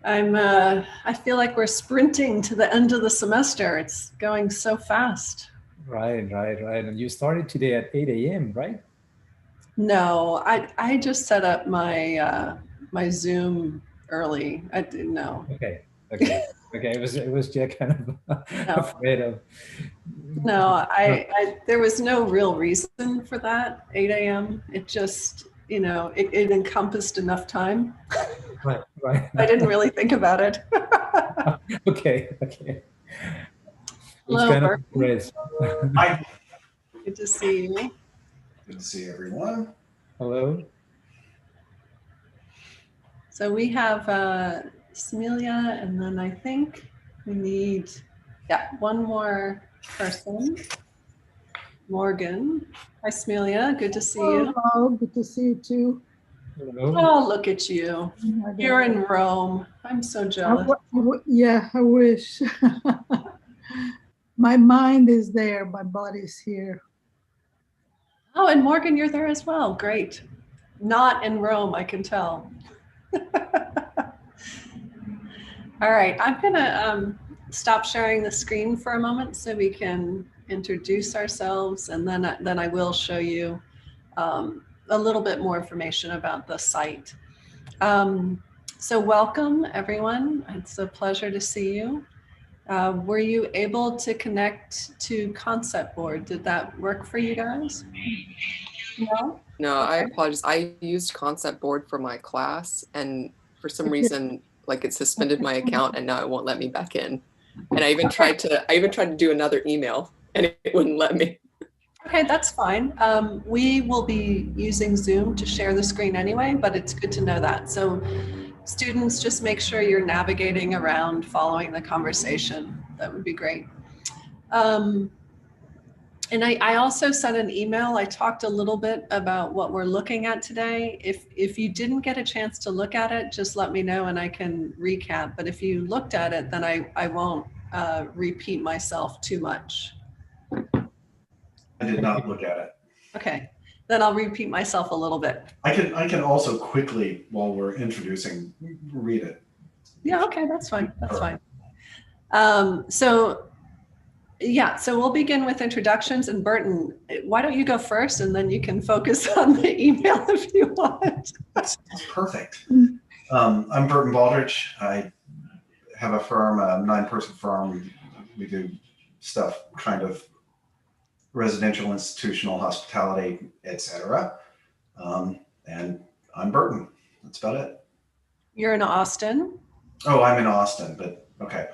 S2: I feel like we're sprinting to the end of the semester. It's going so fast.
S18: Right. And you started today at 8 a.m., right?
S2: No, I just set up my my Zoom early. I didn't know.
S18: Okay. It was just kind of afraid of.
S2: No, there was no real reason for that. 8 a.m. It just, it encompassed enough time.
S18: Right.
S2: I didn't really think about it.
S18: Okay.
S2: Hello,
S18: kind
S2: of
S19: Hi.
S2: Good to see you.
S19: Good to see everyone.
S18: Hello.
S2: So we have Smelia, and then I think we need, one more person. Morgan. Hi, Smelia. Good to see you.
S20: Hello. Good to see you too.
S18: Hello.
S2: Oh, look at you. You're in Rome. I'm so jealous.
S20: Yeah, I wish. My mind is there. My body's here.
S2: Oh, and Morgan, you're there as well. Great. Not in Rome, I can tell. All right, I'm gonna stop sharing the screen for a moment so we can introduce ourselves, and then I will show you a little bit more information about the site. So welcome, everyone. It's a pleasure to see you. Were you able to connect to Concept Board? Did that work for you guys? No?
S21: No, I apologize. I used Concept Board for my class, and for some reason, like it suspended my account, and now it won't let me back in. And I even tried to do another email, and it wouldn't let me.
S2: Okay, that's fine. We will be using Zoom to share the screen anyway, but it's good to know that. So students, just make sure you're navigating around, following the conversation. That would be great. And I also sent an email. I talked a little bit about what we're looking at today. If you didn't get a chance to look at it, just let me know and I can recap. But if you looked at it, then I won't repeat myself too much.
S19: I did not look at it.
S2: Okay, then I'll repeat myself a little bit.
S19: I can also quickly, while we're introducing, read it.
S2: Yeah, okay, that's fine. That's fine. So we'll begin with introductions, and Burton, why don't you go first and then you can focus on the email if you want.
S19: That's perfect. I'm Burton Baldridge. I have a firm, a 9-person firm. We do stuff kind of residential, institutional, hospitality, etc. And I'm Burton. That's about it.
S2: You're in Austin.
S19: Oh, I'm in Austin, but okay.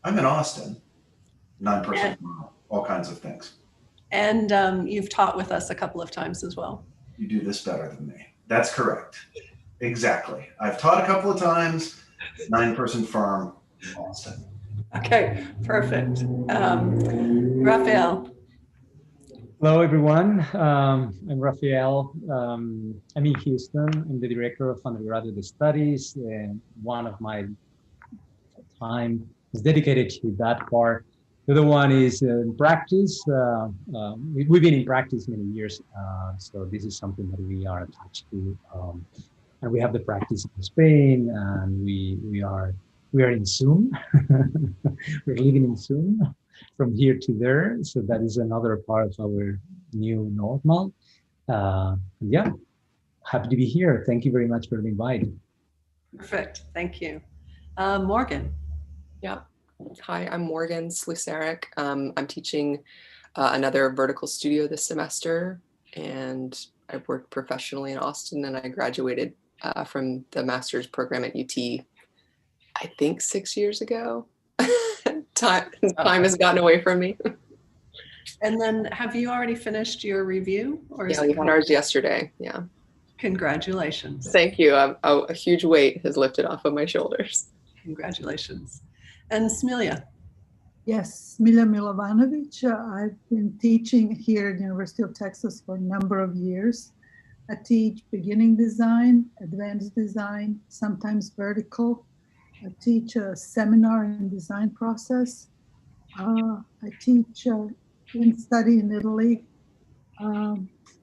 S19: I'm in Austin. 9-person firm, all kinds of things.
S2: And you've taught with us a couple of times as well.
S19: You do this better than me. That's correct. Exactly. I've taught a couple of times. 9-person firm, Austin.
S2: Okay, perfect. Raphael.
S18: Hello, everyone. I'm Raphael. I'm in Houston. I'm the director of undergraduate studies, and one of my time is dedicated to that part. The other one is in practice. We've been in practice many years, so this is something that we are attached to. And we have the practice in Spain, and we are in Zoom. We're living in Zoom from here to there. So that is another part of our new normal. Yeah, happy to be here. Thank you very much for the invite.
S2: Perfect, thank you. Morgan.
S21: Yeah. Hi, I'm Morgan Slusarek. I'm teaching another vertical studio this semester, and I've worked professionally in Austin, and I graduated from the master's program at UT, I think 6 years ago. Time has gotten away from me.
S2: And then have you already finished your review? Or
S21: Yeah, we had ours yesterday, yeah.
S2: Congratulations.
S21: Thank you. A huge weight has lifted off of my shoulders.
S2: Congratulations. And Smilia.
S20: Yes, Smilja Milovanovic. I've been teaching here at the University of Texas for a number of years. I teach beginning design, advanced design, sometimes vertical. I teach a seminar in design process. I teach and study in Italy.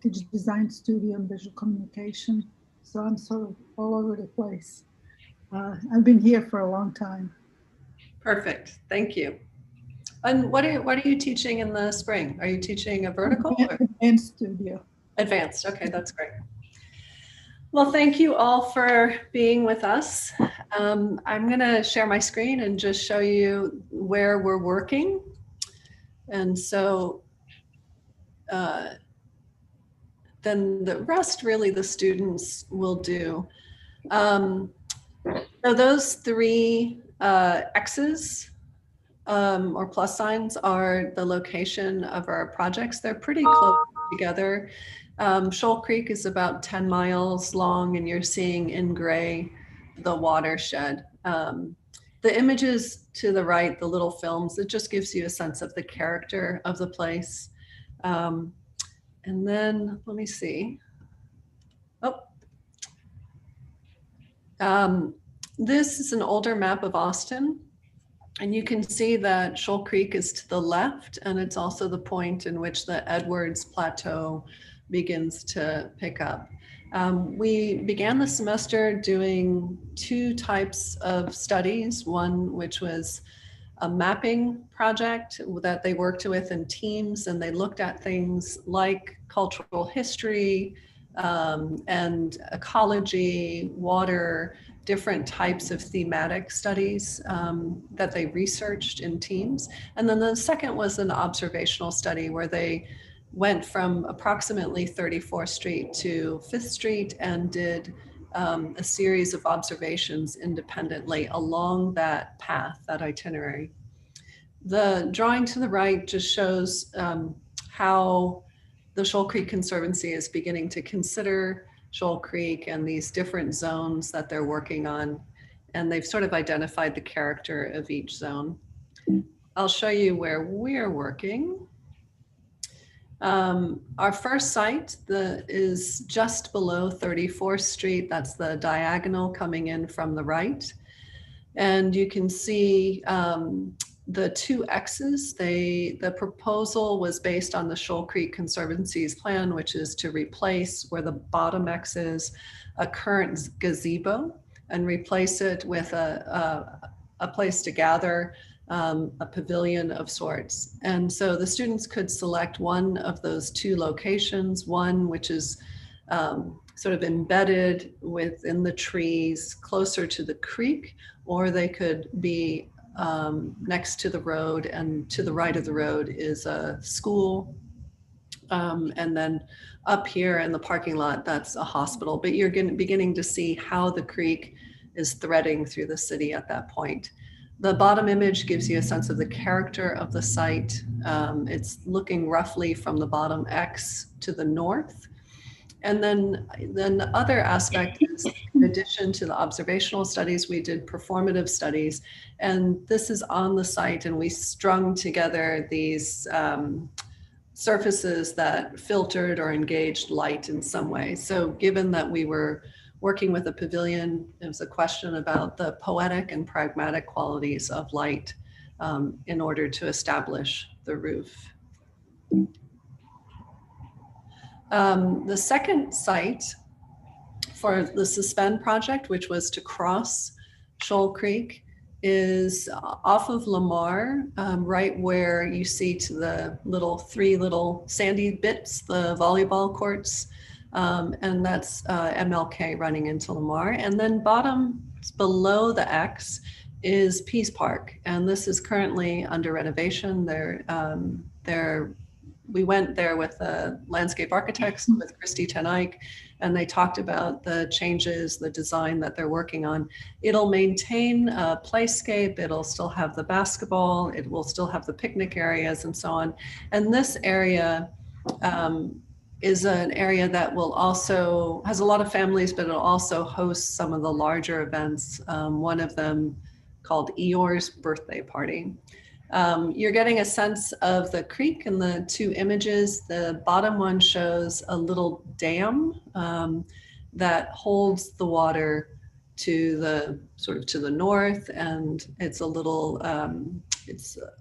S20: Teach design studio and visual communication. So I'm sort of all over the place. I've been here for a long time.
S2: Perfect, thank you. And what are you teaching in the spring? Are you teaching a vertical?
S20: Advanced studio.
S2: Advanced, okay, that's great. Well, thank you all for being with us. I'm gonna share my screen and just show you where we're working. And so then the rest really the students will do. So those three X's or plus signs are the location of our projects. They're pretty close together. Shoal Creek is about 10 miles long, and you're seeing in gray the watershed. The images to the right, the little films, it just gives you a sense of the character of the place. And then let me see. This is an older map of Austin. And you can see that Shoal Creek is to the left, and it's also the point in which the Edwards Plateau begins to pick up. We began the semester doing two types of studies, one which was a mapping project that they worked with in teams, and they looked at things like cultural history and ecology, water, different types of thematic studies that they researched in teams. And then the second was an observational study where they went from approximately 34th Street to 5th Street and did a series of observations independently along that path, that itinerary. The drawing to the right just shows how the Shoal Creek Conservancy is beginning to consider Shoal Creek and these different zones that they're working on. And they've sort of identified the character of each zone. I'll show you where we're working. Our first site is just below 34th Street. That's the diagonal coming in from the right. And you can see the two X's. The proposal was based on the Shoal Creek Conservancy's plan, which is to replace where the bottom X is a current gazebo and replace it with a place to gather, a pavilion of sorts. And so the students could select one of those two locations, one which is sort of embedded within the trees closer to the creek, or they could be next to the road, and to the right of the road is a school. And then up here in the parking lot, that's a hospital. But you're beginning to see how the creek is threading through the city at that point. The bottom image gives you a sense of the character of the site. It's looking roughly from the bottom X to the north. And then the other aspect is, in addition to the observational studies, we did performative studies. And this is on the site, and we strung together these surfaces that filtered or engaged light in some way. So given that we were working with a pavilion, it was a question about the poetic and pragmatic qualities of light in order to establish the roof. The second site for the Suspend project, which was to cross Shoal Creek, is off of Lamar, right where you see to the three little sandy bits, the volleyball courts, and that's MLK running into Lamar. And then bottom below the X is Peace Park, and this is currently under renovation. We went there with the landscape architects, with Christy Ten Eyck, and they talked about the changes, the design that they're working on. It'll maintain a playscape, it'll still have the basketball, it will still have the picnic areas and so on. And this area is an area that will also, has a lot of families, but it'll also host some of the larger events, one of them called Eeyore's birthday party. You're getting a sense of the creek in the two images. The bottom one shows a little dam that holds the water to the north, and it's a little,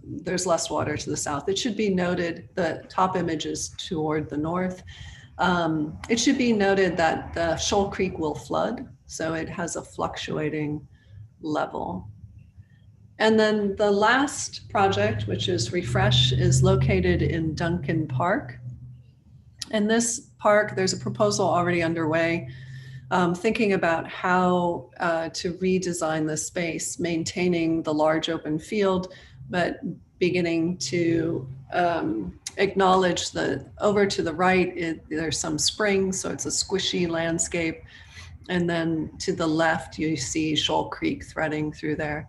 S2: there's less water to the south. It should be noted, the top image is toward the north. It should be noted that the Shoal Creek will flood, so it has a fluctuating level. And then the last project, which is Refresh, is located in Duncan Park. In this park, there's a proposal already underway, thinking about how to redesign the space, maintaining the large open field, but beginning to acknowledge that over to the right, there's some springs, so it's a squishy landscape. And then to the left, you see Shoal Creek threading through there.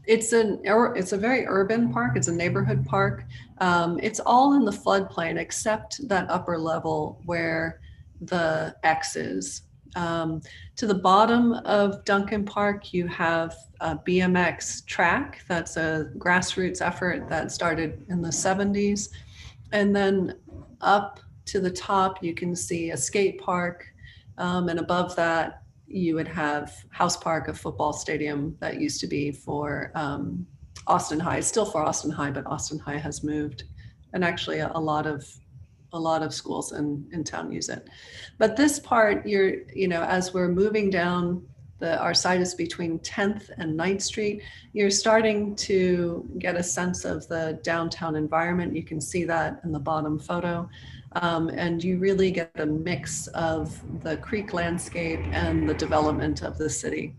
S2: It's a very urban park. It's a neighborhood park. It's all in the floodplain except that upper level where the X is. To the bottom of Duncan Park, you have a BMX track. That's a grassroots effort that started in the 70s. And then up to the top, you can see a skate park. And above that, you would have House Park, a football stadium that used to be for Austin High. It's still for Austin High, but Austin High has moved. And actually a lot of schools in town use it. But this part, as we're moving down, our site is between 10th and 9th Street. You're starting to get a sense of the downtown environment. You can see that in the bottom photo. And you really get a mix of the creek landscape and the development of the city.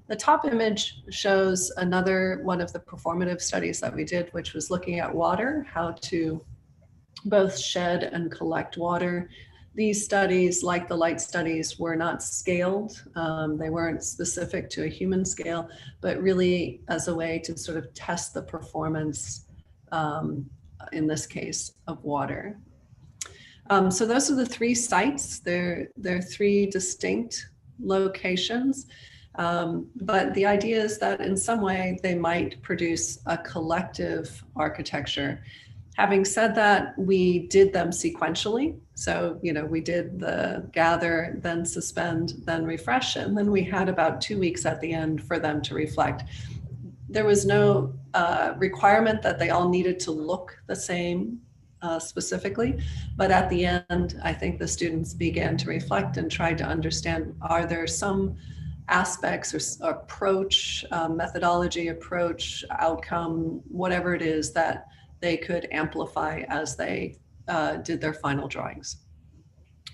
S2: The top image shows another one of the performative studies that we did, which was looking at water, how to both shed and collect water. These studies, like the light studies, were not scaled. They weren't specific to a human scale, but really as a way to sort of test the performance, in this case, of water. So those are the three sites. They're three distinct locations, but the idea is that in some way they might produce a collective architecture. Having said that, we did them sequentially. So, we did the gather, then suspend, then refresh, and then we had about 2 weeks at the end for them to reflect. There was no requirement that they all needed to look the same specifically, but at the end, I think the students began to reflect and tried to understand, are there some aspects or approach, methodology approach, outcome, whatever it is that they could amplify as they did their final drawings.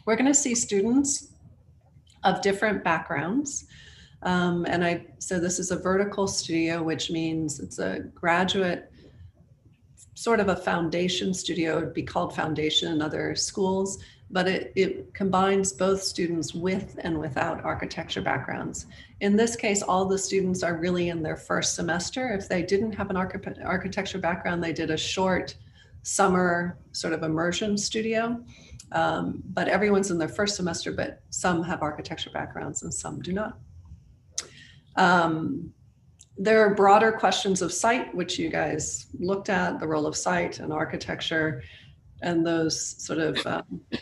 S2: We're going to see students of different backgrounds. So this is a vertical studio, which means it's a graduate, sort of a foundation studio. It would be called foundation in other schools, but it combines both students with and without architecture backgrounds. In this case, all the students are really in their first semester. If they didn't have an architecture background, they did a short summer sort of immersion studio. But everyone's in their first semester, but some have architecture backgrounds and some do not. There are broader questions of site, which you guys looked at, the role of site and architecture, and those sort of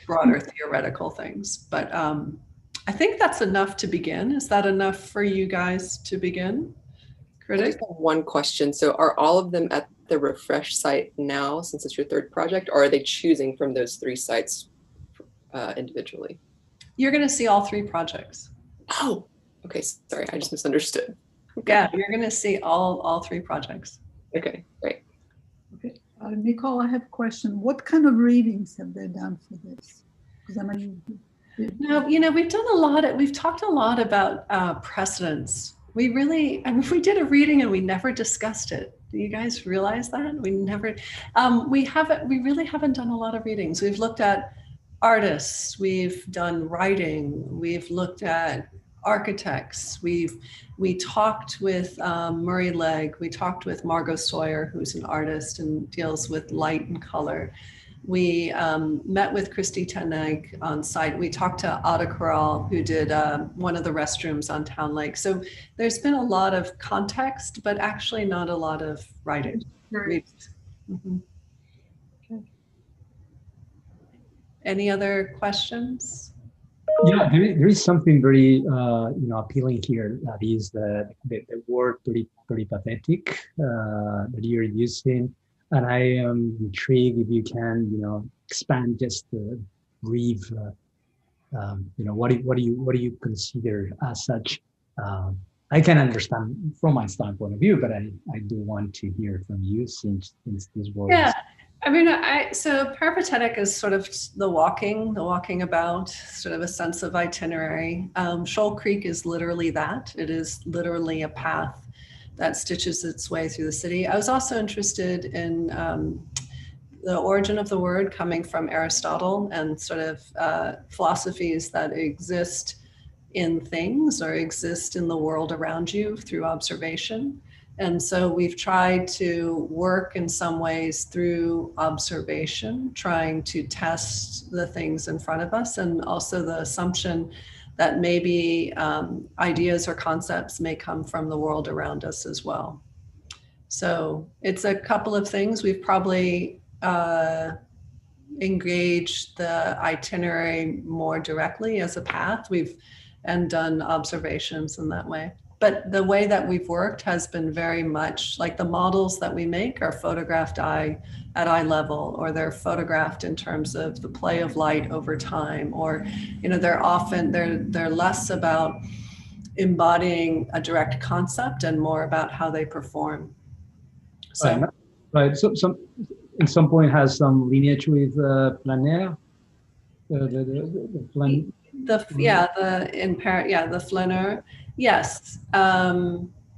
S2: broader theoretical things. But I think that's enough to begin. Is that enough for you guys to begin?
S21: I just have one question. So are all of them at the Refresh site now, since it's your third project, or are they choosing from those 3 sites individually?
S2: You're going to see all 3 projects.
S21: Oh, okay. Sorry, I just misunderstood. Okay.
S2: Yeah, you're going to see all 3 projects.
S21: Okay, great.
S20: Okay, Nichole, I have a question. What kind of readings have they done for this? Because I mean,
S2: no, you know, we've talked a lot about precedents. We really, I mean, we did a reading and we never discussed it. Do you guys realize that? We never, we really haven't done a lot of readings. We've looked at artists, we've done writing, we've looked at architects, we talked with Murray Legg, we talked with Margot Sawyer, who's an artist and deals with light and color. We met with Christy Tenag on site. We talked to Ada Corral, who did one of the restrooms on Town Lake. So there's been a lot of context, but actually not a lot of writing. Mm-hmm. Okay. Any other questions?
S18: Yeah, there is something very appealing here. That is the word peripatetic that you're using. And I am intrigued if you can, expand just the brief, what do you consider as such? I can understand from my standpoint of view, but I do want to hear from you since this word.
S2: Yeah, I mean, so peripatetic is sort of the walking about, sort of a sense of itinerary. Shoal Creek is literally that. It is literally a path that stitches its way through the city. I was also interested in the origin of the word coming from Aristotle and sort of philosophies that exist in things or exist in the world around you through observation. And so we've tried to work in some ways through observation, trying to test the things in front of us, and also the assumption that maybe ideas or concepts may come from the world around us as well. So it's a couple of things. We've probably engaged the itinerary more directly as a path. And done observations in that way. But the way that we've worked has been very much like the models that we make are photographed at eye level, or they're photographed in terms of the play of light over time, or they're less about embodying a direct concept and more about how they perform. So
S18: right. So at some point has some lineage with plein air, the plein.
S2: The flaneur. Yes.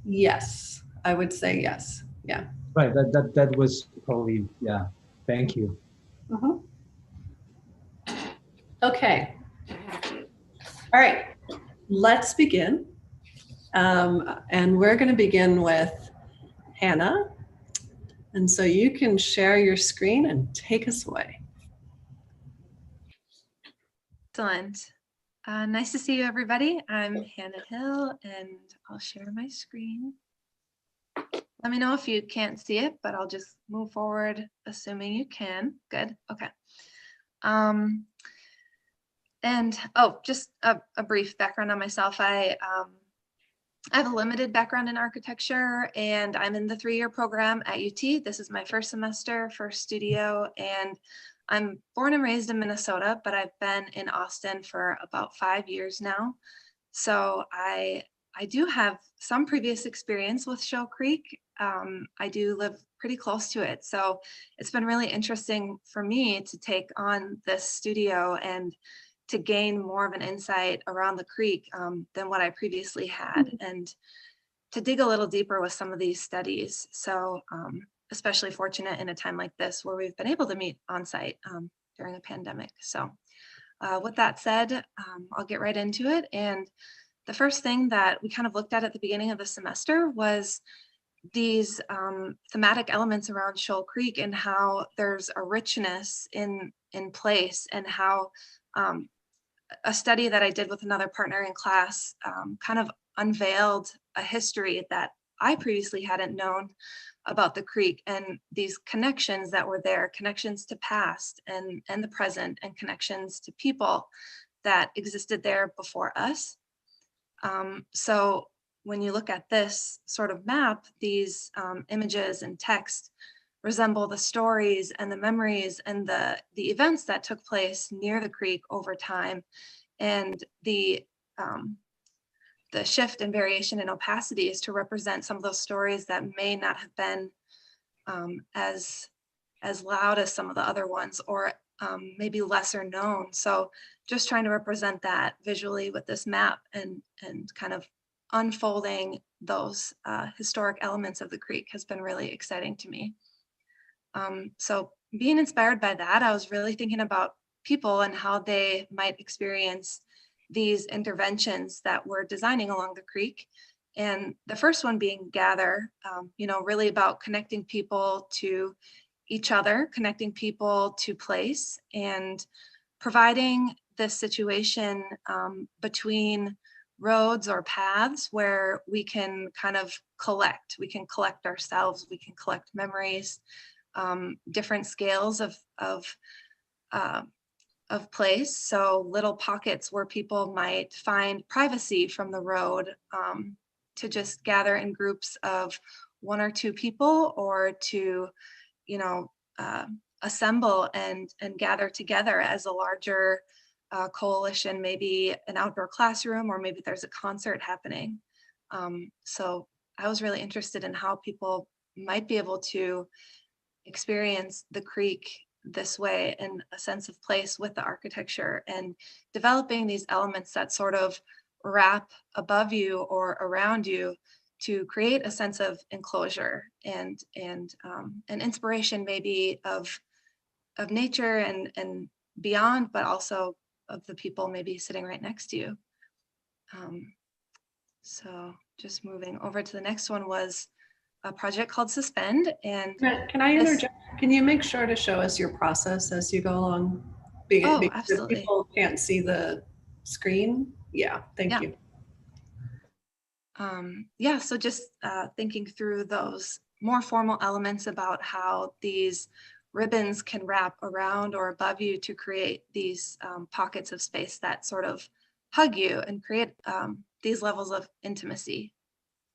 S2: Yes, I would say yes. Yeah.
S18: Right. That was probably, yeah. Thank you.
S2: Mm-hmm. Okay. All right. Let's begin. And we're going to begin with Hannah. And so you can share your screen and take us away.
S17: Excellent. Nice to see you, everybody. I'm Hannah Hill, and I'll share my screen. Let me know if you can't see it, but I'll just move forward, assuming you can. Good. Okay. Just a brief background on myself. I have a limited background in architecture, and I'm in the 3-year program at UT. This is my first semester, first studio, and I'm born and raised in Minnesota, but I've been in Austin for about 5 years now. So I do have some previous experience with Shoal Creek. I do live pretty close to it. So it's been really interesting for me to take on this studio and to gain more of an insight around the creek than what I previously had, and to dig a little deeper with some of these studies. So especially fortunate in a time like this where we've been able to meet on site during a pandemic. So with that said, I'll get right into it. And the first thing that we kind of looked at the beginning of the semester was these thematic elements around Shoal Creek and how there's a richness in place, and how a study that I did with another partner in class kind of unveiled a history that I previously hadn't known about the creek, and these connections that were there, connections to past and the present, and connections to people that existed there before us. So when you look at this sort of map, these images and text resemble the stories and the memories and the events that took place near the creek over time, and the shift and variation in opacity is to represent some of those stories that may not have been as loud as some of the other ones, or maybe lesser known. So just trying to represent that visually with this map, and kind of unfolding those historic elements of the creek has been really exciting to me. So being inspired by that, I was really thinking about people and how they might experience these interventions that we're designing along the creek. And the first one being Gather, really about connecting people to each other, connecting people to place, and providing this situation between roads or paths where we can kind of collect. We can collect ourselves, we can collect memories, different scales of place. So little pockets where people might find privacy from the road, to just gather in groups of 1 or 2 people, or to, assemble and gather together as a larger coalition, maybe an outdoor classroom, or maybe there's a concert happening. So I was really interested in how people might be able to experience the creek this way, in a sense of place with the architecture, and developing these elements that sort of wrap above you or around you to create a sense of enclosure and an inspiration maybe of nature and beyond, but also of the people maybe sitting right next to you. So just moving over to the next one was a project called Suspend. And
S2: can I interject? Can you make sure to show us your process as you go along?
S17: Oh,
S2: Because
S17: absolutely.
S2: if people can't see the screen. Yeah, thank you.
S17: Yeah, so just thinking through those more formal elements about how these ribbons can wrap around or above you to create these pockets of space that sort of hug you and create these levels of intimacy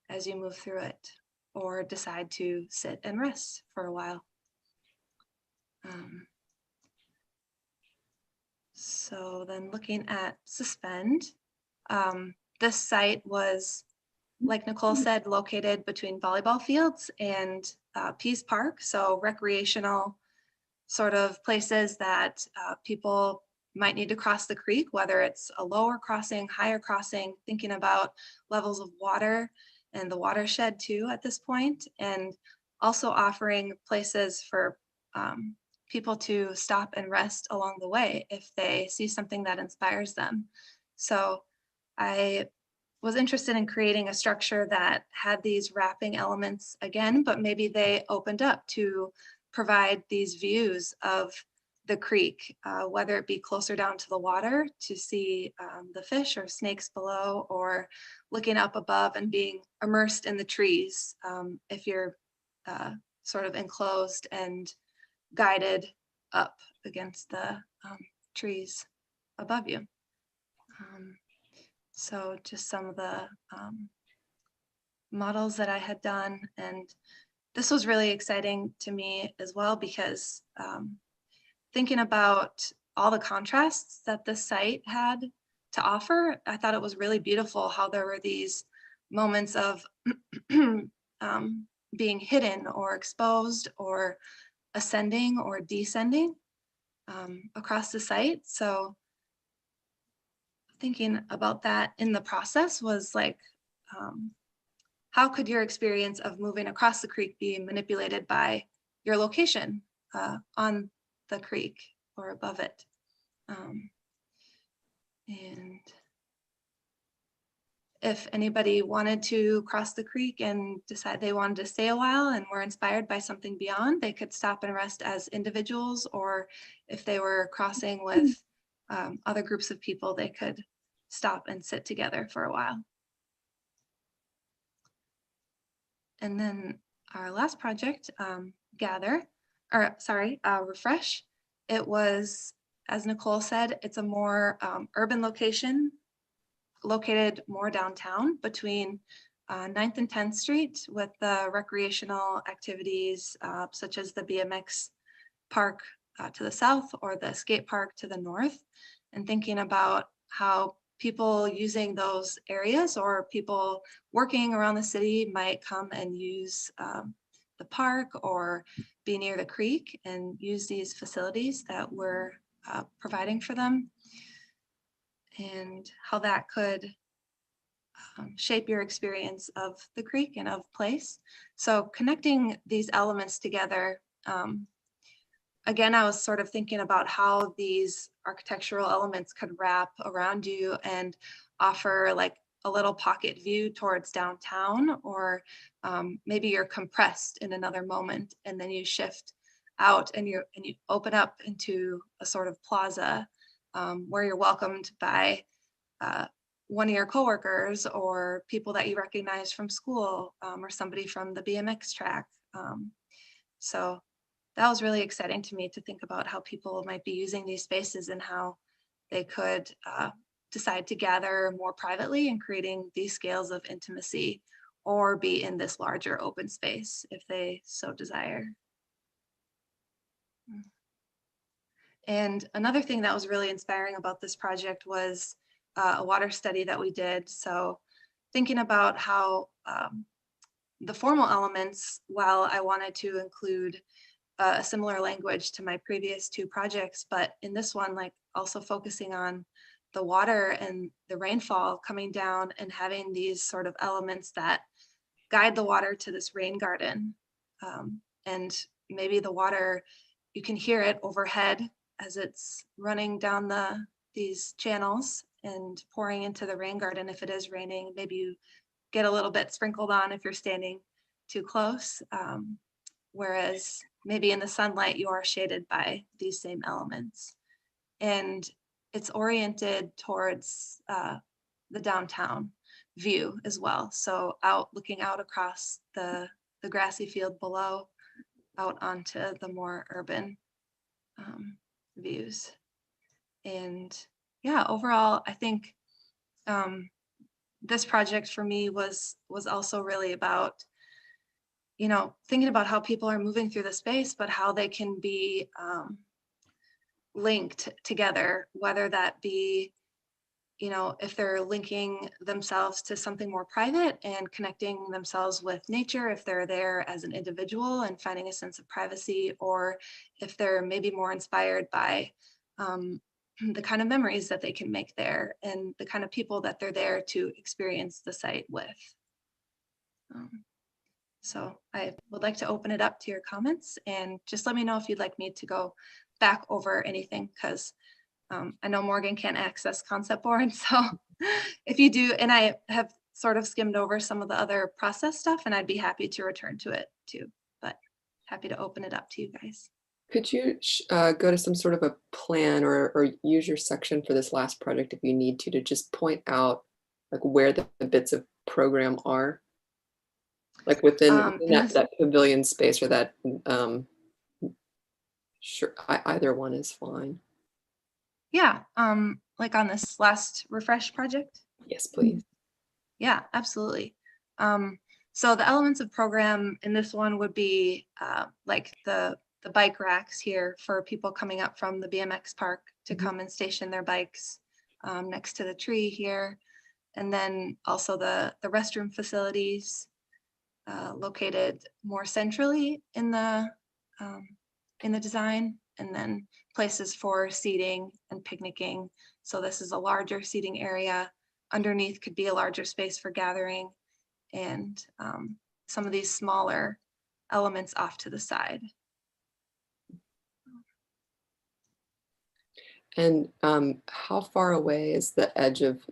S17: as you move through it, or decide to sit and rest for a while. So then looking at Suspend, this site was, like Nichole said, located between volleyball fields and Pease Park. So recreational sort of places that people might need to cross the creek, whether it's a lower crossing, higher crossing, thinking about levels of water and the watershed too at this point, and also offering places for people to stop and rest along the way if they see something that inspires them. So I was interested in creating a structure that had these wrapping elements again, but maybe they opened up to provide these views of the creek, whether it be closer down to the water to see the fish or snakes below, or looking up above and being immersed in the trees if you're sort of enclosed and guided up against the trees above you. So just some of the models that I had done, and this was really exciting to me as well, because thinking about all the contrasts that this site had to offer, I thought it was really beautiful how there were these moments of being hidden or exposed or ascending or descending across the site. So thinking about that in the process was like, how could your experience of moving across the creek be manipulated by your location on the creek or above it? And if anybody wanted to cross the creek and decide they wanted to stay a while and were inspired by something beyond, they could stop and rest as individuals, or if they were crossing with other groups of people, they could stop and sit together for a while. And then our last project, Refresh. It was, as Nichole said, it's a more urban location, located more downtown between 9th and 10th Street, with the recreational activities such as the BMX park to the south or the skate park to the north, and thinking about how people using those areas or people working around the city might come and use the park or be near the creek and use these facilities that we're providing for them, and how that could shape your experience of the creek and of place. So connecting these elements together, again, I was sort of thinking about how these architectural elements could wrap around you and offer like a little pocket view towards downtown, or maybe you're compressed in another moment and then you shift out and you open up into a sort of plaza where you're welcomed by one of your coworkers or people that you recognize from school, or somebody from the BMX track. So that was really exciting to me, to think about how people might be using these spaces and how they could decide to gather more privately and creating these scales of intimacy, or be in this larger open space if they so desire. And another thing that was really inspiring about this project was a water study that we did. So thinking about how the formal elements, while I wanted to include a similar language to my previous two projects, but in this one, like also focusing on the water and the rainfall coming down and having these sort of elements that guide the water to this rain garden. And maybe the water, you can hear it overhead as it's running down these channels and pouring into the rain garden. If it is raining, maybe you get a little bit sprinkled on if you're standing too close. Whereas maybe in the sunlight, you are shaded by these same elements. And it's oriented towards the downtown view as well. So looking out across the grassy field below, out onto the more urban views. And yeah, overall, I think this project for me was also really about, thinking about how people are moving through the space, but how they can be linked together, whether that be, if they're linking themselves to something more private and connecting themselves with nature, if they're there as an individual and finding a sense of privacy, or if they're maybe more inspired by the kind of memories that they can make there and the kind of people that they're there to experience the site with. So I would like to open it up to your comments, and just let me know if you'd like me to go back over anything, because I know Morgan can't access concept board. So if you do, and I have sort of skimmed over some of the other process stuff, and I'd be happy to return to it too, but happy to open it up to you guys.
S21: Could you go to some sort of a plan or use your section for this last project if you need to just point out like where the bits of program are? Like within that pavilion space, or that, sure, either one is fine.
S17: Yeah, like on this last Refresh project?
S21: Yes, please.
S17: Yeah, absolutely. So the elements of program in this one would be like the bike racks here for people coming up from the BMX park to come and station their bikes next to the tree here. And then also the restroom facilities located more centrally in the design, and then places for seating and picnicking. So this is a larger seating area. Underneath could be a larger space for gathering, and some of these smaller elements off to the side.
S21: And how far away is the edge of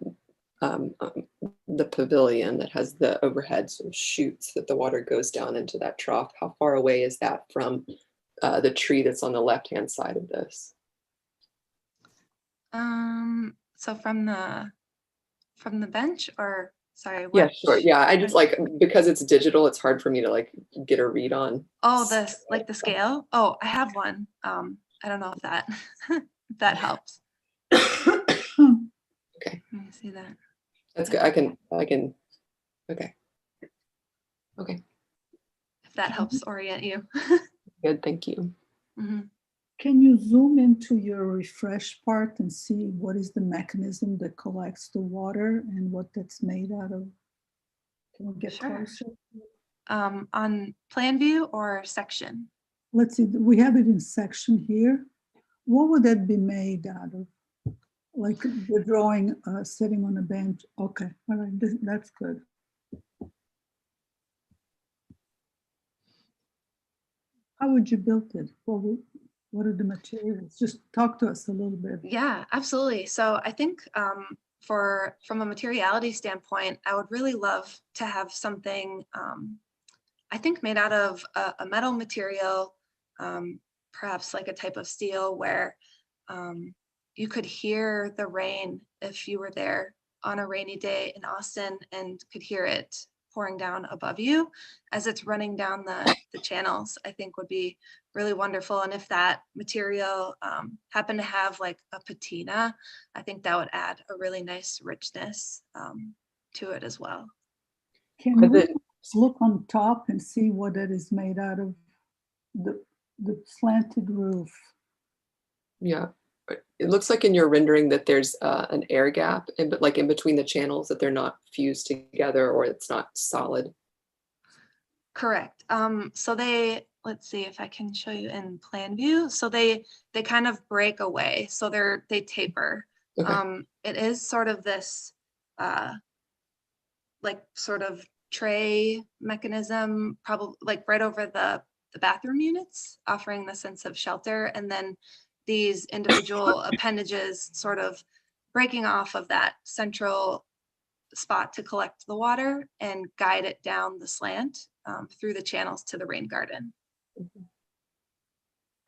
S21: the pavilion that has the overhead sort of chutes that the water goes down into that trough, how far away is that from the tree that's on the left-hand side of this?
S17: So from the bench, or sorry,
S21: Yeah,
S17: what?
S21: sure. Yeah, I just like, because it's digital, it's hard for me to like get a read on.
S17: Oh, this like the scale. Oh, I have one. I don't know if that if that helps.
S21: Okay.
S17: Let me see that.
S21: That's good. I can, okay. Okay,
S17: If that helps orient you.
S21: good, thank you.
S17: Mhm.
S20: Can you zoom into your refresh part and see what is the mechanism that collects the water and what that's made out of? Can we get
S17: Sure.
S20: closer?
S17: On plan view or section?
S20: Let's see, we have it in section here. What would that be made out of? Like the drawing sitting on a bench. Okay, all right, that's good. How would you build it? What are the materials? Just talk to us a little bit.
S17: Yeah, absolutely. So I think from a materiality standpoint, I would really love to have something, I think made out of a metal material, perhaps like a type of steel where you could hear the rain if you were there on a rainy day in Austin and could hear it pouring down above you as it's running down the channels, I think would be really wonderful. And if that material happened to have like a patina, I think that would add a really nice richness to it as well.
S20: Can we look on top and see what it is made out of? The slanted roof.
S21: Yeah, it looks like in your rendering that there's an air gap, but like in between the channels, that they're not fused together or it's not solid.
S17: Correct. So let's see if I can show you in plan view. So they kind of break away. So they taper.
S21: Okay.
S17: It is sort of this like sort of tray mechanism, probably like right over the bathroom units, offering the sense of shelter. And then these individual appendages sort of breaking off of that central spot to collect the water and guide it down the slant through the channels to the rain garden.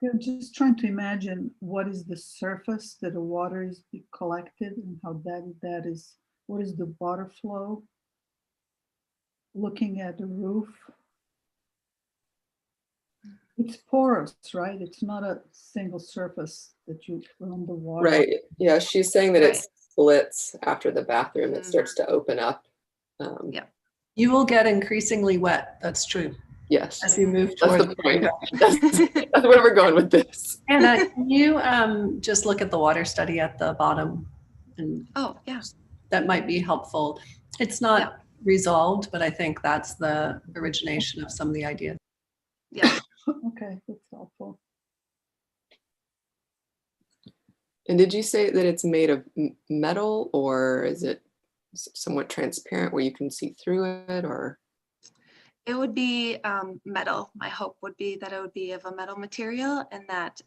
S20: I'm just trying to imagine what is the surface that the water is collected and how that is, what is the water flow? Looking at the roof. It's porous, right? It's not a single surface that you run the water.
S21: Right. Yeah, she's saying that it splits after the bathroom. It starts to open up.
S17: Yeah.
S2: You will get increasingly wet. That's true.
S21: Yes.
S2: As you move
S21: That's
S2: toward
S21: the point. That's where we're going with this.
S2: Anna, can you just look at the water study at the bottom? And
S17: oh, yeah.
S2: That might be helpful. It's not resolved, but I think that's the origination of some of the ideas.
S17: Yeah.
S20: Okay, that's helpful.
S21: And did you say that it's made of metal, or is it somewhat transparent where you can see through it, or?
S17: It would be metal. My hope would be that it would be of a metal material and that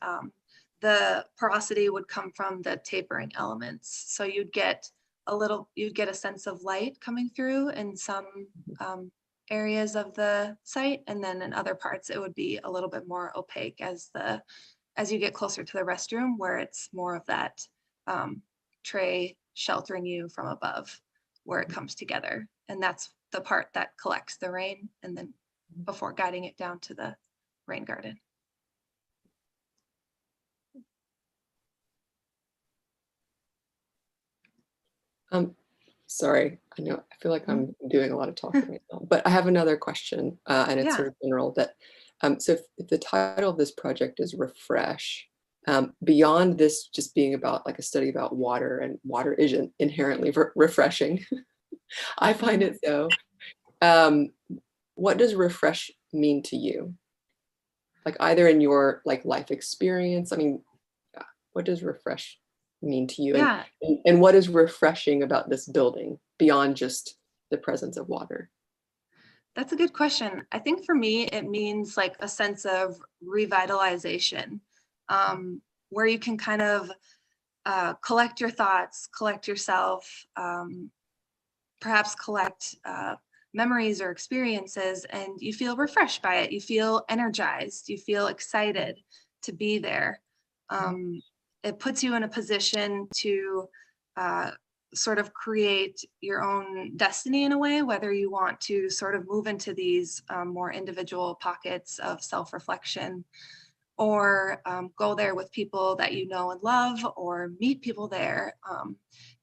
S17: the porosity would come from the tapering elements. So you'd get a sense of light coming through in some areas of the site, and then in other parts it would be a little bit more opaque as you get closer to the restroom, where it's more of that tray sheltering you from above where it comes together. And that's the part that collects the rain and then before guiding it down to the rain garden.
S21: Sorry, I know, I feel like I'm doing a lot of talking right now, but I have another question, and it's sort of general that, so if the title of this project is Refresh, beyond this just being about like a study about water, and water isn't inherently refreshing, I find it so, what does refresh mean to you? Like either in your like life experience, I mean, what does refresh mean to you?
S17: Yeah.
S21: And what is refreshing about this building beyond just the presence of water?
S17: That's a good question. I think for me, it means like a sense of revitalization, where you can kind of collect your thoughts, collect yourself, perhaps collect memories or experiences, and you feel refreshed by it. You feel energized. You feel excited to be there. It puts you in a position to sort of create your own destiny in a way, whether you want to sort of move into these more individual pockets of self-reflection, or go there with people that you know and love, or meet people there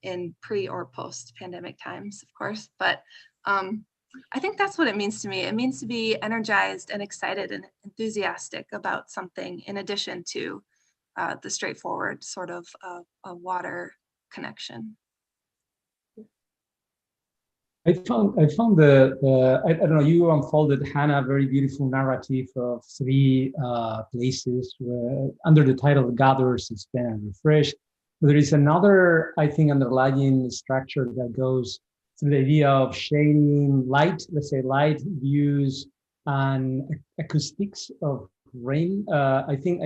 S17: in pre or post-pandemic times, of course. But I think that's what it means to me. It means to be energized and excited and enthusiastic about something, in addition to the straightforward sort of a water connection.
S18: I found the I don't know, you unfolded, Hannah, a very beautiful narrative of three places under the title Gather, Suspend, and Refresh. But there is another, I think, underlying structure that goes through the idea of shading, light, let's say light, views, and acoustics of rain. I think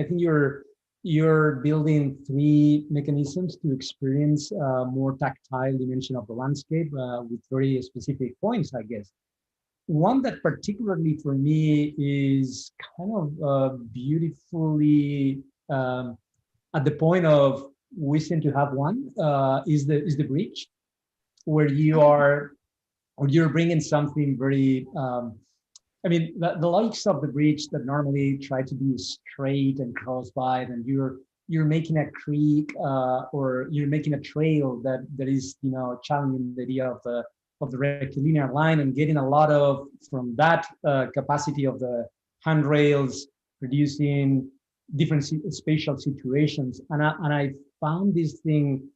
S18: you're building three mechanisms to experience more tactile dimension of the landscape with very specific points, I guess. One that particularly for me is kind of beautifully at the point of wishing to have one is the bridge, where you're bringing something very I mean, the likes of the bridge that normally try to be straight and cross-by, and you're making a creek or you're making a trail that is, you know, challenging the idea of the rectilinear line, and getting a lot of from that capacity of the handrails, producing different spatial situations. And I found this thing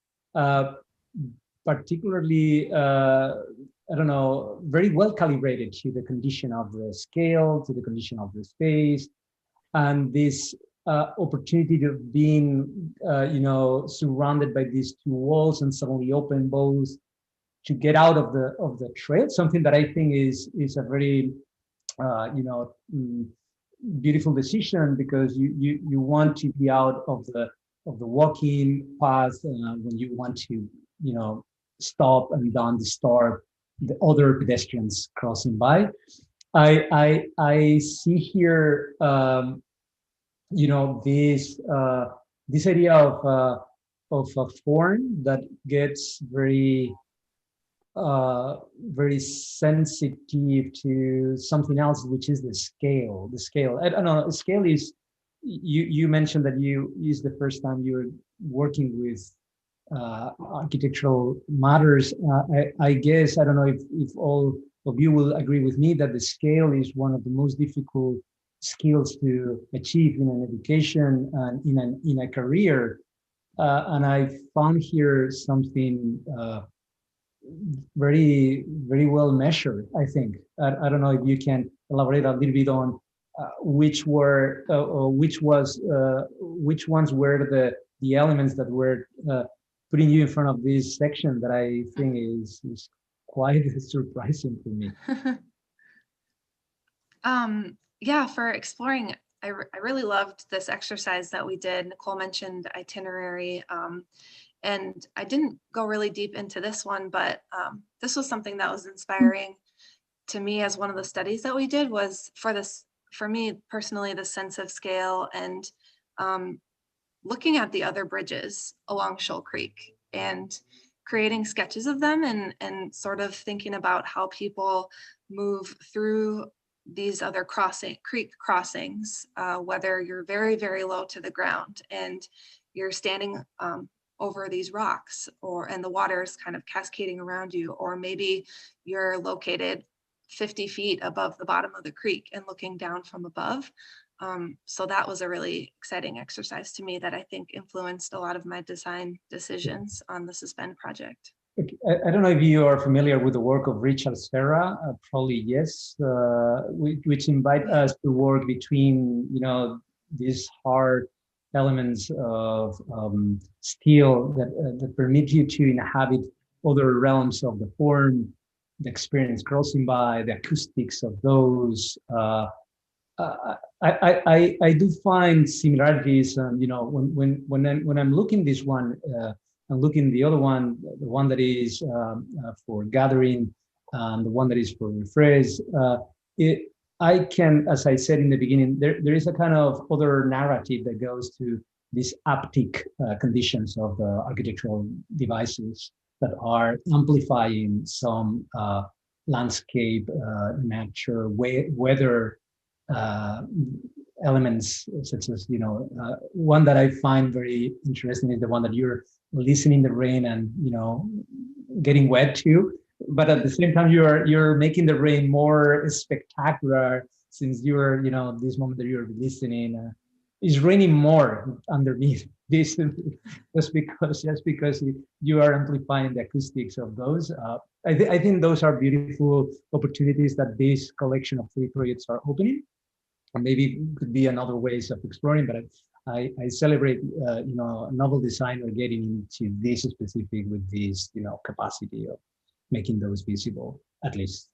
S18: particularly I don't know, very well calibrated to the condition of the scale, to the condition of the space, and this opportunity of being, you know, surrounded by these two walls and suddenly open both to get out of the trail. Something that I think is a very, you know, beautiful decision, because you want to be out of the walking path when you want to, you know, stop and don't disturb the other pedestrians crossing by. I see here, you know, this idea of a form that gets very very sensitive to something else, which is the scale. The scale. I don't know. Scale is. You mentioned that is the first time you're working with architectural matters. I guess, I don't know if all of you will agree with me that the scale is one of the most difficult skills to achieve in an education and in a career. And I found here something very, very well measured, I think. I don't know if you can elaborate a little bit on which ones were the elements that were putting you in front of this section that I think is quite surprising for me.
S17: Yeah, for exploring, I really loved this exercise that we did. Nichole mentioned itinerary, and I didn't go really deep into this one, but this was something that was inspiring to me as one of the studies that we did, was for me personally, the sense of scale and looking at the other bridges along Shoal Creek and creating sketches of them, and sort of thinking about how people move through these other creek crossings, whether you're very, very low to the ground and you're standing over these rocks, and the water is kind of cascading around you, or maybe you're located 50 feet above the bottom of the creek and looking down from above. So that was a really exciting exercise to me that I think influenced a lot of my design decisions on the Suspend project.
S18: I don't know if you are familiar with the work of Richard Serra, probably yes, which invite us to work between, you know, these hard elements of steel that permit you to inhabit other realms of the form, the experience crossing by, the acoustics of those. I do find similarities, you know, when I'm looking this one, and looking the other one, the one that is for gathering, and the one that is for refresh, I can, as I said in the beginning, there is a kind of other narrative that goes to these haptic conditions of the architectural devices that are amplifying some landscape, nature, weather elements, such as, one that I find very interesting is the one that you're listening the rain and, getting wet too. But at the same time, you're making the rain more spectacular, since you're, this moment that you're listening, it's raining more underneath this, just because you are amplifying the acoustics of those. I think those are beautiful opportunities that this collection of 3 projects are opening, and maybe could be another ways of exploring. But I celebrate, novel designer getting into this specific with this, capacity of making those visible, at least.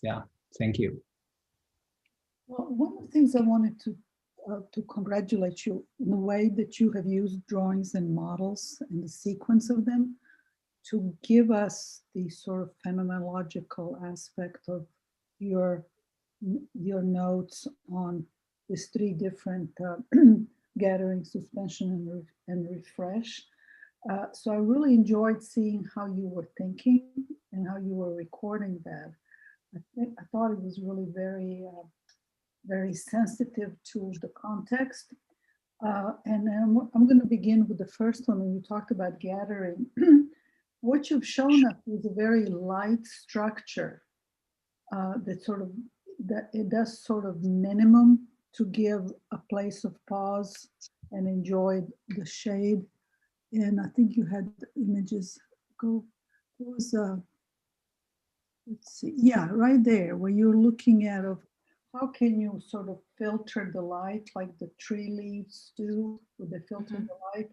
S18: Yeah, thank you.
S20: Well, one of the things I wanted to congratulate you in the way that you have used drawings and models and the sequence of them to give us the sort of phenomenological aspect of your notes on these 3 different gathering, suspension, and refresh. So I really enjoyed seeing how you were thinking and how you were recording that. I thought it was really very, very sensitive to the context. And I'm going to begin with the first one when you talked about gathering. What you've shown us is a very light structure that it does sort of minimum to give a place of pause and enjoy the shade. And I think you had images go, it was, let's see, yeah, right there, where you're looking at how can you sort of filter the light like the tree leaves do with the filter the light.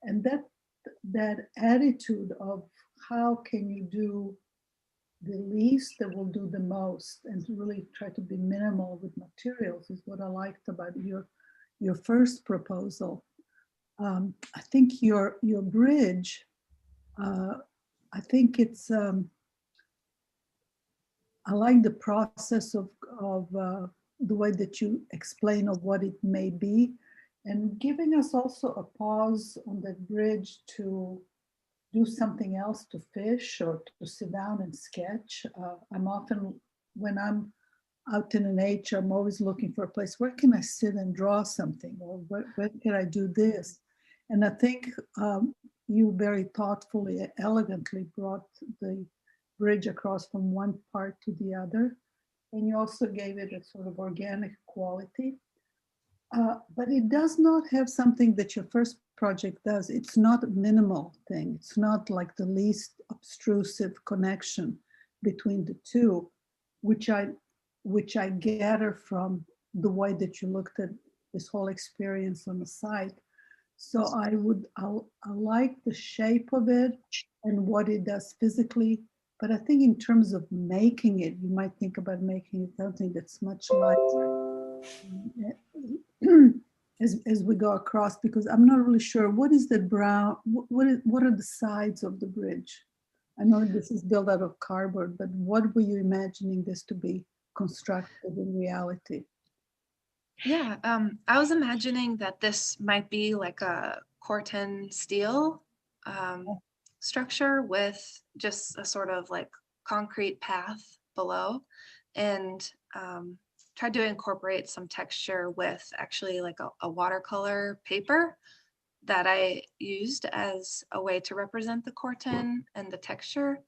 S20: And that attitude of how can you do the least that will do the most, and to really try to be minimal with materials is what I liked about your first proposal. I think your bridge, I think it's, I like the process of the way that you explain of what it may be, and giving us also a pause on that bridge to do something else, to fish or to sit down and sketch. I'm often, when I'm out in nature, I'm always looking for a place where can I sit and draw something, or where can I do this? And I think you very thoughtfully, elegantly brought the bridge across from one part to the other. And you also gave it a sort of organic quality. But it does not have something that your first project does. It's not a minimal thing. It's not like the least obtrusive connection between the two, which I gather from the way that you looked at this whole experience on the site. So I like the shape of it and what it does physically. But I think in terms of making it, you might think about making it something that's much lighter as we go across, because I'm not really sure what is the brown, what are the sides of the bridge? I know this is built out of cardboard, but what were you imagining this to be constructed in reality?
S17: Yeah, I was imagining that this might be like a corten steel structure with just a sort of like concrete path below, and tried to incorporate some texture with actually like a watercolor paper that I used as a way to represent the corten and the texture,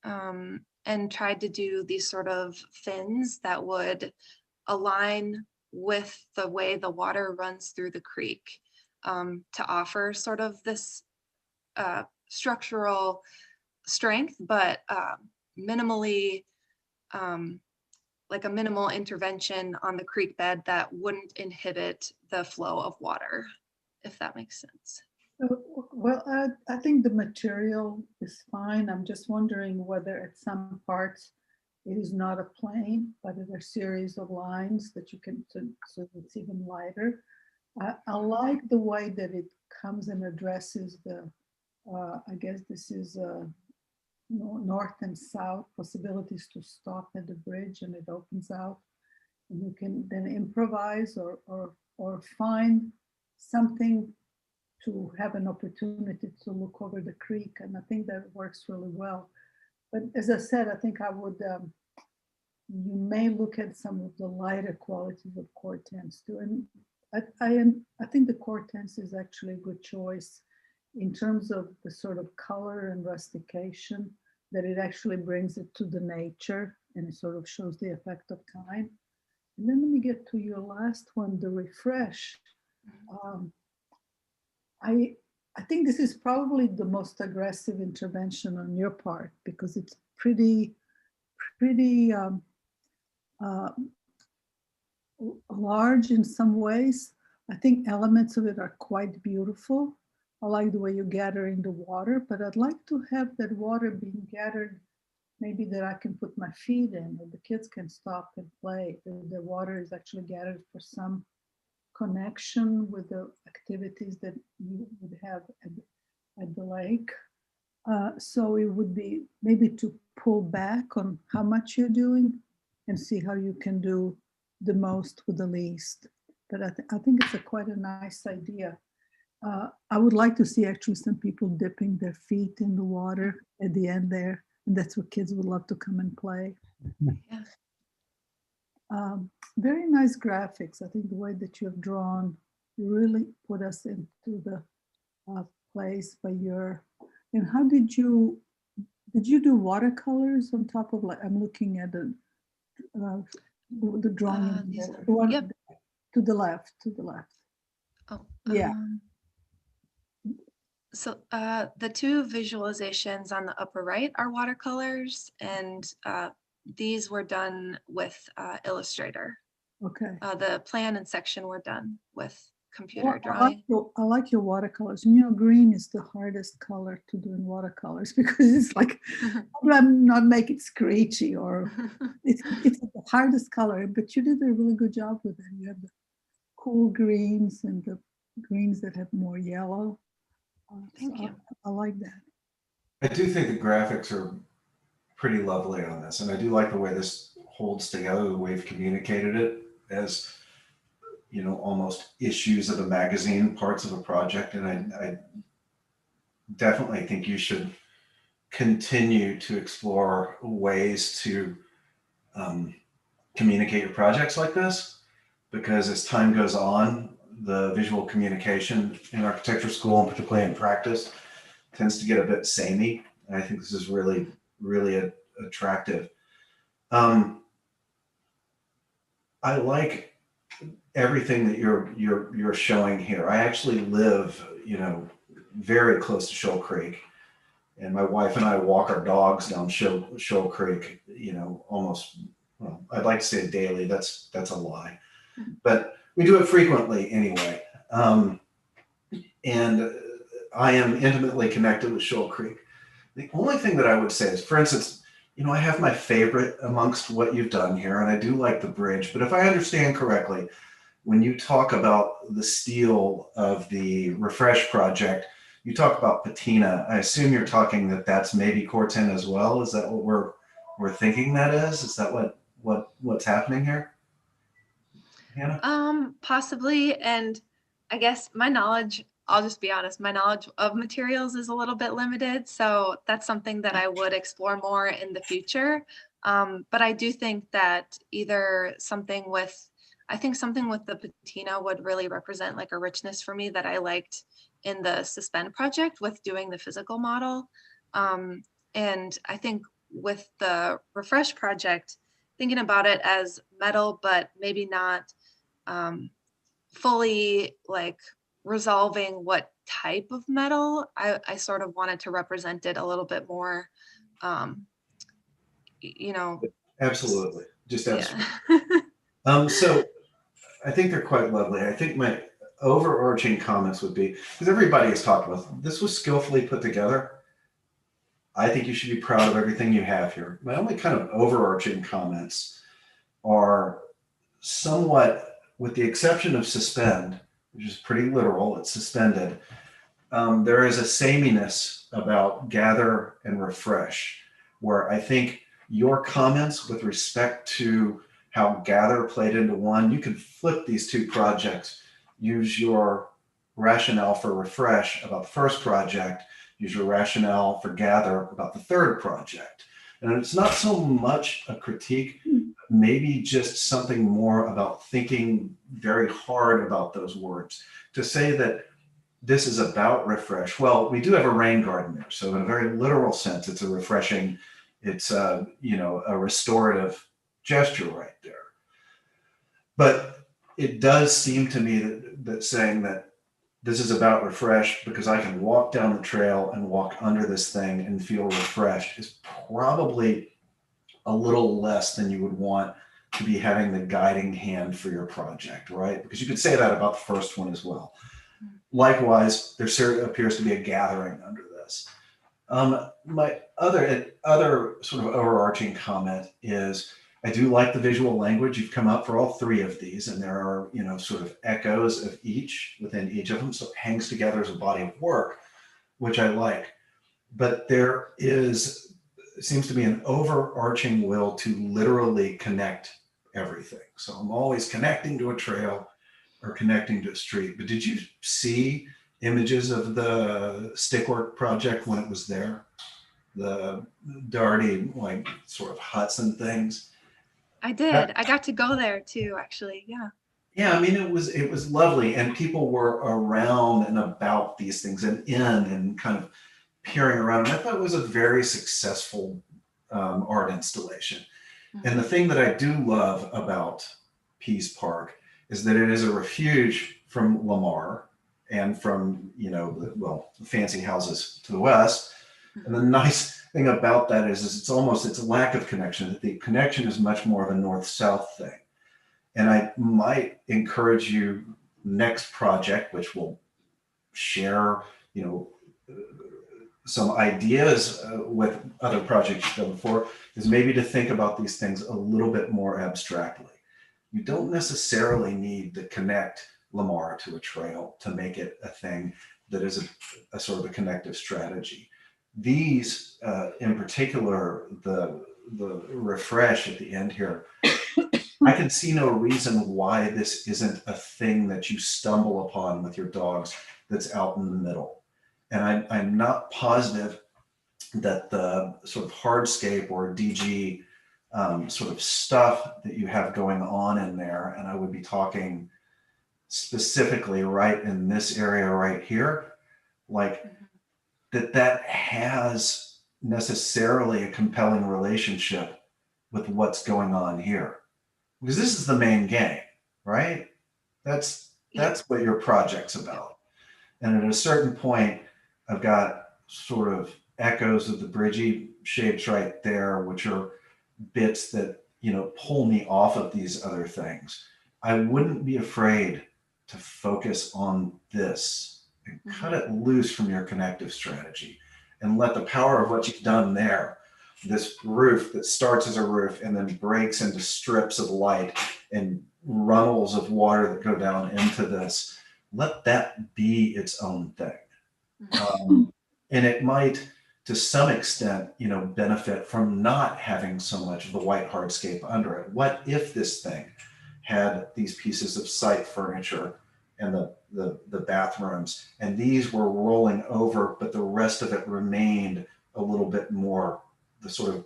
S17: and tried to do these sort of fins that would align with the way the water runs through the creek, to offer sort of this structural strength, but minimally, like a minimal intervention on the creek bed that wouldn't inhibit the flow of water, if that makes sense.
S20: Well, I think the material is fine. I'm just wondering whether at some parts it is not a plane, but it's a series of lines that you can, so it's even lighter. I like the way that it comes and addresses the I guess this is north and south possibilities to stop at the bridge, and it opens out. And you can then improvise or find something to have an opportunity to look over the creek. And I think that works really well. But as I said, I think I would, you may look at some of the lighter qualities of Cortens too. And I think the Cortens is actually a good choice in terms of the sort of color and rustication, that it actually brings it to the nature and it sort of shows the effect of time. And then let me get to your last one, the refresh. I think this is probably the most aggressive intervention on your part, because it's pretty large in some ways. I think elements of it are quite beautiful. I like the way you're gathering the water, but I'd like to have that water being gathered, maybe that I can put my feet in, or the kids can stop and play. The water is actually gathered for some connection with the activities that you would have at the lake. So it would be maybe to pull back on how much you're doing and see how you can do the most with the least. But I think it's quite a nice idea. I would like to see actually some people dipping their feet in the water at the end there. And that's what kids would love to come and play.
S17: Yeah.
S20: Very nice graphics. I think the way that you have drawn really put us into the place by your, and how did you do watercolors on top of, like, I'm looking at the drawing, the one
S17: yep.
S20: to the left.
S17: Oh,
S20: yeah.
S17: So the two visualizations on the upper right are watercolors, and these were done with Illustrator.
S20: Okay.
S17: The plan and section were done with computer drawing.
S20: I like your watercolors. And, you know, green is the hardest color to do in watercolors, because it's like, I'm not make it screechy, or it's the hardest color, but you did a really good job with it. You have the cool greens and the greens that have more yellow.
S17: Thank you.
S20: I like that.
S19: I do think the graphics are pretty lovely on this, and I do like the way this holds together, the way you've communicated it as, you know, almost issues of a magazine, parts of a project. And I definitely think you should continue to explore ways to communicate your projects like this, because as time goes on, the visual communication in architecture school, and particularly in practice, tends to get a bit samey. And I think this is really, really attractive. I like everything that you're showing here. I actually live, you know, very close to Shoal Creek, and my wife and I walk our dogs down Shoal Creek, you know, almost, well, I'd like to say daily. That's a lie, but we do it frequently anyway. And I am intimately connected with Shoal Creek. The only thing that I would say is, for instance, you know, I have my favorite amongst what you've done here, and I do like the bridge, but if I understand correctly, when you talk about the steel of the Refresh project, you talk about patina. I assume you're talking that that's maybe Corten as well. Is that what we're thinking that is? Is that what's happening here? Hannah?
S17: Possibly. And I guess my knowledge, I'll just be honest, my knowledge of materials is a little bit limited. So that's something that I would explore more in the future. But I do think that either something with the patina would really represent like a richness for me that I liked in the Suspend project with doing the physical model. And I think with the Refresh project, thinking about it as metal, but maybe not fully like resolving what type of metal, I sort of wanted to represent it a little bit more, you know.
S19: Absolutely, just absolutely. Yeah. So I think they're quite lovely. I think my overarching comments would be, because everybody has talked about this was skillfully put together. I think you should be proud of everything you have here. My only kind of overarching comments are somewhat, with the exception of Suspend, which is pretty literal, it's suspended. there is a sameness about gather and refresh, where I think your comments with respect to how gather played into one, you could flip these two projects, use your rationale for refresh about the first project, use your rationale for gather about the third project. And it's not so much a critique, maybe just something more about thinking very hard about those words. To say that this is about refresh, well, we do have a rain garden there. So in a very literal sense, it's a refreshing, it's a, you know, a restorative gesture right there. But it does seem to me that saying that this is about refresh because I can walk down the trail and walk under this thing and feel refreshed is probably a little less than you would want to be having the guiding hand for your project, right? Because you could say that about the first one as well. Likewise, there certainly appears to be a gathering under this. My other sort of overarching comment is I do like the visual language. You've come up for all three of these, and there are, you know, sort of echoes of each within each of them. So it hangs together as a body of work, which I like. But there seems to be an overarching will to literally connect everything. So I'm always connecting to a trail or connecting to a street. But did you see images of the stickwork project when it was there? The Darty, like, sort of huts and things.
S17: I did. I got to go there too, actually. Yeah.
S19: Yeah, I mean, it was lovely, and people were around and about these things and in and kind of peering around. And I thought it was a very successful art installation. And the thing that I do love about Pease Park is that it is a refuge from Lamar and from, you know, the fancy houses to the west. And the nice thing about that is it's a lack of connection. The connection is much more of a north-south thing. And I might encourage you next project, which will share, you know, some ideas with other projects you've done before, is maybe to think about these things a little bit more abstractly. You don't necessarily need to connect Lamar to a trail to make it a thing that is a sort of a connective strategy. These, in particular, the refresh at the end here, I can see no reason why this isn't a thing that you stumble upon with your dogs that's out in the middle. And I'm not positive that the sort of hardscape or DG sort of stuff that you have going on in there, and I would be talking specifically right in this area right here, like that has necessarily a compelling relationship with what's going on here. Because this is the main game, right? That's what your project's about. And at a certain point, I've got sort of echoes of the bridgey shapes right there, which are bits that, you know, pull me off of these other things. I wouldn't be afraid to focus on this and cut it loose from your connective strategy and let the power of what you've done there, this roof that starts as a roof and then breaks into strips of light and runnels of water that go down into this, let that be its own thing. And it might, to some extent, you know, benefit from not having so much of the white hardscape under it. What if this thing had these pieces of site furniture and the bathrooms, and these were rolling over, but the rest of it remained a little bit more the sort of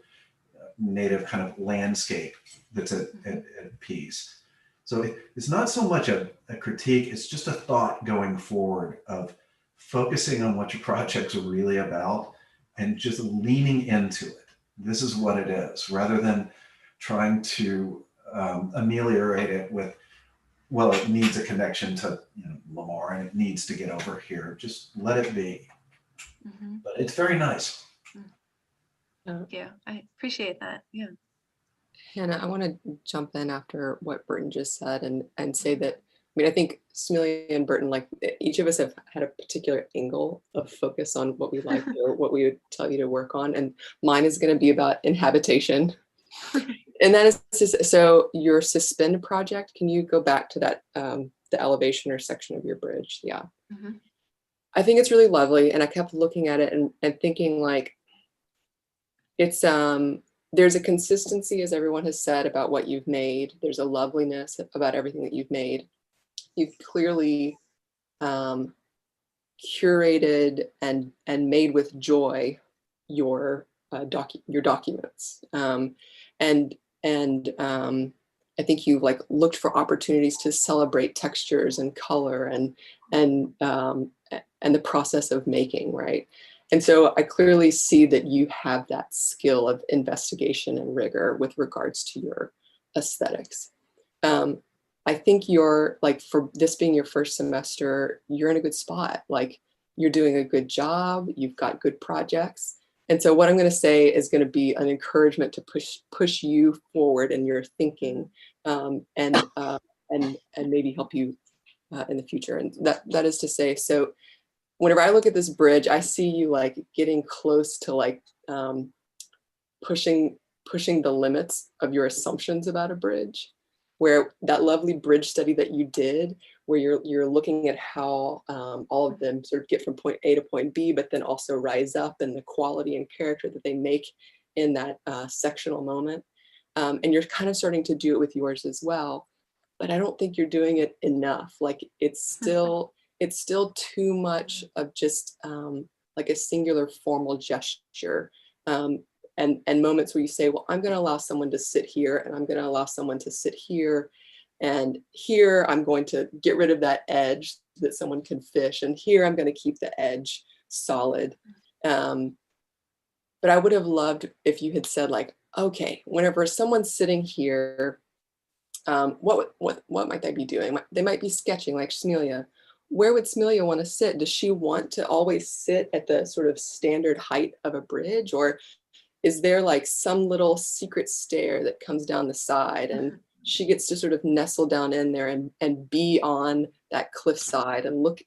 S19: native kind of landscape that's at peace. So it's not so much a critique, it's just a thought going forward of focusing on what your project's really about and just leaning into it. This is what it is, rather than trying to ameliorate it with, well, it needs a connection to, you know, Lamar and it needs to get over here. Just let it be. But it's very nice.
S17: Thank you. I appreciate that. Yeah.
S21: Hannah, I want to jump in after what Burton just said and say that, I mean, I think Smelia and Burton, like each of us have had a particular angle of focus on what we like or what we would tell you to work on. And mine is going to be about inhabitation. And that is just, so your suspend project, can you go back to that, the elevation or section of your bridge? Yeah. I think it's really lovely. And I kept looking at it and thinking like, it's, there's a consistency, as everyone has said, about what you've made. There's a loveliness about everything that you've made. You've clearly curated and made with joy your documents. I think you've like looked for opportunities to celebrate textures and color and the process of making, right? And so I clearly see that you have that skill of investigation and rigor with regards to your aesthetics. I think you're like, for this being your first semester, you're in a good spot. Like you're doing a good job, you've got good projects. And so what I'm going to say is going to be an encouragement to push you forward in your thinking and maybe help you in the future. And that is to say, so whenever I look at this bridge, I see you like getting close to like pushing the limits of your assumptions about a bridge, where that lovely bridge study that you did, where you're looking at how all of them sort of get from point A to point B, but then also rise up and the quality and character that they make in that sectional moment. And you're kind of starting to do it with yours as well, but I don't think you're doing it enough. Like it's still too much of just like a singular formal gesture. And moments where you say, well, I'm going to allow someone to sit here and I'm going to allow someone to sit here. And here I'm going to get rid of that edge that someone can fish. And here I'm going to keep the edge solid. But I would have loved if you had said like, okay, whenever someone's sitting here, what might they be doing? They might be sketching like Smelia. Where would Smelia want to sit? Does she want to always sit at the sort of standard height of a bridge? Or is there like some little secret stair that comes down the side and she gets to sort of nestle down in there and be on that cliffside and look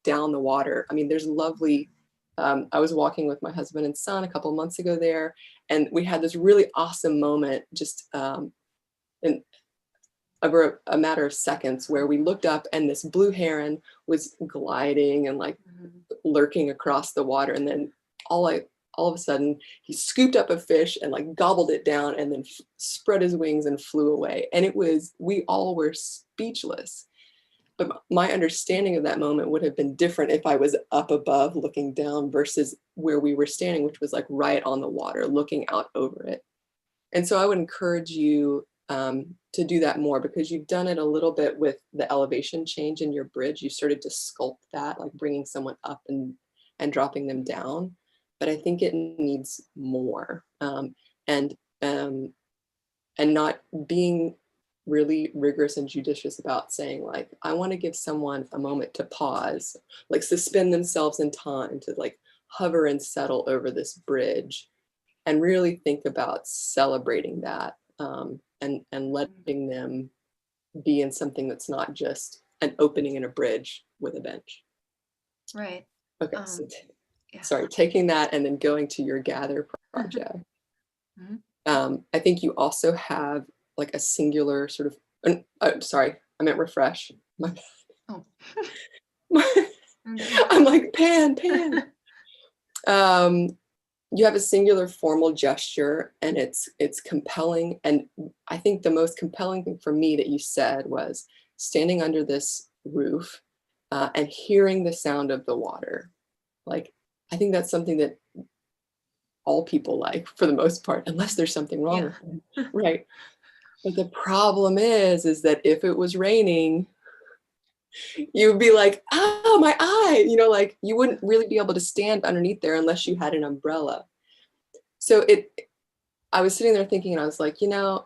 S21: down the water? I mean, there's lovely, I was walking with my husband and son a couple of months ago there, and we had this really awesome moment just over a matter of seconds where we looked up and this blue heron was gliding and like lurking across the water. And then all of a sudden he scooped up a fish and like gobbled it down and then spread his wings and flew away. And we all were speechless. But my understanding of that moment would have been different if I was up above looking down versus where we were standing, which was like right on the water, looking out over it. And so I would encourage you to do that more, because you've done it a little bit with the elevation change in your bridge. You started to sculpt that, like bringing someone up and dropping them down. But I think it needs more, and not being really rigorous and judicious about saying like, I want to give someone a moment to pause, like suspend themselves in time to like hover and settle over this bridge and really think about celebrating that. And letting them be in something that's not just an opening in a bridge with a bench.
S17: Right.
S21: Okay, sorry, taking that and then going to your gather project. I think you also have like a singular sort of, sorry, I meant refresh. My bad.
S17: Oh.
S21: I'm like, pan. You have a singular formal gesture and it's compelling. And I think the most compelling thing for me that you said was standing under this roof and hearing the sound of the water. Like, I think that's something that all people like for the most part, unless there's something wrong with them, right? But the problem is that if it was raining, you'd be like, oh, my eye, like you wouldn't really be able to stand underneath there unless you had an umbrella. So I was sitting there thinking, and I was like, I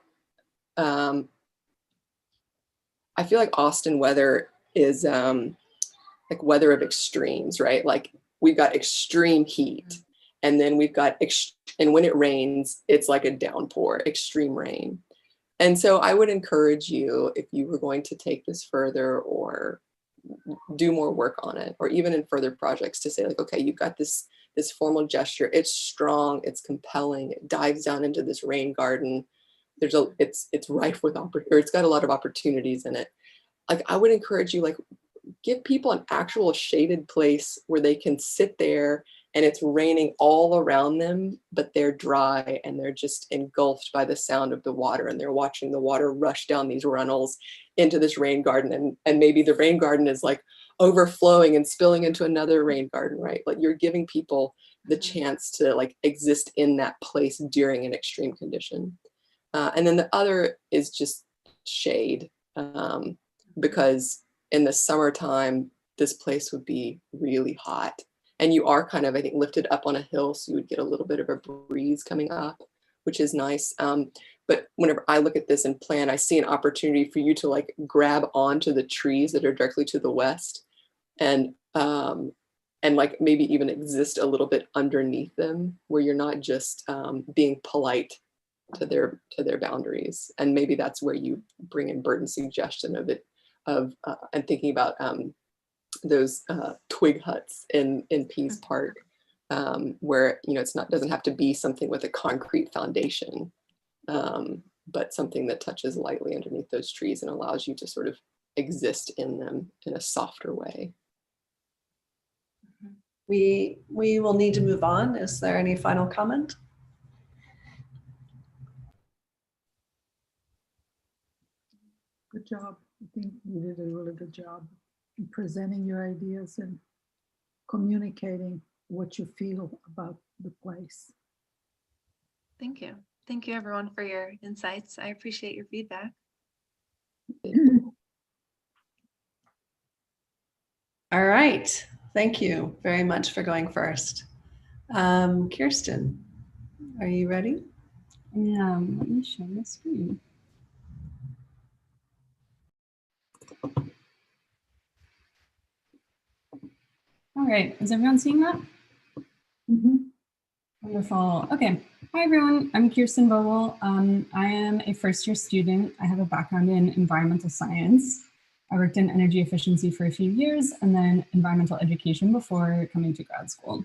S21: feel like Austin weather is like weather of extremes, right? Like we've got extreme heat, and then we've got, and when it rains, it's like a downpour, extreme rain. And so I would encourage you, if you were going to take this further or do more work on it, or even in further projects, to say like, okay, you've got this formal gesture, it's strong, it's compelling, it dives down into this rain garden. It's rife with it's got a lot of opportunities in it. Like I would encourage you, like give people an actual shaded place where they can sit there and it's raining all around them, but they're dry and they're just engulfed by the sound of the water, and they're watching the water rush down these runnels into this rain garden. And maybe the rain garden is like overflowing and spilling into another rain garden, right? Like you're giving people the chance to like exist in that place during an extreme condition. And then the other is just shade, because in the summertime, this place would be really hot. And you are kind of, I think, lifted up on a hill, so you would get a little bit of a breeze coming up, which is nice. But whenever I look at this and plan, I see an opportunity for you to like grab onto the trees that are directly to the west, and like maybe even exist a little bit underneath them, where you're not just being polite to their boundaries. And maybe that's where you bring in Burton's suggestion of it, and thinking about those twig huts in Pease Park, where doesn't have to be something with a concrete foundation, but something that touches lightly underneath those trees and allows you to sort of exist in them in a softer way.
S2: We will need to move on. Is there any final comment?
S20: Good job. I think you did a really good job in presenting your ideas and communicating what you feel about the place.
S17: Thank you. Thank you everyone for your insights. I appreciate your feedback.
S2: All right. Thank you very much for going first. Kirsten, are you ready?
S1: Let me share my screen. All right, is everyone seeing that?
S20: Mm-hmm.
S1: Wonderful. Okay. Hi, everyone. I'm Kirsten Vogel. I am a first-year student. I have a background in environmental science. I worked in energy efficiency for a few years and then environmental education before coming to grad school.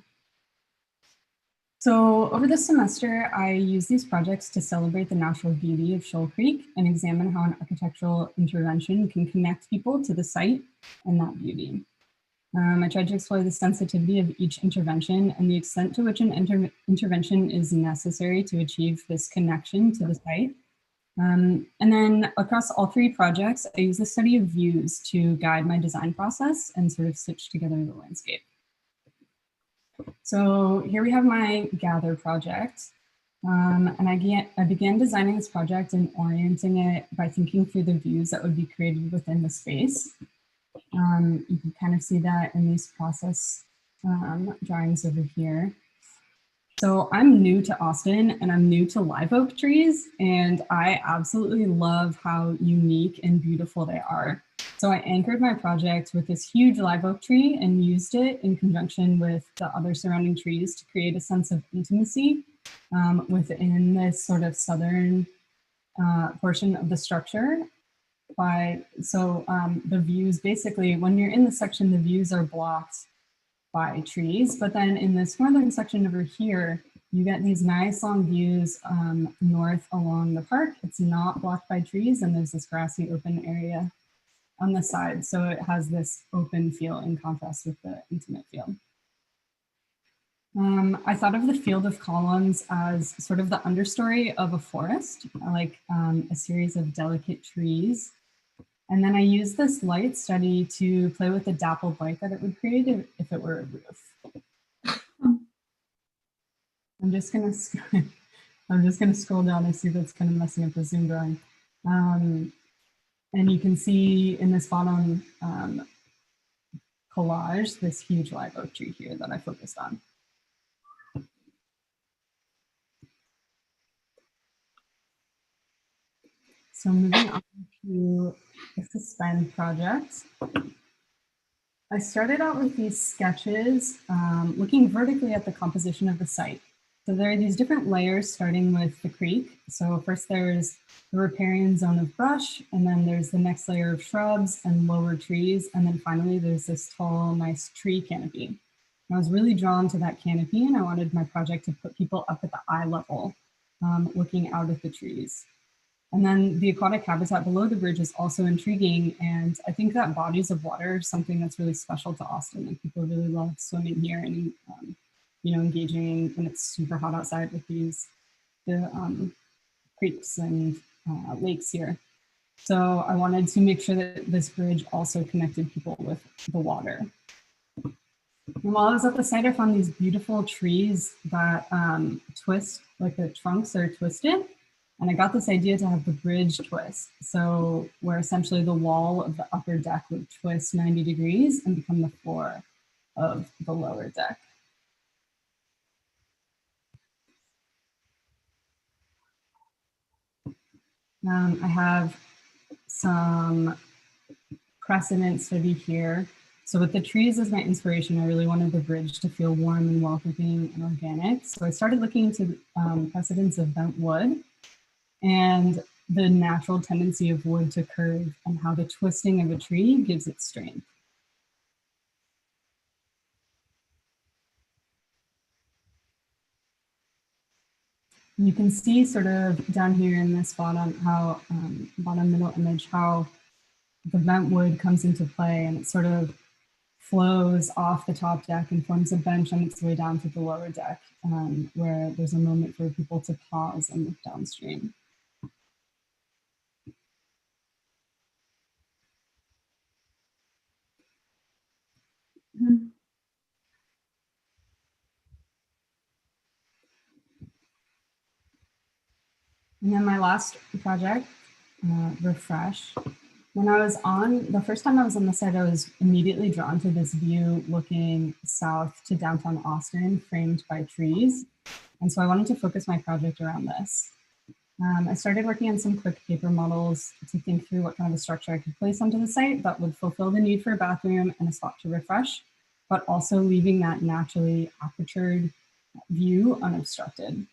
S1: So over this semester, I used these projects to celebrate the natural beauty of Shoal Creek and examine how an architectural intervention can connect people to the site and that beauty. I tried to explore the sensitivity of each intervention and the extent to which an intervention is necessary to achieve this connection to the site. And then across all three projects, I used the study of views to guide my design process and sort of stitch together the landscape. So here we have my Gather project. And I began designing this project and orienting it by thinking through the views that would be created within the space. You can kind of see that in these process drawings over here. So I'm new to Austin and I'm new to live oak trees, and I absolutely love how unique and beautiful they are. So I anchored my project with this huge live oak tree and used it in conjunction with the other surrounding trees to create a sense of intimacy within this sort of southern portion of the structure. The views, basically, when you're in the section, the views are blocked by trees, but then in this northern section over here, you get these nice long views north along the park. It's not blocked by trees, and there's this grassy open area on the side. So it has this open feel in contrast with the intimate feel. I thought of the field of columns as sort of the understory of a forest, like a series of delicate trees. And then I used this light study to play with the dappled light that it would create if it were a roof. I'm just gonna scroll down. I see that's kind of messing up the Zoom drawing. And you can see in this bottom collage, this huge live oak tree here that I focused on. So moving on to the Suspend project. I started out with these sketches looking vertically at the composition of the site. So there are these different layers starting with the creek. So first there's the riparian zone of brush, and then there's the next layer of shrubs and lower trees. And then finally there's this tall, nice tree canopy. And I was really drawn to that canopy, and I wanted my project to put people up at the eye level, looking out at the trees. And then the aquatic habitat below the bridge is also intriguing. And I think that bodies of water is something that's really special to Austin. Like people really love swimming here and, you know, engaging when it's super hot outside with the creeks and lakes here. So I wanted to make sure that this bridge also connected people with the water. And while I was at the site, I found these beautiful trees that twist, like the trunks are twisted. And I got this idea to have the bridge twist. So where essentially the wall of the upper deck would twist 90 degrees and become the floor of the lower deck. I have some precedent study here. So with the trees as my inspiration, I really wanted the bridge to feel warm and welcoming and organic. So I started looking into precedents of bent wood and the natural tendency of wood to curve and how the twisting of a tree gives it strength. You can see sort of down here in this bottom, how bottom middle image, how the bent wood comes into play and it sort of flows off the top deck and forms a bench on its way down to the lower deck, where there's a moment for people to pause and look downstream. And then my last project, Refresh. When I was the first time I was on the site, I was immediately drawn to this view looking south to downtown Austin, framed by trees. And so I wanted to focus my project around this. I started working on some quick paper models to think through what kind of a structure I could place onto the site that would fulfill the need for a bathroom and a spot to refresh, but also leaving that naturally apertured view unobstructed.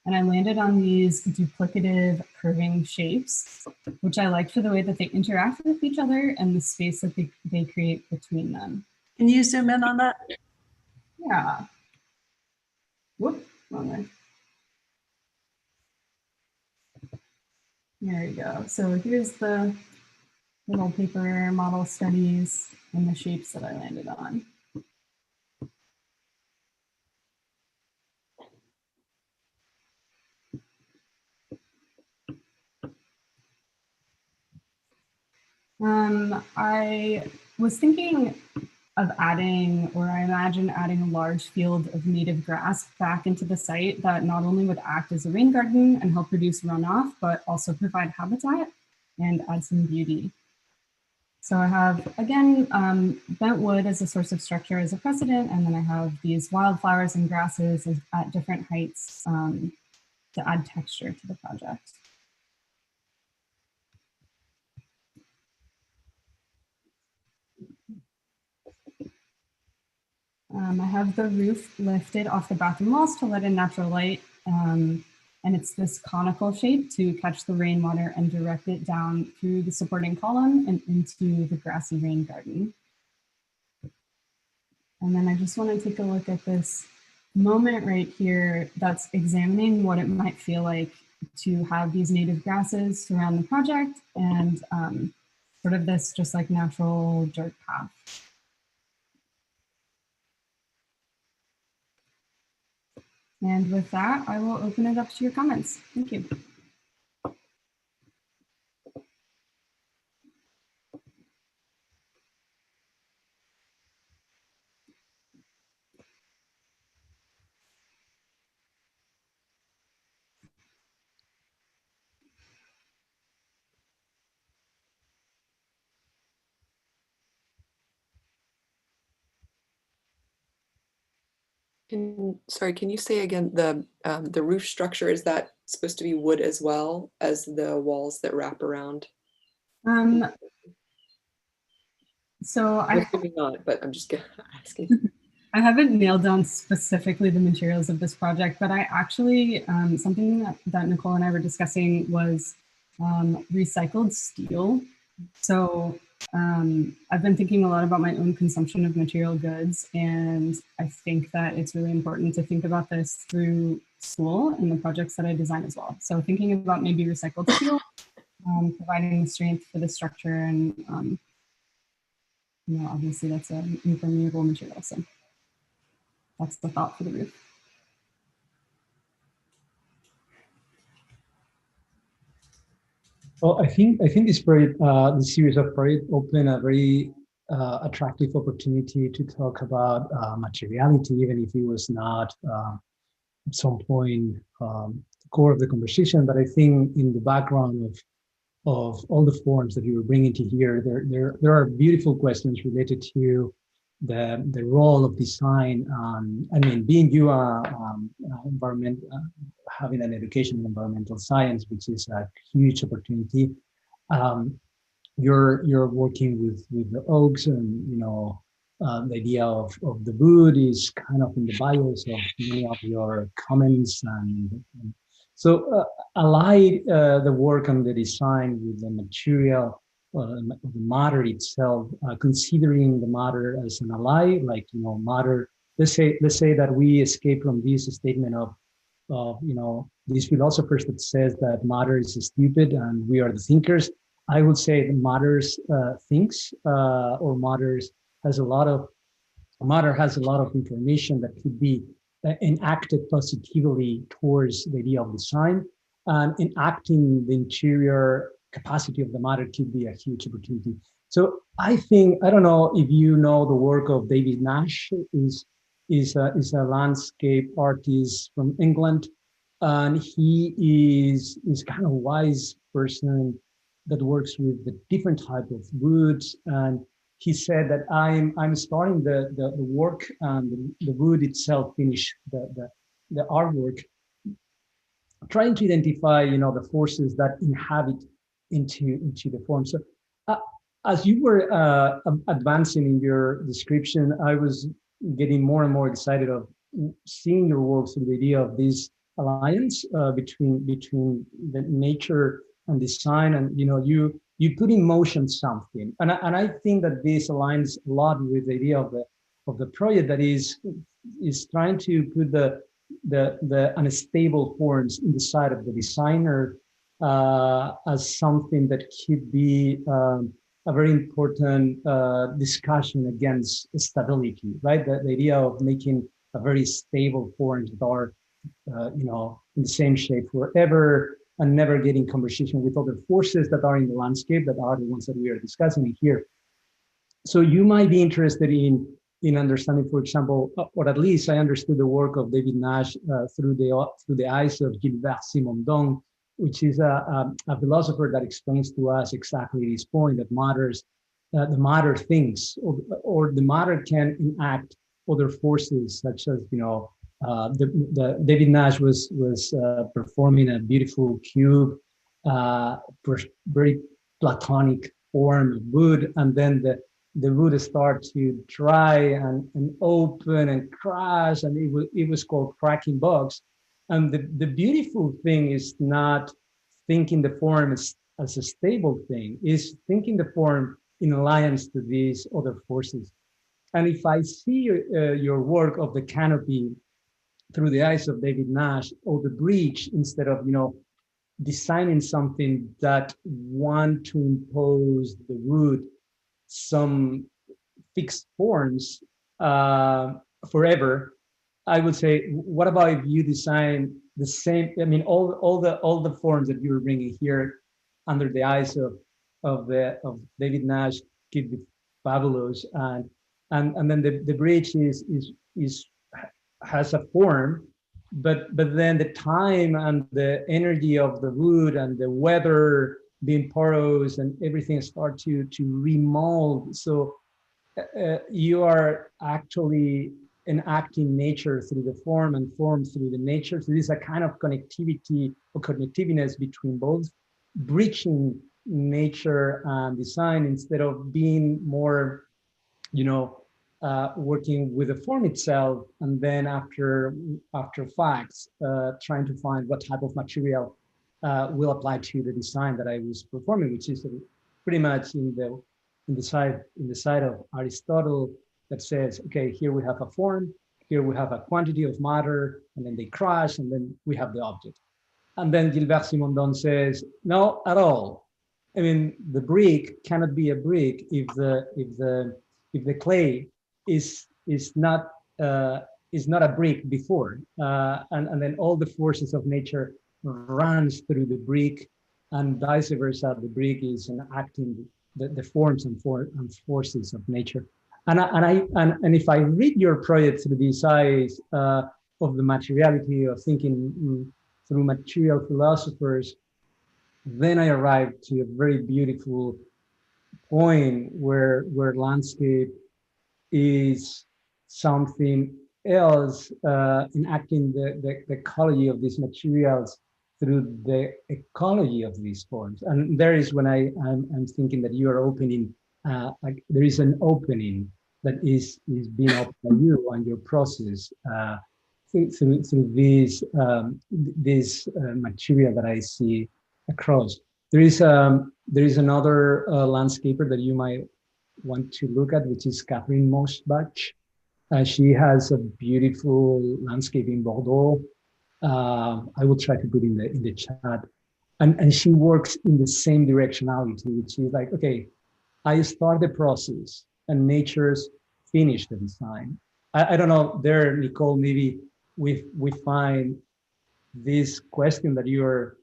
S1: And I landed on these duplicative curving shapes, which I liked for the way that they interact with each other and the space that they create between them.
S2: Can you zoom in on that?
S1: Yeah. Whoop, wrong way. There you go. So here's the little paper model studies and the shapes that I landed on. I was thinking of adding, or I imagine adding a large field of native grass back into the site that not only would act as a rain garden and help reduce runoff, but also provide habitat and add some beauty. So I have, again, bent wood as a source of structure as a precedent, and then I have these wildflowers and grasses at different heights to add texture to the project. I have the roof lifted off the bathroom walls to let in natural light. And it's this conical shape to catch the rainwater and direct it down through the supporting column and into the grassy rain garden. And then I just want to take a look at this moment right here that's examining what it might feel like to have these native grasses surround the project and sort of this just like natural dirt path. And with that, I will open it up to your comments. Thank you.
S21: Sorry, can you say again, the roof structure, is that supposed to be wood as well as the walls that wrap around?
S1: So
S21: I'm assuming not, but I'm just asking.
S1: I haven't nailed down specifically the materials of this project, but I actually, something that Nichole and I were discussing was recycled steel. So I've been thinking a lot about my own consumption of material goods, and I think that it's really important to think about this through school and the projects that I design as well. So thinking about maybe recycled steel providing the strength for the structure, and obviously that's an impermeable material, so that's the thought for the roof.
S18: Well, I think this project, this series of projects, open a very attractive opportunity to talk about materiality, even if it was not at some point the core of the conversation. But I think in the background of all the forms that you were bringing to here, there are beautiful questions related to the role of design. I mean, being you having an education in environmental science, which is a huge opportunity. You're working with the oaks, and the idea of the wood is kind of in the bios of many of your comments, and so ally the work on the design with the material, the matter itself, considering the matter as an ally, like matter. Let's say that we escape from this statement of these philosophers that says that matter is stupid and we are the thinkers. I would say that matters thinks, or matter has a lot of information that could be enacted positively towards the idea of design, and enacting the interior capacity of the matter could be a huge opportunity. So I don't know if you know the work of David Nash, is a landscape artist from England, and he is kind of a wise person that works with the different type of woods. And he said that I'm starting the work and the wood itself, finish the artwork, trying to identify the forces that inhabit into the form. So as you were advancing in your description, I was getting more and more excited of seeing your work through the idea of this alliance between the nature and design, and you put in motion something, and I think that this aligns a lot with the idea of the project that is trying to put the unstable forms in the side of the designer as something that could be a very important discussion against stability, right? The idea of making a very stable forms that are, in the same shape forever, and never getting conversation with other forces that are in the landscape that are the ones that we are discussing here. So you might be interested in understanding, for example, or at least I understood the work of David Nash through the eyes of Gilbert Simondon, which is a philosopher that explains to us exactly this point, that the matter thinks, or the matter can enact other forces, such as David Nash was performing a beautiful cube, very platonic form of wood, and then the wood start to dry and open and crash, and it was called cracking box. And the beautiful thing is not thinking the form as a stable thing, is thinking the form in alliance to these other forces. And if I see your work of the canopy through the eyes of David Nash, or the bridge, instead of designing something that want to impose the wood some fixed forms forever, I would say, what about if you design the same? I mean, all the forms that you're bringing here under the eyes of David Nash could be fabulous, and then the bridge has a form, but then the time and the energy of the wood and the weather being porous and everything start to remold. So you are actually enacting nature through the form and form through the nature. So this is a kind of connectivity or connectiveness between both, bridging nature and design instead of being more, working with the form itself, and then after facts, trying to find what type of material will apply to the design that I was performing, which is pretty much in the side of Aristotle, that says, okay, here we have a form, here we have a quantity of matter, and then they crash, and then we have the object. And then Gilbert Simondon says, no, at all. I mean, the brick cannot be a brick if the clay is not a brick before, and then all the forces of nature runs through the brick, and vice versa. The brick is enacting the forms and forces of nature. And if I read your project through these eyes of the materiality of thinking through material philosophers, then I arrived to a very beautiful point where landscape is something else, enacting the ecology of these materials through the ecology of these forms. And there is when I'm thinking that you are opening, like there is an opening that is being opened by you and your process through this material that I see across. There is another landscaper that you might want to look at, which is Catherine Mosbach. She has a beautiful landscape in Bordeaux. I will try to put in the chat. And she works in the same directionality, which is like, okay, I start the process and nature's finish the design. I don't know there, Nichole, maybe we find this question that you're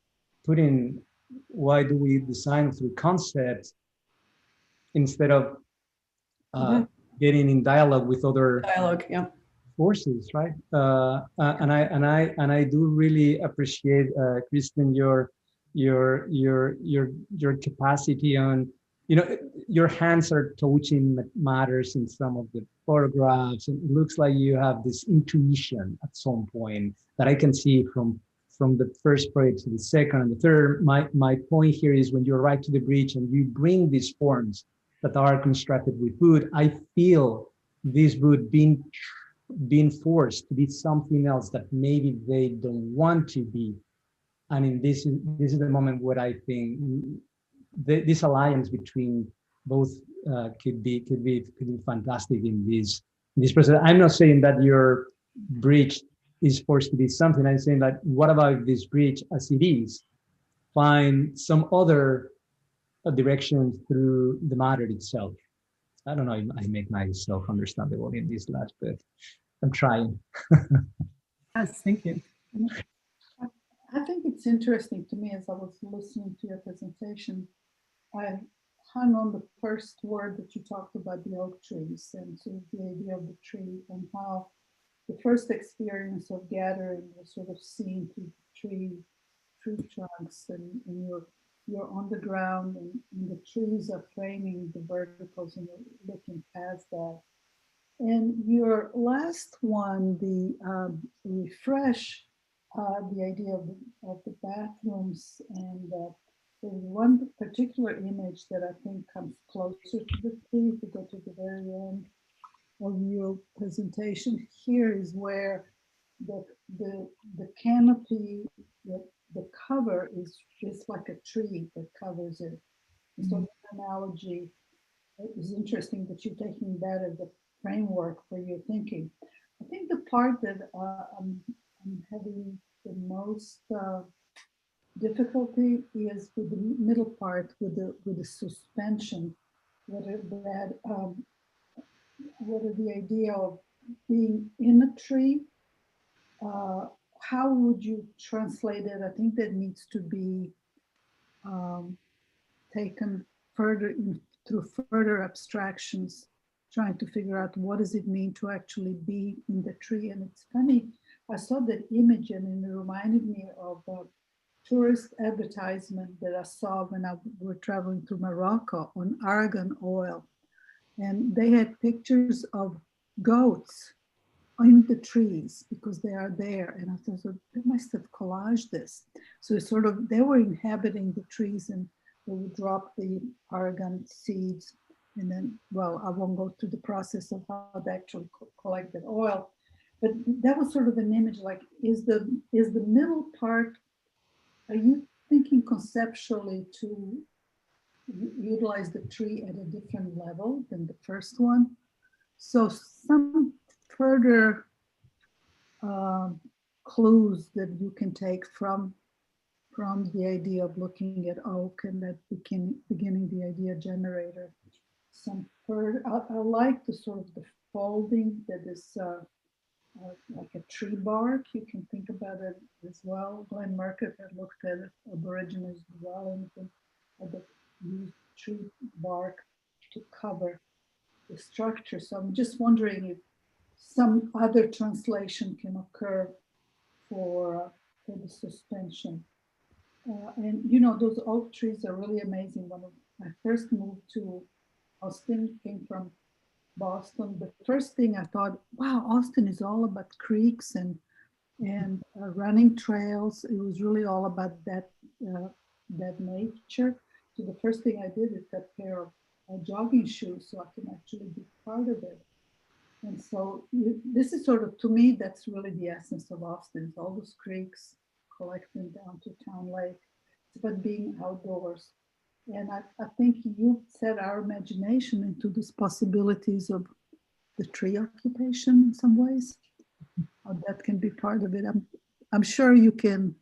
S18: putting, why do we design through concepts instead of getting in dialogue with other forces, right? And I do really appreciate, Kristen, your capacity on, your hands are touching matters in some of the photographs, and it looks like you have this intuition at some point that I can see from the first project to the second and the third. My point here is when you arrive to the bridge and you bring these forms that are constructed with wood, I feel this wood being forced to be something else that maybe they don't want to be. And in this is the moment where I think this alliance between both could be fantastic in this process. I'm not saying that your bridge is forced to be something. I'm saying that what about this bridge as it is? Find some other direction through the matter itself. I don't know if I make myself understandable in this last bit. I'm trying.
S1: Yes, thank you.
S20: I think it's interesting to me as I was listening to your presentation. I hung on the first word that you talked about, the oak trees, and sort of the idea of the tree and how the first experience of gathering was sort of seeing through the tree trunks, and you're on the ground and the trees are framing the verticals and you're looking past that. And your last one, the refresh, the idea of the bathrooms, and there's one particular image that I think comes closer to the tree. If you go to the very end of your presentation, here is where the canopy, the cover is like a tree that covers it. So the analogy, it was interesting that you're taking that as a framework for your thinking. I think the part that I'm having the most difficulty is with the middle part, with the suspension, whether the idea of being in a tree, how would you translate it? I think that needs to be taken further through further abstractions, trying to figure out what does it mean to actually be in the tree. And it's funny, I saw that image and it reminded me of a tourist advertisement that I saw when I were traveling through Morocco on argan oil. And they had pictures of goats in the trees because they are there. And I thought, so they must have collaged this. So it's sort of, they were inhabiting the trees and they would drop the argan seeds. And then, well, I won't go through the process of how they actually collect that oil. But that was sort of an image like, is the middle part, are you thinking conceptually to utilize the tree at a different level than the first one? So some further clues that you can take from from the idea of looking at oak and that beginning the idea generator. I like the sort of the folding that is like a tree bark. You can think about it as well. Glenn Murcutt had looked at Aborigines as well, and used tree bark to cover the structure. So I'm just wondering if some other translation can occur for the suspension. And you know, those oak trees are really amazing. When I first moved to Austin, came from Boston, the first thing I thought, wow, Austin is all about creeks and running trails. It was really all about that nature. So the first thing I did is got a pair of jogging shoes so I can actually be part of it. And so this is sort of, to me, that's really the essence of Austin. It's all those creeks collecting down to Town Lake. It's about being outdoors. And I think you set our imagination into these possibilities of the tree occupation in some ways. How that can be part of it. I'm sure you can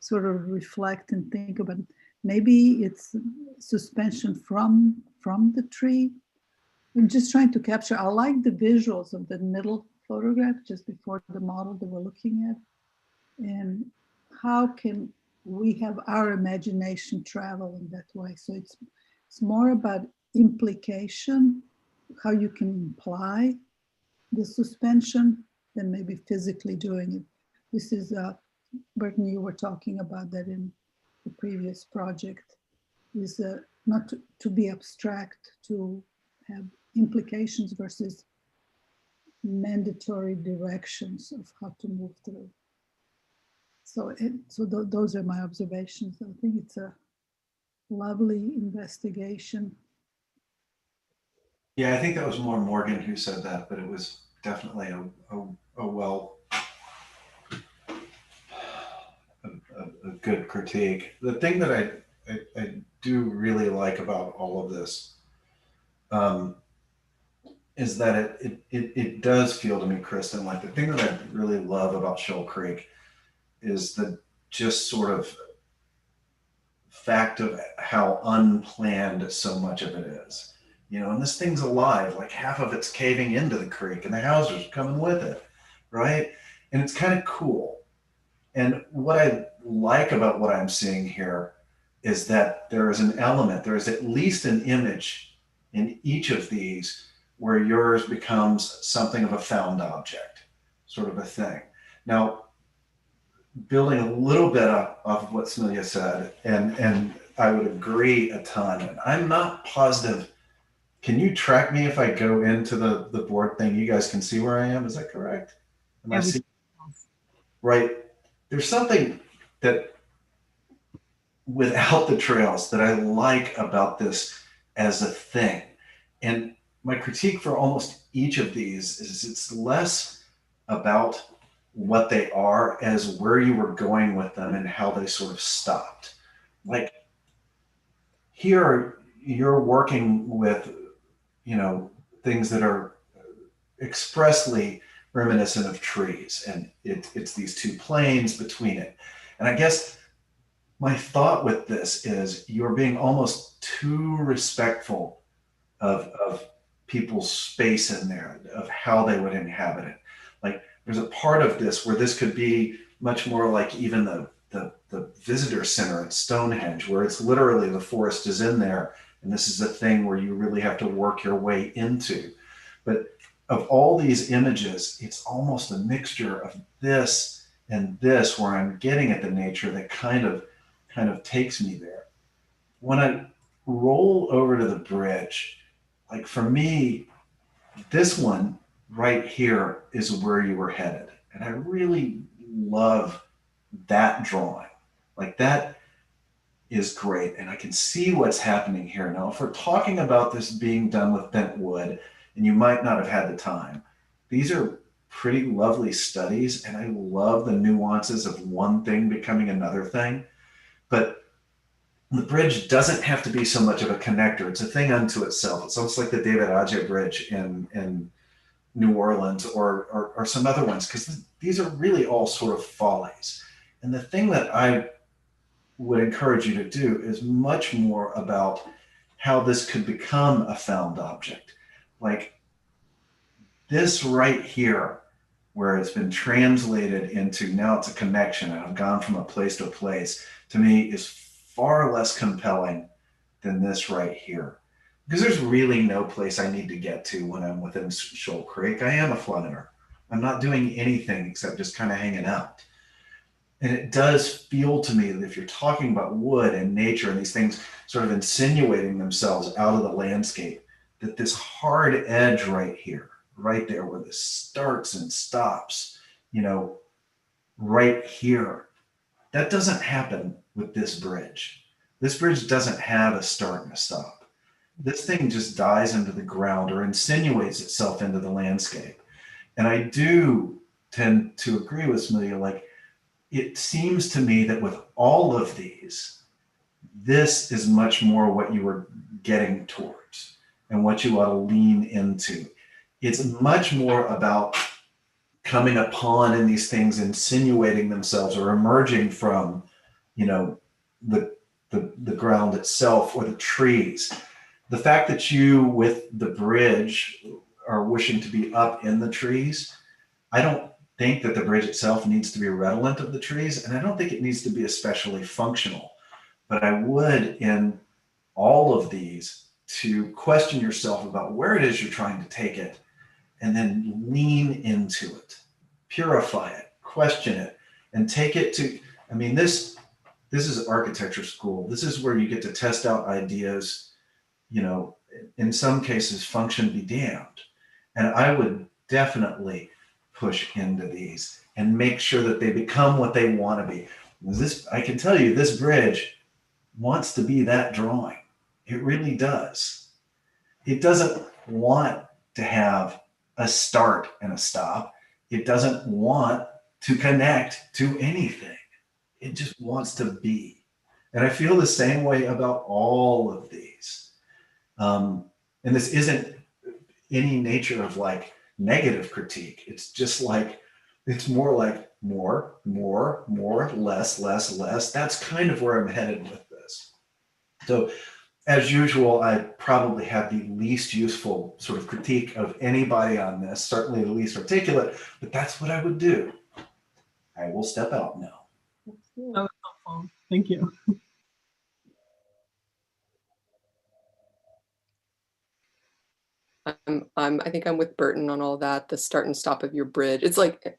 S20: sort of reflect and think about maybe it's suspension from the tree. I'm just trying to capture, I like the visuals of the middle photograph just before the model that we're looking at. And how can we have our imagination travel in that way? So it's more about implication, how you can imply the suspension than maybe physically doing it. This is, Burton, you were talking about that in the previous project, is not to be abstract, to have implications versus mandatory directions of how to move through. So, those are my observations. I think it's a lovely investigation.
S19: Yeah, I think that was more Morgan who said that, but it was definitely a good critique. The thing that I do really like about all of this is that it does feel to me, Kristen, like the thing that I really love about Shoal Creek is the just sort of fact of how unplanned so much of it is. You know, and this thing's alive, like half of it's caving into the creek and the houses are coming with it, right? And it's kind of cool. And what I like about what I'm seeing here is that there is an element, there is at least an image in each of these where yours becomes something of a found object, sort of a thing. Now, building a little bit off of what Smilia said, and I would agree a ton, and I'm not positive. Can you track me if I go into the board thing? You guys can see where I am, is that correct? Am I seeing? Right, there's something that without the trails that I like about this as a thing. And my critique for almost each of these is it's less about what they are as where you were going with them and how they sort of stopped. Like here, you're working with, you know, things that are expressly reminiscent of trees, and it's these two planes between it. And I guess my thought with this is you're being almost too respectful of people's space in there, of how they would inhabit it. Like there's a part of this where this could be much more like even the visitor center at Stonehenge, where it's literally the forest is in there, and this is a thing where you really have to work your way into. But of all these images, it's almost a mixture of this and this, where I'm getting at the nature that kind of takes me there. When I roll over to the bridge, like for me, this one right here is where you were headed. And I really love that drawing. Like that is great. And I can see what's happening here. Now, if we're talking about this being done with bent wood, and you might not have had the time, these are pretty lovely studies. And I love the nuances of one thing becoming another thing. But the bridge doesn't have to be so much of a connector. It's a thing unto itself. It's almost like the David Adjaye Bridge in New Orleans or some other ones, because these are really all sort of follies. And the thing that I would encourage you to do is much more about how this could become a found object. Like this right here, where it's been translated into, now it's a connection and I've gone from a place to a place, to me is far less compelling than this right here. Because there's really no place I need to get to when I'm within Shoal Creek. I am a floodiner. I'm not doing anything except just kind of hanging out. And it does feel to me that if you're talking about wood and nature and these things sort of insinuating themselves out of the landscape, that this hard edge right here, right there where this starts and stops, you know, right here, that doesn't happen with this bridge. This bridge doesn't have a start and a stop. This thing just dies into the ground or insinuates itself into the landscape. And I do tend to agree with Smilia, like, it seems to me that with all of these, this is much more what you were getting towards and what you ought to lean into. It's much more about coming upon in these things, insinuating themselves or emerging from, you know, the ground itself or the trees. The fact that you, with the bridge, are wishing to be up in the trees, I don't think that the bridge itself needs to be redolent of the trees, and I don't think it needs to be especially functional. But I would, in all of these, to question yourself about where it is you're trying to take it, and then lean into it, purify it, question it, and take it to, I mean, this is architecture school. This is where you get to test out ideas, you know, in some cases, function be damned. And I would definitely push into these and make sure that they become what they want to be. This, I can tell you, this bridge wants to be that drawing. It really does. It doesn't want to have a start and a stop. It doesn't want to connect to anything. It just wants to be. And I feel the same way about all of these. And this isn't any nature of like negative critique. It's just like, it's more like more, less. That's kind of where I'm headed with this. So as usual, I probably have the least useful sort of critique of anybody on this, certainly the least articulate, but that's what I would do. I will step out now.
S1: That was helpful. Thank you.
S21: I think I'm with Burton on all that, the start and stop of your bridge. It's like,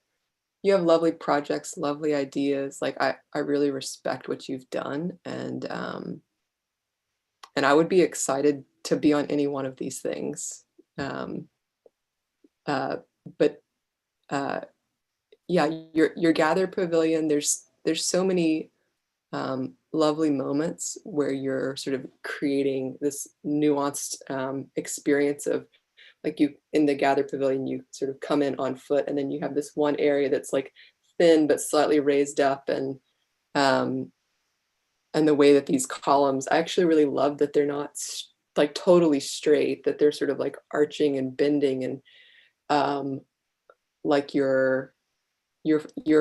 S21: you have lovely projects, lovely ideas. Like I really respect what you've done. And I would be excited to be on any one of these things. Yeah, your Gather Pavilion, there's so many lovely moments where you're sort of creating this nuanced experience of, like, you in the Gather Pavilion, you sort of come in on foot and then you have this one area that's like thin but slightly raised up, and the way that these columns, I actually really love that they're not like totally straight, that they're sort of like arching and bending, and like you're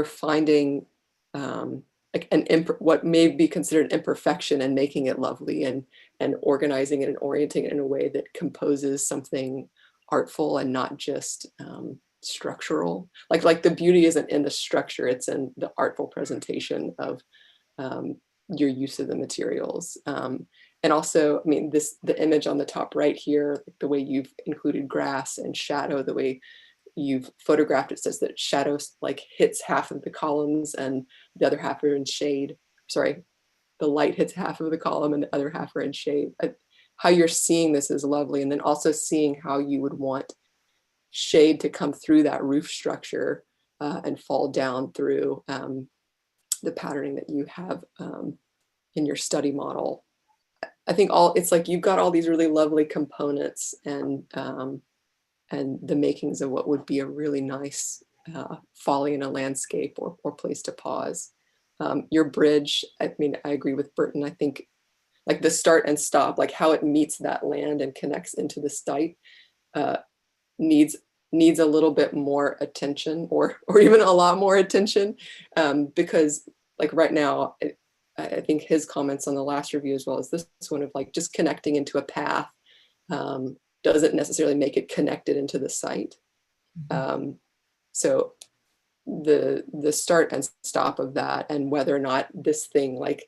S21: finding like what may be considered an imperfection and making it lovely, and organizing it and orienting it in a way that composes something artful and not just structural. Like the beauty isn't in the structure, it's in the artful presentation of your use of the materials. And also, I mean, the image on the top right here, the way you've included grass and shadow, the way you've photographed it, says that shadow like hits half of the columns and the other half are in shade. Sorry, the light hits half of the column and the other half are in shade. How you're seeing this is lovely. And then also seeing how you would want shade to come through that roof structure and fall down through the patterning that you have in your study model. I think it's like you've got all these really lovely components and the makings of what would be a really nice folly in a landscape or place to pause. Your bridge, I mean, I agree with Burton. I think like the start and stop, like how it meets that land and connects into the site needs a little bit more attention, or even a lot more attention, because like right now, I think his comments on the last review as well as this one of like just connecting into a path doesn't necessarily make it connected into the site. So the start and stop of that, and whether or not this thing like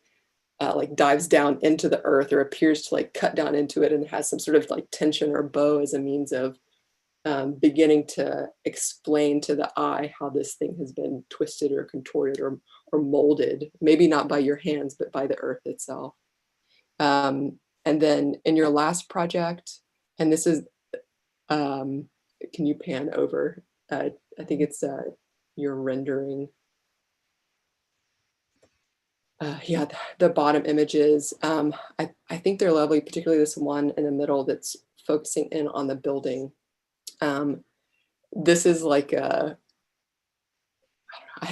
S21: dives down into the earth or appears to like cut down into it and has some sort of like tension or bow as a means of beginning to explain to the eye how this thing has been twisted or contorted or molded, maybe not by your hands, but by the earth itself. And then in your last project, and this is, can you pan over? I think it's your rendering. Yeah, the bottom images. I think they're lovely, particularly this one in the middle that's focusing in on the building. This is like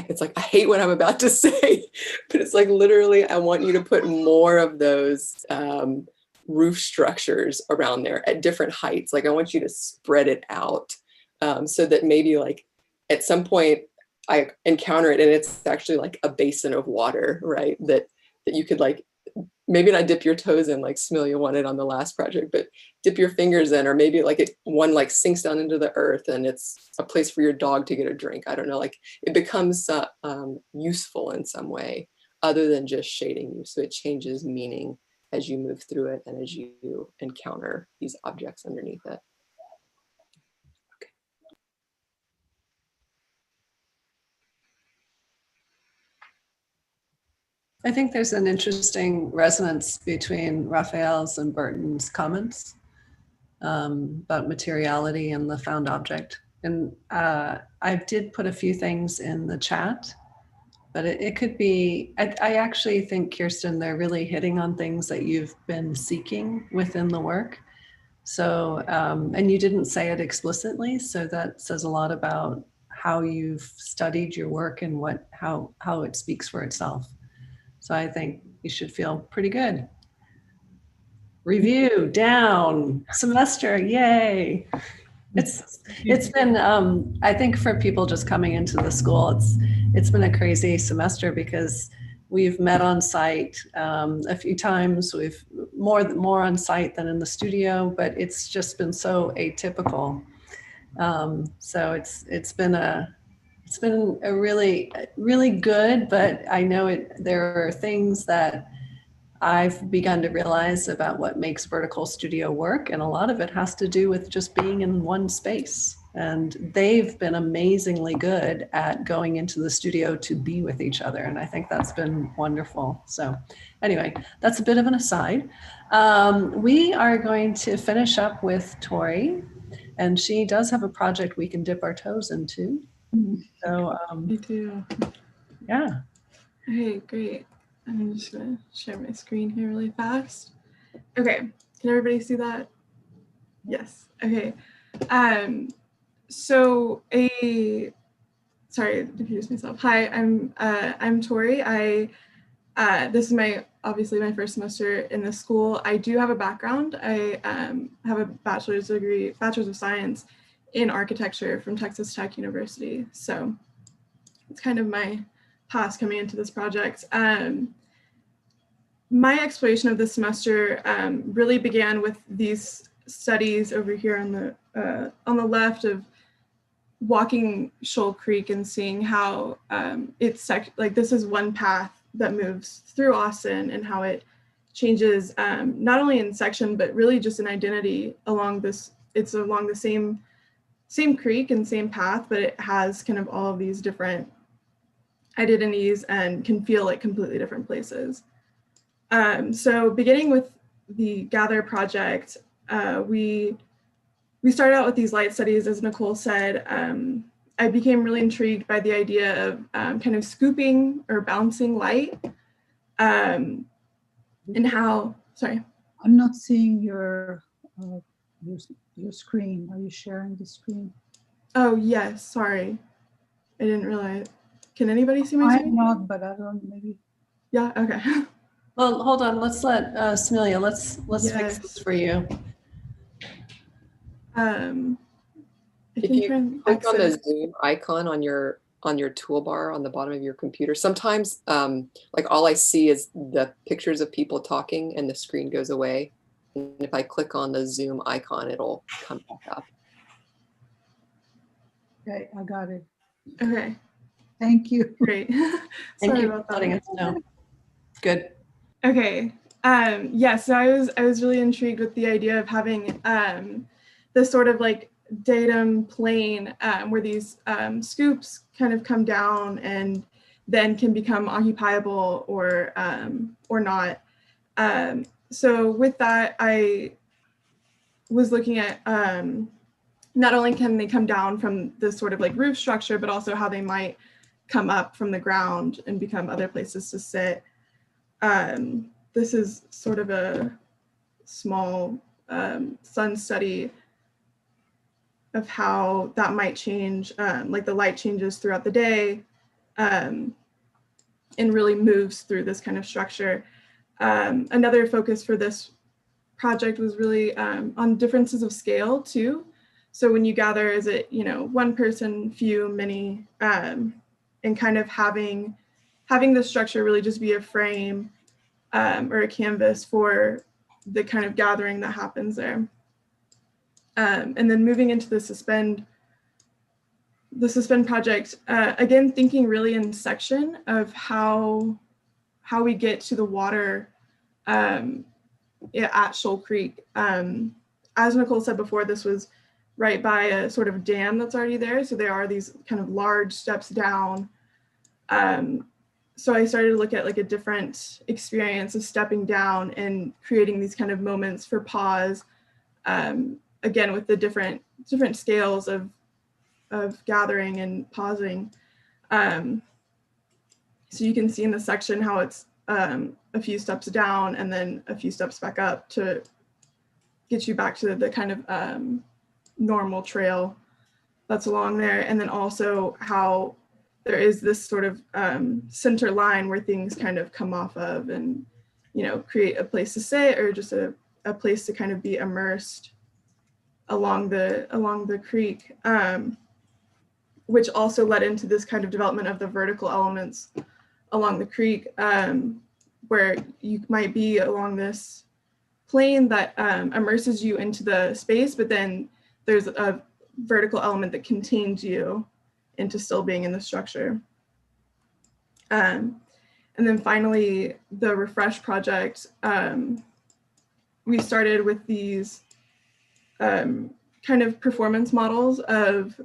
S21: it's like, I hate what I'm about to say, but it's like literally, I want you to put more of those roof structures around there at different heights. Like I want you to spread it out so that maybe like at some point I encounter it and it's actually like a basin of water, right? That you could like, maybe not dip your toes in like Smilia wanted on the last project, but dip your fingers in, or maybe like one like sinks down into the earth and it's a place for your dog to get a drink. I don't know, like it becomes useful in some way other than just shading you. So it changes meaning as you move through it and as you encounter these objects underneath it.
S2: I think there's an interesting resonance between Raphael's and Burton's comments about materiality and the found object. And I did put a few things in the chat, but it could be, I actually think, Kirsten, they're really hitting on things that you've been seeking within the work. So, and you didn't say it explicitly, so that says a lot about how you've studied your work and how it speaks for itself. So I think you should feel pretty good. Review down, semester, yay. It's been, I think for people just coming into the school, it's been a crazy semester because we've met on site a few times. We've more on site than in the studio, but it's just been so atypical. So it's been a really, really good, but I know there are things that I've begun to realize about what makes vertical studio work. And a lot of it has to do with just being in one space. And they've been amazingly good at going into the studio to be with each other. And I think that's been wonderful. So anyway, that's a bit of an aside. We are going to finish up with Tori, and she does have a project we can dip our toes into. So
S16: Me too.
S2: Yeah.
S16: Okay, great. I'm just gonna share my screen here really fast. Okay, can everybody see that? Yes. Okay. So sorry to introduce myself. Hi, I'm Tori. This is obviously my first semester in the school. I do have a background. I have a bachelor's of science in architecture from Texas Tech University. So it's kind of my past coming into this project. My exploration of this semester really began with these studies over here on the left of walking Shoal Creek and seeing how this is one path that moves through Austin and how it changes not only in section, but really just in identity along this. It's along the same creek and same path, but it has kind of all of these different identities and can feel like completely different places. So beginning with the Gather project, we started out with these light studies, as Nichole said. I became really intrigued by the idea of kind of scooping or bouncing light and how, sorry.
S20: I'm not seeing your screen. Are you sharing the screen?
S16: Oh, yes, sorry. I didn't realize. Can anybody see my screen?
S20: I'm not, but I don't, maybe.
S16: Yeah, okay.
S2: Well, hold on, let's let Smilia, let's fix this for you.
S21: If you click on the Zoom icon on your on your toolbar on the bottom of your computer. Sometimes like all I see is the pictures of people talking and the screen goes away. And if I click on the Zoom icon, it'll come back up.
S20: Okay, I got it.
S16: Okay.
S20: Thank you.
S16: Great.
S2: Thank
S16: Sorry
S2: you
S16: about
S2: for letting
S16: that.
S2: us know. Good.
S16: Okay. Yeah, so I was really intrigued with the idea of having this sort of like datum plane where these scoops kind of come down and then can become occupiable or not. So with that, I was looking at not only can they come down from this sort of like roof structure, but also how they might come up from the ground and become other places to sit. This is sort of a small sun study of how that might change, like the light changes throughout the day and really moves through this kind of structure. Another focus for this project was really on differences of scale too. So when you gather, is it, you know, one person, few, many, and kind of having the structure really just be a frame or a canvas for the kind of gathering that happens there. And then moving into the suspend project, again, thinking really in section of how we get to the water at Shoal Creek. As Nichole said before, this was right by a sort of dam that's already there. So there are these kind of large steps down. So I started to look at like a different experience of stepping down and creating these kind of moments for pause. Again, with the different scales of gathering and pausing. So you can see in the section how it's a few steps down and then a few steps back up to get you back to the kind of normal trail that's along there. And then also how there is this sort of center line where things kind of come off of and, you know, create a place to sit or just a place to kind of be immersed along the creek, which also led into this kind of development of the vertical elements along the creek, where you might be along this plane that immerses you into the space, but then there's a vertical element that contains you into still being in the structure. And then finally, the Refresh project, we started with these kind of performance models of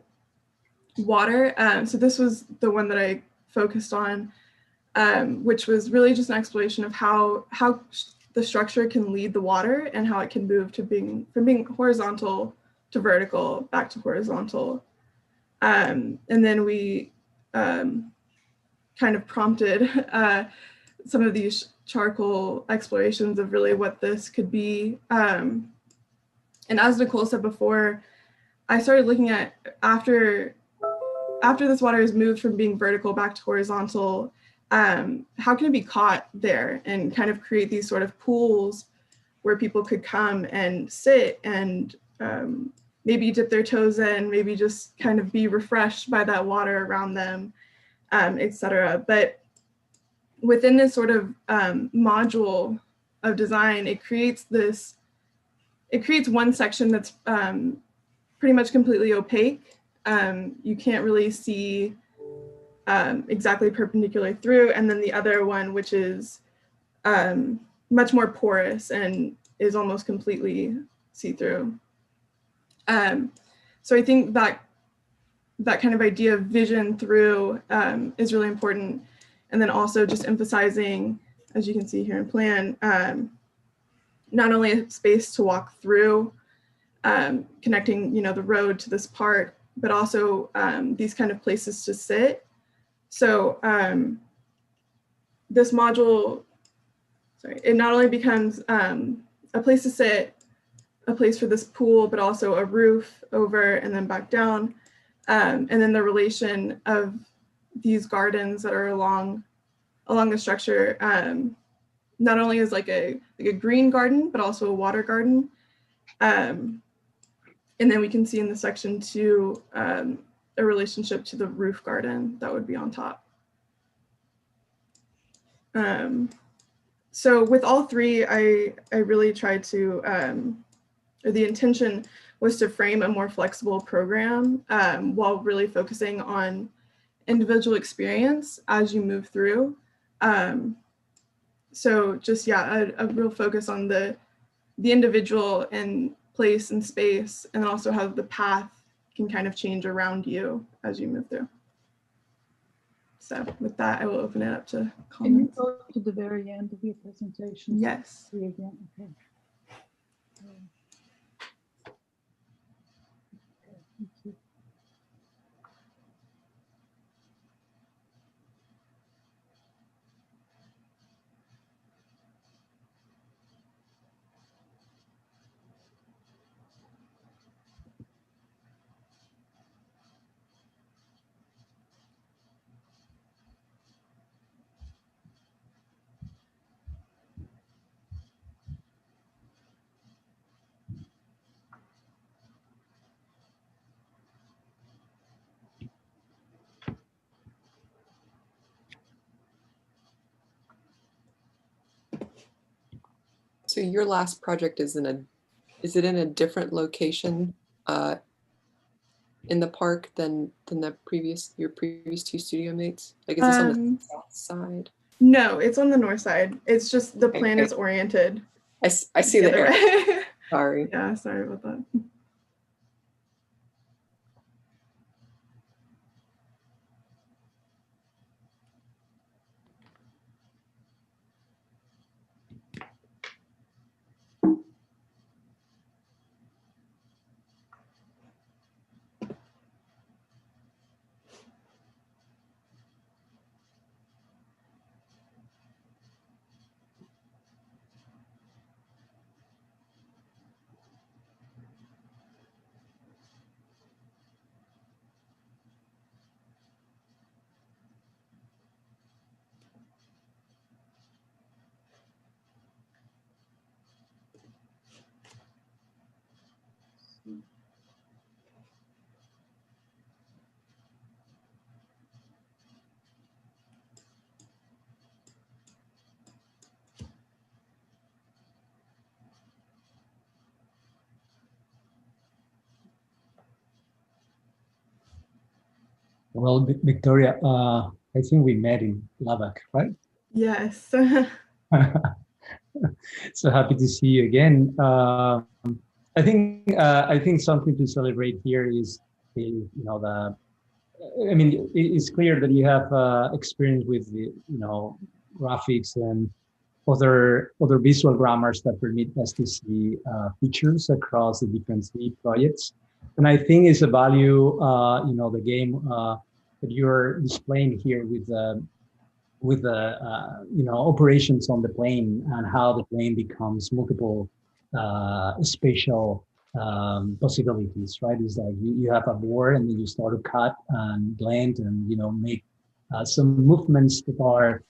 S16: water. So this was the one that I focused on, which was really just an exploration of how the structure can lead the water and how it can move to from being horizontal to vertical, back to horizontal. And then we kind of prompted some of these charcoal explorations of really what this could be. And as Nichole said before, I started looking at after this water is moved from being vertical back to horizontal, how can it be caught there and kind of create these sort of pools where people could come and sit and maybe dip their toes in, maybe just kind of be refreshed by that water around them, etc. But within this sort of module of design, it creates one section that's pretty much completely opaque. You can't really see exactly perpendicular through, and then the other one, which is much more porous and is almost completely see-through. So I think that kind of idea of vision through is really important. And then also just emphasizing, as you can see here in plan, not only a space to walk through, connecting, you know, the road to this part, but also these kind of places to sit. So this module, it not only becomes a place to sit, a place for this pool, but also a roof over and then back down. And then the relation of these gardens that are along the structure, not only is like a green garden, but also a water garden. And then we can see in the section too, a relationship to the roof garden that would be on top. So with all three, I really tried to, or the intention was to frame a more flexible program while really focusing on individual experience as you move through. So just, yeah, a real focus on the individual and place and space, and also how the path can kind of change around you as you move through. So with that, I will open it up to comments.
S20: Can you go to the very end of your presentation?
S16: Yes.
S20: See again. Okay. Thank you.
S21: So your last project is it in a different location in the park than your previous two studio mates? Like, is this on the south side?
S16: No, it's on the north side. It's just the plan is oriented.
S21: I see the arrow. Sorry.
S16: Yeah, sorry about that.
S18: Well, Victoria, I think we met in Lubbock, right?
S16: Yes.
S18: So happy to see you again. I think something to celebrate here is it's clear that you have experience with the graphics and other visual grammars that permit us to see features across the different three projects. And I think it's a value, the game that you're displaying here with the operations on the plane and how the plane becomes multiple spatial possibilities, right? It's like you have a board and then you start to cut and blend and make some movements that are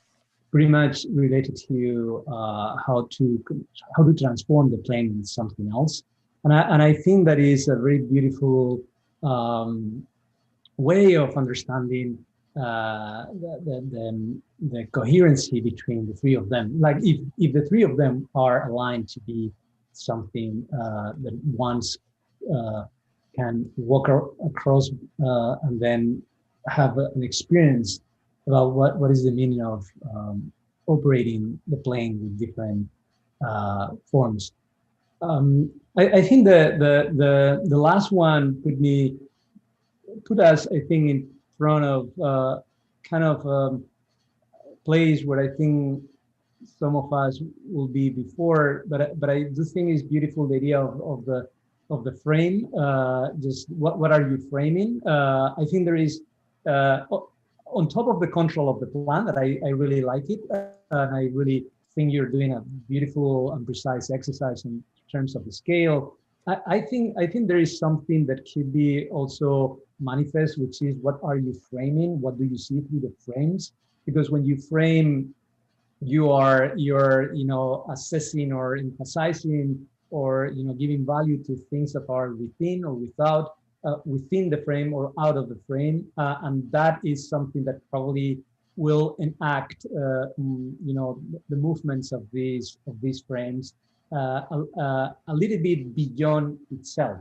S18: pretty much related to how to transform the plane into something else. And I think that is a very beautiful way of understanding the coherency between the three of them. Like if the three of them are aligned to be something that one's can walk across and then have an experience about what is the meaning of operating the plane with different forms. I think the last one put us, I think, in front of kind of place where I think some of us will be before, but I do think it's beautiful, the idea of the frame. Just what are you framing? I think there is on top of the control of the plan that I really like it, and I really think you're doing a beautiful and precise exercise in terms of the scale. I think there is something that could be also manifest, which is what are you framing? What do you see through the frames? Because when you frame, you're assessing or emphasizing or giving value to things that are within or without. within the frame or out of the frame, and that is something that probably will enact, the movements of these frames a little bit beyond itself.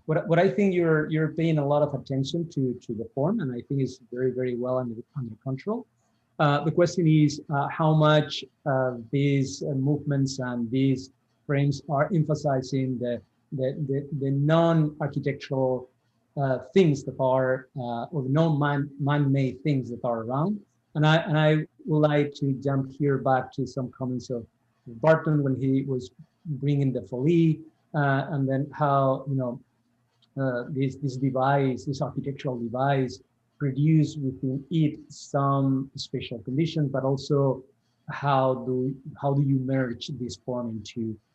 S18: What I think you're paying a lot of attention to the form, and I think it's very, very well under control. The question is how much these movements and these frames are emphasizing the non-architectural things that are, or the non-man-made things that are around. And I would like to jump here back to some comments of Barton when he was bringing the folly, and then how this device, this architectural device, produce within it some special conditions, but also how do you merge this form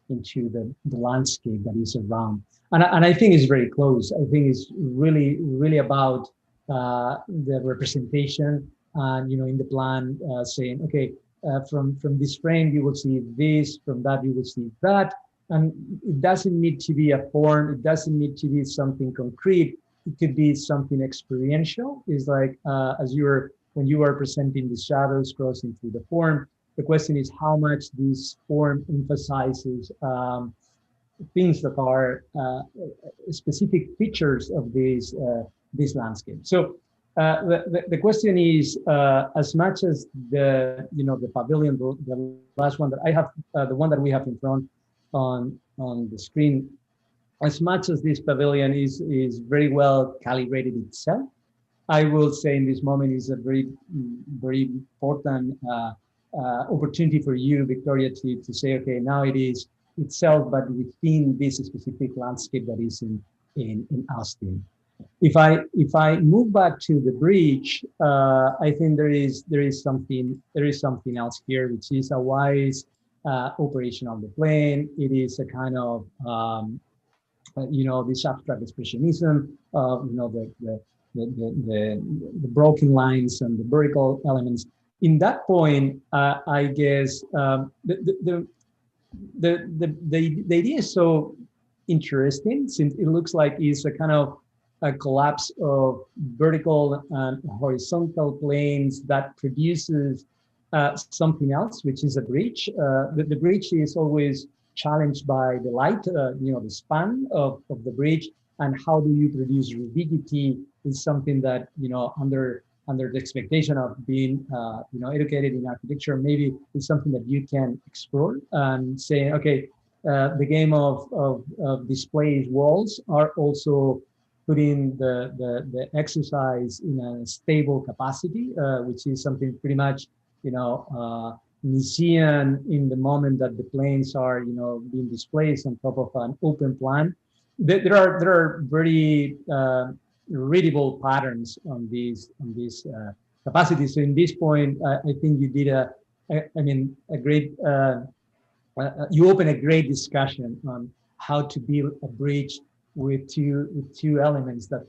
S18: into the landscape that is around. And I think it's very close. I think it's really about the representation, and in the plan saying, okay, from this frame you will see this, from that you will see that, and it doesn't need to be a form. It doesn't need to be something concrete. It could be something experiential. It's like when you are presenting the shadows crossing through the form. The question is how much this form emphasizes things that are specific features of this landscape. So the question is, as much as the pavilion, the last one that I have, the one that we have in front on the screen, as much as this pavilion is very well calibrated itself, I will say in this moment is a very, very important opportunity for you, Victoria, to say, okay, now it is itself, but within this specific landscape that is in Austin. If I move back to the bridge, I think there is something else here, which is a wise operation of the plane. It is a kind of this abstract expressionism of the broken lines and the vertical elements. In that point, I guess the idea is so interesting, since it looks like it's a kind of a collapse of vertical and horizontal planes that produces something else, which is a bridge. The bridge is always challenged by the light, the span of the bridge, and how do you produce rigidity is something that, under the expectation of being, educated in architecture, maybe it's something that you can explore and say, okay, the game of display walls are also putting the exercise in a stable capacity, which is something pretty much, Nietzschean in the moment that the planes are, being displaced on top of an open plan. There are very readable patterns on these capacities. So in this point, I think you did a great, you opened a great discussion on how to build a bridge with two elements that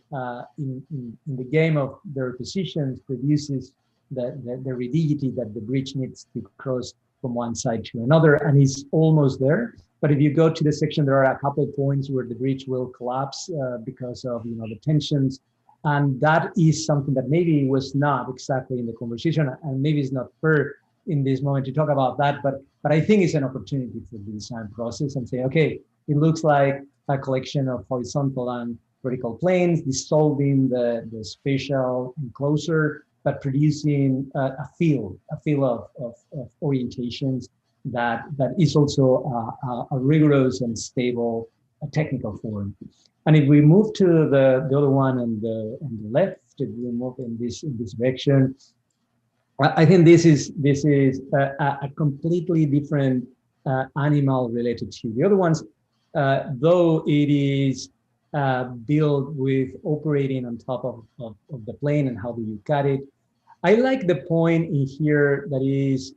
S18: in the game of their positions produces the rigidity that the bridge needs to cross from one side to another, and is almost there. But if you go to the section, there are a couple of points where the bridge will collapse because of the tensions, and that is something that maybe was not exactly in the conversation, and maybe it's not fair in this moment to talk about that. But I think it's an opportunity for the design process and say, okay, it looks like a collection of horizontal and vertical planes dissolving the spatial enclosure, but producing a feel of orientations that is also a rigorous and stable technical form. And if we move to the other one on the left, if we move in this direction, I think this is a completely different animal related to the other ones, though it is built with operating on top of the plane and how do you cut it. I like the point in here that is,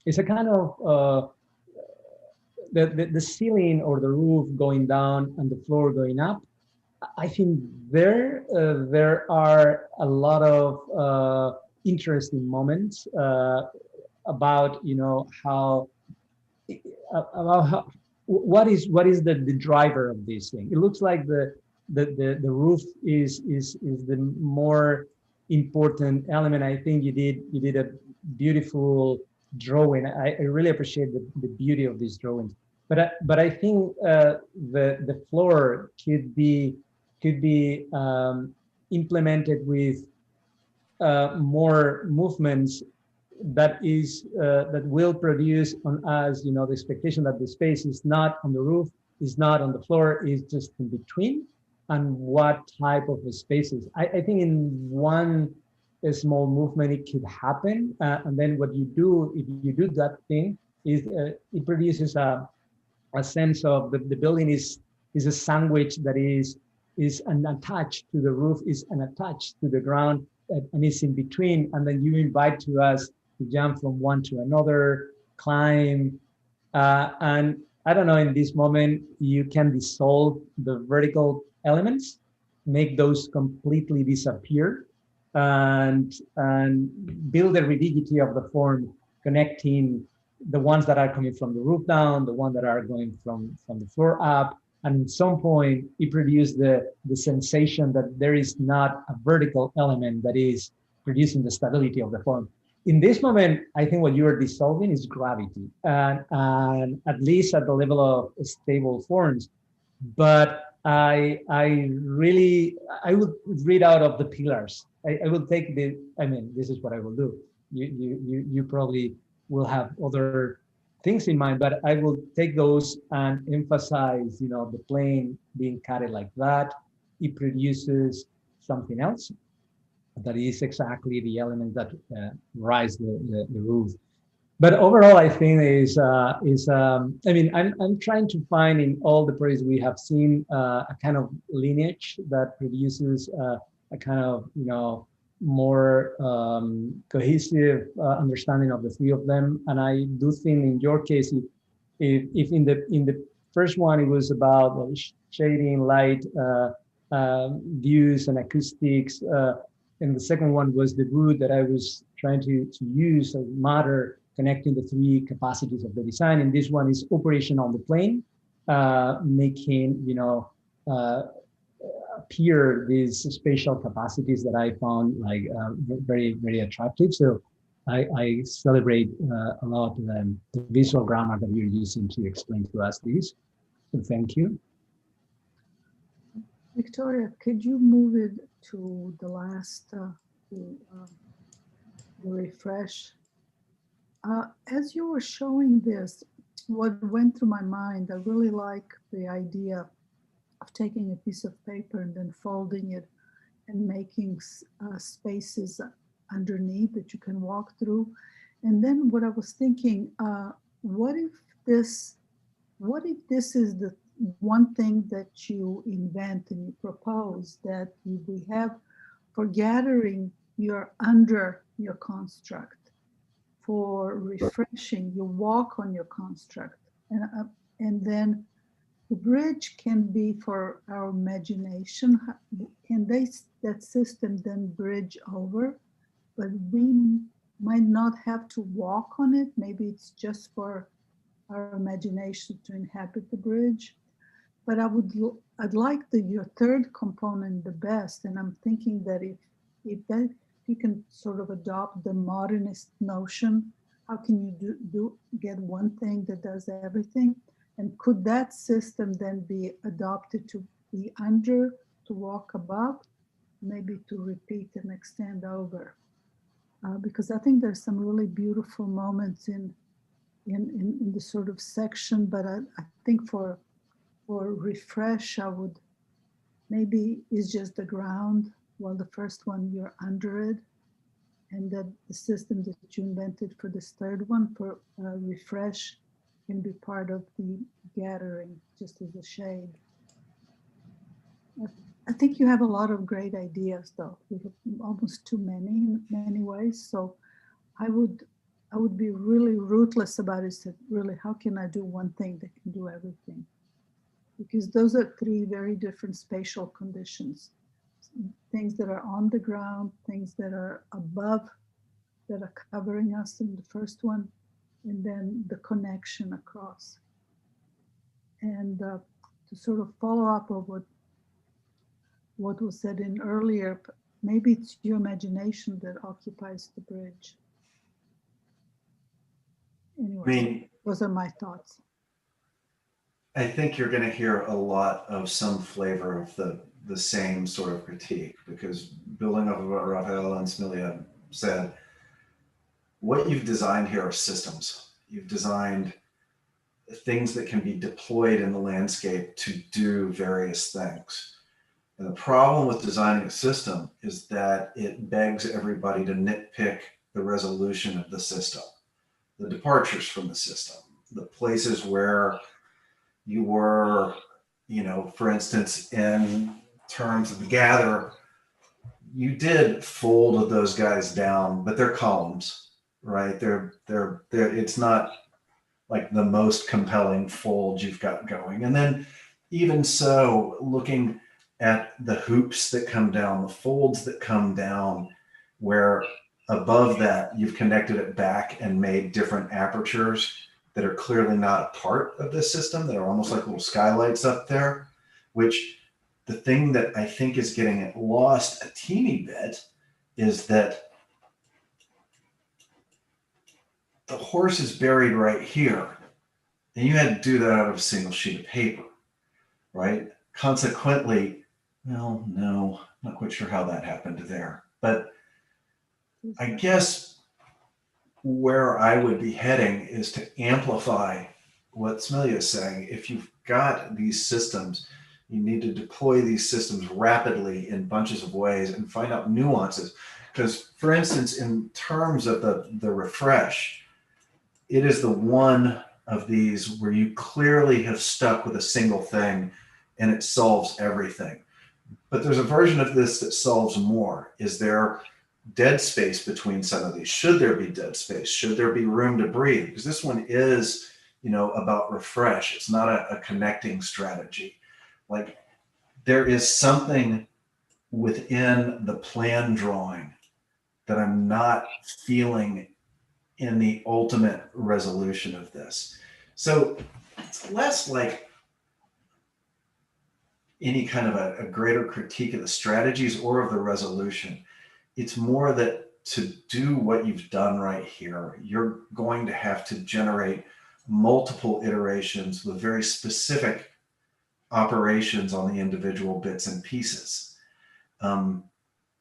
S18: it's a kind of the ceiling or the roof going down and the floor going up. I think there are a lot of interesting moments about what is the driver of this thing. It looks like the roof is the more important element. I think you did a beautiful drawing. I really appreciate the beauty of these drawings. But I think the floor could be implemented with more movements that will produce on us, the expectation that the space is not on the roof, is not on the floor, is just in between, and what type of spaces. I think in one small movement it could happen, and then what you do if you do that thing is it produces a sense of the building is a sandwich that is unattached to the roof, is unattached to the ground, and is in between, and then you invite to us to jump from one to another, climb, and I don't know, in this moment, you can dissolve the vertical elements, make those completely disappear, and build the rigidity of the form, connecting the ones that are coming from the roof down, the ones that are going from the floor up. And at some point, it produced the sensation that there is not a vertical element that is producing the stability of the form. In this moment, I think what you are dissolving is gravity, and at least at the level of stable forms. But I would read out of the pillars. I will take this is what I will do. You probably will have other things in mind, but I will take those and emphasize, the plane being cut like that. It produces something else that is exactly the element that rise the roof. But overall, I think I'm trying to find in all the projects we have seen a kind of lineage that produces a kind of, more cohesive understanding of the three of them. And I do think in your case, if in the first one it was about shading, light, views and acoustics, and the second one was the wood that I was trying to use as matter, connecting the three capacities of the design. And this one is operation on the plane, making, appear these spatial capacities that I found very, very attractive. So I celebrate a lot the visual grammar that you're using to explain to us this. So thank you.
S20: Victoria, could you move it to the last, the refresh? As you were showing this, what went through my mind, I really like the idea of taking a piece of paper and then folding it and making spaces underneath that you can walk through. And then what I was thinking, what if this is the one thing that you invent and you propose that we have for gathering, you're under your construct. For refreshing, you walk on your construct. And then the bridge can be for our imagination. Can that system then bridge over? But we might not have to walk on it. Maybe it's just for our imagination to inhabit the bridge. But I'd like your third component the best. And I'm thinking that if you can sort of adopt the modernist notion, how can you get one thing that does everything? And could that system then be adopted to be under, to walk above, maybe to repeat and extend over? Because I think there's some really beautiful moments in the sort of section, but I think for refresh, I would, maybe it's just the ground, while the first one you're under it, and that the system that you invented for this third one, for refresh, can be part of the gathering, just as a shade. I think you have a lot of great ideas, though. We have almost too many in many ways. So I would be really ruthless about it. Said, really, how can I do one thing that can do everything? Because those are three very different spatial conditions. Things that are on the ground, things that are above, that are covering us in the first one, and then the connection across. And to sort of follow up on what what was said in earlier, maybe it's your imagination that occupies the bridge. Anyway,
S19: I mean,
S20: those are my thoughts.
S19: I think you're going to hear a lot of some flavor of the same sort of critique, because building off of what Rafael and Smilia said, what you've designed here are systems. You've designed things that can be deployed in the landscape to do various things. And the problem with designing a system is that it begs everybody to nitpick the resolution of the system, the departures from the system, the places where you were, for instance, in terms of the gather, you did fold those guys down, but they're columns, right? It's not like the most compelling fold you've got going. And then even so, looking at the hoops that come down, the folds that come down, where above that you've connected it back and made different apertures that are clearly not a part of this system, that are almost like little skylights up there, which the thing that I think is getting it lost a teeny bit is that the horse is buried right here. And you had to do that out of a single sheet of paper, right? Consequently, well, no, not quite sure how that happened there. But I guess where I would be heading is to amplify what Smilia is saying. If you've got these systems, you need to deploy these systems rapidly in bunches of ways and find out nuances. Because, for instance, in terms of the refresh, it is the one of these where you clearly have stuck with a single thing and it solves everything. But there's a version of this that solves more. Is there dead space between some of these? Should there be dead space? Should there be room to breathe? Because this one is, about refresh. It's not a connecting strategy. Like, there is something within the plan drawing that I'm not feeling in the ultimate resolution of this. So it's less like any kind of a greater critique of the strategies or of the resolution. It's more that to do what you've done right here, you're going to have to generate multiple iterations with very specific operations on the individual bits and pieces. And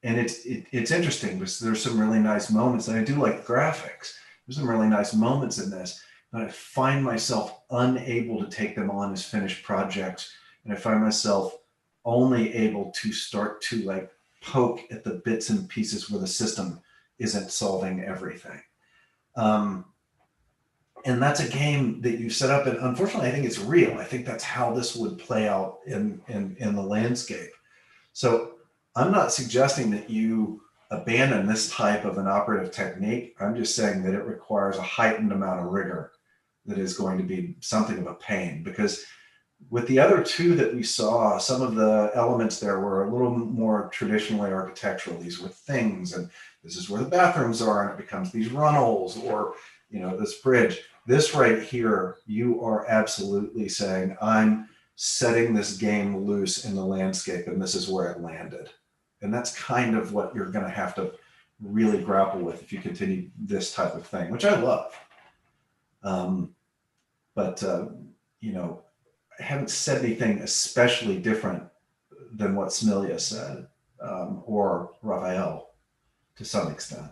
S19: it's interesting because there's some really nice moments, and I do like graphics. There's some really nice moments in this, but I find myself unable to take them on as finished projects. And I find myself only able to start to poke at the bits and pieces where the system isn't solving everything. And that's a game that you set up, and unfortunately, I think it's real. I think that's how this would play out in the landscape. So I'm not suggesting that you abandon this type of an operative technique. I'm just saying that it requires a heightened amount of rigor that is going to be something of a pain, because with the other two that we saw, some of the elements there were a little more traditionally architectural. These were things, and this is where the bathrooms are, and it becomes these runnels, or this bridge. This right here, you are absolutely saying, I'm setting this game loose in the landscape, and this is where it landed. And that's kind of what you're going to have to really grapple with if you continue this type of thing, which I love. I haven't said anything especially different than what Smilia said, or Rafael to some extent.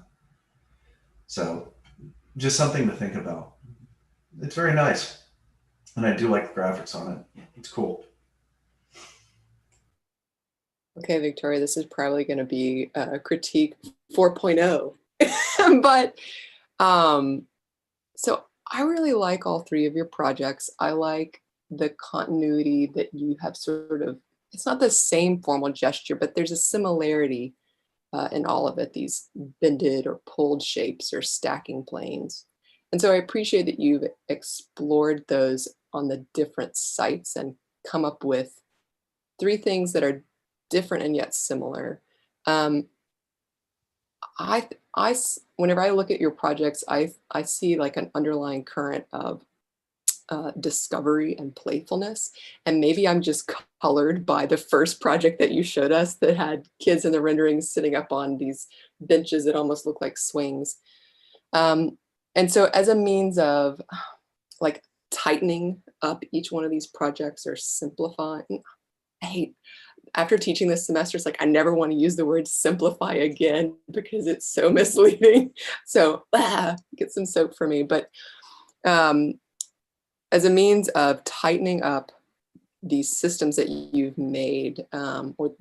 S19: So just something to think about. It's very nice. And I do like the graphics on it. It's cool.
S21: Okay, Victoria, this is probably going to be a critique 4.0. But so I really like all three of your projects. I like the continuity that you have sort of, it's not the same formal gesture, but there's a similarity in all of it, these bended or pulled shapes or stacking planes. And so I appreciate that you've explored those on the different sites and come up with three things that are different and yet similar. Whenever I look at your projects, I see like an underlying current of discovery and playfulness. And maybe I'm just colored by the first project that you showed us that had kids in the renderings sitting up on these benches that almost look like swings. And so as a means of like tightening up each one of these projects or simplifying, after teaching this semester, it's like, I never want to use the word simplify again because it's so misleading. So get some soap for me. But as a means of tightening up these systems that you've made, or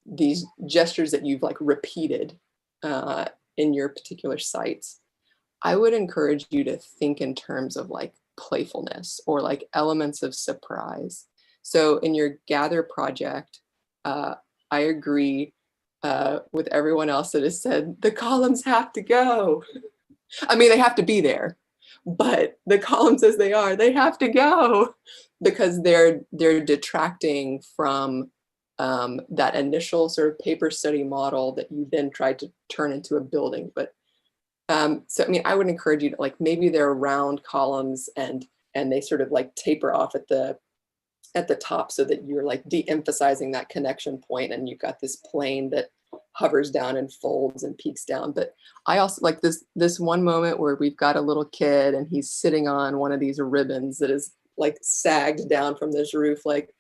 S21: these gestures that you've like repeated in your particular sites, I would encourage you to think in terms of like playfulness or like elements of surprise. So in your Gather project, I agree with everyone else that has said the columns have to go. I mean, they have to be there, but the columns as they are, they have to go because they're detracting from that initial sort of paper study model that you then tried to turn into a building. But so, I mean, I would encourage you to like, maybe they're round columns and they sort of like taper off at the top so that you're like de-emphasizing that connection point and you've got this plane that hovers down and folds and peaks down. But I also like this one moment where we've got a little kid and he's sitting on one of these ribbons that is like sagged down from this roof. Like,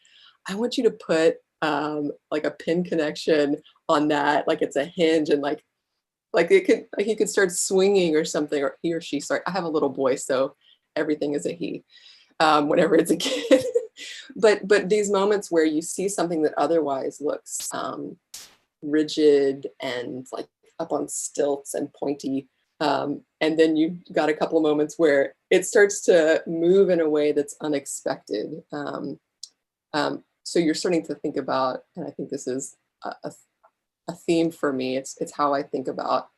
S21: I want you to put like a pin connection on that, like it's a hinge, and like he could start swinging or something, or he or she. Sorry, I have a little boy, so everything is a he whenever it's a kid. But these moments where you see something that otherwise looks rigid and like up on stilts and pointy, and then you've got a couple of moments where it starts to move in a way that's unexpected. So you're starting to think about, and I think this is a theme for me, it's how I think about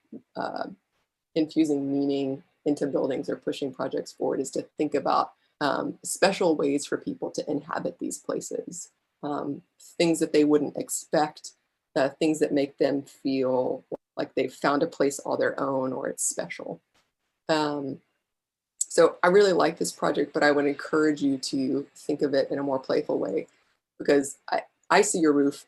S21: infusing meaning into buildings or pushing projects forward, is to think about special ways for people to inhabit these places, things that they wouldn't expect, things that make them feel like they've found a place all their own or it's special. So I really like this project, but I would encourage you to think of it in a more playful way, because I see your roof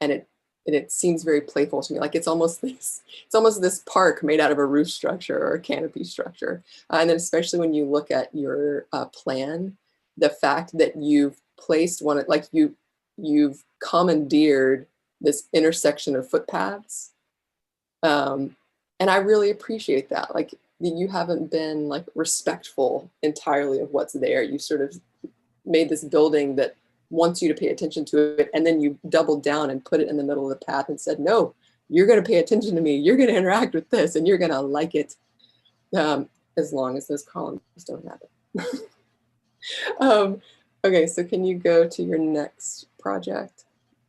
S21: and it seems very playful to me. Like it's almost this park made out of a roof structure or a canopy structure. And then especially when you look at your plan, the fact that you've placed one, like you've commandeered this intersection of footpaths. And I really appreciate that. Like you haven't been like respectful entirely of what's there. You sort of made this building that wants you to pay attention to it, and then you doubled down and put it in the middle of the path and said, no, you're going to pay attention to me, you're going to interact with this, and you're going to like it, as long as those columns don't happen. Okay, so can you go to your next project?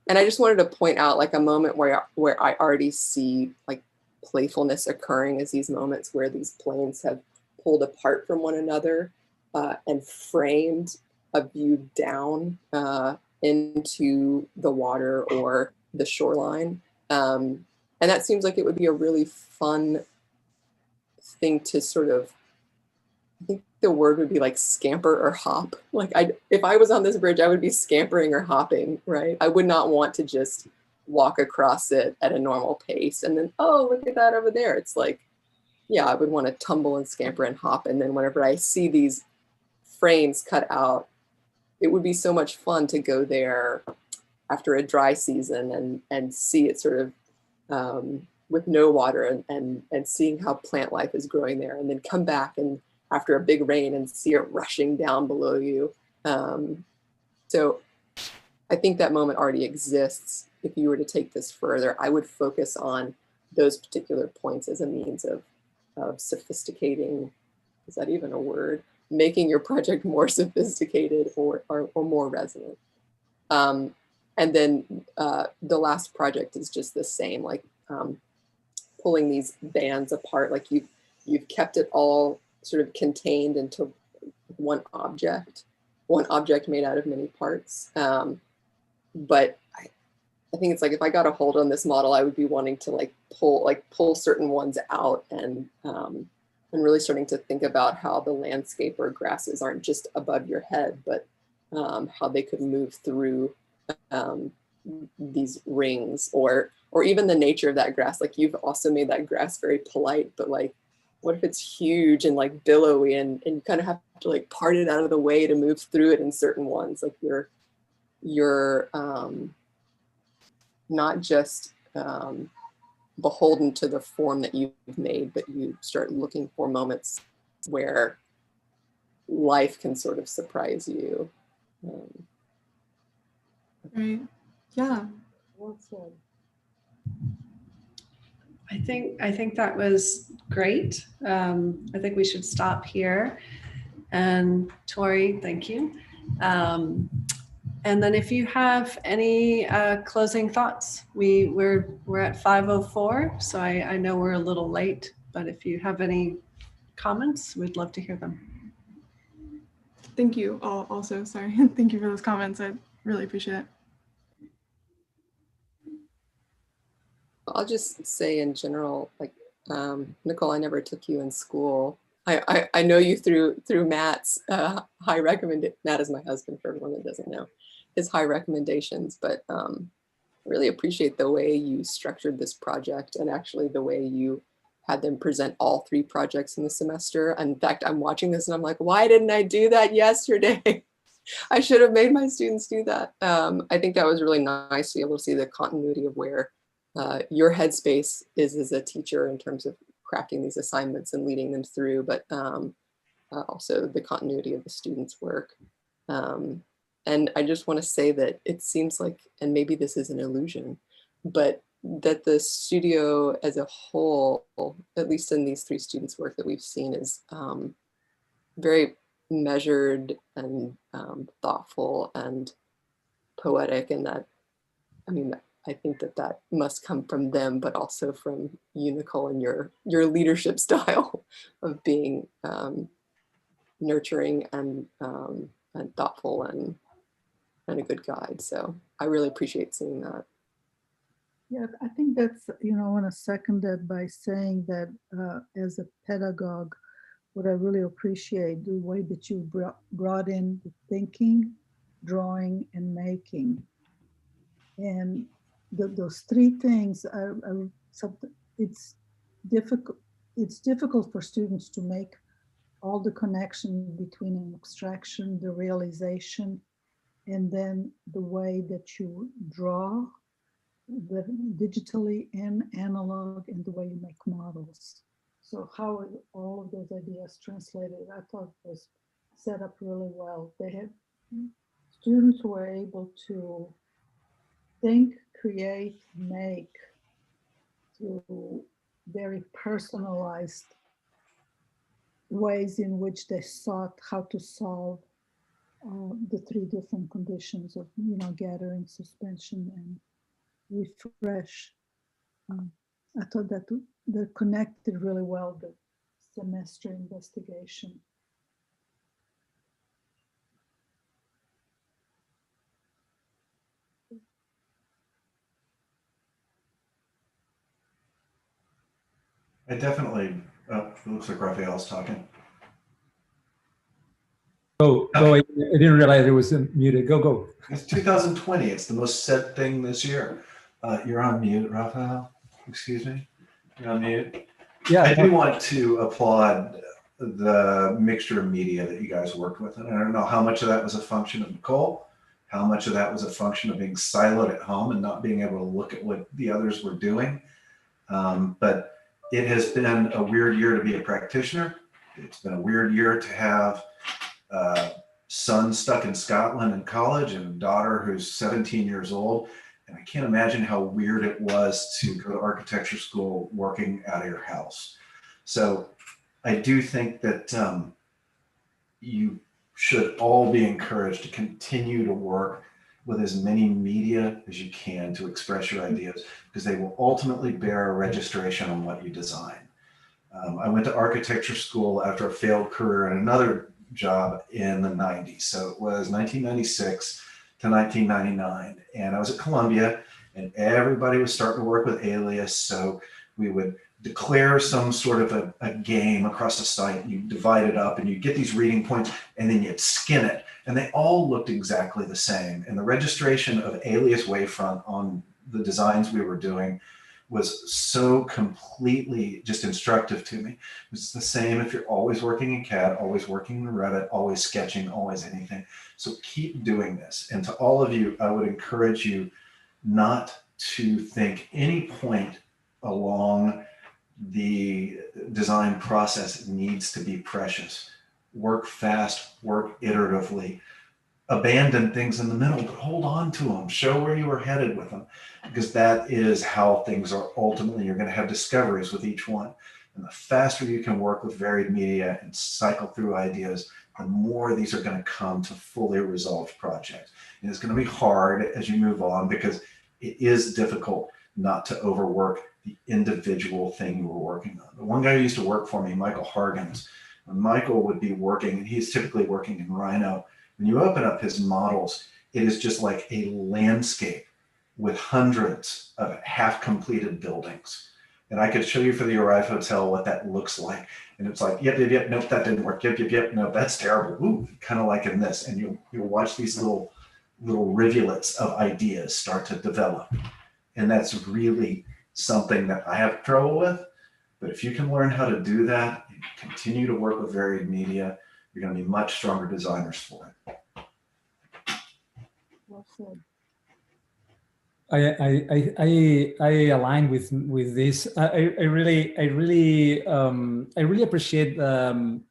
S21: And I just wanted to point out like a moment where I already see like playfulness occurring, as these moments where these planes have pulled apart from one another and framed a view down into the water or the shoreline. And that seems like it would be a really fun thing to sort of, I think the word would be like scamper or hop. Like if I was on this bridge, I would be scampering or hopping, right? I would not want to just walk across it at a normal pace and then, oh, look at that over there. It's like, yeah, I would want to tumble and scamper and hop. And then whenever I see these frames cut out, it would be so much fun to go there after a dry season and see it sort of with no water and seeing how plant life is growing there, and then come back and after a big rain and see it rushing down below you. So I think that moment already exists. If you were to take this further, I would focus on those particular points as a means of sophisticating, is that even a word? Making your project more sophisticated or more resonant. And then the last project is just the same, like pulling these bands apart, like you've kept it all sort of contained into one object made out of many parts. But I think it's like, if I got a hold on this model, I would be wanting to like pull certain ones out and and really starting to think about how the landscape or grasses aren't just above your head, but how they could move through these rings, or even the nature of that grass. Like, you've also made that grass very polite, but like, what if it's huge and like billowy, and you kind of have to like part it out of the way to move through it in certain ones. Like, you're not just beholden to the form that you've made, but you start looking for moments where life can sort of surprise you.
S16: Right. Yeah.
S1: Well said.
S2: I think that was great. I think we should stop here. And Tori, thank you. And then if you have any closing thoughts, we're at 5:04, so I know we're a little late, but if you have any comments, we'd love to hear them.
S16: Thank you all also, sorry. Thank you for those comments. I really appreciate it.
S21: I'll just say in general, like, Nichole, I never took you in school. I know you through Matt's high recommendation. Matt is my husband, for everyone that doesn't know, his high recommendations, but really appreciate the way you structured this project, and actually the way you had them present all 3 projects in the semester. In fact, I'm watching this and I'm like, why didn't I do that yesterday? I should have made my students do that. I think that was really nice to be able to see the continuity of where your headspace is as a teacher in terms of crafting these assignments and leading them through, but also the continuity of the students' work. And I just want to say that it seems like, and maybe this is an illusion, but that the studio as a whole, at least in these 3 students' work that we've seen, is very measured and thoughtful and poetic. And that, I mean, I think that must come from them, but also from you, Nichole, and your leadership style of being nurturing and thoughtful and a good guide. So I really appreciate seeing that.
S20: Yeah, I think that's, I want to second that by saying that as a pedagogue, what I really appreciate the way that you brought in the thinking, drawing, and making. And those 3 things are something, it's difficult for students to make all the connection between an abstraction, the realization, and then the way that you draw, digitally and analog, and the way you make models. So how are all of those ideas translated? I thought was set up really well. They had students who were able to think, create, make through very personalized ways in which they sought how to solve the 3 different conditions of, gathering, suspension, and refresh. I thought that connected really well, the semester investigation.
S19: I definitely, it looks like Raphael's talking.
S18: Go, I didn't realize it was muted. Go.
S19: It's 2020. It's the most said thing this year. You're on mute, Raphael. Excuse me. You're on mute.
S18: Yeah.
S19: I do want to applaud the mixture of media that you guys worked with. And I don't know how much of that was a function of Nichole, how much of that was a function of being siloed at home and not being able to look at what the others were doing. But it has been a weird year to be a practitioner. It's been a weird year to have son stuck in Scotland in college and a daughter who's 17 years old. And I can't imagine how weird it was to go to architecture school working out of your house. So I do think that you should all be encouraged to continue to work with as many media as you can to express your ideas, because they will ultimately bear a registration on what you design. I went to architecture school after a failed career and another job in the 90s. So it was 1996 to 1999. And I was at Columbia and everybody was starting to work with Alias. So we would declare some sort of a game across the site. You divide it up and you get these reading points, and then you skin it. And they all looked exactly the same. And the registration of alias wavefront on the designs we were doing was so completely just instructive to me. It's the same if you're always working in CAD, always working in Revit, always sketching, always anything. So keep doing this. And to all of you, I would encourage you not to think any point along the design process needs to be precious. Work fast, work iteratively. Abandon things in the middle, but hold on to them. Show where you were headed with them, because that is how things are ultimately. You're going to have discoveries with each one. And the faster you can work with varied media and cycle through ideas, the more these are going to come to fully resolved projects. And it's going to be hard as you move on, because it is difficult not to overwork the individual thing you were working on. The one guy who used to work for me, Michael Hargens, when Michael would be working, and he's typically working in Rhino, when you open up his models, it is just like a landscape with hundreds of half-completed buildings. And I could show you for the Arrive Hotel what that looks like. And it's like, yep, nope, that didn't work. Yep, no, that's terrible. Ooh, kind of like in this. And you'll watch these little rivulets of ideas start to develop. And that's really something that I have trouble with. But if you can learn how to do that and continue to work with varied media, you're going to be much stronger designers for it.
S20: Well said.
S18: I align with this. I really appreciate the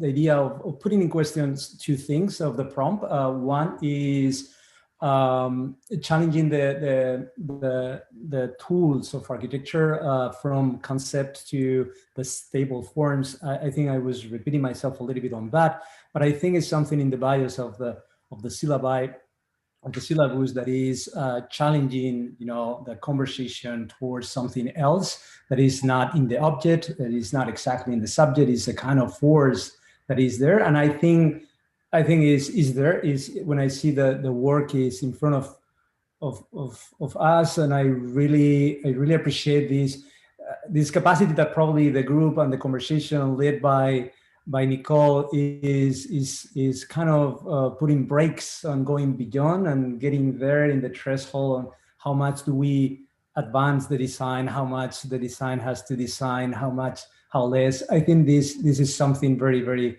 S18: idea of putting in questions two things of the prompt. One is challenging the tools of architecture from concept to the stable forms. I think I was repeating myself a little bit on that, but I think it's something in the bias of the syllabi, of the syllabus, that is challenging, the conversation towards something else that is not in the object, that is not exactly in the subject, is a kind of force that is there. And I think is there is when I see the work is in front of us, and I really appreciate this capacity that probably the group and the conversation led by Nichole is kind of putting brakes on going beyond and getting there in the threshold on how much do we advance the design, how much the design has to design, how less. I think this is something very, very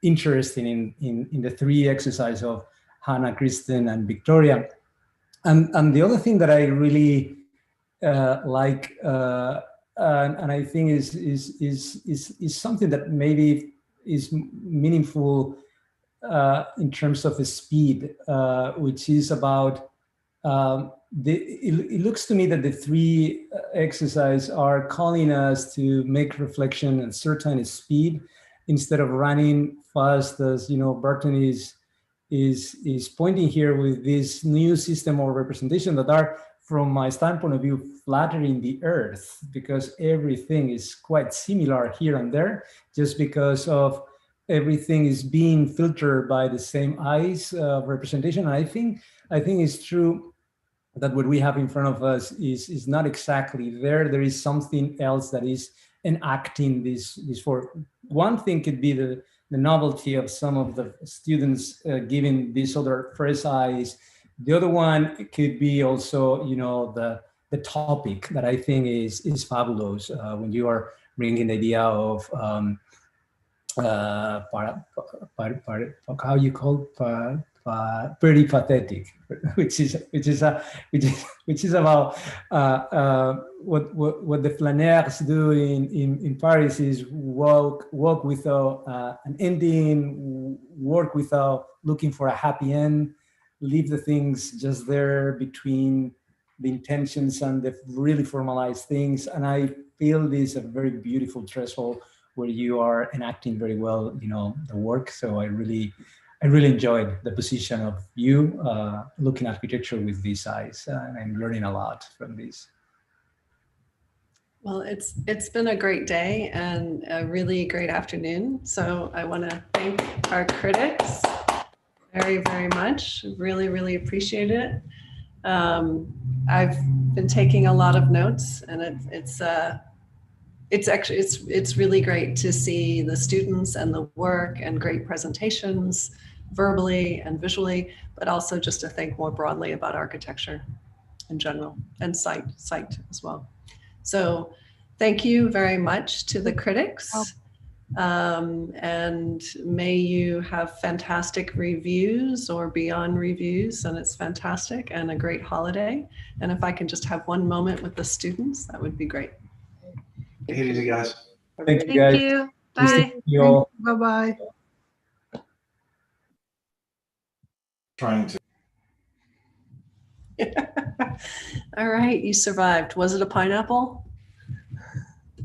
S18: interesting in the three exercises of Hannah, Kristen, and Victoria. And the other thing that I really like, and I think is something that maybe is meaningful in terms of the speed, which is about, it looks to me that the three exercises are calling us to make reflection at certain speed instead of running fast, as Burton is pointing here with this new system of representation that are, from my standpoint of view, flattering the earth, because everything is quite similar here and there, just because of everything is being filtered by the same eyes of representation. And I think it's true that what we have in front of us is not exactly there. There is something else that is enacting this for. One thing could be the novelty of some of the students giving these other first eyes. The other one could be also, the topic that I think is fabulous when you are bringing the idea of how you call peripatetic, which is about what the flaneurs do in Paris is walk without an ending, work without looking for a happy end, leave the things just there between the intentions and the really formalized things. And I feel this a very beautiful threshold where you are enacting very well, the work. So I really enjoyed the position of you looking at architecture with these eyes. I'm learning a lot from this.
S2: Well, it's been a great day and a really great afternoon. So I want to thank our critics very, very much. Really, really appreciate it. I've been taking a lot of notes, and it's really great to see the students and the work and great presentations verbally and visually, but also just to think more broadly about architecture in general and site as well. So thank you very much to the critics. And may you have fantastic reviews or beyond reviews, and it's fantastic, and a great holiday. And if I can just have one moment with the students, that would be great.
S19: Take it easy, guys.
S18: Thank you, guys.
S17: Thank you.
S18: Nice to
S17: Bye.
S18: meet you all.
S20: Bye-bye.
S19: Trying to.
S2: All right, you survived. Was it a pineapple?